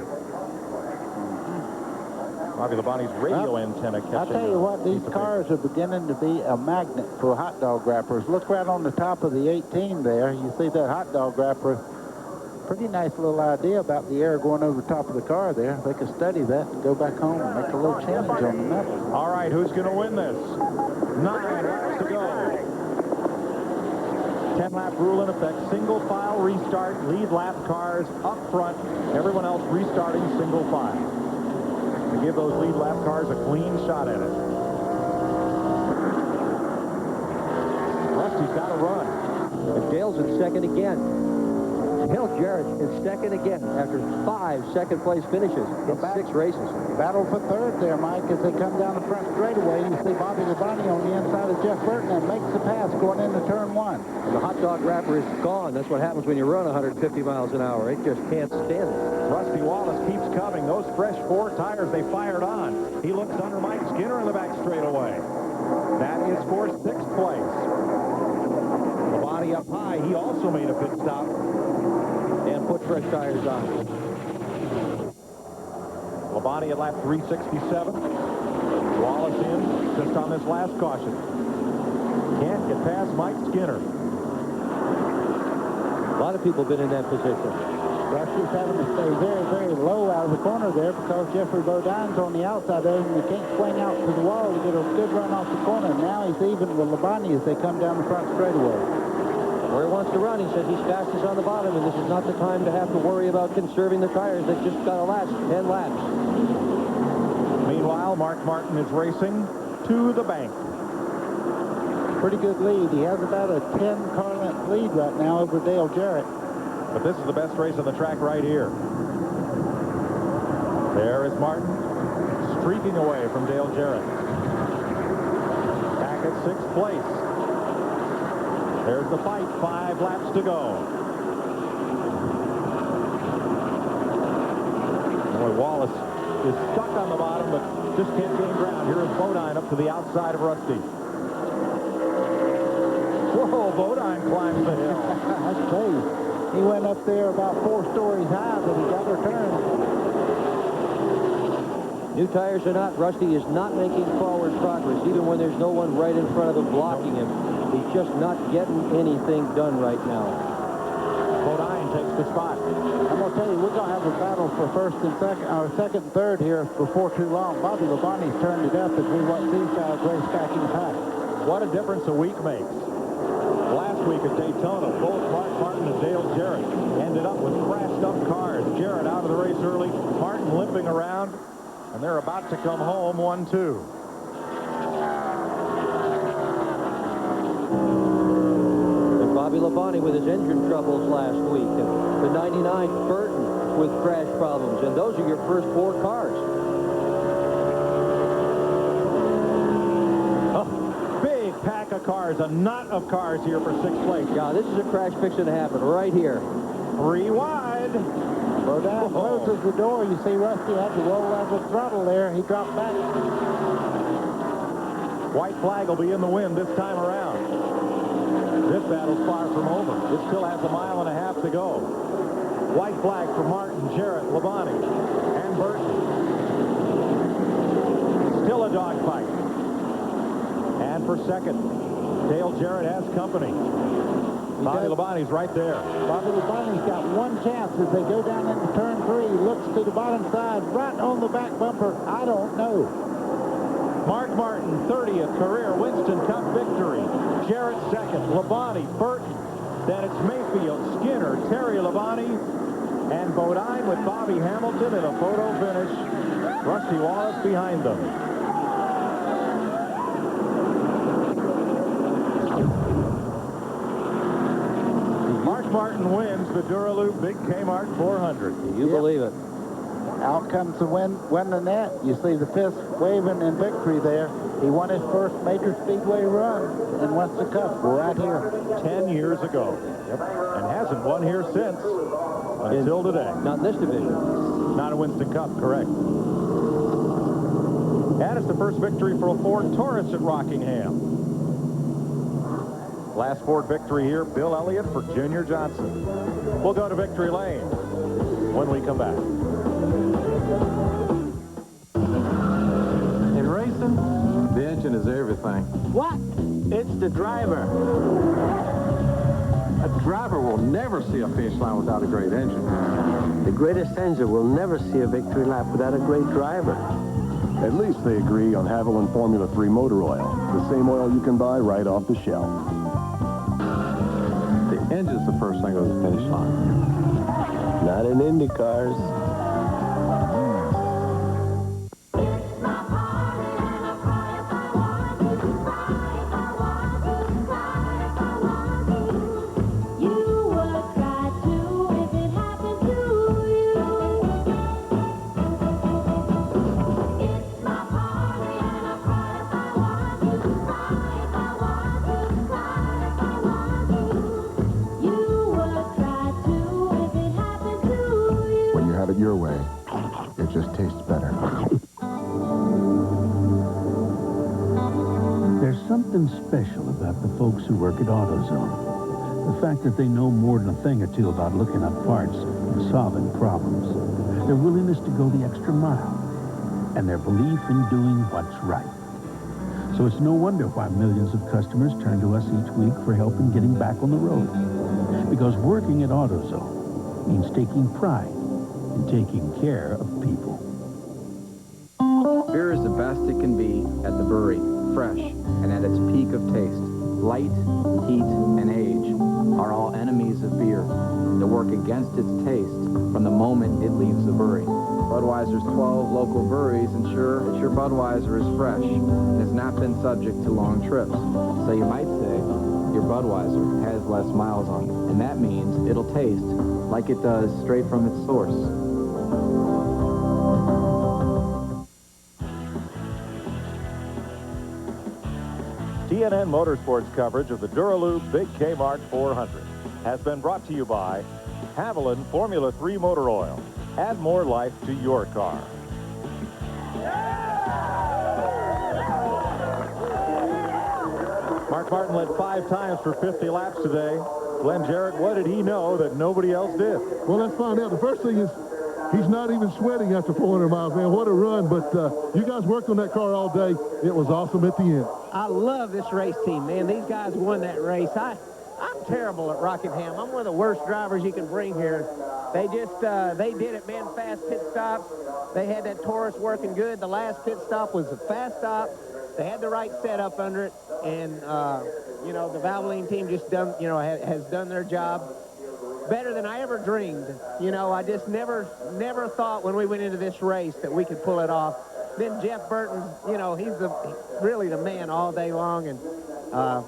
Bobby Labonte's radio antenna catching. I'll tell you what, these cars are beginning to be a magnet for hot dog wrappers. Look right on the top of the 18 there. You see that hot dog wrapper. Pretty nice little idea about the air going over the top of the car there. They could study that and go back home and make a little change on the numbers. All right, who's going to win this? 9 laps to go. 10-lap rule in effect. Single file restart. Lead lap cars up front. Everyone else restarting single file. To give those lead lap cars a clean shot at it. Rusty's got to run. And Dale's in second again. Dale Jarrett in second again after 5 second-place finishes in 6 races. Battle for third there, Mike, as they come down the front straightaway. You see Bobby Labonte on the inside of Jeff Burton and makes the pass going into turn 1. And the hot dog wrapper is gone. That's what happens when you run 150 miles an hour. It just can't stand it. Rusty Wallace keeps coming. Those fresh 4 tires they fired on. He looks under Mike Skinner in the back straightaway. That is for 6th place. Labonte up high. He also made a pit stop. And put fresh tires on. Labonte at lap 367. Wallace in just on this last caution. Can't get past Mike Skinner. A lot of people have been in that position. Rusty's having to stay very, very low out of the corner there because Jeffrey Bodine's on the outside there and he can't swing out to the wall to get a good run off the corner. Now he's even with Labonte as they come down the front straightaway. Where he wants to run, he says he's fastest on the bottom, and this is not the time to have to worry about conserving the tires. They've just got to last 10 laps. Meanwhile, Mark Martin is racing to the bank. Pretty good lead. He has about a 10-car length lead right now over Dale Jarrett. But this is the best race on the track right here. There is Martin streaking away from Dale Jarrett. Back at 6th place. There's the fight. 5 laps to go. Boy, Wallace is stuck on the bottom, but just can't gain ground. Here is Bodine up to the outside of Rusty. Whoa, Bodine climbs the hill. That's crazy. He went up there about 4 stories high, but he got returned. New tires or not, Rusty is not making forward progress, even when there's no one right in front of him blocking him. He's just not getting anything done right now. Bodine takes the spot. I'm going to tell you, we're going to have a battle for second and third here before too long. Bobby Labonte's turned it up as we watch these guys race back in the pack. What a difference a week makes. Last week at Daytona, both Mark Martin and Dale Jarrett ended up with crashed up cars. Jarrett out of the race early, Martin limping around, and they're about to come home 1-2. And Bobby Labonte with his engine troubles last week. And the 99 Burton with crash problems. And those are your first 4 cars. Pack of cars, a knot of cars here for 6th place. Yeah, this is a crash fixing to happen right here. 3 wide. Bodine closes the door. You see Rusty had to roll out the throttle there. He dropped back. White flag will be in the wind this time around. This battle's far from over. It still has 1.5 miles to go. White flag for Martin, Jarrett, Labonte, and Burton. Still a dogfight. And for second. Dale Jarrett has company. Bobby Labonte's right there. Bobby Labonte's got one chance as they go down into turn 3. Looks to the bottom side, right on the back bumper. I don't know. Mark Martin, 30th career Winston Cup victory. Jarrett second. Labonte, Burton. Then it's Mayfield, Skinner, Terry Labonte, and Bodine with Bobby Hamilton in a photo finish. Rusty Wallace behind them. Mark Martin wins the Dura Lube Big Kmart 400. You believe it. Out comes the win the net. You see the fist waving in victory there. He won his first major speedway run in Winston Cup right here. 10 years ago. Yep. And hasn't won here since until today. Not in this division. Not a Winston Cup, correct. And it's the first victory for a Ford Taurus at Rockingham. Last Ford victory here, Bill Elliott for Junior Johnson. We'll go to Victory Lane when we come back. In racing, the engine is everything. What? It's the driver. A driver will never see a finish line without a great engine. The greatest engine will never see a victory lap without a great driver. At least they agree on Haviland Formula 3 motor oil, the same oil you can buy right off the shelf. The engine's the first thing to the finish line. Not in Indy cars. Your way, it just tastes better. There's something special about the folks who work at AutoZone. The fact that they know more than a thing or two about looking up parts and solving problems. Their willingness to go the extra mile. And their belief in doing what's right. So it's no wonder why millions of customers turn to us each week for help in getting back on the road. Because working at AutoZone means taking pride and taking care of people. Beer is the best it can be at the brewery, fresh and at its peak of taste. Light, heat, and age are all enemies of beer that work against its taste from the moment it leaves the brewery. Budweiser's 12 local breweries ensure that your Budweiser is fresh and has not been subject to long trips. So you might say your Budweiser has less miles on it, and that means it'll taste like it does straight from its source. TNN Motorsports coverage of the Duralube Big Kmart 400 has been brought to you by Haviland Formula 3 Motor Oil. Add more life to your car. Mark Martin led 5 times for 50 laps today. Glenn Jarrett, what did he know that nobody else did? Well, let's find out. The first thing is he's not even sweating after 400 miles, man. What a run. But you guys worked on that car all day. It was awesome at the end. I love this race team, man. These guys won that race. I'm terrible at Rockingham. I'm one of the worst drivers you can bring here. They just, they did it, man, fast pit stops. They had that Taurus working good. The last pit stop was a fast stop. They had the right setup under it. And, you know, the Valvoline team just done, you know, has done their job better than I ever dreamed. You know, I just never thought when we went into this race that we could pull it off. Then Jeff Burton, you know, he's really the man all day long. And but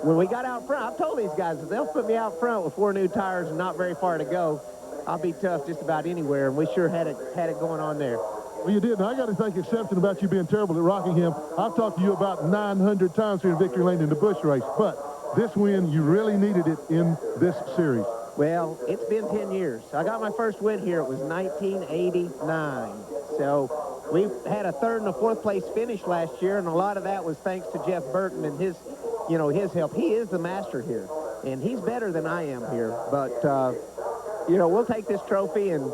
when we got out front, I've told these guys that they'll put me out front with 4 new tires and not very far to go. I'll be tough just about anywhere, and we sure had it going on there. Well, you did, and I got to take exception about you being terrible at Rockingham. I've talked to you about 900 times here in Victory Lane in the Busch race, but this win, you really needed it in this series. Well, it's been 10 years. I got my first win here. It was 1989. So we had a 3rd and a 4th place finish last year, and a lot of that was thanks to Jeff Burton and his help. He is the master here, and he's better than I am here. But, you know, we'll take this trophy and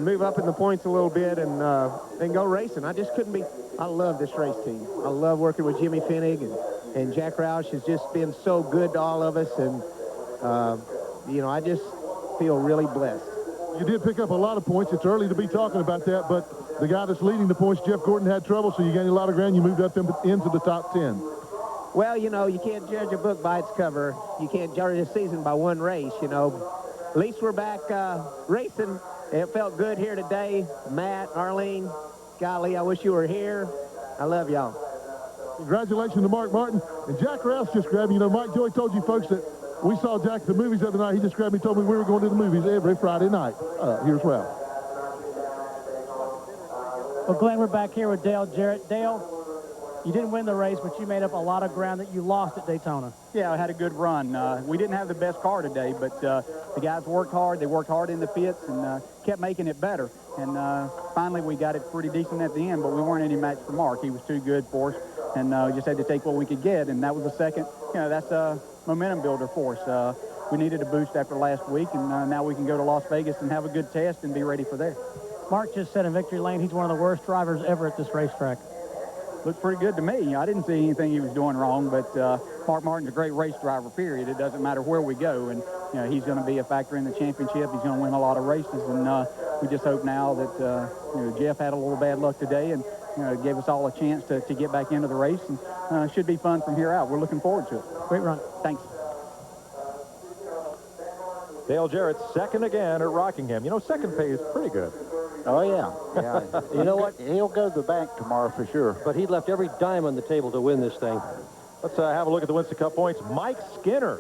move up in the points a little bit and go racing. I just couldn't be. I love this race team. I love working with Jimmy Finnig and and Jack Roush has just been so good to all of us, and, you know, I just feel really blessed. You did pick up a lot of points. It's early to be talking about that, but the guy that's leading the points, Jeff Gordon, had trouble, so you gained a lot of ground. You moved up into the top 10. Well, you know, you can't judge a book by its cover. You can't judge a season by one race, you know. At least we're back racing. It felt good here today. Matt, Arlene, golly, I wish you were here. I love y'all. Congratulations to Mark Martin. And Jack Rouse just grabbed me. You know, Mike Joy told you folks that we saw Jack at the movies the other night. He just grabbed me and told me we were going to the movies every Friday night. Here's Ralph. Well, Glenn, we're back here with Dale Jarrett. Dale, you didn't win the race, but you made up a lot of ground that you lost at Daytona. Yeah, I had a good run. We didn't have the best car today, but the guys worked hard. They worked hard in the pits and kept making it better. And finally, we got it pretty decent at the end, but we weren't any match for Mark. He was too good for us, and we just had to take what we could get, and that was the second. You know, that's a momentum builder for us. We needed a boost after last week, and now we can go to Las Vegas and have a good test and be ready for there. Mark just said in victory lane he's one of the worst drivers ever at this racetrack. Looked pretty good to me. I didn't see anything he was doing wrong, but Mark Martin's a great race driver, period. It doesn't matter where we go, and you know, he's going to be a factor in the championship. He's going to win a lot of races, and we just hope now that you know, Jeff had a little bad luck today and you know, gave us all a chance to get back into the race, and should be fun from here out. We're looking forward to it. Great run. Thanks. Dale Jarrett, second again at Rockingham. You know, second pay is pretty good. Oh, yeah. Yeah. You know what? He'll go to the bank tomorrow for sure. But he left every dime on the table to win this thing. Let's have a look at the Winston Cup points. Mike Skinner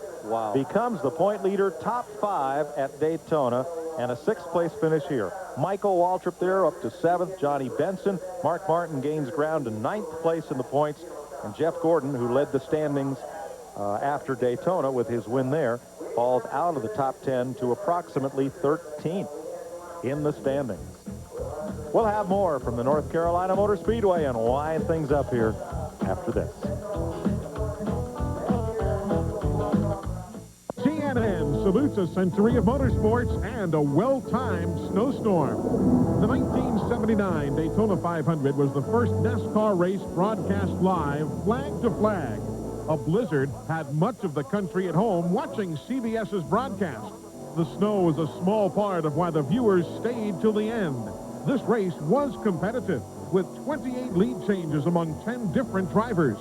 becomes the point leader, top 5 at Daytona, and a 6th place finish here. Michael Waltrip there up to 7th. Johnny Benson. Mark Martin gains ground to 9th place in the points. And Jeff Gordon, who led the standings after Daytona with his win there, falls out of the top 10 to approximately 13th in the standings. We'll have more from the North Carolina Motor Speedway and wind things up here after this. CNN salutes a century of motorsports and a well-timed snowstorm. The 1979 Daytona 500 was the first NASCAR race broadcast live, flag to flag. A blizzard had much of the country at home watching CBS's broadcast. The snow was a small part of why the viewers stayed till the end. This race was competitive, with 28 lead changes among 10 different drivers.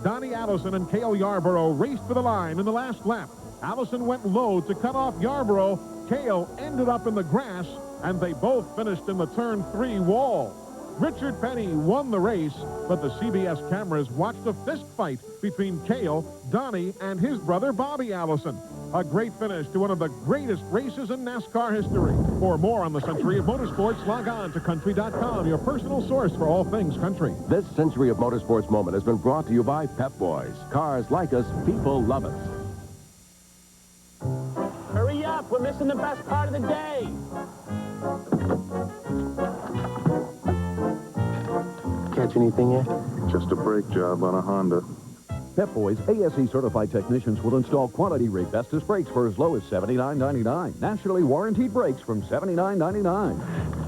Donnie Allison and Cale Yarborough raced for the line in the last lap. Allison went low to cut off Yarborough. Cale ended up in the grass, and they both finished in the turn 3 wall. Richard Petty won the race, but the CBS cameras watched a fist fight between Cale, Donnie, and his brother Bobby Allison. A great finish to one of the greatest races in NASCAR history. For more on the century of motorsports, log on to country.com, your personal source for all things country. This century of motorsports moment has been brought to you by Pep Boys. Cars like us, people love us. Hurry up, we're missing the best part of the day. Catch anything yet? Just a brake job on a Honda. Pep Boys ASE certified technicians will install quality Ray-Bestis brakes for as low as $79.99. Nationally warranted brakes from $79.99.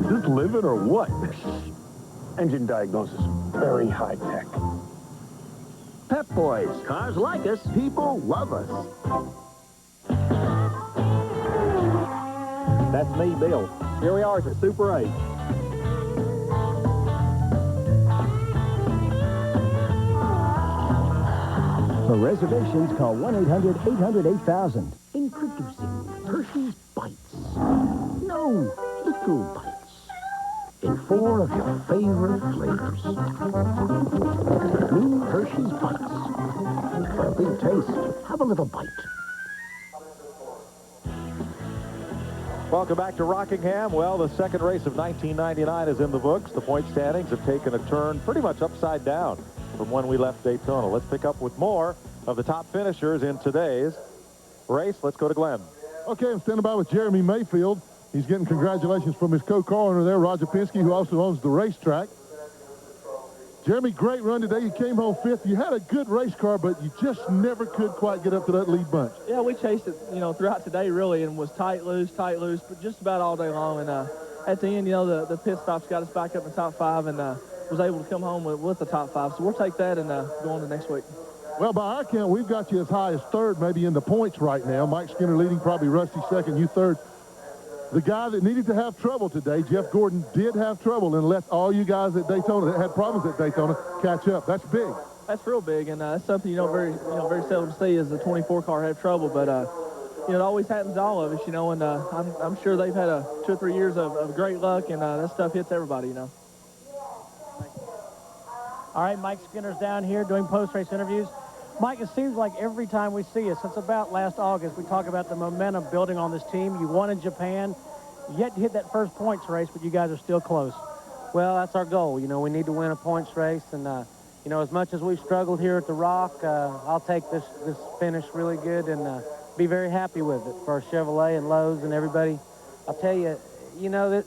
Is this living or what? Engine diagnosis, very high tech. Pep Boys, cars like us, people love us. That's me, Bill. Here we are at Super 8. For reservations, call 1-800-800-8000. Introducing Hershey's Bites. No, Little Bites. In 4 of your favorite flavors. New Hershey's Bites. For a big taste, have a little bite. Welcome back to Rockingham. Well, the second race of 1999 is in the books. The point standings have taken a turn pretty much upside down from when we left Daytona. Let's pick up with more of the top finishers in today's race. Let's go to Glenn. Okay, I'm standing by with Jeremy Mayfield. He's getting congratulations from his co-car owner there, Roger Penske, who also owns the racetrack. Jeremy, great run today. You came home 5th. You had a good race car, but you just never could quite get up to that lead bunch. Yeah, we chased it, you know, throughout today, really, and was tight, loose, but just about all day long. And at the end, you know, the pit stops got us back up in the top 5 and was able to come home with the top 5. So we'll take that and go on to next week. Well, by our count, we've got you as high as third, maybe in the points right now. Mike Skinner leading, probably Rusty second, you third. The guy that needed to have trouble today, Jeff Gordon, did have trouble and let all you guys at Daytona that had problems at Daytona catch up. That's big. That's real big, and that's something very seldom see is the 24 car have trouble. But it always happens to all of us, and I'm sure they've had 2 or 3 years of great luck, and that stuff hits everybody, All right, Mike Skinner's down here doing post-race interviews. Mike, it seems like every time we see you, since about last August, we talk about the momentum building on this team. You won in Japan. Yet to hit that first points race, but you guys are still close. Well, that's our goal. We need to win a points race. And, as much as we've struggled here at the Rock, I'll take this finish really good and be very happy with it for Chevrolet and Lowe's and everybody. I'll tell you,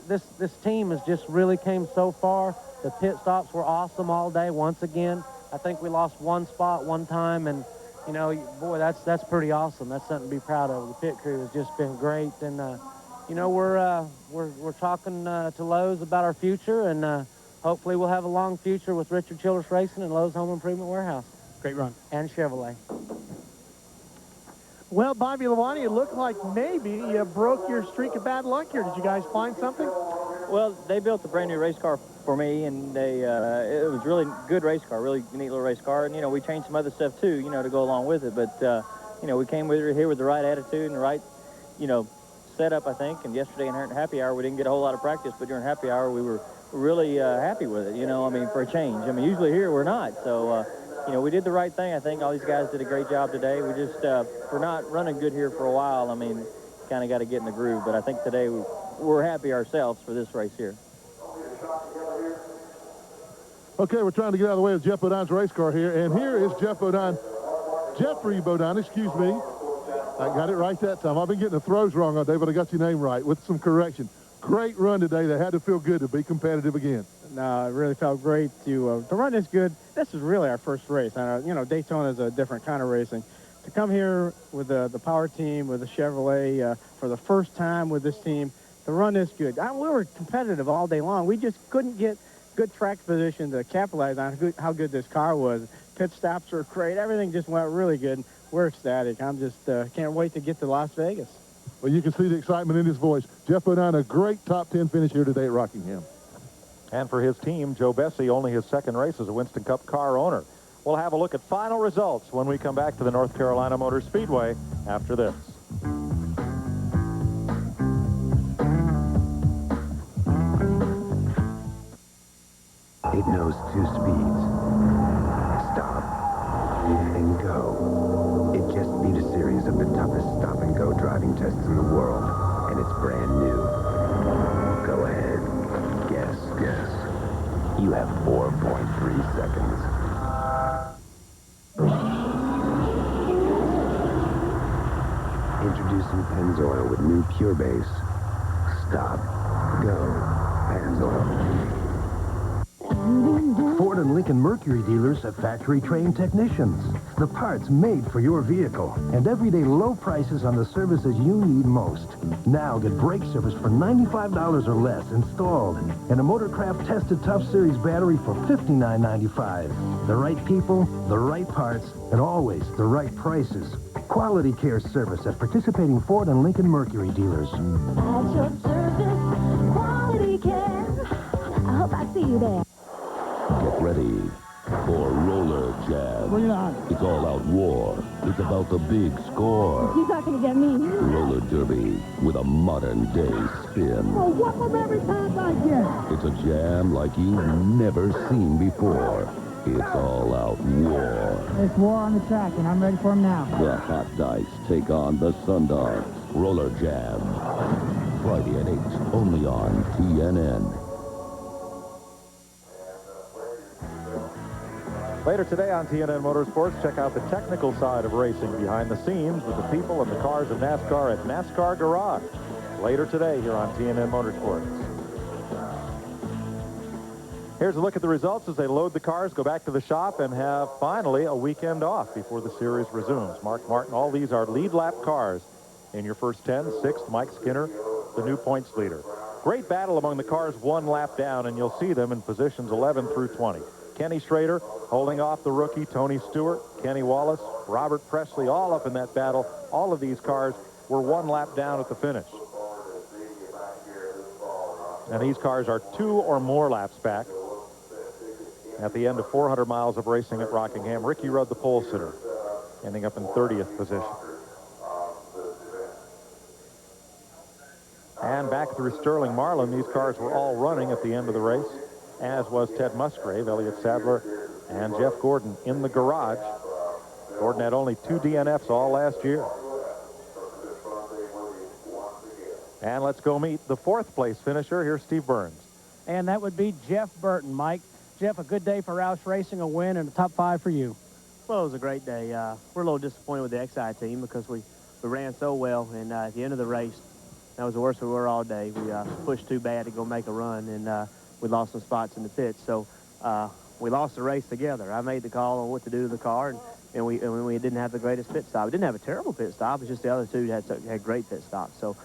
this team has just really came so far. The pit stops were awesome all day once again. I think we lost one spot one time, and, boy, that's pretty awesome. That's something to be proud of. The pit crew has just been great, and, we're talking to Lowe's about our future, and hopefully we'll have a long future with Richard Childress Racing and Lowe's Home Improvement Warehouse. Great run. And Chevrolet. Well, Bobby Lawani, it looked like maybe you broke your streak of bad luck here. Did you guys find something? Well, they built a brand new race car for me, and it was really good race car, really neat little race car. And, we changed some other stuff too, to go along with it. But, we came here with the right attitude and the right, setup, I think. And yesterday in happy hour, we didn't get a whole lot of practice, but during happy hour, we were really happy with it, for a change. Usually here we're not. So, we did the right thing. I think all these guys did a great job today. We just, we're not running good here for a while. Kind of got to get in the groove. But I think today we're happy ourselves for this race here. Okay, we're trying to get out of the way of Jeff Bodon's race car here. And here is Jeffrey Bodon, excuse me. I got it right that time. I've been getting the throws wrong all day, but I got your name right with some correction. Great run today. They had to feel good to be competitive again. No, it really felt great to run this good. This is really our first race. Daytona is a different kind of racing. To come here with the power team, with the Chevrolet, for the first time with this team, to run this good. We were competitive all day long. We just couldn't get good track position to capitalize on how good this car was. Pit stops were great. Everything just went really good. We're ecstatic. I'm just can't wait to get to Las Vegas. Well, you can see the excitement in his voice. Jeff Bodon, a great top 10 finish here today at Rockingham. And for his team, Joe Bessie, only his second race as a Winston Cup car owner. We'll have a look at final results when we come back to the North Carolina Motor Speedway after this. It knows 2 speeds. Stop and go. It just beat a series of the toughest stop-and-go driving tests in the world, and it's brand new. Go ahead. Guess. You have 4.3 seconds. Introducing Pennzoil with new Pure Base. Stop. Go. Pennzoil. Ford and Lincoln Mercury dealers have factory-trained technicians. The parts made for your vehicle. And everyday low prices on the services you need most. Now get brake service for $95 or less installed. And a Motorcraft Tested Tough Series battery for $59.95. The right people, the right parts, and always the right prices. Quality care service at participating Ford and Lincoln Mercury dealers. At your service, quality care. I hope I see you there. Get ready for Roller Jam. Bring it on. It's all-out war. It's about the big score. You're not going to get me. Roller Derby with a modern-day spin. Oh, what from every time I get? It's a jam like you've never seen before. It's all-out war. It's war on the track, and I'm ready for him now. The Hot Dice take on the Sundogs. Roller Jam. Friday at 8, only on TNN. Later today on TNN Motorsports, check out the technical side of racing behind the scenes with the people and the cars of NASCAR at NASCAR Garage. Later today here on TNN Motorsports. Here's a look at the results as they load the cars, go back to the shop, and have finally a weekend off before the series resumes. Mark Martin, all these are lead lap cars in your first 10. 6th, Mike Skinner, the new points leader. Great battle among the cars one lap down, and you'll see them in positions 11 through 20. Kenny Schrader holding off the rookie Tony Stewart, Kenny Wallace, Robert Presley, all up in that battle. All of these cars were one lap down at the finish. And these cars are 2 or more laps back at the end of 400 miles of racing at Rockingham. Ricky Rudd, the pole sitter, ending up in 30th position. And back through Sterling Marlin, these cars were all running at the end of the race, as was Ted Musgrave, Elliott Sadler, and Jeff Gordon in the garage. Gordon had only 2 DNFs all last year. And let's go meet the 4th place finisher. Here's Steve Burns. And that would be Jeff Burton. Mike, Jeff, a good day for Roush Racing, a win, and a top 5 for you. Well, it was a great day. We're a little disappointed with the XI team because we ran so well, and at the end of the race, that was the worst we were all day. We pushed too bad to go make a run, and we lost some spots in the pits. So we lost the race together. I made the call on what to do to the car, and we didn't have the greatest pit stop. We didn't have a terrible pit stop. It's just the other two had great pit stops. So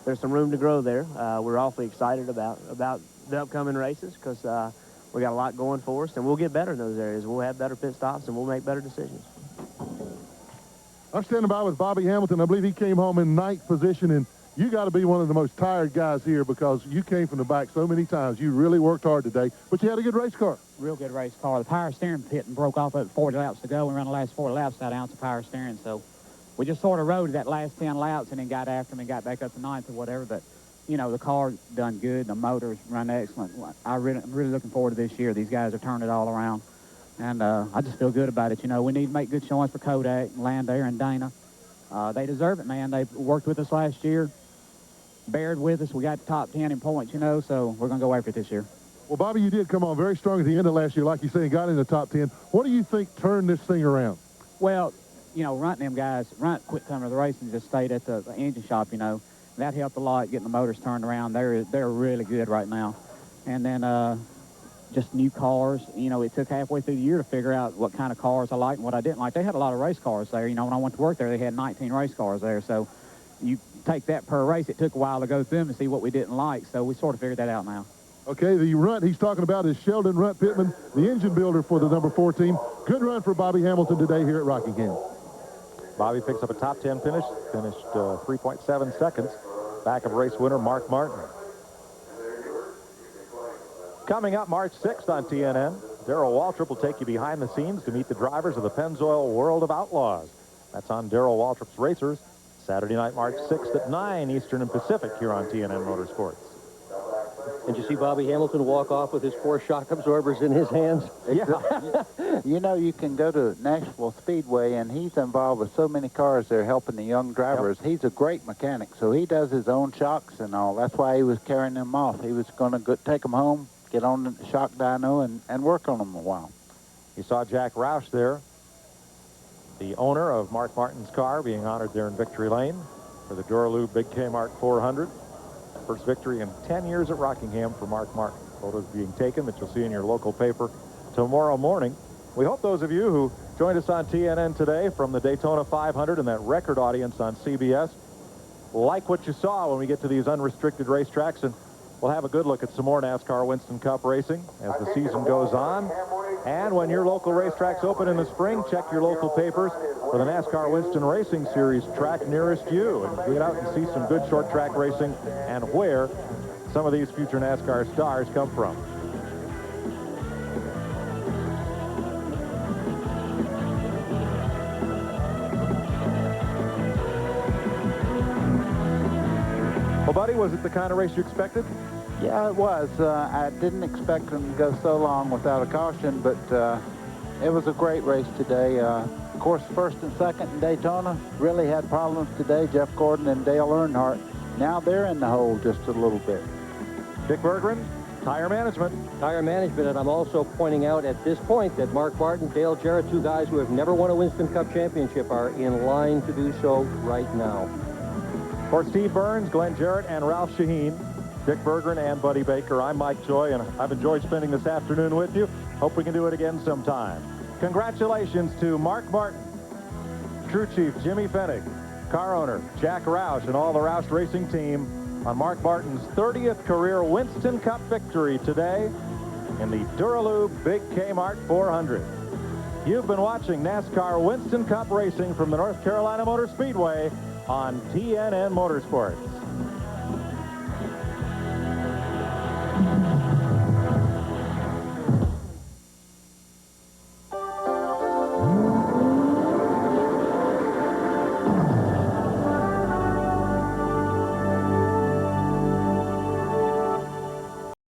there's some room to grow there. We're awfully excited about the upcoming races because we got a lot going for us, and we'll get better in those areas. We'll have better pit stops, and we'll make better decisions. I'm standing by with Bobby Hamilton. I believe he came home in 9th position, and you got to be one of the most tired guys here because you came from the back so many times. You really worked hard today, but you had a good race car. Real good race car. The power steering pit and broke off at 40 laps to go. We ran the last 4 laps without an ounce of power steering, so we just sort of rode that last 10 laps and then got after him and got back up to 9th or whatever. But, you know, the car done good. The motors run excellent. I'm really looking forward to this year. These guys have turned it all around, and I just feel good about it. You know, we need to make good showings for Kodak, Landair, and Dana. They deserve it, man. They worked with us last year, bared with us. We got the top 10 in points, you know, so we're going to go after it this year. Well, Bobby, you did come on very strong at the end of last year, like you say, and got in the top 10. What do you think turned this thing around? Well, you know, Runt quit coming to the race and just stayed at the engine shop, you know. That helped a lot, getting the motors turned around. They're really good right now. And then just new cars. You know, it took halfway through the year to figure out what kind of cars I liked and what I didn't like. They had a lot of race cars there. You know, when I went to work there, they had 19 race cars there. So you take that per race. It took a while to go through them and see what we didn't like. So we sort of figured that out now. Okay, the Runt he's talking about is Sheldon Runt Pittman, the engine builder for the number 4 team. Good run for Bobby Hamilton today here at Rockingham. Bobby picks up a top 10 finish, finished 3.7 seconds back of race winner Mark Martin. Coming up March 6th on TNN, Darrell Waltrip will take you behind the scenes to meet the drivers of the Pennzoil World of Outlaws. That's on Darrell Waltrip's Racers, Saturday night, March 6th at 9 Eastern and Pacific here on TNN Motorsports. Did you see Bobby Hamilton walk off with his 4 shock absorbers in his hands? Yeah. You know, you can go to Nashville Speedway, and he's involved with so many cars there helping the young drivers. Yep. He's a great mechanic, so he does his own shocks and all. That's why he was carrying them off. He was going to take them home, get on the shock dyno, and work on them a while. You saw Jack Roush there, the owner of Mark Martin's car, being honored there in Victory Lane for the Dura Lube Big Kmart 400. First victory in 10 years at Rockingham for Mark Martin. Photos being taken that you'll see in your local paper tomorrow morning. We hope those of you who joined us on TNN today from the Daytona 500 and that record audience on CBS like what you saw when we get to these unrestricted racetracks, and we'll have a good look at some more NASCAR Winston Cup racing as the season goes on. And when your local racetracks open in the spring, check your local papers for the NASCAR Winston Racing Series track nearest you. And get out and see some good short track racing and where some of these future NASCAR stars come from. Well, buddy, was it the kind of race you expected? Yeah, it was. I didn't expect them to go so long without a caution, but it was a great race today. Of course, first and second in Daytona really had problems today. Jeff Gordon and Dale Earnhardt. Now they're in the hole just a little bit. Dick Berggren, tire management. Tire management, and I'm also pointing out at this point that Mark Martin, Dale Jarrett, 2 guys who have never won a Winston Cup championship, are in line to do so right now. For Steve Burns, Glenn Jarrett, and Ralph Shaheen, Dick Berggren and Buddy Baker, I'm Mike Joy, and I've enjoyed spending this afternoon with you. Hope we can do it again sometime. Congratulations to Mark Martin, crew chief Jimmy Fennig, car owner Jack Roush, and all the Roush Racing team on Mark Martin's 30th career Winston Cup victory today in the Dura Lube Big Kmart 400. You've been watching NASCAR Winston Cup racing from the North Carolina Motor Speedway on TNN Motorsports.